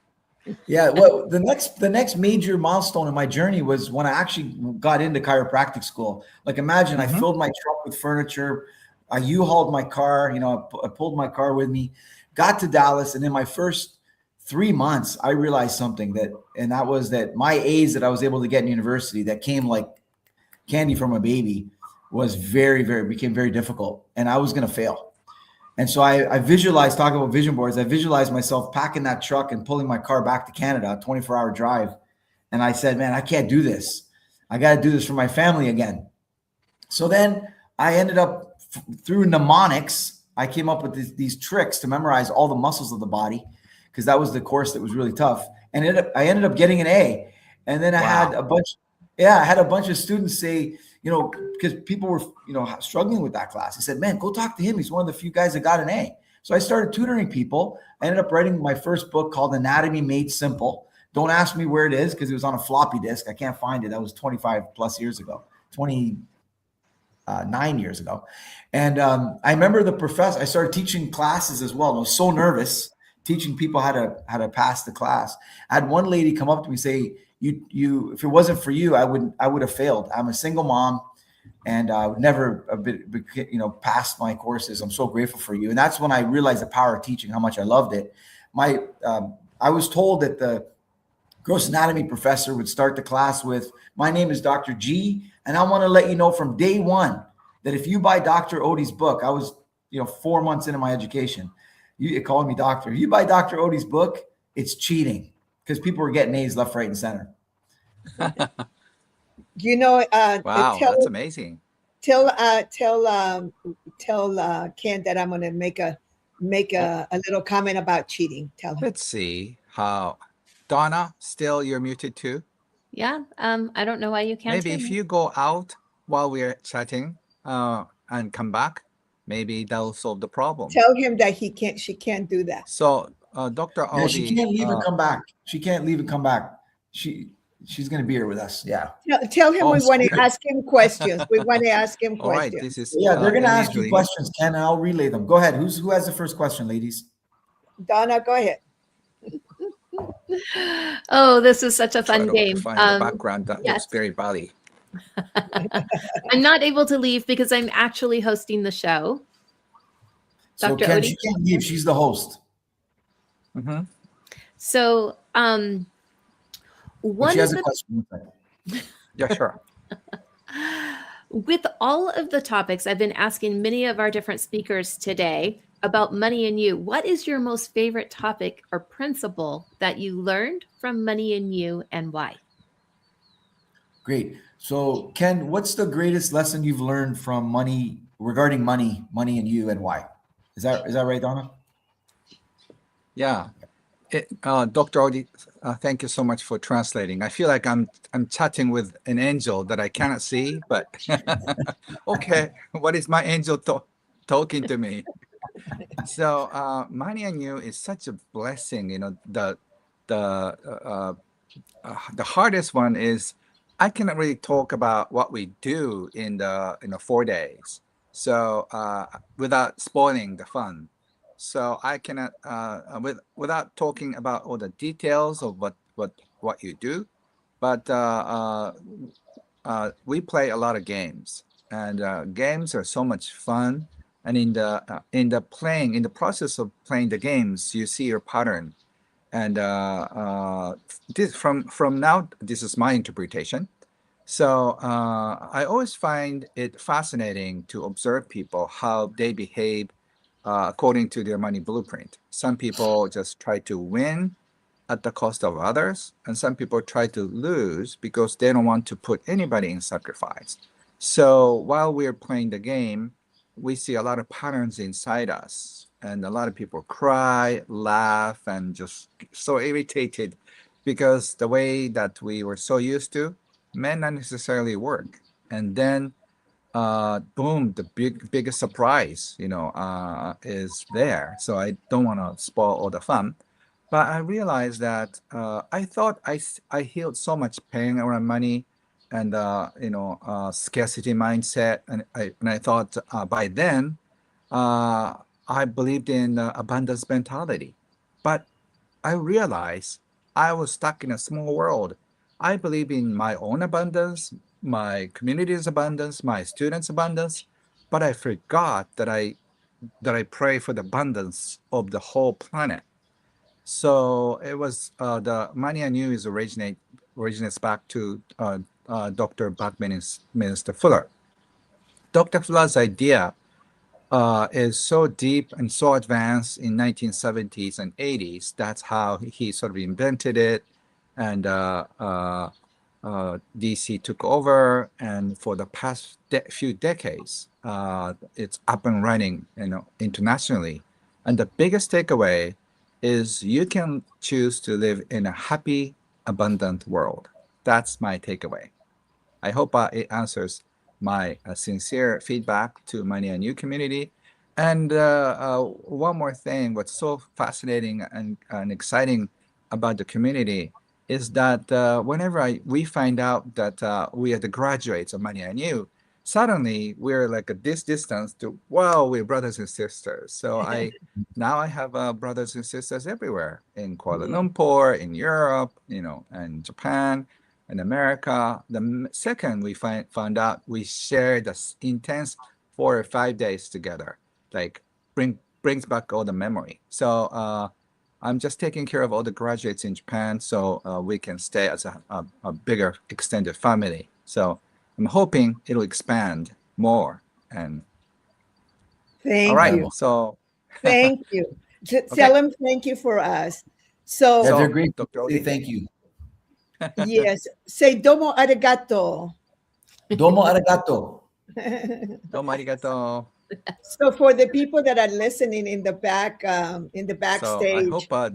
Speaker 17: Yeah, well, the next major milestone in my journey was when I actually got into chiropractic school. Like, imagine I filled my truck with furniture, I U-hauled my car, I pulled my car with me, got to Dallas, and in my first 3 months, I realized something that was that my A's that I was able to get in university that came like candy from a baby was became very difficult, and I was going to fail. And so I visualized, talking about vision boards, I visualized myself packing that truck and pulling my car back to Canada, a 24-hour drive. And I said, man, I can't do this. I got to do this for my family again. So then I ended up, through mnemonics, I came up with these tricks to memorize all the muscles of the body, because that was the course that was really tough. And I ended up getting an A. And then I had a bunch of students say, because people were, struggling with that class. I said, man, go talk to him. He's one of the few guys that got an A. So I started tutoring people. I ended up writing my first book called Anatomy Made Simple. Don't ask me where it is, because it was on a floppy disk. I can't find it. That was 25 plus years ago, 29 years ago. And I remember the professor, I started teaching classes as well. I was so nervous teaching people how to pass the class. I had one lady come up to me and say, you if it wasn't for you, I would have failed. I'm a single mom, and I would never pass my courses. I'm so grateful for you. And that's when I realized the power of teaching, how much I loved it. I was told that the gross anatomy professor would start the class with, "My name is Dr. G, and I want to let you know from day one that if you buy Dr. Odi's book," I was 4 months into my education, you called me doctor. "You buy Dr. Odi's book, it's cheating," because people were getting A's left, right, and center.
Speaker 16: Wow, that's amazing.
Speaker 2: Tell Ken that I'm going to make a little comment about cheating. Tell him.
Speaker 16: Let's see how. Donna, still you're muted too?
Speaker 1: Yeah, I don't know why you can't.
Speaker 16: Maybe if you go out while we're chatting and come back, maybe that'll solve the problem.
Speaker 2: Tell him that she can't do that.
Speaker 16: So, Dr. Odi,
Speaker 17: she can't leave and come back. She can't leave and come back. She's going to be here with us. Yeah.
Speaker 2: Tell him we want to ask him questions. We want to ask him
Speaker 16: all
Speaker 2: questions.
Speaker 16: right, this is
Speaker 17: they're going to ask you questions, Ken, and I'll relay them. Go ahead. Who has the first question, ladies?
Speaker 2: Donna, go ahead.
Speaker 1: Oh, this is such a fun game.
Speaker 16: Find the background that looks very bally.
Speaker 1: I'm not able to leave because I'm actually hosting the show.
Speaker 17: So
Speaker 1: Dr.
Speaker 17: Ken,
Speaker 1: Odi?
Speaker 17: she can't leave. She's the host.
Speaker 1: So,
Speaker 17: But she has a question.
Speaker 16: Yeah, sure.
Speaker 1: With all of the topics I've been asking many of our different speakers today about money and you, what is your most favorite topic or principle that you learned from Money and You, and why?
Speaker 17: Great. So Ken, what's the greatest lesson you've learned from regarding money and you, and why? Is that right, Donna?
Speaker 16: Yeah. Dr. Odi, thank you so much for translating. I feel like I'm chatting with an angel that I cannot see, but okay, what is my angel talking to me? So Money and You is such a blessing. The hardest one is I cannot really talk about what we do in the 4 days, so without spoiling the fun. So I cannot without talking about all the details of what you do, but we play a lot of games, and games are so much fun, And in the process of playing the games, you see your pattern. And this from now, this is my interpretation. So I always find it fascinating to observe people, how they behave according to their money blueprint. Some people just try to win at the cost of others, and some people try to lose because they don't want to put anybody in sacrifice. So while we're playing the game, we see a lot of patterns inside us, and a lot of people cry, laugh, and just so irritated because the way that we were so used to may not necessarily work. And then boom, the biggest surprise, is there. So I don't want to spoil all the fun, but I realized that I thought I healed so much pain around money and scarcity mindset, and I thought by then I believed in abundance mentality, but I realized I was stuck in a small world. I believe in my own abundance, my community's abundance, my students' abundance, but I forgot that I pray for the abundance of the whole planet. So it was the money I knew is originates back to Dr. Buckminster Fuller. Dr. Fuller's idea is so deep and so advanced in 1970s and 80s. That's how he sort of invented it, and DC took over, and for the past few decades, it's up and running, internationally. And the biggest takeaway is you can choose to live in a happy, abundant world. That's my takeaway. I hope it answers my sincere feedback to Money and You community. And one more thing, what's so fascinating and exciting about the community is that whenever we find out that we are the graduates of Money and You, suddenly we're like at this distance to, wow, we're brothers and sisters. So now I have brothers and sisters everywhere, in Kuala Lumpur, in Europe, and Japan, in America. The second we found out, we share the intense 4 or 5 days together, like brings back all the memory. So I'm just taking care of all the graduates in Japan, so we can stay as a bigger extended family. So I'm hoping it'll expand more. And
Speaker 2: Thank
Speaker 16: all right,
Speaker 2: you.
Speaker 16: So
Speaker 2: thank you. Tell them thank you for us. So
Speaker 17: Yeah, they're great.
Speaker 16: Dr.
Speaker 17: Say thank you.
Speaker 2: yes, say domo arigato.
Speaker 17: Domo arigato.
Speaker 16: Domo arigato.
Speaker 2: So for the people that are listening in the back, in the
Speaker 16: So
Speaker 2: backstage,
Speaker 16: I hope
Speaker 2: my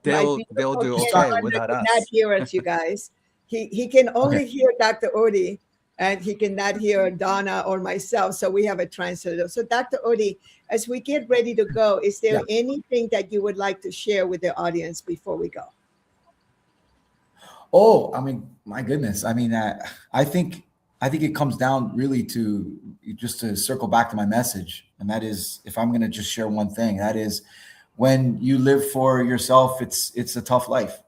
Speaker 16: they'll
Speaker 2: beautiful
Speaker 16: do
Speaker 2: Ken
Speaker 16: okay without
Speaker 2: cannot
Speaker 16: us.
Speaker 2: hear us, you guys. He can only hear Dr. Odi, and he cannot hear Donna or myself. So we have a translator. So Dr. Odi, as we get ready to go, is there anything that you would like to share with the audience before we go?
Speaker 17: Oh, I mean, my goodness. I mean, I think it comes down really to just to circle back to my message. And that is, if I'm going to just share one thing, that is when you live for yourself, it's a tough life.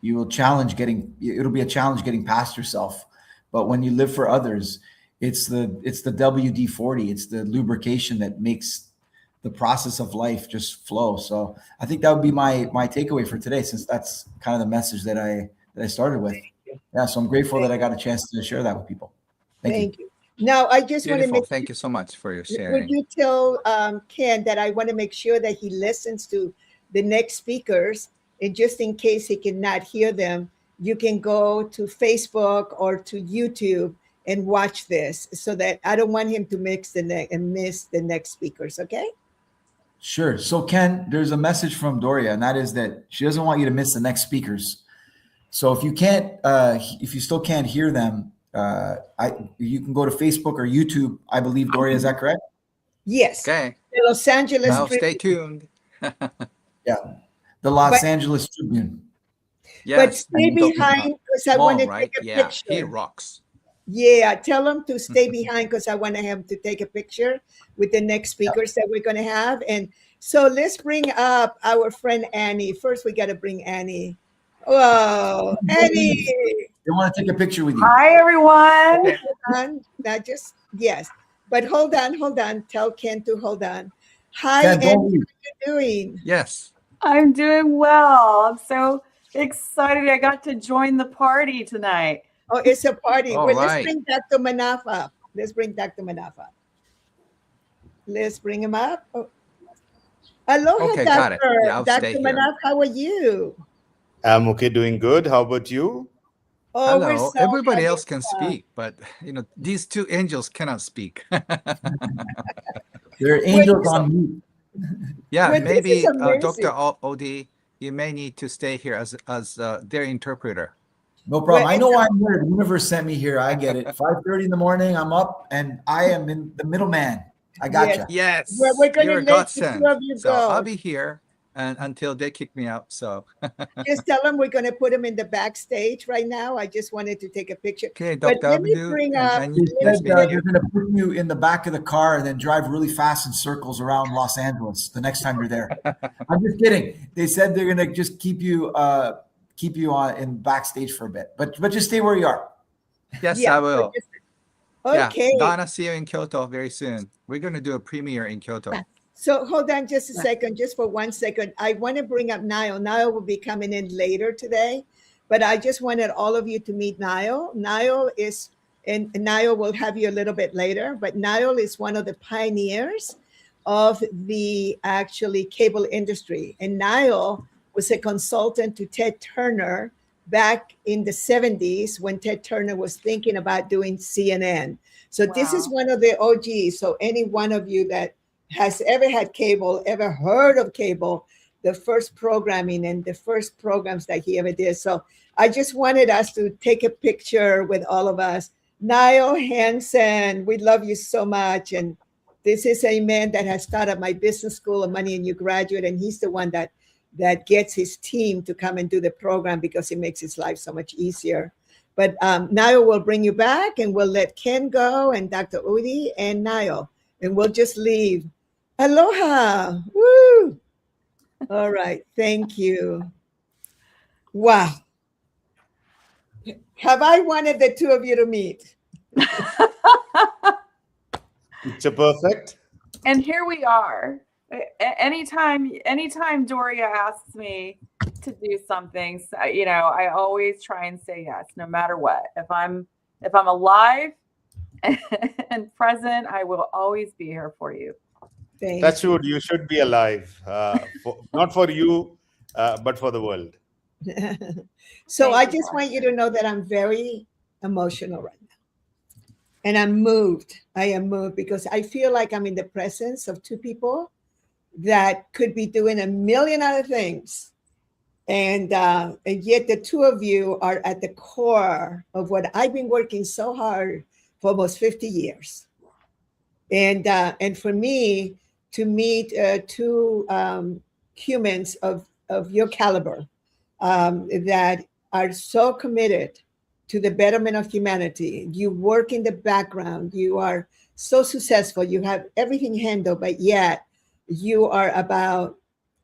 Speaker 17: It'll be a challenge getting past yourself. But when you live for others, it's the WD-40. It's the lubrication that makes the process of life just flow. So I think that would be my takeaway for today, since that's kind of the message that I started with. Yeah, so I'm grateful that I got a chance to share that with people. Thank you.
Speaker 2: Now, I just want to
Speaker 16: Beautiful. Thank you so much for your
Speaker 2: would
Speaker 16: sharing.
Speaker 2: you tell Ken that I want to make sure that he listens to the next speakers, and just in case he cannot hear them, you can go to Facebook or to YouTube and watch this, so that I don't want him to miss the next speakers. Okay.
Speaker 17: Sure. So Ken, there's a message from Doria, and that is that she doesn't want you to miss the next speakers. So if you still can't hear them, you can go to Facebook or YouTube. I believe, Doria, is that correct?
Speaker 2: Yes.
Speaker 16: Okay.
Speaker 2: The Los Angeles
Speaker 16: Now
Speaker 2: Tribune.
Speaker 16: stay tuned.
Speaker 17: Yeah. The Los Angeles Tribune.
Speaker 16: Yes.
Speaker 2: But stay behind, because I want to take a picture.
Speaker 16: He rocks.
Speaker 2: Yeah, tell them to stay behind, because I want him to take a picture with the next speakers that we're going to have. And so let's bring up our friend Annie. First, we got to bring Annie. Whoa, Annie.
Speaker 17: They want to take a picture with you.
Speaker 18: Hi, everyone.
Speaker 2: Not just, yes. But hold on. Tell Ken to hold on. Hi,
Speaker 17: Ken,
Speaker 2: Andy. How
Speaker 17: don't
Speaker 2: are
Speaker 17: leave.
Speaker 2: you doing?
Speaker 16: Yes.
Speaker 18: I'm doing well. I'm so excited I got to join the party tonight.
Speaker 2: Oh, it's a party.
Speaker 16: All
Speaker 2: Well, let's
Speaker 16: right.
Speaker 2: bring Dr. Manaf up. Let's bring him up. Oh. Aloha,
Speaker 16: Okay, got it.
Speaker 2: Doctor.
Speaker 16: Yeah, I'll stay
Speaker 2: Dr.
Speaker 16: here.
Speaker 2: Manaf, how are you?
Speaker 19: I'm okay, doing good. How about you?
Speaker 2: Oh, we're
Speaker 16: Hello.
Speaker 2: so
Speaker 16: Everybody
Speaker 2: having
Speaker 16: else can
Speaker 2: fun.
Speaker 16: speak, but these two angels cannot speak.
Speaker 17: They're angels on mute.
Speaker 16: Yeah,
Speaker 2: Well, this is
Speaker 16: maybe
Speaker 2: amazing.
Speaker 16: Dr. Odi, you may need to stay here as their interpreter.
Speaker 17: No problem.
Speaker 2: Well,
Speaker 17: I know why I'm here. The universe sent me here. I get it. 5:30 in the morning, I'm up, and I am in the middleman. I got
Speaker 2: Yes.
Speaker 17: you.
Speaker 16: Yes,
Speaker 2: We're going
Speaker 16: you're
Speaker 2: to
Speaker 16: a
Speaker 2: let the two
Speaker 16: godsend.
Speaker 2: of you
Speaker 16: So I'll
Speaker 2: go.
Speaker 16: be here until they kick me out. So
Speaker 2: Just tell them we're going to put them in the backstage right now. I just wanted to take a picture.
Speaker 16: okay,
Speaker 2: But
Speaker 16: Dr.
Speaker 2: let me
Speaker 16: Abdu
Speaker 2: bring
Speaker 16: and
Speaker 2: up.
Speaker 17: They
Speaker 16: nice
Speaker 17: said
Speaker 16: meeting
Speaker 17: they're
Speaker 16: you.
Speaker 17: going to put you in the back of the car and then drive really fast in circles around Los Angeles the next time you're there. I'm just kidding. They said they're going to just keep you on in backstage for a bit, but just stay where you are.
Speaker 16: Yes,
Speaker 2: Yeah.
Speaker 16: I will.
Speaker 2: Okay.
Speaker 16: Yeah, Donna, see you in Kyoto very soon. We're going to do a premiere in Kyoto.
Speaker 2: So hold on just a second, just for 1 second. I want to bring up Niall. Niall will be coming in later today, but I just wanted all of you to meet Niall. Niall will have you a little bit later, but Niall is one of the pioneers of the actually cable industry. And Niall was a consultant to Ted Turner back in the 70s when Ted Turner was thinking about doing CNN. So this is one of the OGs. So any one of you that has ever had cable, ever heard of cable, the first programming and the first programs that he ever did. So I just wanted us to take a picture with all of us. Niall Hansen, we love you so much. And this is a man that has started my business school of Money and You Graduate, and he's the one that gets his team to come and do the program because it makes his life so much easier. But Niall will bring you back, and we'll let Ken go and Dr. Udi and Niall, and we'll just leave. Aloha. Woo. All right. Thank you. Wow. Have I wanted the two of you to meet?
Speaker 19: Picture perfect.
Speaker 18: And here we are. Anytime Doria asks me to do something, I always try and say yes, no matter what. If I'm alive and present, I will always be here for you.
Speaker 19: That's good. You should be alive. Not for you, but for the world.
Speaker 2: So I just want you to know that I'm very emotional right now. And I'm moved. I am moved because I feel like I'm in the presence of two people that could be doing a million other things. And yet the two of you are at the core of what I've been working so hard for almost 50 years. And for me to meet two humans of your caliber that are so committed to the betterment of humanity. You work in the background. You are so successful. You have everything handled, but yet you are about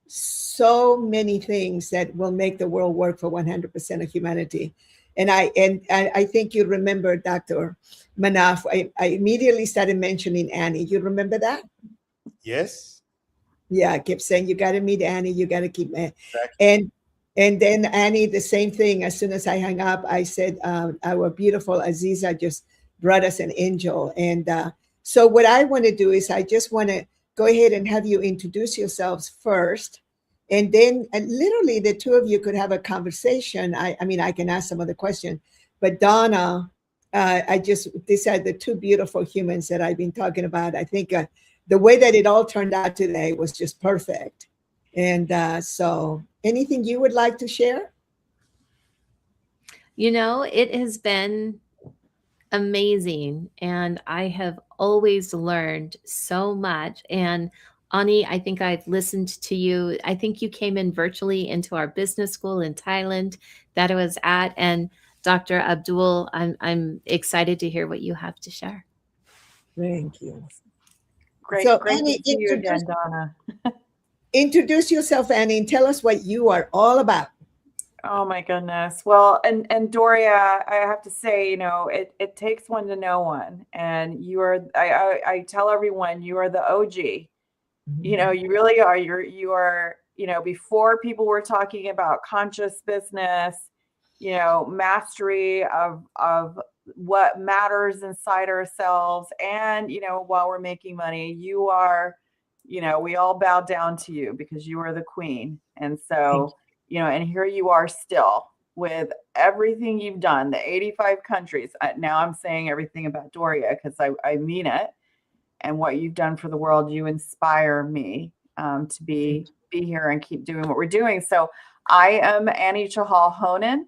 Speaker 2: so many things that will make the world work for 100% of humanity. And I think you remember, Dr. Manaf, I immediately started mentioning Annie. You remember that?
Speaker 19: Yes.
Speaker 2: Yeah, I kept saying, you got to meet Annie. You got to keep Exactly. And then Annie, the same thing. As soon as I hung up, I said, our beautiful Aziza just brought us an angel. And so what I want to do is I just want to go ahead and have you introduce yourselves first. And then literally the two of you could have a conversation. I mean, I can ask some other questions, but Donna, these are the two beautiful humans that I've been talking about. I think the way that it all turned out today was just perfect. And so anything you would like to share?
Speaker 1: It has been amazing, and I have always learned so much. And Ani, I think I've listened to you. I think you came in virtually into our business school in Thailand that I was at. And Dr. Abdul, I'm excited to hear what you have to share.
Speaker 2: Thank you.
Speaker 18: Great,
Speaker 2: So,
Speaker 18: great
Speaker 2: Annie,
Speaker 18: to see you again, Donna.
Speaker 2: Introduce yourself, Annie, and tell us what you are all about.
Speaker 18: Oh my goodness. Well, and Doria, I have to say, it takes one to know one. And I tell everyone you are the OG. You really are. You are, before people were talking about conscious business, mastery of what matters inside ourselves. And, while we're making money, you are, we all bow down to you because you are the queen. And so, and here you are still with everything you've done, the 85 countries. Now I'm saying everything about Doria because I mean it. And what you've done for the world, you inspire me to be here and keep doing what we're doing. So I am Annie Chahal Honan,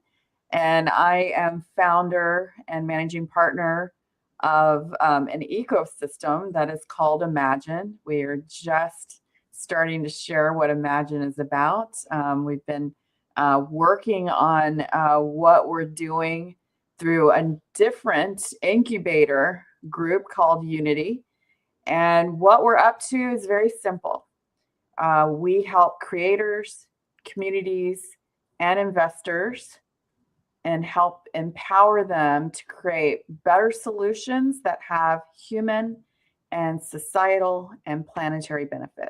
Speaker 18: and I am founder and managing partner of an ecosystem that is called Imagine. We are just starting to share what Imagine is about. We've been working on what we're doing through a different incubator group called Unity. And what we're up to is very simple. We help creators, communities, and investors and help empower them to create better solutions that have human and societal and planetary benefit.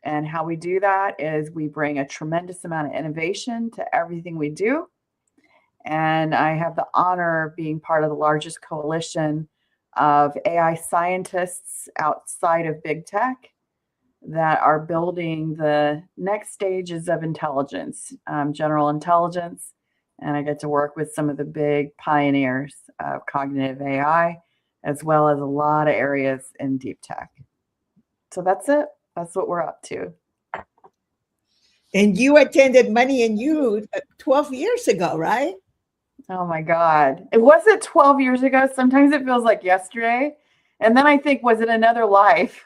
Speaker 18: And how we do that is we bring a tremendous amount of innovation to everything we do. And I have the honor of being part of the largest coalition of AI scientists outside of big tech that are building the next stages of intelligence, general intelligence. And I get to work with some of the big pioneers of cognitive AI, as well as a lot of areas in deep tech. So that's it. That's what we're up to.
Speaker 2: And you attended Money and You 12 years ago, right?
Speaker 18: Oh my God. It wasn't 12 years ago. Sometimes it feels like yesterday. And then I think, was it another life?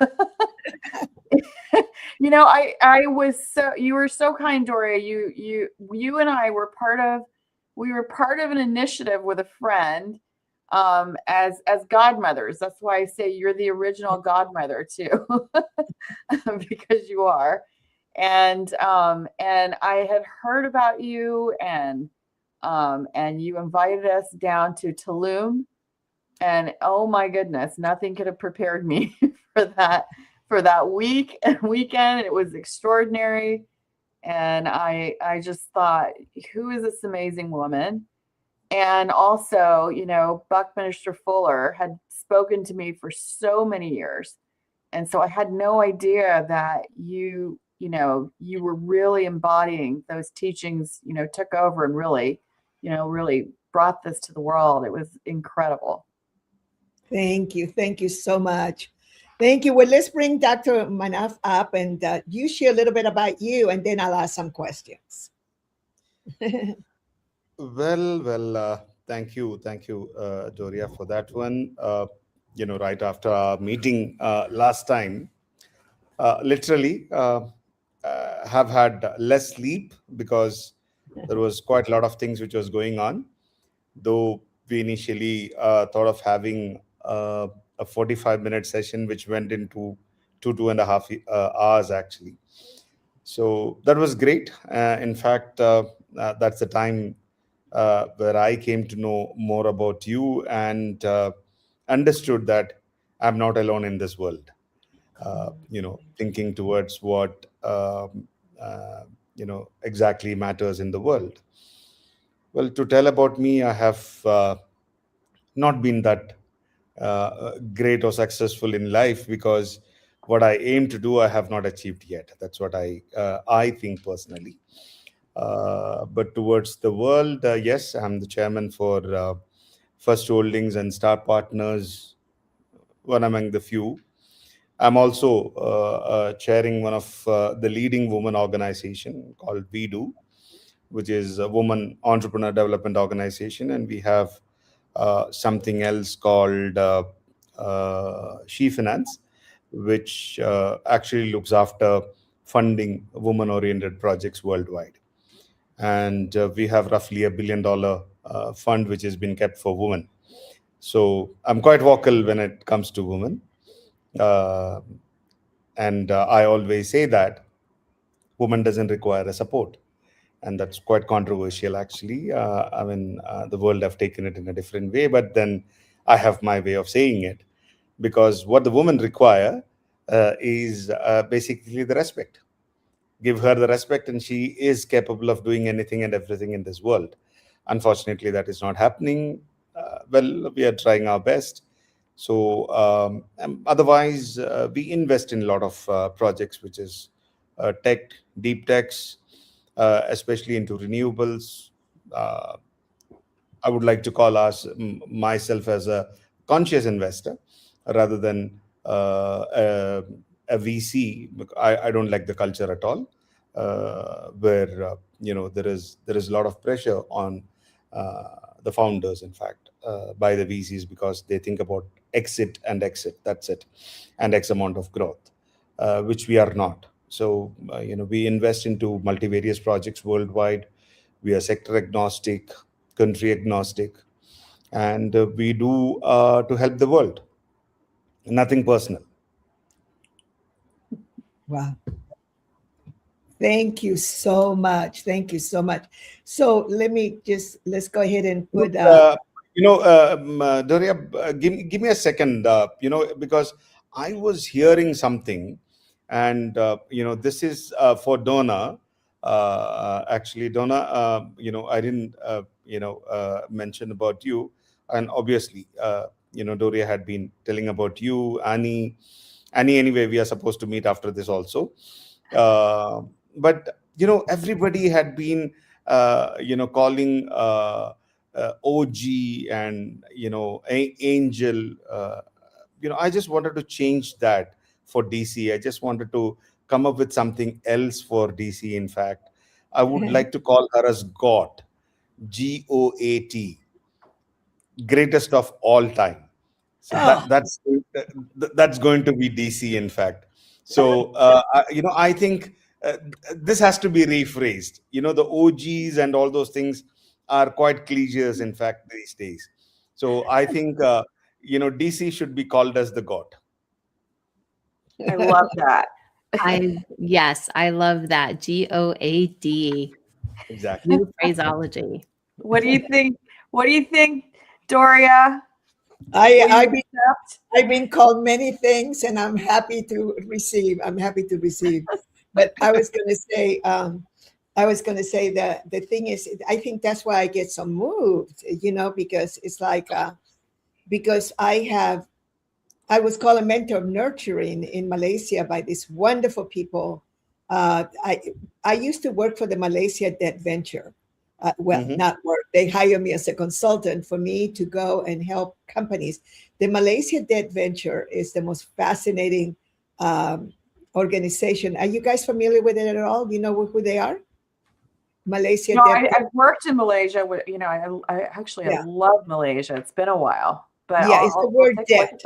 Speaker 18: I was you were so kind, Doria. You and I were part of an initiative with a friend as godmothers. That's why I say you're the original godmother too, because you are. And I had heard about you and you invited us down to Tulum, and oh my goodness, nothing could have prepared me for that week and weekend. It was extraordinary. And I just thought, who is this amazing woman? And also, Buckminster Fuller had spoken to me for so many years. And so I had no idea that you were really embodying those teachings, took over and really brought this to the world. It was incredible.
Speaker 2: Thank you. Thank you so much. Thank you. Well, let's bring Dr. Manaf up and you share a little bit about you, and then I'll ask some questions.
Speaker 19: Well, thank you, Doria, for that one. Right after our meeting last time, literally have had less sleep because there was quite a lot of things which was going on. Though we initially thought of having a 45-minute session, which went into 2.5 hours actually. So that was great. In fact, that's the time where I came to know more about you and understood that I'm not alone in this world. Thinking towards what exactly matters in the world. Well, to tell about me, I have not been that great or successful in life because what I aim to do, I have not achieved yet. That's what I think personally. But towards the world, yes, I'm the chairman for First Holdings and Star Partners, one among the few. I'm also chairing one of the leading women organization called We Do, which is a woman entrepreneur development organization. And we have something else called She Finance, which actually looks after funding women-oriented projects worldwide. And we have roughly $1 billion fund which has been kept for women. So I'm quite vocal when it comes to women. And I always say that woman doesn't require a support. and that's quite controversial, actually. I mean, the world have taken it in a different way, but then I have my way of saying it, because what the women require is basically the respect. Give her the respect, and she is capable of doing anything and everything in this world. Unfortunately, that is not happening. Well, we are trying our best. So otherwise, we invest in a lot of projects, which is tech, deep techs, especially into renewables. I would like to call myself as a conscious investor rather than a VC. I don't like the culture at all, where there is a lot of pressure on the founders, in fact, by the VCs, because they think about exit and exit. That's it, and X amount of growth, which we are not. So we invest into multivarious projects worldwide. We are sector agnostic, country agnostic, and we do to help the world. Nothing personal.
Speaker 2: Wow. Thank you so much. Thank you so much. So let's go ahead and put.
Speaker 19: Doria, give me a second. Because I was hearing something, and this is for Donna. Actually, Donna, I didn't mention about you, and obviously, Doria had been telling about you, Annie. Anyway, we are supposed to meet after this also. But everybody had been calling OG and Angel. I just wanted to change that for DC. I just wanted to come up with something else for DC. In fact, I would like to call her as GOAT, GOAT, greatest of all time. So that's going to be DC, in fact. So I think this has to be rephrased. The OGs and all those things are quite cliches, in fact, these days. So I think DC should be called as the GOAT.
Speaker 18: I love that.
Speaker 1: Yes, I love that. GOAD.
Speaker 19: Exactly.
Speaker 1: New phraseology.
Speaker 18: What do you think? What do you think, Doria?
Speaker 2: I've been called many things, and I'm happy to receive. But I was going to say that the thing is, I think that's why I get so moved, because it's like, because I was called a mentor of nurturing in Malaysia by these wonderful people. I used to work for the Malaysia Debt Venture. Not work. They hire me as a consultant for me to go and help companies. The Malaysia Debt Venture is the most fascinating organization. Are you guys familiar with it at all? Do you know who they are? Malaysia Debt.
Speaker 18: I've worked in Malaysia. I love Malaysia. It's been a while, but
Speaker 2: it's the word debt.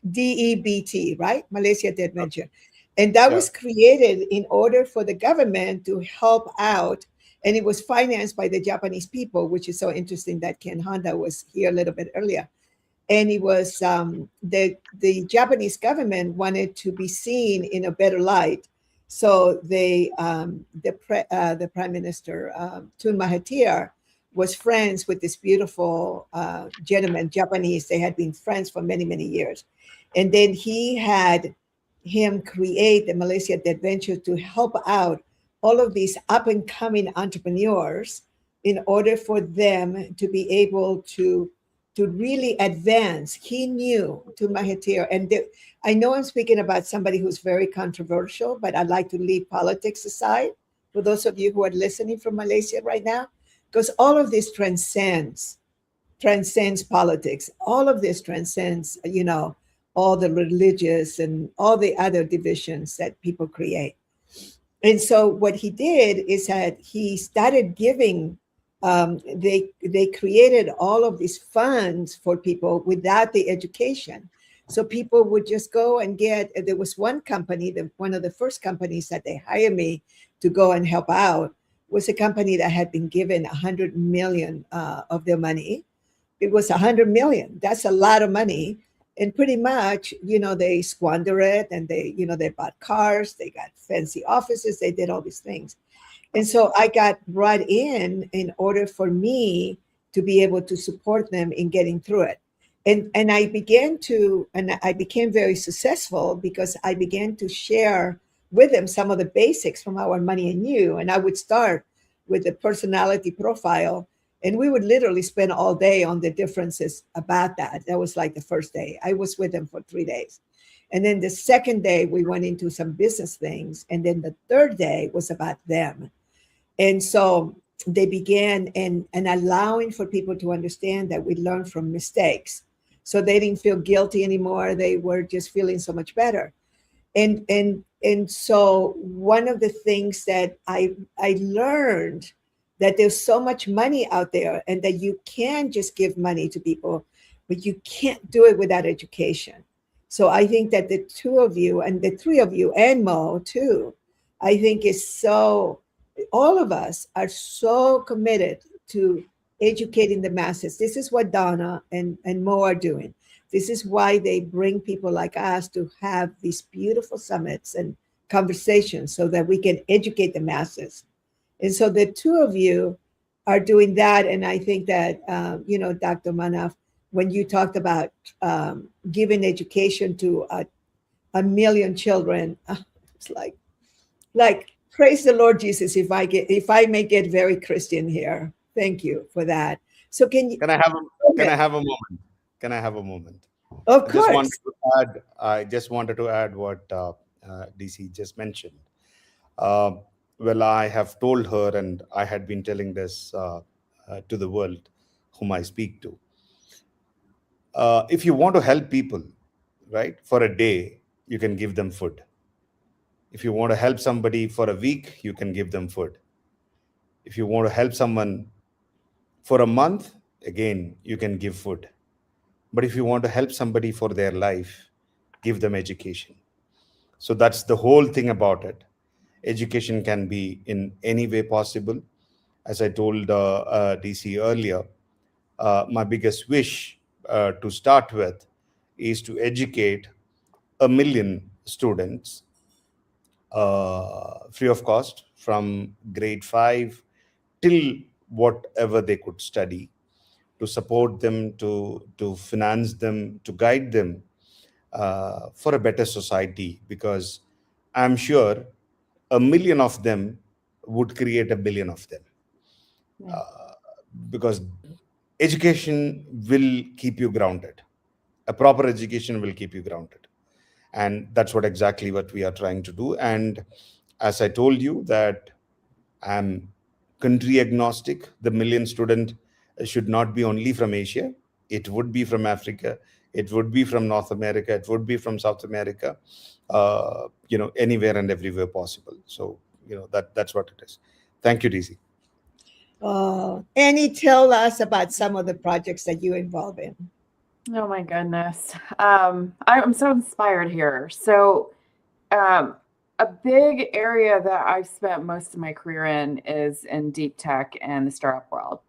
Speaker 2: DEBT, right? Malaysia Debt Venture. And that was created in order for the government to help out. And it was financed by the Japanese people, which is so interesting that Ken Honda was here a little bit earlier. And it was the Japanese government wanted to be seen in a better light. So the Prime Minister, Tun Mahathir, was friends with this beautiful gentleman, Japanese. They had been friends for many, many years. And then he had him create the Malaysia Debt Venture to help out all of these up and coming entrepreneurs in order for them to be able to really advance. He knew to Mahathir, and I know I'm speaking about somebody who's very controversial, but I'd like to leave politics aside for those of you who are listening from Malaysia right now, because all of this transcends politics. All of this transcends, all the religious and all the other divisions that people create. And so what he did is that he started giving, they created all of these funds for people without the education. So people would just go and there was one company, one of the first companies that they hired me to go and help out was a company that had been given 100 million of their money. It was 100 million. That's a lot of money. And pretty much, they squander it, and they bought cars, they got fancy offices, they did all these things. And so I got brought in order for me to be able to support them in getting through it. And I became very successful because I began to share with them some of the basics from our Money and You. And I would start with the personality profile, and we would literally spend all day on the differences about that. That was like the first day. I was with them for 3 days. And then the second day, we went into some business things. And then the third day was about them. And so they began and allowing for people to understand that we learn from mistakes. So they didn't feel guilty anymore. They were just feeling so much better. And so one of the things that I learned, that there's so much money out there and that you can just give money to people, but you can't do it without education. So I think that the two of you and the three of you and Mo too, I think is so, all of us are so committed to educating the masses. This is what Donna and Mo are doing. This is why they bring people like us to have these beautiful summits and conversations so that we can educate the masses. And so the two of you are doing that. And I think that, Dr. Manaf, when you talked about giving education to a million children, it's like, praise the Lord Jesus, if I may get very Christian here. Thank you for that. So can I have a moment?
Speaker 19: Can I have a moment?
Speaker 2: Of course.
Speaker 19: I just wanted to add what DC just mentioned. Well, I have told her, and I had been telling this to the world whom I speak to. If you want to help people, right, for a day, you can give them food. If you want to help somebody for a week, you can give them food. If you want to help someone for a month, again, you can give food. But if you want to help somebody for their life, give them education. So that's the whole thing about it. Education can be in any way possible. As I told DC earlier, my biggest wish to start with is to educate 1 million students free of cost from grade 5 till whatever they could study, to support them, to finance them, to guide them for a better society, because I'm sure 1 million of them would create 1 billion of them. Because education will keep you grounded. A proper education will keep you grounded. And that's exactly what we are trying to do. And as I told you that I'm country agnostic, the million student should not be only from Asia. It would be from Africa. It would be from North America. It would be from South America, anywhere and everywhere possible. So, that's what it is. Thank you, DC.
Speaker 2: Annie, tell us about some of the projects that you involve in.
Speaker 18: Oh my goodness. I'm so inspired here. So a big area that I've spent most of my career in is in deep tech and the startup world.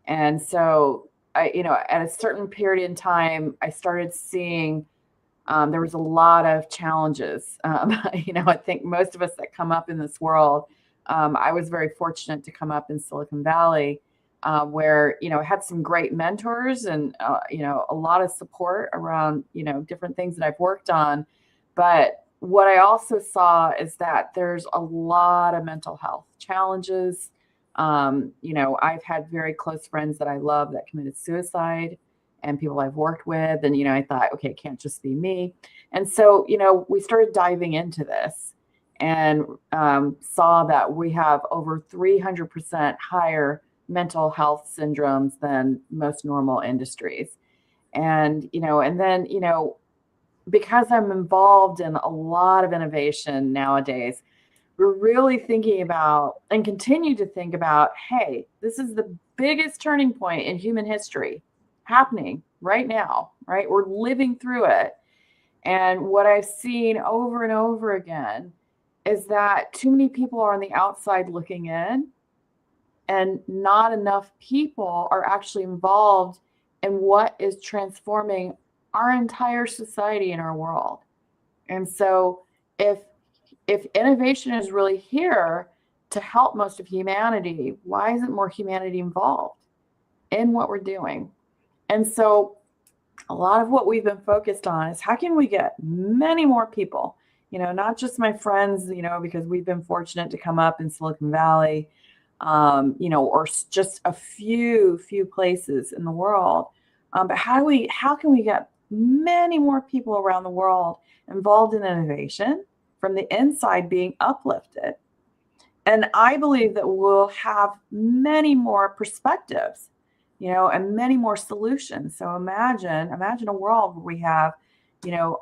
Speaker 18: And so at a certain period in time, I started seeing there was a lot of challenges. I think most of us that come up in this world, I was very fortunate to come up in Silicon Valley, where, I had some great mentors and, a lot of support around, different things that I've worked on. But what I also saw is that there's a lot of mental health challenges. I've had very close friends that I love that committed suicide, and people I've worked with. And, I thought, okay, it can't just be me. And so, we started diving into this and saw that we have over 300% higher mental health syndromes than most normal industries. And, because I'm involved in a lot of innovation nowadays, we're really thinking about and continue to think about, hey, this is the biggest turning point in human history happening right now, right? We're living through it. And what I've seen over and over again is that too many people are on the outside looking in, and not enough people are actually involved in what is transforming our entire society and our world. And so if innovation is really here to help most of humanity, why isn't more humanity involved in what we're doing? And so a lot of what we've been focused on is how can we get many more people, not just my friends, because we've been fortunate to come up in Silicon Valley, or just a few places in the world. But how can we get many more people around the world involved in innovation from the inside being uplifted? And I believe that we'll have many more perspectives, and many more solutions. So imagine a world where we have,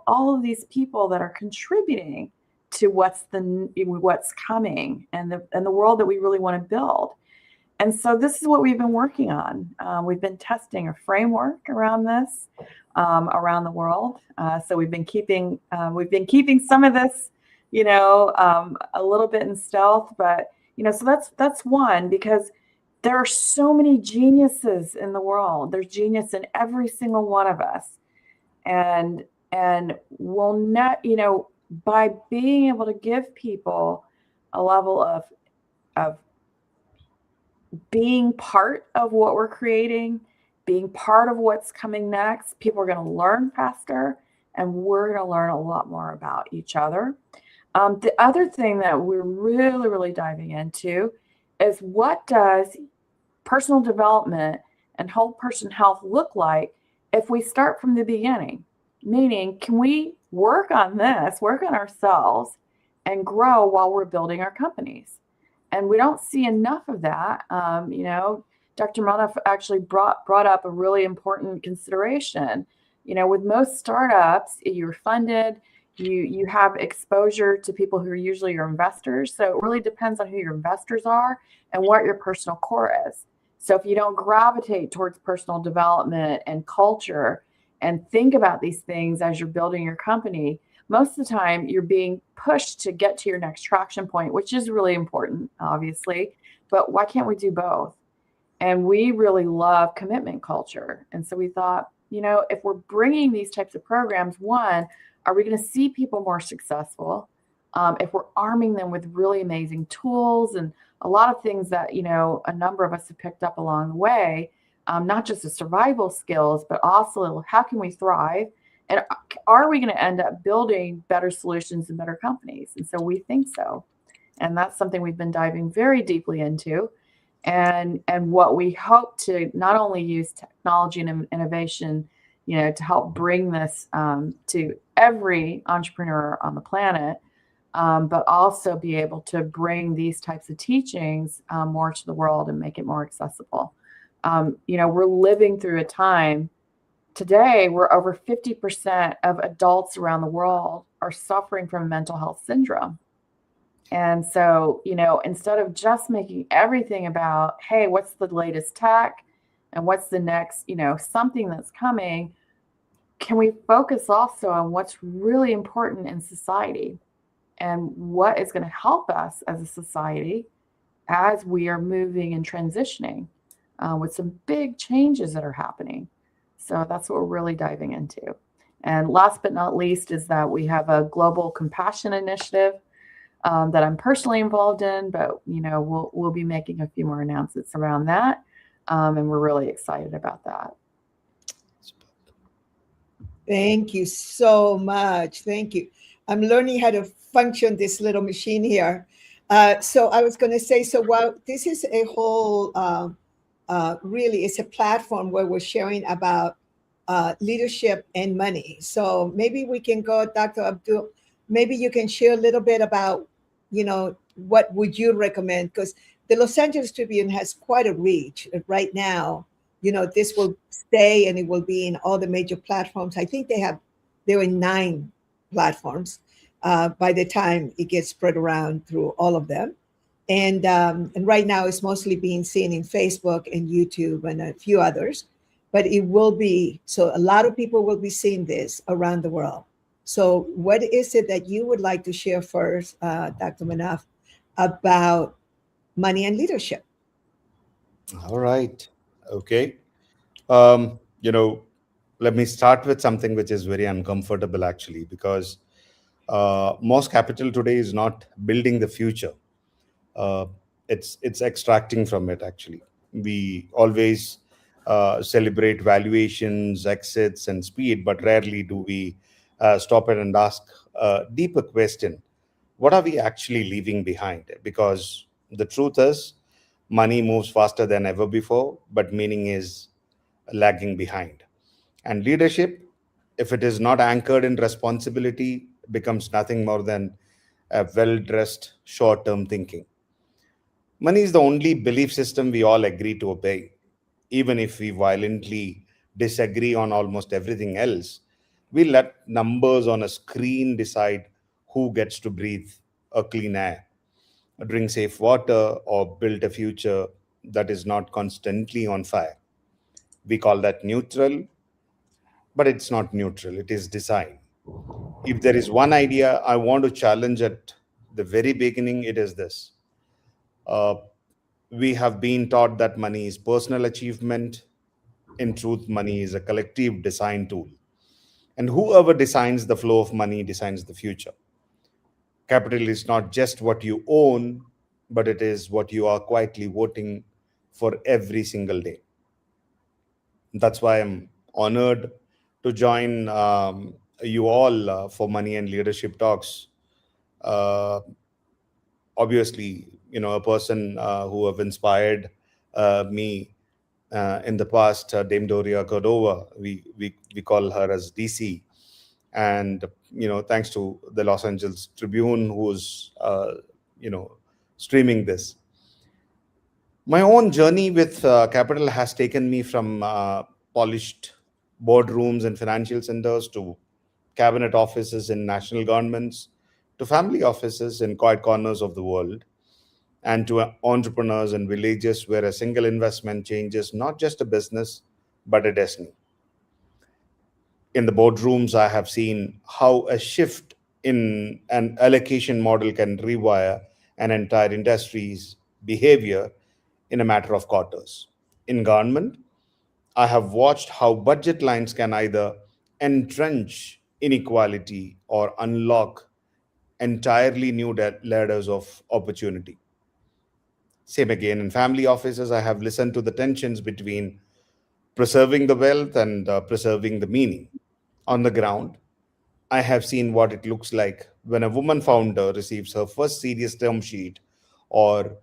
Speaker 18: all of these people that are contributing to what's coming and the world that we really want to build. And so this is what we've been working on. We've been testing a framework around this around the world. So we've been keeping some of this, a little bit in stealth, but so that's one, because there are so many geniuses in the world. There's genius in every single one of us, and we'll not, by being able to give people a level of being part of what we're creating, being part of what's coming next, people are going to learn faster, and we're going to learn a lot more about each other. The other thing that we're really, really diving into is, what does personal development and whole person health look like if we start from the beginning? Meaning, can we work on ourselves and grow while we're building our companies? And we don't see enough of that. Dr. Malna actually brought up a really important consideration. With most startups, you're funded, you have exposure to people who are usually your investors. So it really depends on who your investors are and what your personal core is. So if you don't gravitate towards personal development and culture and think about these things as you're building your company, most of the time you're being pushed to get to your next traction point, which is really important, obviously, but why can't we do both? And we really love commitment culture. And so we thought, if we're bringing these types of programs, one, are we going to see people more successful? If we're arming them with really amazing tools and a lot of things that, a number of us have picked up along the way, not just the survival skills, but also how can we thrive? And are we going to end up building better solutions and better companies? And so we think so. And that's something we've been diving very deeply into. And what we hope to not only use technology and innovation, to help bring this to every entrepreneur on the planet, but also be able to bring these types of teachings more to the world and make it more accessible. We're living through a time today where over 50% of adults around the world are suffering from mental health syndrome. And so, instead of just making everything about, hey, what's the latest tech and what's the next, something that's coming, can we focus also on what's really important in society and what is going to help us as a society as we are moving and transitioning with some big changes that are happening? So that's what we're really diving into. And last but not least is that we have a global compassion initiative that I'm personally involved in, but we'll be making a few more announcements around that, and we're really excited about that.
Speaker 2: Thank you so much. Thank you. I'm learning how to function this little machine here. So I was going to say, so while this is a whole, really, it's a platform where we're sharing about leadership and money. So maybe we can go, Dr. Abdul, maybe you can share a little bit about, what would you recommend? Because the Los Angeles Tribune has quite a reach right now. This will stay and it will be in all the major platforms. I think they're in 9 platforms by the time it gets spread around through all of them. And right now it's mostly being seen in Facebook and YouTube and a few others, but it will be, so a lot of people will be seeing this around the world. So what is it that you would like to share first, Dr. Manaf, about money and leadership?
Speaker 19: All right. Okay. Let me start with something which is very uncomfortable, actually, because most capital today is not building the future. It's extracting from it. Actually, we always celebrate valuations, exits, and speed, but rarely do we stop it and ask a deeper question: what are we actually leaving behind? Because the truth is, money moves faster than ever before, but meaning is lagging behind. And leadership, if it is not anchored in responsibility, becomes nothing more than a well dressed short term thinking. Money is the only belief system we all agree to obey, even if we violently disagree on almost everything else. We let numbers on a screen decide who gets to breathe a clean air, drink safe water, or build a future that is not constantly on fire. We call that neutral, but it's not neutral, it is design. If there is one idea I want to challenge at the very beginning, it is this. Uh, we have been taught that money is personal achievement. In truth, money is a collective design tool. And whoever designs the flow of money designs the future. Capital is not just what you own, but it is what you are quietly voting for every single day. That's why I'm honored to join you all for Money and Leadership Talks. Uh, Obviously, a person who have inspired me in the past, Dame Doria Cordova. We call her as DC, and thanks to the Los Angeles Tribune, who's streaming this. My own journey with capital has taken me from polished boardrooms and financial centers to cabinet offices in national governments to family offices in quiet corners of the world and to entrepreneurs in villages where a single investment changes not just a business but a destiny. In the boardrooms, I have seen how a shift in an allocation model can rewire an entire industry's behavior in a matter of quarters. In government, I have watched how budget lines can either entrench inequality or unlock entirely new ladders of opportunity. Same again in family offices, I have listened to the tensions between preserving the wealth and preserving the meaning. On the ground, I have seen what it looks like when a woman founder receives her first serious term sheet, or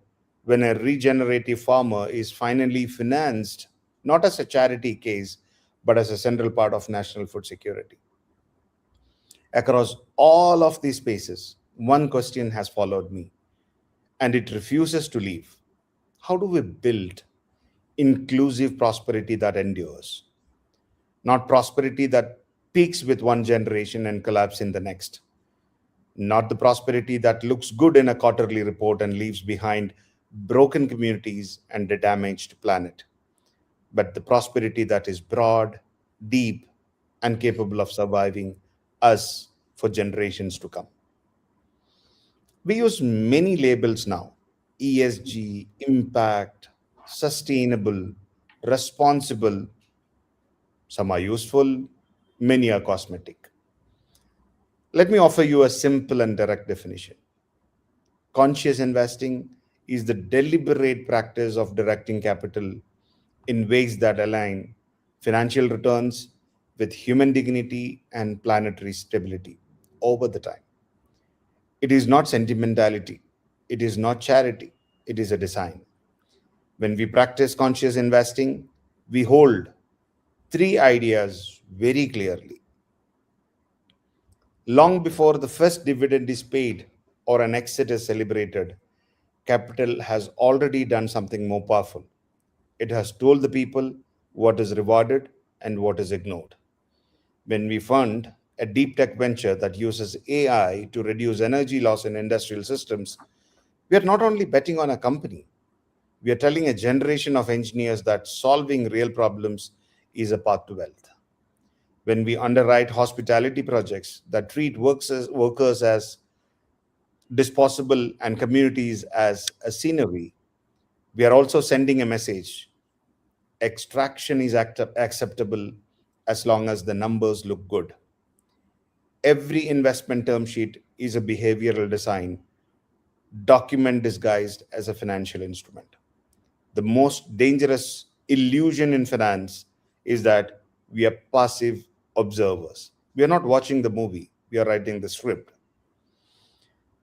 Speaker 19: when a regenerative farmer is finally financed, not as a charity case, but as a central part of national food security. Across all of these spaces, one question has followed me, and it refuses to leave. How do we build inclusive prosperity that endures? Not prosperity that peaks with one generation and collapses in the next. Not the prosperity that looks good in a quarterly report and leaves behind broken communities and a damaged planet, but the prosperity that is broad, deep, and capable of surviving us for generations to come. We use many labels now: ESG, impact, sustainable, responsible. Some are useful, many are cosmetic. Let me offer you a simple and direct definition. Conscious investing is the deliberate practice of directing capital in ways that align financial returns with human dignity and planetary stability over the time. It is not sentimentality, it is not charity, it is a design. When we practice conscious investing, we hold three ideas very clearly. Long before the first dividend is paid or an exit is celebrated, capital has already done something more powerful. It has told the people what is rewarded and what is ignored. When we fund a deep tech venture that uses AI to reduce energy loss in industrial systems, we are not only betting on a company, we are telling a generation of engineers that solving real problems is a path to wealth. When we underwrite hospitality projects that treat workers as disposable and communities as a scenery, we are also sending a message: extraction is acceptable as long as the numbers look good. Every investment term sheet is a behavioral design document disguised as a financial instrument. The most dangerous illusion in finance is that we are passive observers. We are not watching the movie, we are writing the script.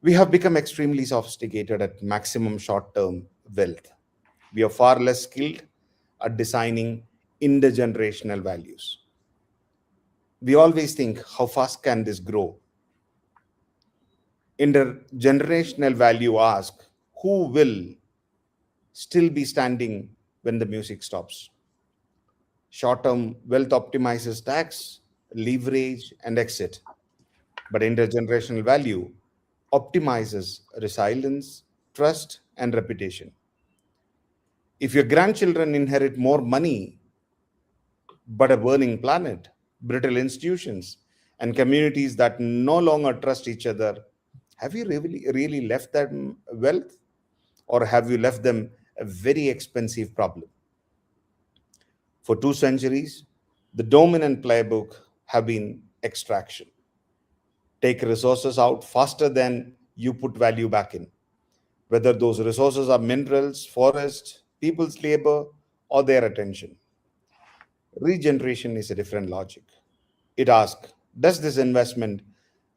Speaker 19: We have become extremely sophisticated at maximum short term wealth. We are far less skilled at designing intergenerational values. We always think, how fast can this grow? Intergenerational value ask, who will still be standing when the music stops? Short term wealth optimizes tax, leverage, and exit. But intergenerational value optimizes resilience, trust, and reputation. If your grandchildren inherit more money but a burning planet, brittle institutions, and communities that no longer trust each other, have you really left them wealth, or have you left them a very expensive problem? For 2 centuries, the dominant playbook have been extraction. Take resources out faster than you put value back in, whether those resources are minerals, forests, people's labor, or their attention. Regeneration is a different logic. It asks, does this investment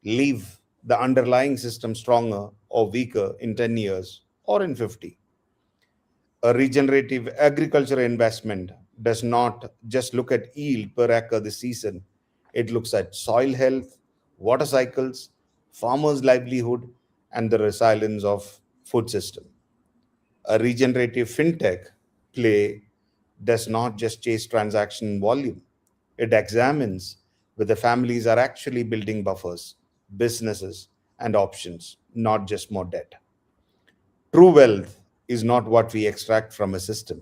Speaker 19: leave the underlying system stronger or weaker in 10 years or in 50? A regenerative agriculture investment does not just look at yield per acre this season. It looks at soil health, water cycles, farmers' livelihood, and the resilience of food system. A regenerative fintech play does not just chase transaction volume. It examines whether families are actually building buffers, businesses, and options, not just more debt. True wealth is not what we extract from a system,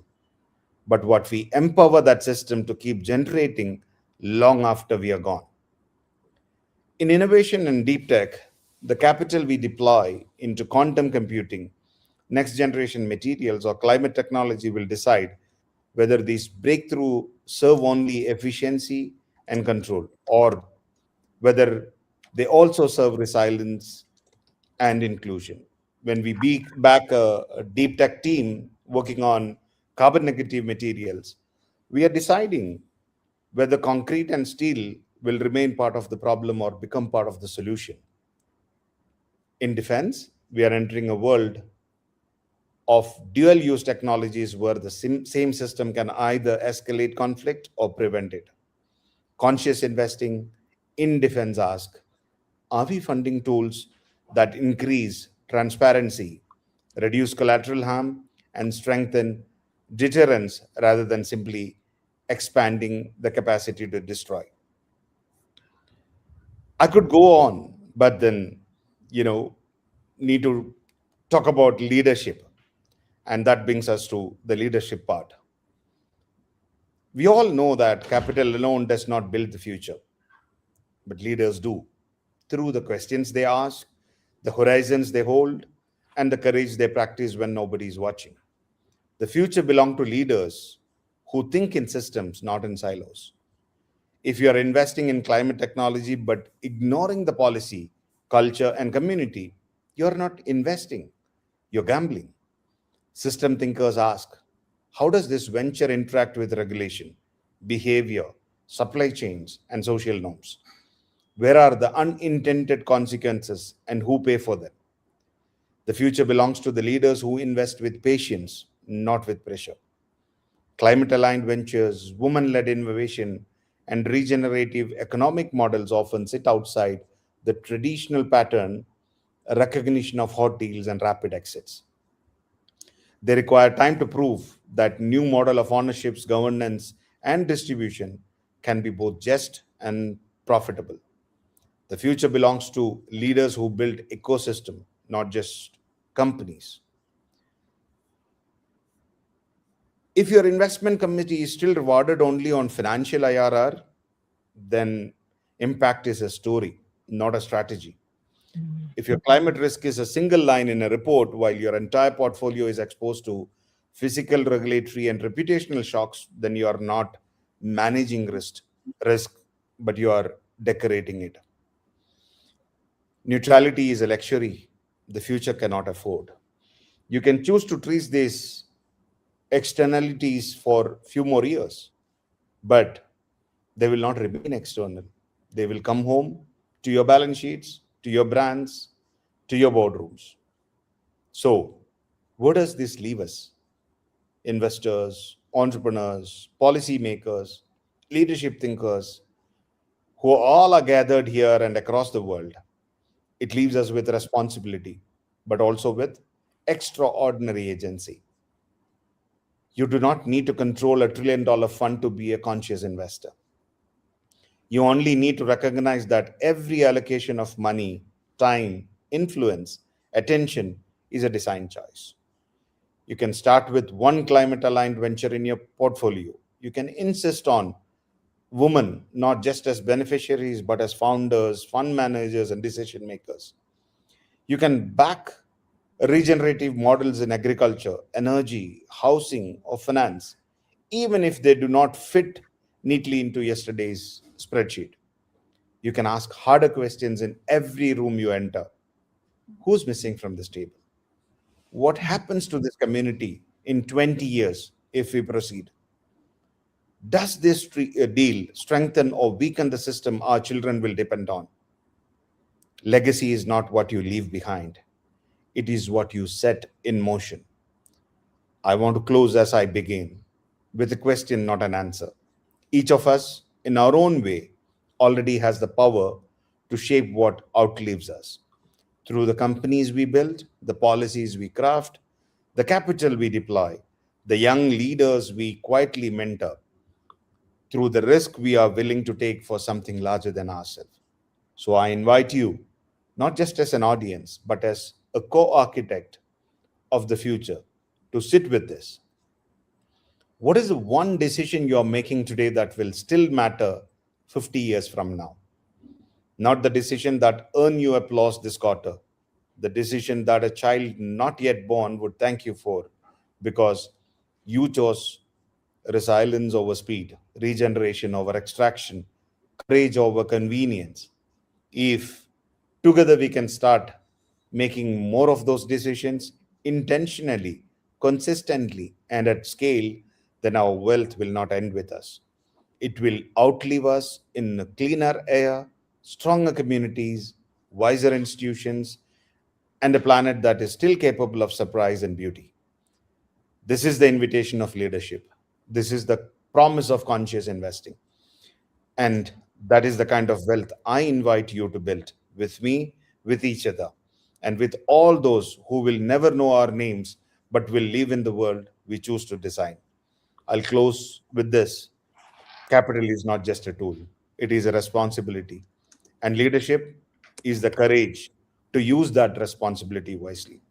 Speaker 19: but what we empower that system to keep generating long after we are gone. In innovation and deep tech, the capital we deploy into quantum computing, next generation materials, or climate technology will decide whether these breakthroughs serve only efficiency and control, or whether they also serve resilience and inclusion. When we back a deep tech team working on carbon negative materials, we are deciding whether concrete and steel will remain part of the problem or become part of the solution. In defense, we are entering a world of dual use technologies where the same system can either escalate conflict or prevent it. Conscious investing in defense asks, are we funding tools that increase transparency, reduce collateral harm, and strengthen deterrence rather than simply expanding the capacity to destroy? I could go on, but then, need to talk about leadership. And that brings us to the leadership part. We all know that capital alone does not build the future, but leaders do, through the questions they ask, the horizons they hold, and the courage they practice when nobody is watching. The future belongs to leaders who think in systems, not in silos. If you are investing in climate technology but ignoring the policy, culture, and community, you're not investing, you're gambling. System thinkers ask, how does this venture interact with regulation, behavior, supply chains, and social norms? Where are the unintended consequences and who pay for them? The future belongs to the leaders who invest with patience, not with pressure. Climate aligned ventures, women led innovation, and regenerative economic models often sit outside the traditional pattern, recognition of hot deals and rapid exits. They require time to prove that new model of ownerships, governance, and distribution can be both just and profitable. The future belongs to leaders who build ecosystem, not just companies. If your investment committee is still rewarded only on financial IRR, then impact is a story, not a strategy. If your climate risk is a single line in a report while your entire portfolio is exposed to physical, regulatory, and reputational shocks, then you are not managing risk, but you are decorating it. Neutrality is a luxury, the future cannot afford. You can choose to treat these externalities for few more years, but they will not remain external. They will come home to your balance sheets, to your brands, to your boardrooms. So, where does this leave us? Investors, entrepreneurs, policymakers, leadership thinkers, who all are gathered here and across the world. It leaves us with responsibility, but also with extraordinary agency. You do not need to control $1 trillion fund to be a conscious investor. You only need to recognize that every allocation of money, time, influence, attention is a design choice. You can start with one climate aligned venture in your portfolio. You can insist on women not just as beneficiaries but as founders, fund managers, and decision makers. You can back regenerative models in agriculture, energy, housing, or finance, even if they do not fit neatly into yesterday's spreadsheet. You can ask harder questions in every room you enter. Who's missing from this table? What happens to this community in 20 years if we proceed? Does this deal strengthen or weaken the system our children will depend on? Legacy is not what you leave behind. It is what you set in motion. I want to close as I begin with a question, not an answer. Each of us, in our own way, already has the power to shape what outlives us. Through the companies we build, the policies we craft, the capital we deploy, the young leaders we quietly mentor, through the risk we are willing to take for something larger than ourselves. So I invite you, not just as an audience, but as a co-architect of the future, to sit with this. What is the one decision you're making today that will still matter 50 years from now? Not the decision that earn you applause this quarter, the decision that a child not yet born would thank you for because you chose resilience over speed, regeneration over extraction, courage over convenience. If together we can start making more of those decisions intentionally, consistently, and at scale, then our wealth will not end with us. It will outlive us in a cleaner air, stronger communities, wiser institutions, and a planet that is still capable of surprise and beauty. This is the invitation of leadership. This is the promise of conscious investing. And that is the kind of wealth I invite you to build with me, with each other, and with all those who will never know our names but will live in the world we choose to design. I'll close with this. Capital is not just a tool, it is a responsibility. And leadership is the courage to use that responsibility wisely.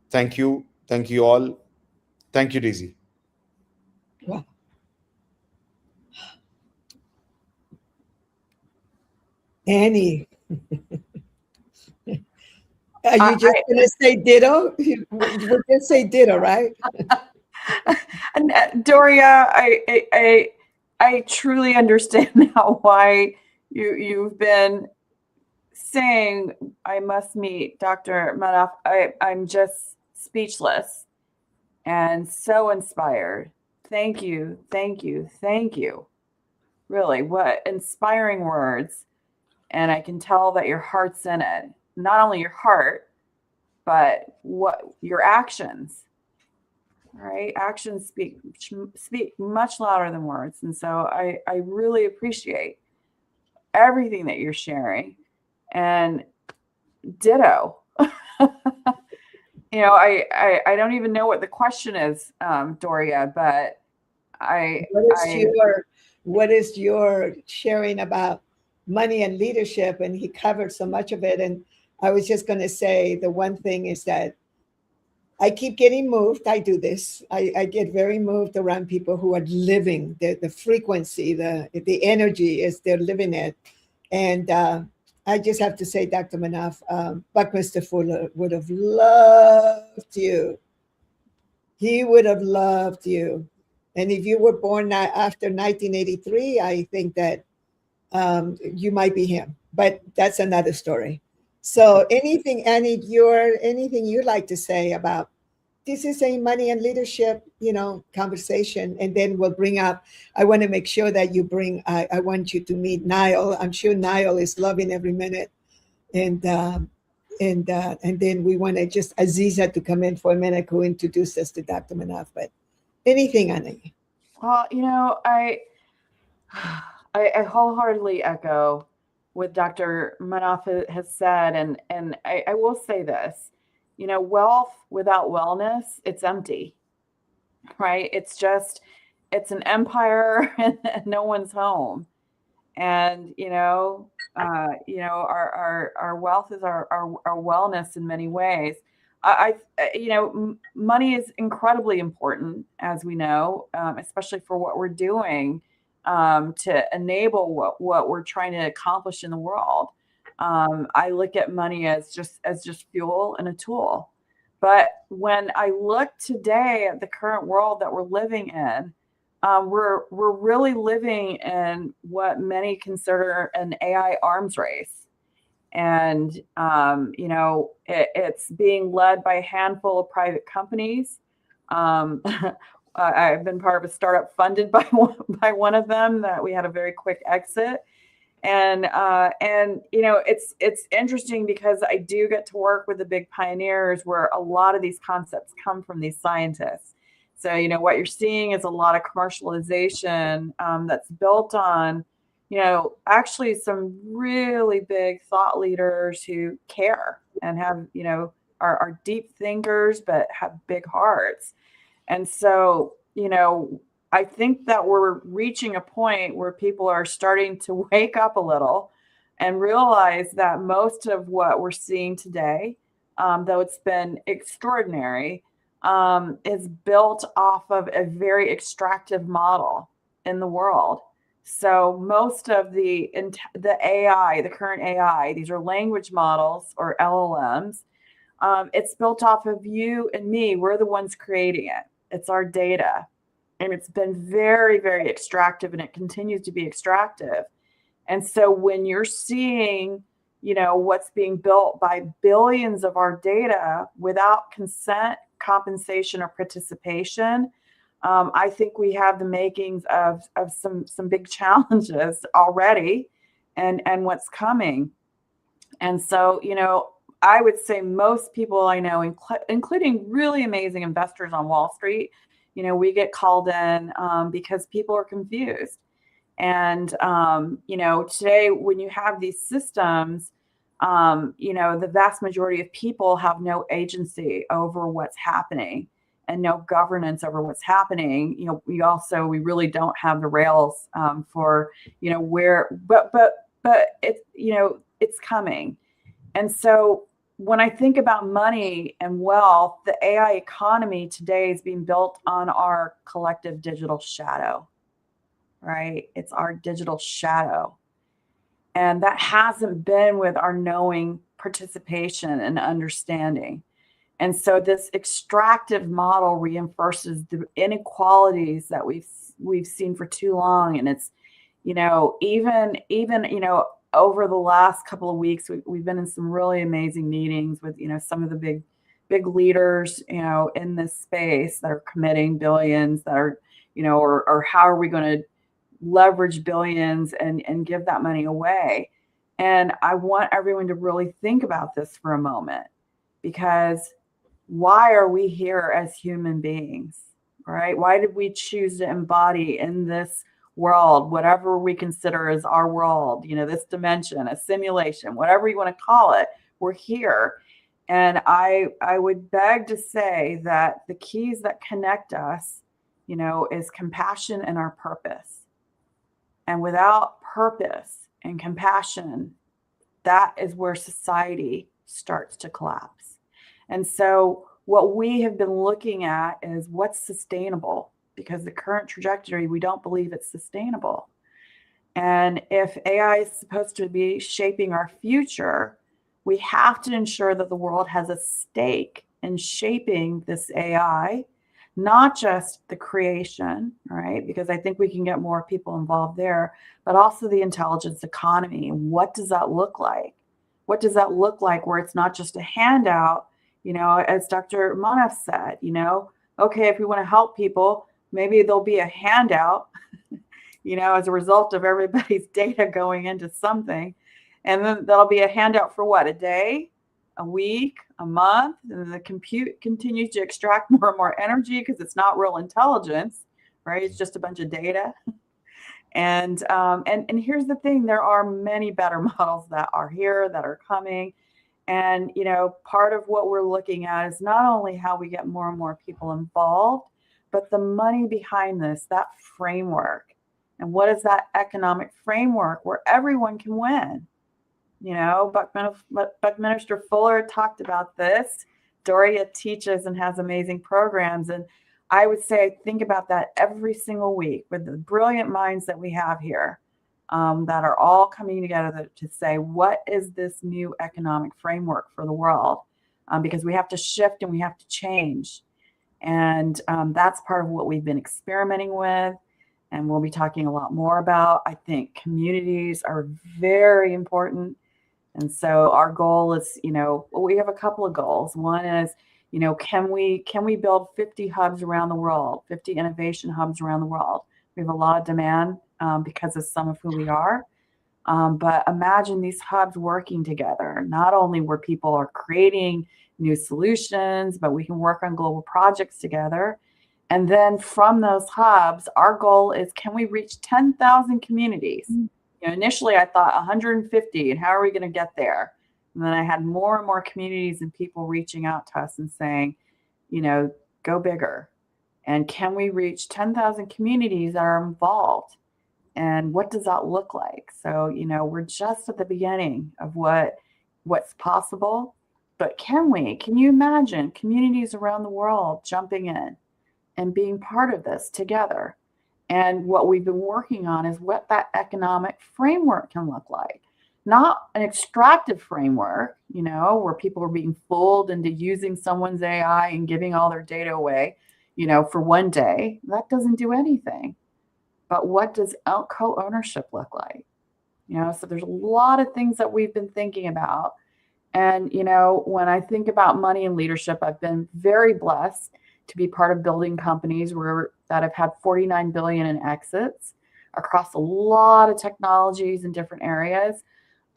Speaker 19: Thank you. Thank you all. Thank you, Daisy.
Speaker 2: Wow. Annie, are you just going to say ditto? We'll just say ditto, right?
Speaker 18: And Doria, I truly understand now why you've been saying I must meet Dr. Manaf. I'm just speechless and so inspired. Thank you, thank you, thank you. Really, what inspiring words. And I can tell that your heart's in it. Not only your heart, but what your actions. Right? Actions speak much louder than words. And so I really appreciate everything that you're sharing. And ditto. I don't even know what the question is, Doria, but
Speaker 2: what is your sharing about money and leadership? And he covered so much of it. And I was just going to say the one thing is that I keep getting moved. I do this. I get very moved around people who are living the frequency, the energy is they're living it. And I just have to say, Dr. Manaf, Buckminster Fuller would have loved you. He would have loved you. And if you were born after 1983, I think that you might be him. But that's another story. So anything, Annie, anything you'd like to say about this is a money and leadership, conversation, and then we'll bring up. I want to make sure that you bring. I want you to meet Niall. I'm sure Niall is loving every minute, and then we want to just Aziza to come in for a minute, who introduced us to Dr. Manaf. But anything, Annie?
Speaker 18: Well, I wholeheartedly echo what Dr. Manaf has said, and I will say this, wealth without wellness, it's empty, right? It's an empire and no one's home. And our wealth is our wellness in many ways. Money is incredibly important, as we know, especially for what we're doing to enable what we're trying to accomplish in the world. I look at money as just fuel and a tool. But when I look today at the current world that we're living in, we're really living in what many consider an AI arms race. And, it's being led by a handful of private companies. I've been part of a startup funded by one of them that we had a very quick exit. And it's interesting because I do get to work with the big pioneers where a lot of these concepts come from these scientists. So, what you're seeing is a lot of commercialization that's built on, actually some really big thought leaders who care and have, are deep thinkers, but have big hearts. And so, I think that we're reaching a point where people are starting to wake up a little and realize that most of what we're seeing today, though it's been extraordinary, is built off of a very extractive model in the world. So most of the AI, the current AI, these are language models or LLMs. It's built off of you and me. We're the ones creating it. It's our data. And it's been very, very extractive, and it continues to be extractive. And so when you're seeing, what's being built by billions of our data without consent, compensation, or participation, I think we have the makings of some big challenges already and what's coming. And so, I would say most people I know, including really amazing investors on Wall Street, we get called in because people are confused. And, today when you have these systems, the vast majority of people have no agency over what's happening and no governance over what's happening. We really don't have the rails for, where, but it's coming. And so when I think about money and wealth, the AI economy today is being built on our collective digital shadow, right? It's our digital shadow. And that hasn't been with our knowing, participation, and understanding. And so this extractive model reinforces the inequalities that we've seen for too long. And it's, even over the last couple of weeks, we've been in some really amazing meetings with, some of the big leaders, in this space that are committing billions that are, or how are we going to leverage billions and give that money away. And I want everyone to really think about this for a moment, because why are we here as human beings, right? Why did we choose to embody in this world, whatever we consider as our world, this dimension, a simulation, whatever you want to call it, we're here. And I would beg to say that the keys that connect us, is compassion and our purpose. And without purpose and compassion, that is where society starts to collapse. And so what we have been looking at is what's sustainable, because the current trajectory, we don't believe it's sustainable. And if AI is supposed to be shaping our future, we have to ensure that the world has a stake in shaping this AI, not just the creation, right? Because I think we can get more people involved there, but also the intelligence economy. What does that look like? what does that look like where it's not just a handout, as Dr. Manaf said, okay, if we want to help people, maybe there'll be a handout, as a result of everybody's data going into something. And then that'll be a handout for what, a day, a week, a month, and the compute continues to extract more and more energy because it's not real intelligence, right? It's just a bunch of data. And here's the thing, there are many better models that are here, that are coming. And, part of what we're looking at is not only how we get more and more people involved, but the money behind this, that framework. And what is that economic framework where everyone can win? Buckminster Fuller talked about this. Doria teaches and has amazing programs. And I would say I think about that every single week with the brilliant minds that we have here, that are all coming together to say, what is this new economic framework for the world? Because we have to shift and we have to change. And that's part of what we've been experimenting with. And we'll be talking a lot more about. I think communities are very important. And so our goal is, we have a couple of goals. One is, can we build 50 hubs around the world, 50 innovation hubs around the world? We have a lot of demand because of some of who we are. But imagine these hubs working together, not only where people are creating new solutions, but we can work on global projects together. And then from those hubs, our goal is, can we reach 10,000 communities? Initially I thought 150, and how are we going to get there? And then I had more and more communities and people reaching out to us and saying, go bigger. And can we reach 10,000 communities that are involved? And what does that look like? So, we're just at the beginning of what's possible. But can you imagine communities around the world jumping in and being part of this together? And what we've been working on is what that economic framework can look like. Not an extractive framework, where people are being fooled into using someone's AI and giving all their data away, for one day. That doesn't do anything. But what does co-ownership look like? So there's a lot of things that we've been thinking about. And, when I think about money and leadership, I've been very blessed to be part of building companies that have had 49 billion in exits across a lot of technologies in different areas.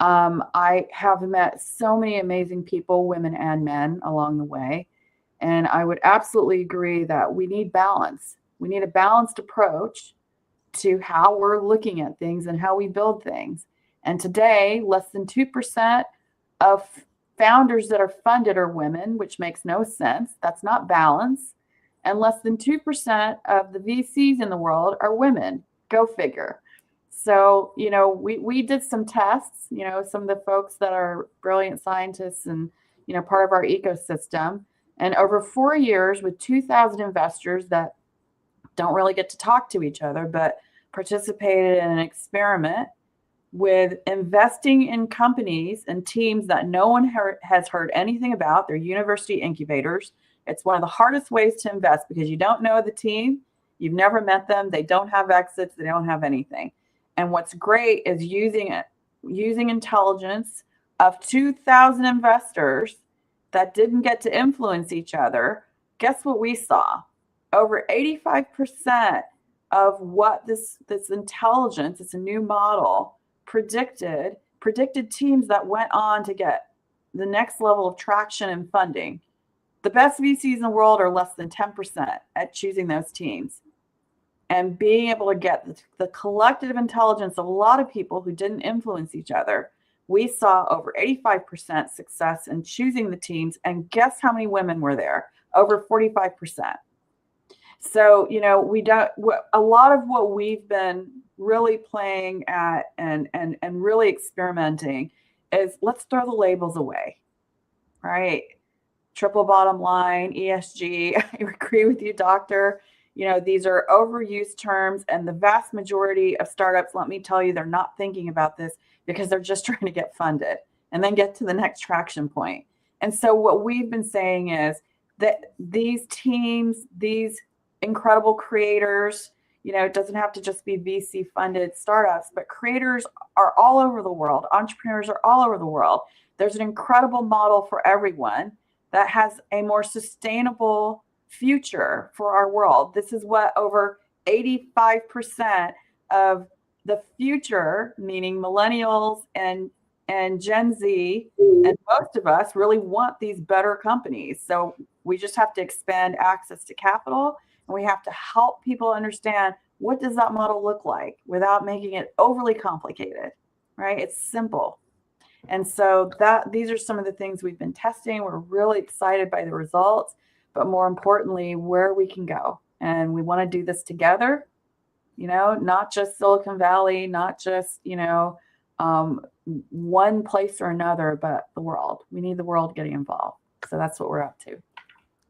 Speaker 18: I have met so many amazing people, women and men, along the way. And I would absolutely agree that we need balance. We need a balanced approach to how we're looking at things and how we build things. And today, less than 2% of founders that are funded are women, which makes no sense. That's not balance. And less than 2% of the VCs in the world are women. Go figure. So, we did some tests, some of the folks that are brilliant scientists and, part of our ecosystem. And over 4 years with 2,000 investors that don't really get to talk to each other, but participated in an experiment with investing in companies and teams that no one has heard anything about. They're university incubators. It's one of the hardest ways to invest because you don't know the team. You've never met them. They don't have exits. They don't have anything. And what's great is using intelligence of 2,000 investors that didn't get to influence each other. Guess what we saw? Over 85% of what this intelligence, it's a new model, predicted teams that went on to get the next level of traction and funding. The best VCs in the world are less than 10% at choosing those teams. And being able to get the collective intelligence of a lot of people who didn't influence each other, we saw over 85% success in choosing the teams. And guess how many women were there? Over 45%. So, a lot of what we've been really playing at and really experimenting is, let's throw the labels away, right? Triple bottom line, ESG. I agree with you, Doctor. These are overused terms, and the vast majority of startups, let me tell you, they're not thinking about this because they're just trying to get funded and then get to the next traction point. And so what we've been saying is that these teams, these incredible creators, it doesn't have to just be VC funded startups, but creators are all over the world. Entrepreneurs are all over the world. There's an incredible model for everyone that has a more sustainable future for our world. This is what over 85% of the future, meaning millennials and Gen Z, and most of us really want these better companies. So we just have to expand access to capital, and we have to help people understand, what does that model look like without making it overly complicated, right? It's simple. And so these are some of the things we've been testing. We're really excited by the results, but more importantly, where we can go. And we want to do this together, not just Silicon Valley, not just, one place or another, but the world. We need the world getting involved. So that's what we're up to.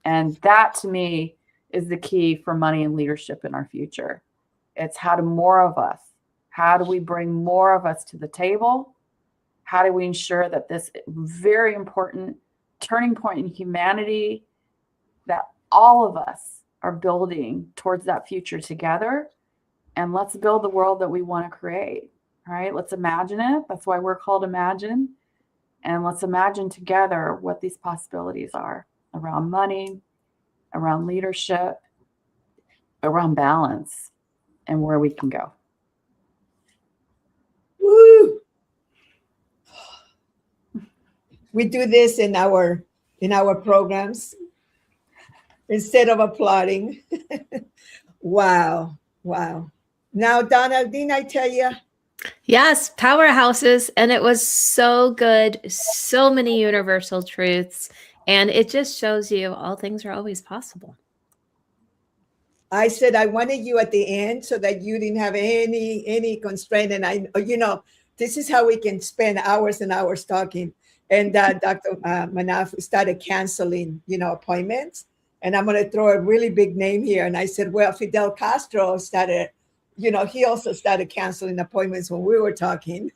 Speaker 18: And that, to me, is the key for money and leadership in our future. It's how do we bring more of us to the table? How do we ensure that this very important turning point in humanity, that all of us are building towards that future together? And let's build the world that we want to create, right? Let's imagine it. That's why we're called Imagine. And let's imagine together what these possibilities are around money, around leadership, around balance, and where we can go.
Speaker 2: Woo! We do this in our programs instead of applauding. Wow. Now, Donna, didn't I tell you?
Speaker 1: Yes, powerhouses. And it was so good. So many universal truths. And it just shows you all things are always possible.
Speaker 2: I said I wanted you at the end so that you didn't have any constraint. And this is how we can spend hours and hours talking. And Dr. Manaf started canceling, appointments. And I'm going to throw a really big name here. And I said, well, Fidel Castro started, he also started canceling appointments when we were talking.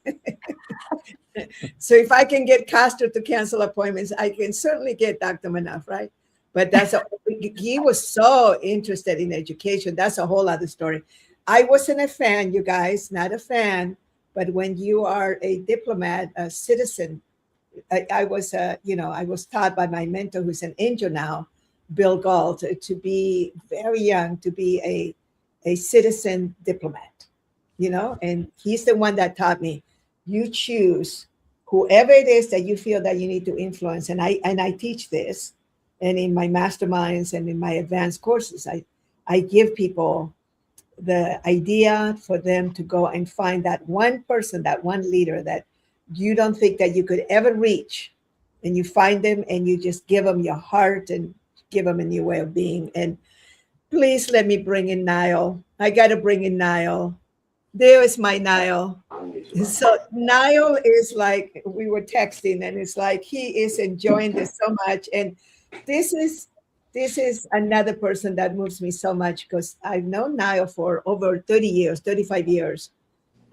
Speaker 2: So if I can get Castro to cancel appointments, I can certainly get Dr. Manaf, right? But he was so interested in education. That's a whole other story. I wasn't a fan, you guys, not a fan. But when you are a diplomat, a citizen, I was taught by my mentor, who's an angel now, Bill Galt, to be very young, to be a citizen diplomat, and he's the one that taught me, you choose whoever it is that you feel that you need to influence. And I teach this, and in my masterminds and in my advanced courses, I give people the idea for them to go and find that one person, that one leader that you don't think that you could ever reach, and you find them and you just give them your heart and give them a new way of being. And please let me bring in Niall. I got to bring in Niall. There is my Niall. So Niall is like, we were texting, and it's like he is enjoying this so much. And this is another person that moves me so much, because I've known Niall for over 30 years, 35 years.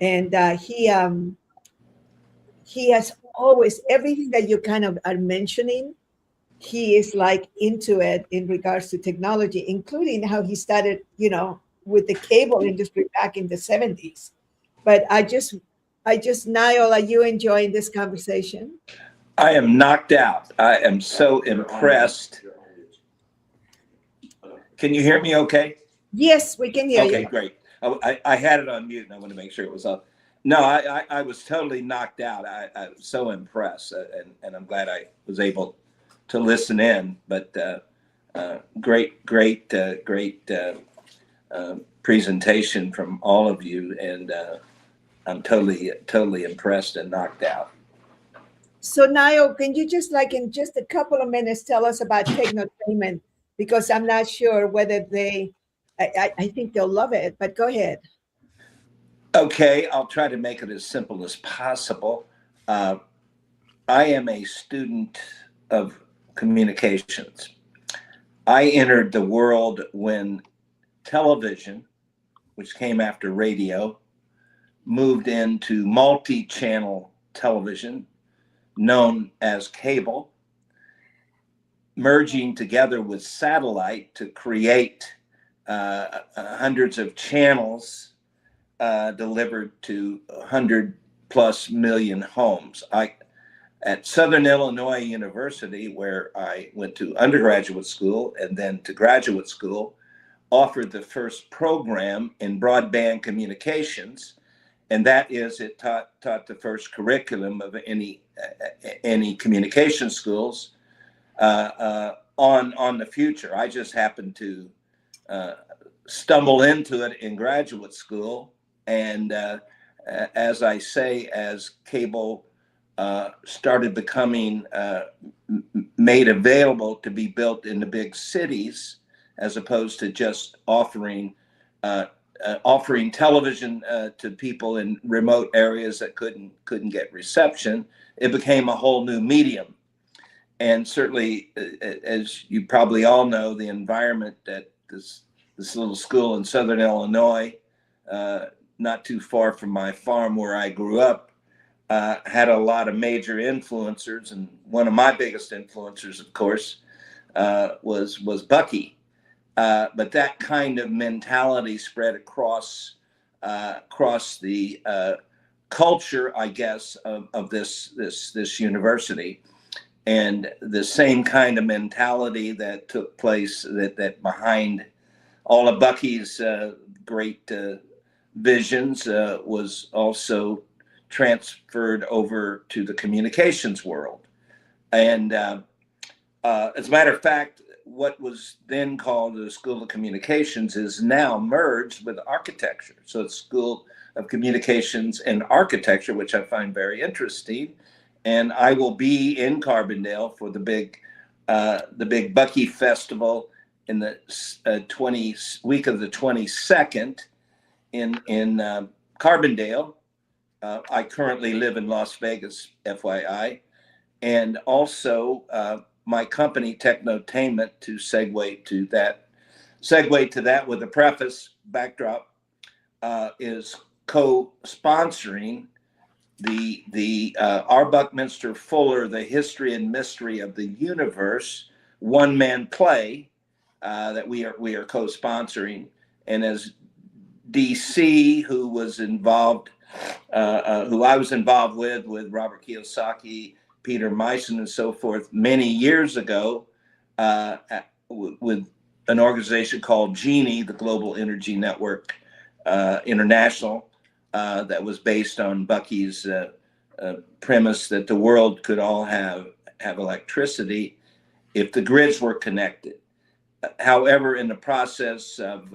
Speaker 2: And he has always, everything that you kind of are mentioning, he is like into it in regards to technology, including how he started, with the cable industry back in the 70s. But I just, Niall, are you enjoying this conversation?
Speaker 20: I am knocked out. I am so impressed. Can you hear me okay?
Speaker 2: Yes, we can hear you.
Speaker 20: Okay, great. I had it on mute, and I want to make sure it was up. No, I was totally knocked out. I was so impressed, and I'm glad I was able to listen in. But great presentation from all of you, and I'm totally impressed and knocked out.
Speaker 2: So Niall, can you just in just a couple of minutes tell us about Technotainment? Because I'm not sure whether I think they'll love it, but go ahead.
Speaker 20: Okay, I'll try to make it as simple as possible. I am a student of communications. I entered the world when television, which came after radio, moved into multi-channel television, known as cable, merging together with satellite to create hundreds of channels delivered to 100+ million homes. At Southern Illinois University, where I went to undergraduate school and then to graduate school, offered the first program in broadband communications, and that is it taught the first curriculum of any communication schools on the future. I just happened to stumble into it in graduate school, and as I say, as cable started becoming made available to be built in the big cities, as opposed to just offering television to people in remote areas that couldn't get reception, it became a whole new medium. And certainly, as you probably all know, the environment at this little school in Southern Illinois, not too far from my farm where I grew up, had a lot of major influencers, and one of my biggest influencers, of course, was Bucky. But that kind of mentality spread across the culture, I guess, of this university, and the same kind of mentality that took place that behind all of Bucky's great visions was also transferred over to the communications world. And as a matter of fact, what was then called the School of Communications is now merged with architecture. So it's School of Communications and Architecture, which I find very interesting. And I will be in Carbondale for the big Bucky Festival in the week of the 22nd in Carbondale. I currently live in Las Vegas, FYI, and also my company Technotainment, to segue to that with a preface backdrop, is co-sponsoring the R. Buckminster Fuller, The History and Mystery of the Universe one-man play that we are co-sponsoring. And as DC, who I was involved with Robert Kiyosaki, Peter Meissen, and so forth many years ago, with an organization called Genie, the Global Energy Network International, that was based on Bucky's premise that the world could all have electricity if the grids were connected. However, in the process of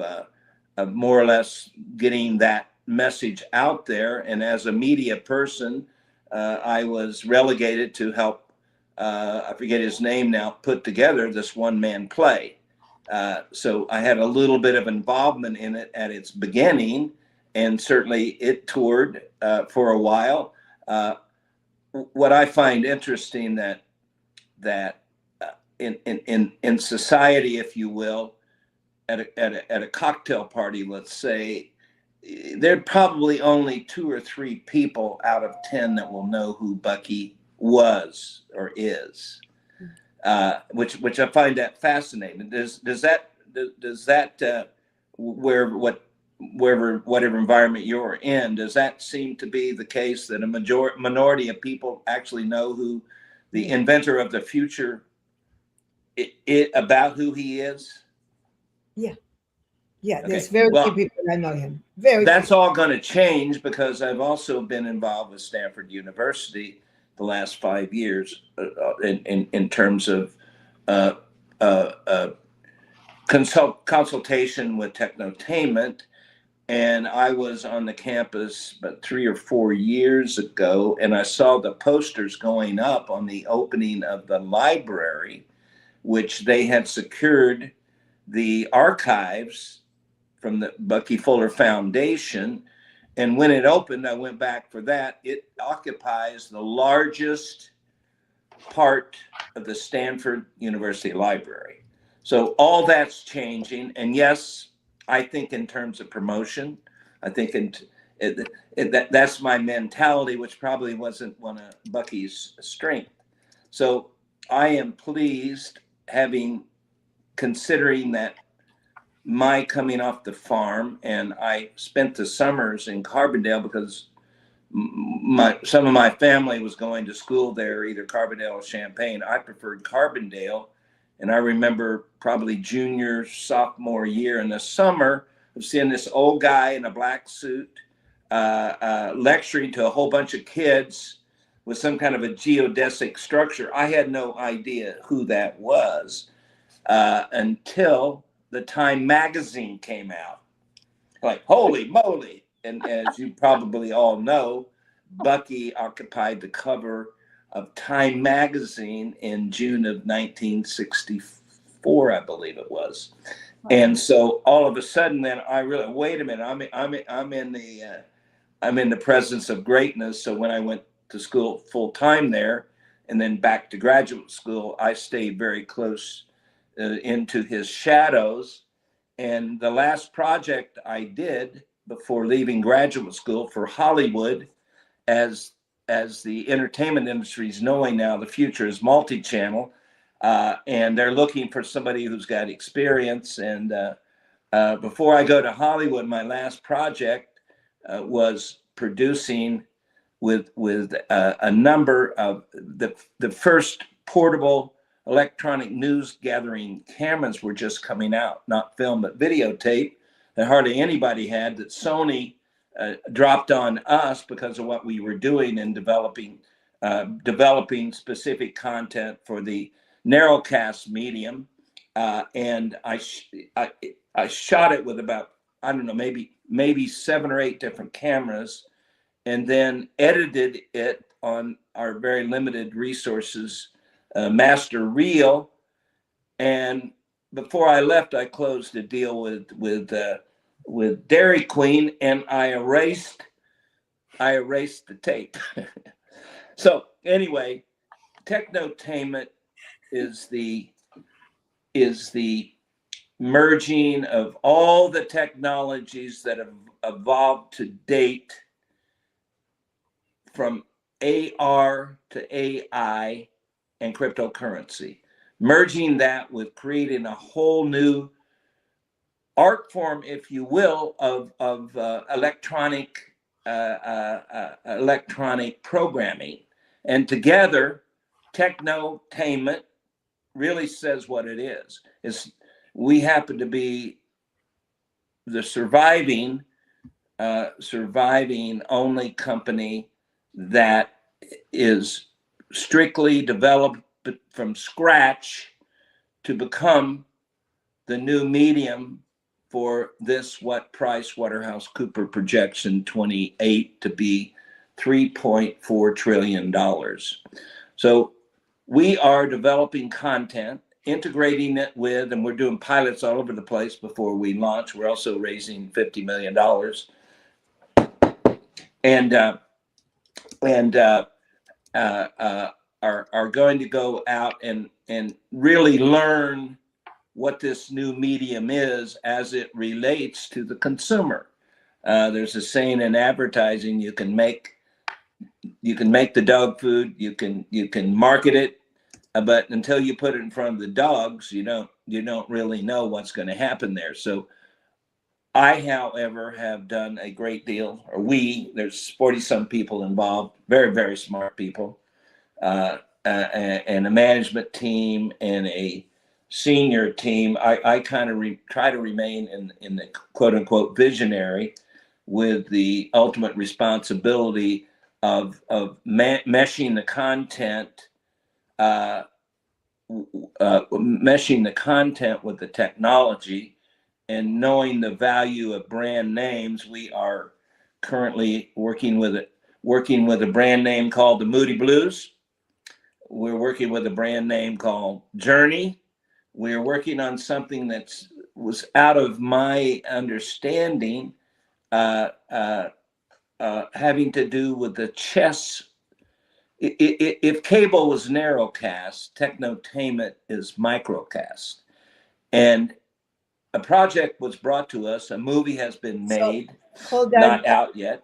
Speaker 20: more or less getting that message out there, and as a media person, I was relegated to help, I forget his name now, put together this one-man play. So I had a little bit of involvement in it at its beginning, and certainly it toured for a while. What I find interesting that in society, if you will, at a cocktail party, let's say, there are probably only 2 or 3 people out of 10 that will know who Bucky was or is, which I find that fascinating. Does that whatever environment you're in, does that seem to be the case, that a minority of people actually know who the inventor of the future about who he is?
Speaker 2: Yeah,
Speaker 20: Okay.
Speaker 2: there's very few people that know him. That's
Speaker 20: all going to change, because I've also been involved with Stanford University the last 5 years in terms of consultation with Technotainment. And I was on the campus about 3 or 4 years ago, and I saw the posters going up on the opening of the library, which they had secured the archives from the Bucky Fuller Foundation. And when it opened, I went back for that. It occupies the largest part of the Stanford University Library. So all that's changing. And yes, I think in terms of promotion, I think that's my mentality, which probably wasn't one of Bucky's strengths. So I am pleased, considering that my coming off the farm, and I spent the summers in Carbondale because some of my family was going to school there, either Carbondale or Champaign. I preferred Carbondale, and I remember probably junior, sophomore year in the summer of seeing this old guy in a black suit lecturing to a whole bunch of kids with some kind of a geodesic structure. I had no idea who that was until the Time magazine came out. Like, holy moly. And as you probably all know, Bucky occupied the cover of Time magazine in June of 1964, I believe it was. Wow. And so all of a sudden, then I really, wait a minute, I'm in the presence of greatness. So when I went to school full time there, and then back to graduate school, I stayed very close into his shadows. And the last project I did before leaving graduate school for Hollywood, as the entertainment industry is knowing now, the future is multi-channel, and they're looking for somebody who's got experience. And before I go to Hollywood, my last project was producing with a number of the first portable electronic news gathering cameras were just coming out, not film, but videotape, that hardly anybody had, that Sony dropped on us because of what we were doing in developing specific content for the narrowcast medium. And I shot it with about, I don't know, maybe 7 or 8 different cameras, and then edited it on our very limited resources, master reel. And before I left, I closed a deal with Dairy Queen, and I erased the tape. So anyway, Technotainment is the merging of all the technologies that have evolved to date, from AR to AI and cryptocurrency, merging that with creating a whole new art form, if you will, of electronic programming. And together, Technotainment really says what it is. We happen to be the surviving only company that is strictly developed from scratch to become the new medium for this, what PricewaterhouseCoopers projects in 28 to be $3.4 trillion. So we are developing content, integrating it with, and we're doing pilots all over the place before we launch. We're also raising $50 million. And are going to go out and really learn what this new medium is as it relates to the consumer. There's a saying in advertising: you can make the dog food, you can market it, but until you put it in front of the dogs, you don't really know what's going to happen there. So I, however, have done a great deal, or there's 40-some people involved, very, very smart people, and a management team and a senior team. I kind of try to remain in the quote unquote visionary, with the ultimate responsibility of meshing the content, with the technology, and knowing the value of brand names. We are currently working with a brand name called the Moody Blues. We're working with a brand name called Journey. We're working on something that was out of my understanding, having to do with the chess. If cable was narrowcast, Technotainment is microcast. And a project was brought to us. A movie has been made,
Speaker 2: hold on.
Speaker 20: Not out yet.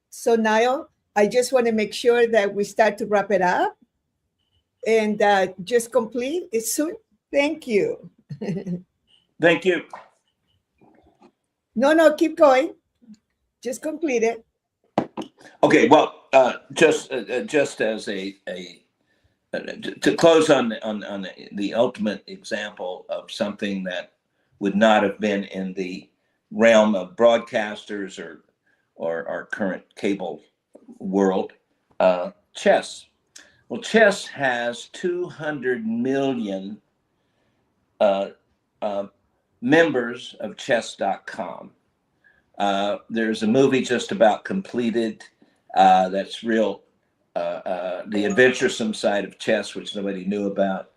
Speaker 2: So Niall, I just want to make sure that we start to wrap it up, and just complete it soon. Thank you.
Speaker 20: Thank you.
Speaker 2: No, keep going. Just complete it.
Speaker 20: Okay, well, just as to close on the ultimate example of something that would not have been in the realm of broadcasters or our current cable world, chess. Well, chess has 200 million members of chess.com. There's a movie just about completed that's real, the adventuresome side of chess, which nobody knew about.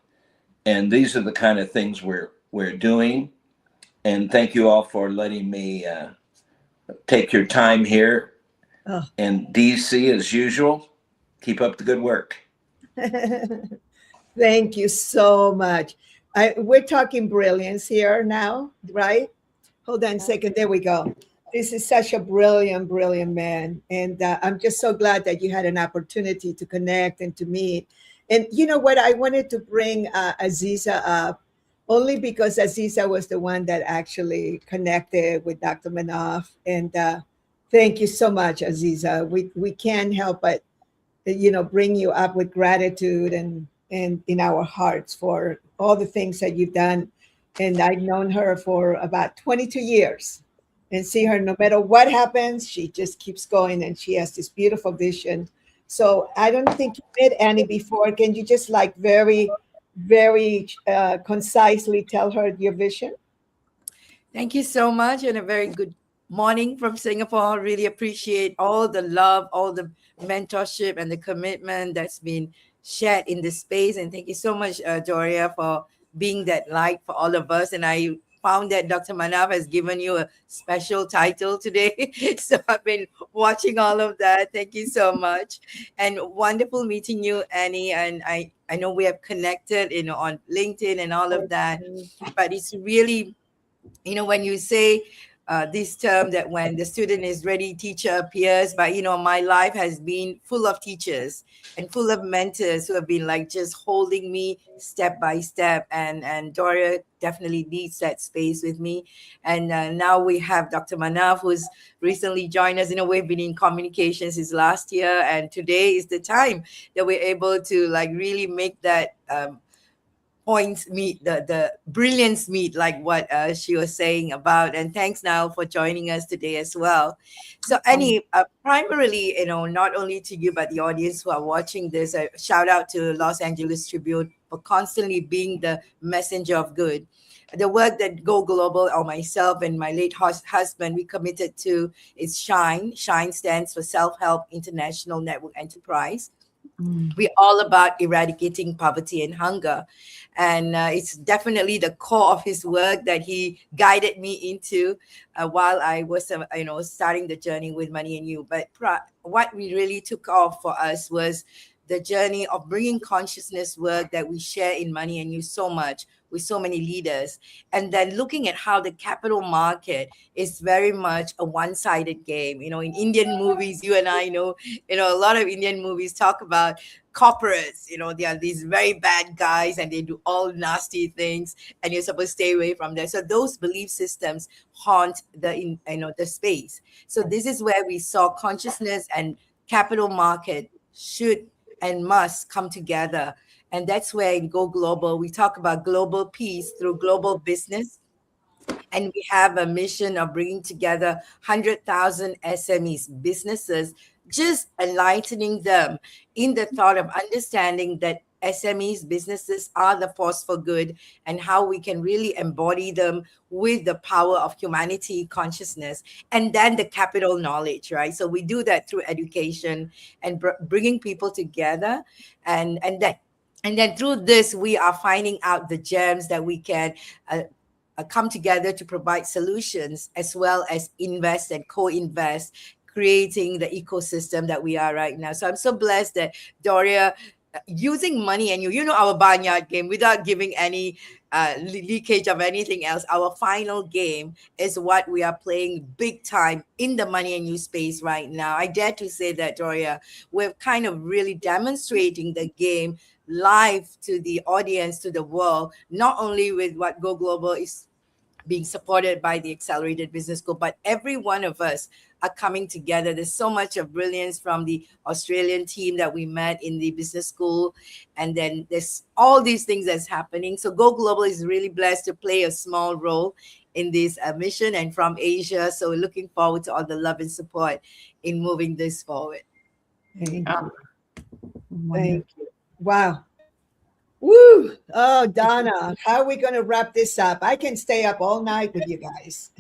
Speaker 20: And these are the kind of things we're doing. And thank you all for letting me take your time here in DC as usual. Keep up the good work.
Speaker 2: Thank you so much. We're talking brilliance here now, right? Hold on a second. There we go. This is such a brilliant, brilliant man. And I'm just so glad that you had an opportunity to connect and to meet. And you know what? I wanted to bring Aziza up only because Aziza was the one that actually connected with Dr. Manoff. And thank you so much, Aziza. We can't help but, bring you up with gratitude and in our hearts for all the things that you've done. And I've known her for about 22 years and see her no matter what happens, she just keeps going and she has this beautiful vision. So I don't think you met Annie before. Can you just very, very concisely tell her your vision?
Speaker 21: Thank you so much and a very good morning from Singapore. Really appreciate all the love, all the mentorship and the commitment that's been shared in this space. And thank you so much, Doria, for being that light for all of us. And I found that Dr. Manav has given you a special title today. So I've been watching all of that. Thank you so much. And wonderful meeting you, Annie. And I know we have connected, on LinkedIn and all of that. But it's really, when you say this term that when the student is ready, teacher appears. But, my life has been full of teachers and full of mentors who have been just holding me step by step. And Doria definitely leads that space with me. And now we have Dr. Manav, who's recently joined us. We've been in communication since last year. And today is the time that we're able to really make that points meet, the brilliance meet, like what she was saying about. And thanks, Niall, for joining us today as well. So Annie, primarily, not only to you, but the audience who are watching this, a shout out to Los Angeles Tribune for constantly being the messenger of good. The work that Go Global or myself and my late husband, we committed to is SHINE. SHINE stands for Self-Help International Network Enterprise. We're all about eradicating poverty and hunger. And it's definitely the core of his work that he guided me into while I was, starting the journey with Money and You. But what we really took off for us was the journey of bringing consciousness work that we share in Money and You so much with so many leaders, and then looking at how the capital market is very much a one-sided game. In Indian movies, you and I know, a lot of Indian movies talk about corporates. They are these very bad guys and they do all nasty things, and you're supposed to stay away from them. So those belief systems haunt the space. So this is where we saw consciousness and capital market should and must come together. And that's where in Go Global, we talk about global peace through global business. And we have a mission of bringing together 100,000 SMEs, businesses, just enlightening them in the thought of understanding that SMEs, businesses are the force for good, and how we can really embody them with the power of humanity consciousness, and then the capital knowledge, right? So we do that through education and bringing people together, and then through this, we are finding out the gems that we can come together to provide solutions, as well as invest and co-invest, creating the ecosystem that we are right now. So I'm so blessed that Doria, using Money and You, our barnyard game, without giving any leakage of anything else, our final game is what we are playing big time in the Money and You space right now. I dare to say that, Doria, we're kind of really demonstrating the game live to the audience, to the world, not only with what Go Global is being supported by the Accelerated Business School, but every one of us are coming together. There's so much of brilliance from the Australian team that we met in the business school. And then there's all these things that's happening. So Go Global is really blessed to play a small role in this mission and from Asia. So we're looking forward to all the love and support in moving this forward.
Speaker 2: Thank you. Thank you. Wow. Woo! Oh, Donna, how are we going to wrap this up? I can stay up all night with you guys.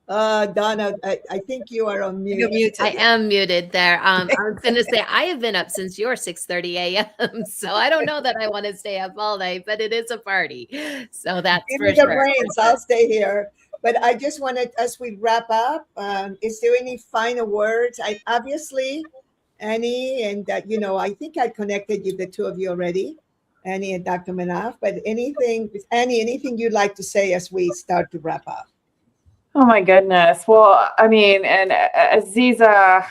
Speaker 2: Donna, I think you are on mute.
Speaker 21: You're muted.
Speaker 1: I am muted there. I was going to say, I have been up since your 6:30 a.m. So I don't know that I want to stay up all night, but it is a party. So that's
Speaker 2: Give
Speaker 1: for
Speaker 2: me the
Speaker 1: sure.
Speaker 2: brains. I'll stay here. But I just wanted, as we wrap up, is there any final words? Obviously, Annie and I think I connected you, the two of you already, Annie and Dr. Manaf. But anything, Annie, anything you'd like to say as we start to wrap up?
Speaker 18: Oh my goodness. Well, I mean, and Aziza,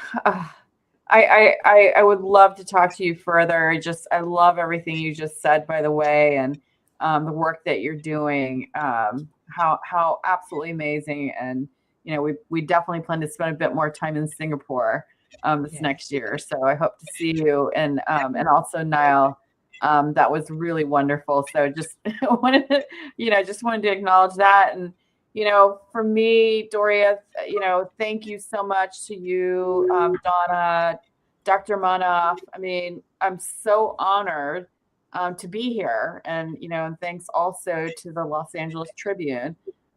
Speaker 18: I would love to talk to you further. I love everything you just said, by the way, and the work that you're doing. How absolutely amazing. And we definitely plan to spend a bit more time in Singapore this next year. So I hope to see you, and also Niall. That was really wonderful. So just wanted to acknowledge that. And for me, Doria, thank you so much to you, Donna, Dr. Manaf. I mean, I'm so honored to be here, and thanks also to the Los Angeles Tribune.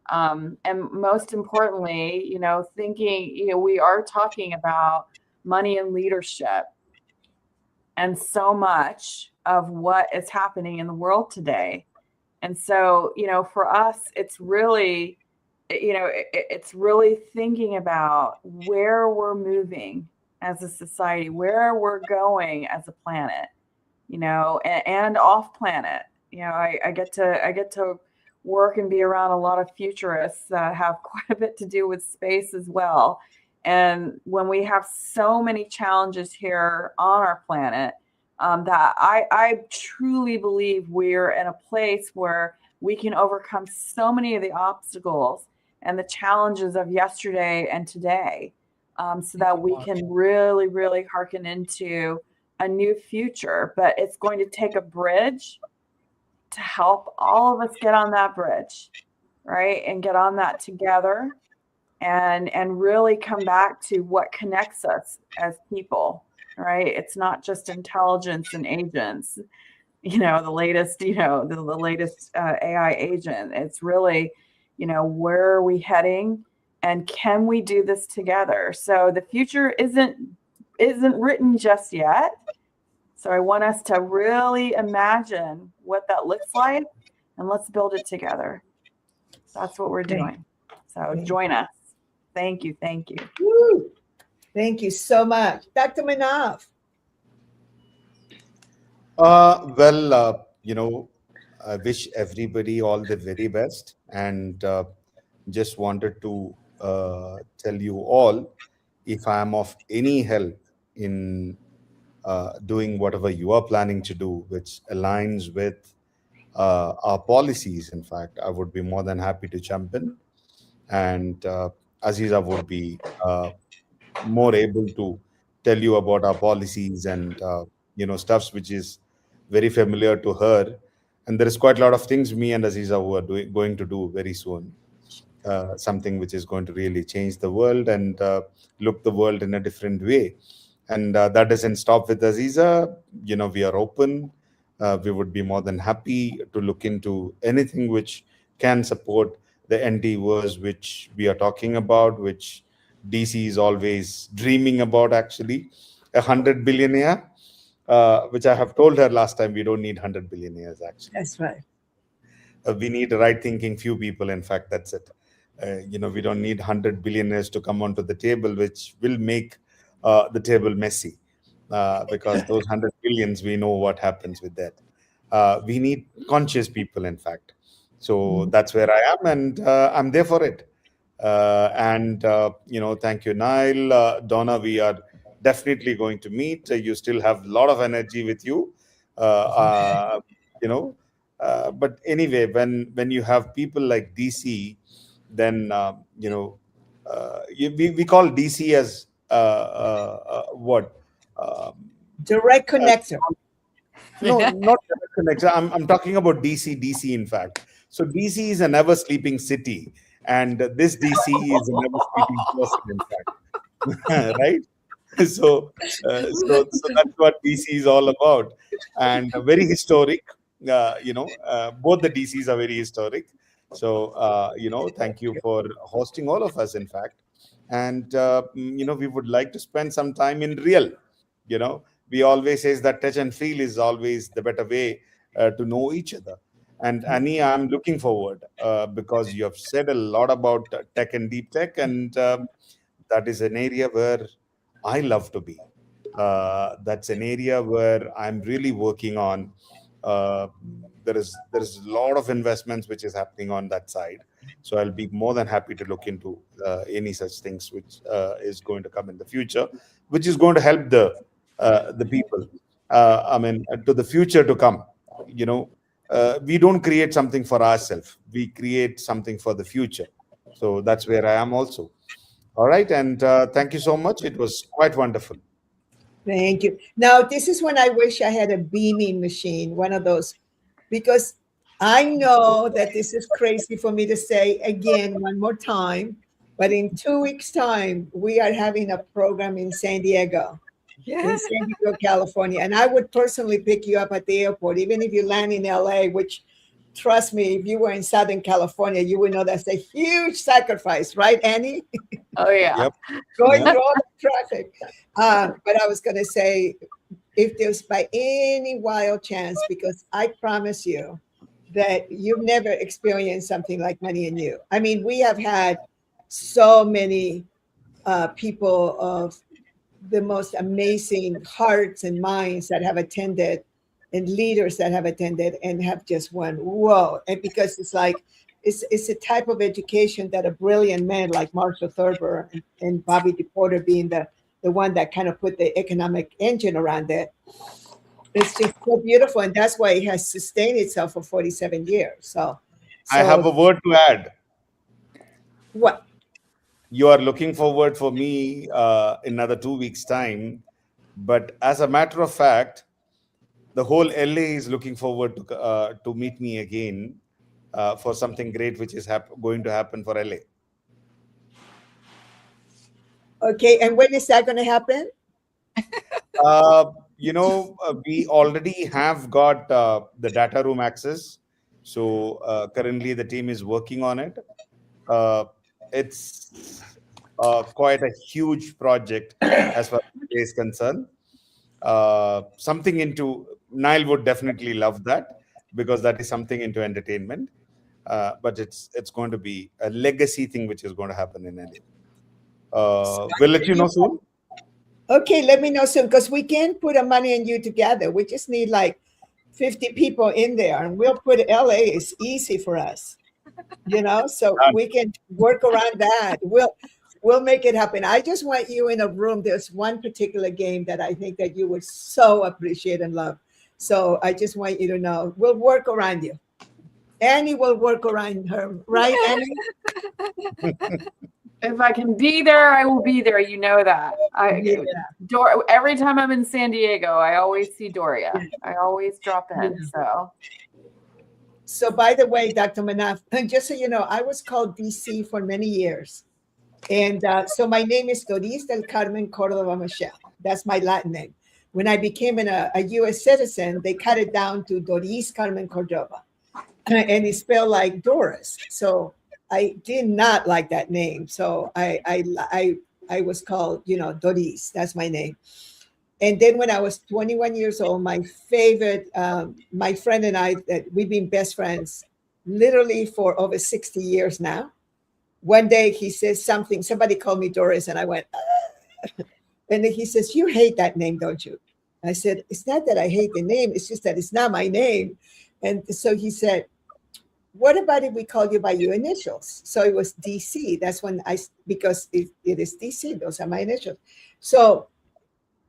Speaker 18: And most importantly, thinking, we are talking about money and leadership, and so much of what is happening in the world today. And so, for us, it's really, it's really thinking about where we're moving as a society, where we're going as a planet, and off planet. I get to work and be around a lot of futurists that have quite a bit to do with space as well. And when we have so many challenges here on our planet, that I truly believe we're in a place where we can overcome so many of the obstacles and the challenges of yesterday and today, so that we can really, really hearken into a new future. But it's going to take a bridge to help all of us get on that bridge, right? And get on that together, and really come back to what connects us as people, right? It's not just intelligence and agents, the latest, the latest AI agent. It's really, where are we heading, and can we do this together? So the future isn't written just yet. So I want us to really imagine what that looks like, and let's build it together. That's what we're doing. So join us. Thank you. Thank you.
Speaker 2: Woo. Thank you so much. Dr. Manaf.
Speaker 19: I wish everybody all the very best, and just wanted to tell you all, if I am of any help in doing whatever you are planning to do, which aligns with our policies, in fact, I would be more than happy to jump in. And Aziza would be more able to tell you about our policies and stuffs which is very familiar to her. And there is quite a lot of things me and Aziza who are going to do very soon. Something which is going to really change the world and look the world in a different way. And that doesn't stop with Aziza. We are open. We would be more than happy to look into anything which can support the endeavors which we are talking about, which DC is always dreaming about, actually. 100 billionaire, which I have told her last time, we don't need 100 billionaires, actually.
Speaker 2: That's right.
Speaker 19: We need right thinking few people. In fact, that's it. We don't need 100 billionaires to come onto the table, which will make the table messy, because those 100 billions, we know what happens with that. We need conscious people, in fact. So that's where I am, and I'm there for it. Thank you, Niall. Donna, we are definitely going to meet. You still have a lot of energy with you. But anyway, when you have people like DC, then we call DC as what?
Speaker 2: Direct connector.
Speaker 19: No, not direct connection. I'm talking about DC, in fact. So DC is a never sleeping city, and this DC is a never sleeping person, in fact. Right? So that's what DC is all about, and very historic. Both the DCs are very historic. So thank you for hosting all of us, in fact. And we would like to spend some time in real. We always says that touch and feel is always the better way to know each other. And Annie, I'm looking forward because you have said a lot about tech and deep tech, and that is an area where I love to be. That's an area where I'm really working on. There is a lot of investments which is happening on that side. So I'll be more than happy to look into any such things which is going to come in the future, which is going to help the people. To the future to come. We don't create something for ourselves. We create something for the future. So that's where I am also. All right. And thank you so much. It was quite wonderful.
Speaker 2: Thank you. Now, this is when I wish I had a beaming machine, one of those, because I know that this is crazy for me to say again one more time, but in 2 weeks' time, we are having a program in San Diego. In San Diego, California. And I would personally pick you up at the airport, even if you land in LA, which, trust me, if you were in Southern California, you would know that's a huge sacrifice, right, Annie?
Speaker 18: Oh, yeah.
Speaker 19: Yep.
Speaker 2: Going through all the traffic. But I was going to say, if there's by any wild chance, because I promise you that you've never experienced something like Money and You. I mean, we have had so many people of the most amazing hearts and minds that have attended, and leaders that have attended and have just won. Whoa. And because it's like, it's a type of education that a brilliant man like Marshall Thurber and Bobby DePorter being the one that kind of put the economic engine around it. It's just so beautiful. And that's why it has sustained itself for 47 years. So
Speaker 19: I have a word to add.
Speaker 2: What?
Speaker 19: You are looking forward for me in another 2 weeks' time. But as a matter of fact, the whole LA is looking forward to meet me again for something great, which is going to happen for LA.
Speaker 2: Okay. And when is that going to happen?
Speaker 19: We already have got the data room access. So currently the team is working on it. It's quite a huge project as far as LA is concerned. Something into Nile would definitely love that, because that is something into entertainment. But it's going to be a legacy thing which is going to happen in LA. We'll let you know soon.
Speaker 2: Okay, let me know soon, because we can put a Money and You together. We just need like 50 people in there, and we'll put LA. It's easy for us, so we can work around that. We'll make it happen. I just want you in a room. There's one particular game that I think that you would so appreciate and love. So I just want you to know, we'll work around you. Annie will work around her, right, Annie?
Speaker 18: If I can be there, I will be there. You know that. Every time I'm in San Diego, I always see Doria. I always drop in.
Speaker 2: So by the way, Dr. Manaf, just so you know, I was called DC for many years. And so my name is Doris del Carmen Cordova Michelle. That's my Latin name. When I became a U.S. citizen, they cut it down to Doris Carmen Cordova. And it's spelled like Doris. So I did not like that name. So I was called, Doris. That's my name. And then when I was 21 years old, my favorite, my friend and I, that we've been best friends literally for over 60 years now. One day he says something, somebody called me Doris, and I went, ah. And then he says, you hate that name, don't you? I said, it's not that I hate the name, it's just that it's not my name. And so he said, what about if we call you by your initials? So it was DC. That's when because it is DC, those are my initials. So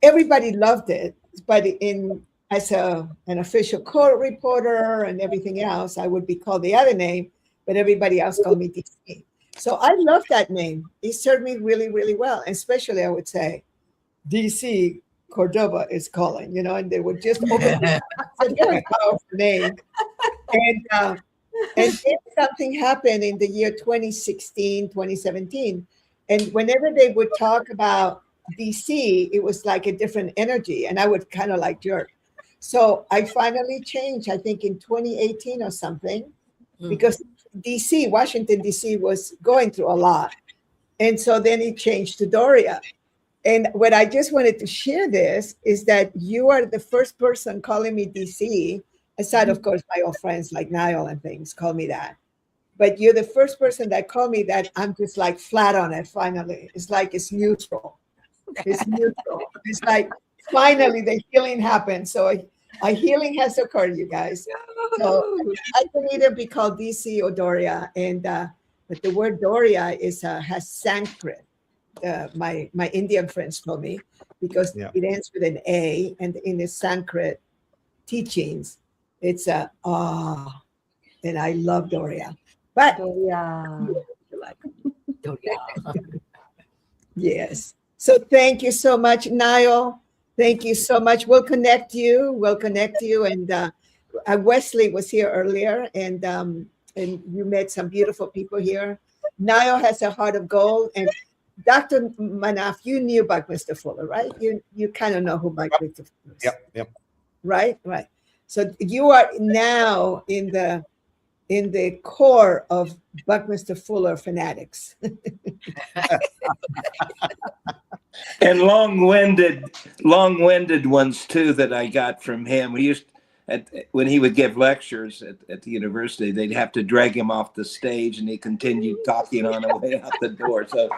Speaker 2: everybody loved it. But in as an official court reporter and everything else, I would be called the other name, but everybody else called me DC. So I love that name. It served me really, really well. Especially, I would say, DC Cordova is calling, and they would just open the It's a very powerful name. And then something happened in the year 2016, 2017. And whenever they would talk about DC, it was like a different energy. And I would kind of like jerk. So I finally changed, I think in 2018 or something, because DC, Washington, DC was going through a lot. And so then it changed to Doria. And what I just wanted to share this is that you are the first person calling me DC, aside, of course, my old friends like Niall and things call me that. But you're the first person that called me that. I'm just like flat on it finally. It's like it's neutral. It's neutral. It's like finally the healing happened. So a healing has occurred, you guys. So I can either be called DC or Doria. And but the word Doria has Sanskrit. My Indian friends told me, because it ends with an A, and in the Sanskrit teachings, it's and I love Doria. But yes. So thank you so much, Niall. Thank you so much. We'll connect you. And Wesley was here earlier, and you met some beautiful people here. Niall has a heart of gold, and Dr. Manaf, you knew Buckminster Fuller, right? You kind of know who Buckminster Fuller is.
Speaker 19: Yep.
Speaker 2: Right. So you are now in the core of Buckminster Fuller fanatics.
Speaker 20: And long-winded ones too that I got from him. We used when he would give lectures at the university, they'd have to drag him off the stage, and he continued talking on the way out the door. So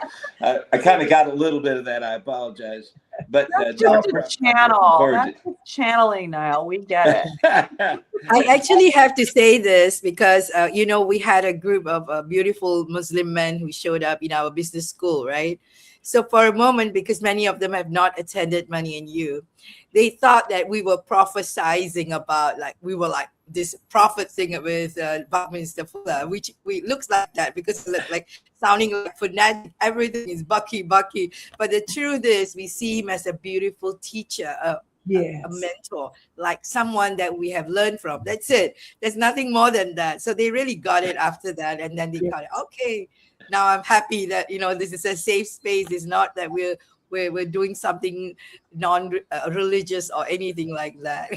Speaker 20: I kind of got a little bit of that. I apologize, but
Speaker 18: that's just a channel. That's just channeling, Niall. We get it.
Speaker 21: I actually have to say this because we had a group of beautiful Muslim men who showed up in our business school, right? So for a moment, because many of them have not attended Money and You, they thought that we were prophesizing about, we were like this prophet thing with Buckminster Fuller, which looks like that because it looked like sounding like fanatic. Everything is Bucky. But the truth is, we see him as a beautiful teacher, a mentor, like someone that we have learned from. That's it. There's nothing more than that. So they really got it after that. And then they got it. Okay. Now I'm happy that this is a safe space. It's not that we're doing something non-religious or anything like that.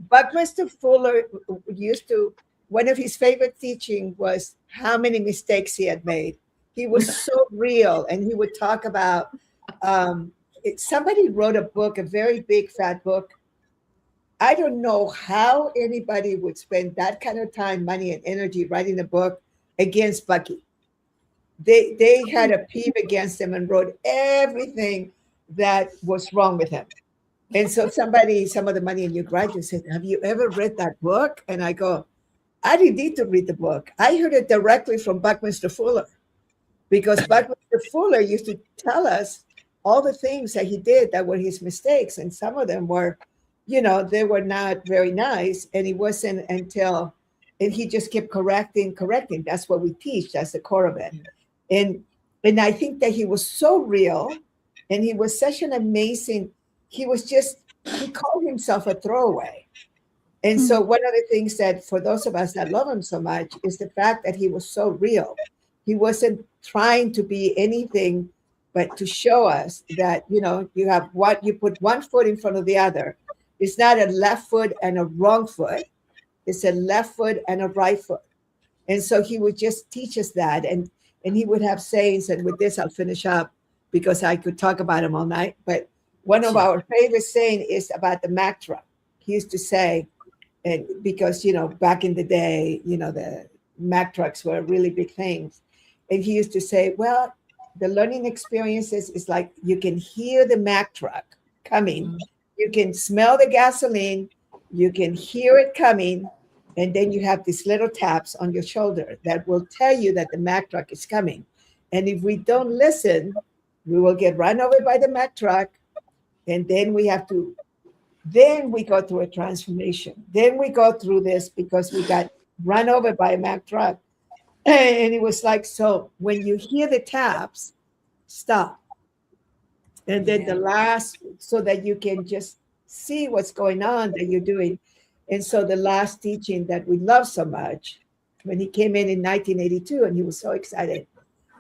Speaker 2: Buckminster Fuller one of his favorite teaching was how many mistakes he had made. He was so real, and he would talk about. Somebody wrote a book, a very big fat book. I don't know how anybody would spend that kind of time, money, and energy writing a book against Bucky. They had a peeve against him and wrote everything that was wrong with him. And so some of the Money and You graduates said, have you ever read that book? And I go, I didn't need to read the book. I heard it directly from Buckminster Fuller, because Buckminster Fuller used to tell us all the things that he did that were his mistakes. And some of them were, they were not very nice. And it wasn't until, and he just kept correcting. That's what we teach. That's the core of it. And I think that he was so real, and he was such an amazing, he called himself a throwaway. And so one of the things that for those of us that love him so much is the fact that he was so real. He wasn't trying to be anything but to show us that, you put one foot in front of the other. It's not a left foot and a wrong foot. It's a left foot and a right foot. And so he would just teach us that. And he would have sayings, and with this, I'll finish up because I could talk about him all night. But one of our favorite saying is about the Mack truck. He used to say, and because, back in the day, the Mack trucks were really big things. And he used to say, well, the learning experiences is like you can hear the Mack truck coming. You can smell the gasoline. You can hear it coming. And then you have these little taps on your shoulder that will tell you that the Mack truck is coming. And if we don't listen, we will get run over by the Mack truck. And then we have to Then we go through a transformation. Then we go through this because we got run over by a Mack truck. And it was like, so when you hear the taps, stop. And then the last, so that you can just see what's going on that you're doing. And so the last teaching that we love so much, when he came in 1982, and he was so excited,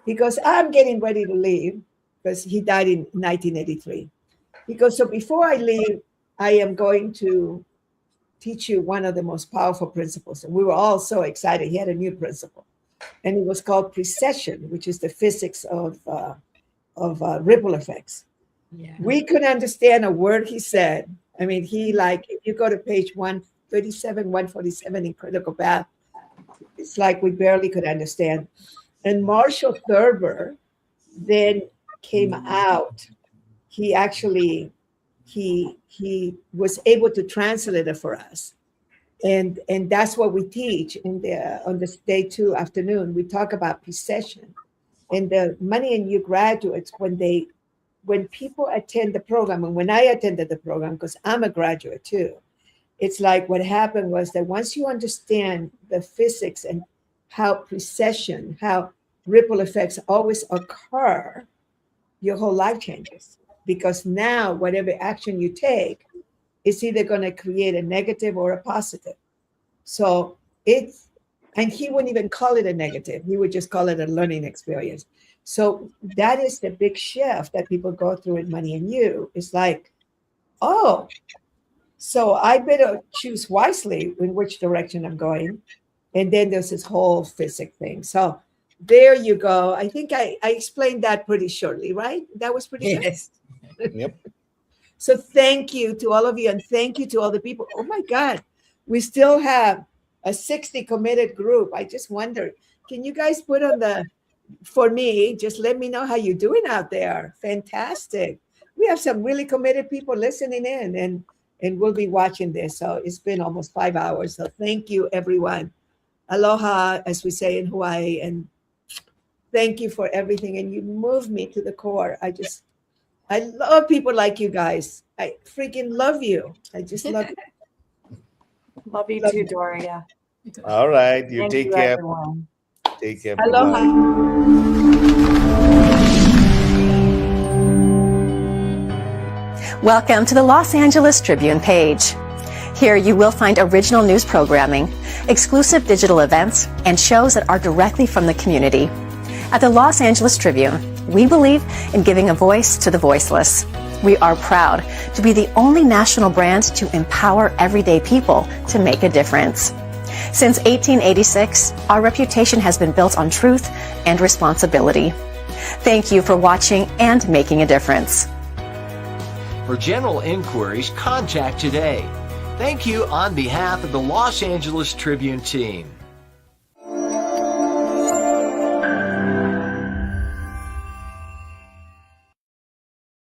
Speaker 2: because I'm getting ready to leave, because he died in 1983. Because so before I leave, I am going to teach you one of the most powerful principles. And we were all so excited. He had a new principle, and it was called precession, which is the physics of ripple effects.
Speaker 21: Yeah.
Speaker 2: We couldn't understand a word he said. I mean, he like, if you go to page 137, 147 in Critical Path, it's like we barely could understand. And Marshall Thurber then came out. He actually, he was able to translate it for us. And that's what we teach in on this day 2 afternoon. We talk about precession. And the Money and You graduates, when people attend the program, and when I attended the program, because I'm a graduate too, it's like what happened was that once you understand the physics and how precession, how ripple effects always occur, your whole life changes. Because now whatever action you take is either going to create a negative or a positive. So and he wouldn't even call it a negative. He would just call it a learning experience. So that is the big shift that people go through in Money and You. It's like, oh, so I better choose wisely in which direction I'm going. And then there's this whole physics thing. So there you go. I think I explained that pretty shortly, right? That was pretty good.
Speaker 21: Yes.
Speaker 19: Yep.
Speaker 2: So thank you to all of you, and thank you to all the people. Oh my God, we still have a 60 committed group. I just wonder, can you guys put on for me, just let me know how you're doing out there. Fantastic. We have some really committed people listening in, and we'll be watching this. So it's been almost 5 hours. So thank you, everyone. Aloha, as we say in Hawaii, and thank you for everything. And you moved me to the core. I love people like you guys. I freaking love you. I just love you.
Speaker 18: Love you too, Doria.
Speaker 19: All right. You
Speaker 18: Thank
Speaker 19: take
Speaker 18: you,
Speaker 19: care.
Speaker 18: everyone.
Speaker 19: Take care.
Speaker 2: Aloha.
Speaker 3: Welcome to the Los Angeles Tribune page. Here you will find original news programming, exclusive digital events, and shows that are directly from the community. At the Los Angeles Tribune, we believe in giving a voice to the voiceless. We are proud to be the only national brand to empower everyday people to make a difference. Since 1886, our reputation has been built on truth and responsibility. Thank you for watching and making a difference.
Speaker 22: For general inquiries, contact today. Thank you on behalf of the Los Angeles Tribune team.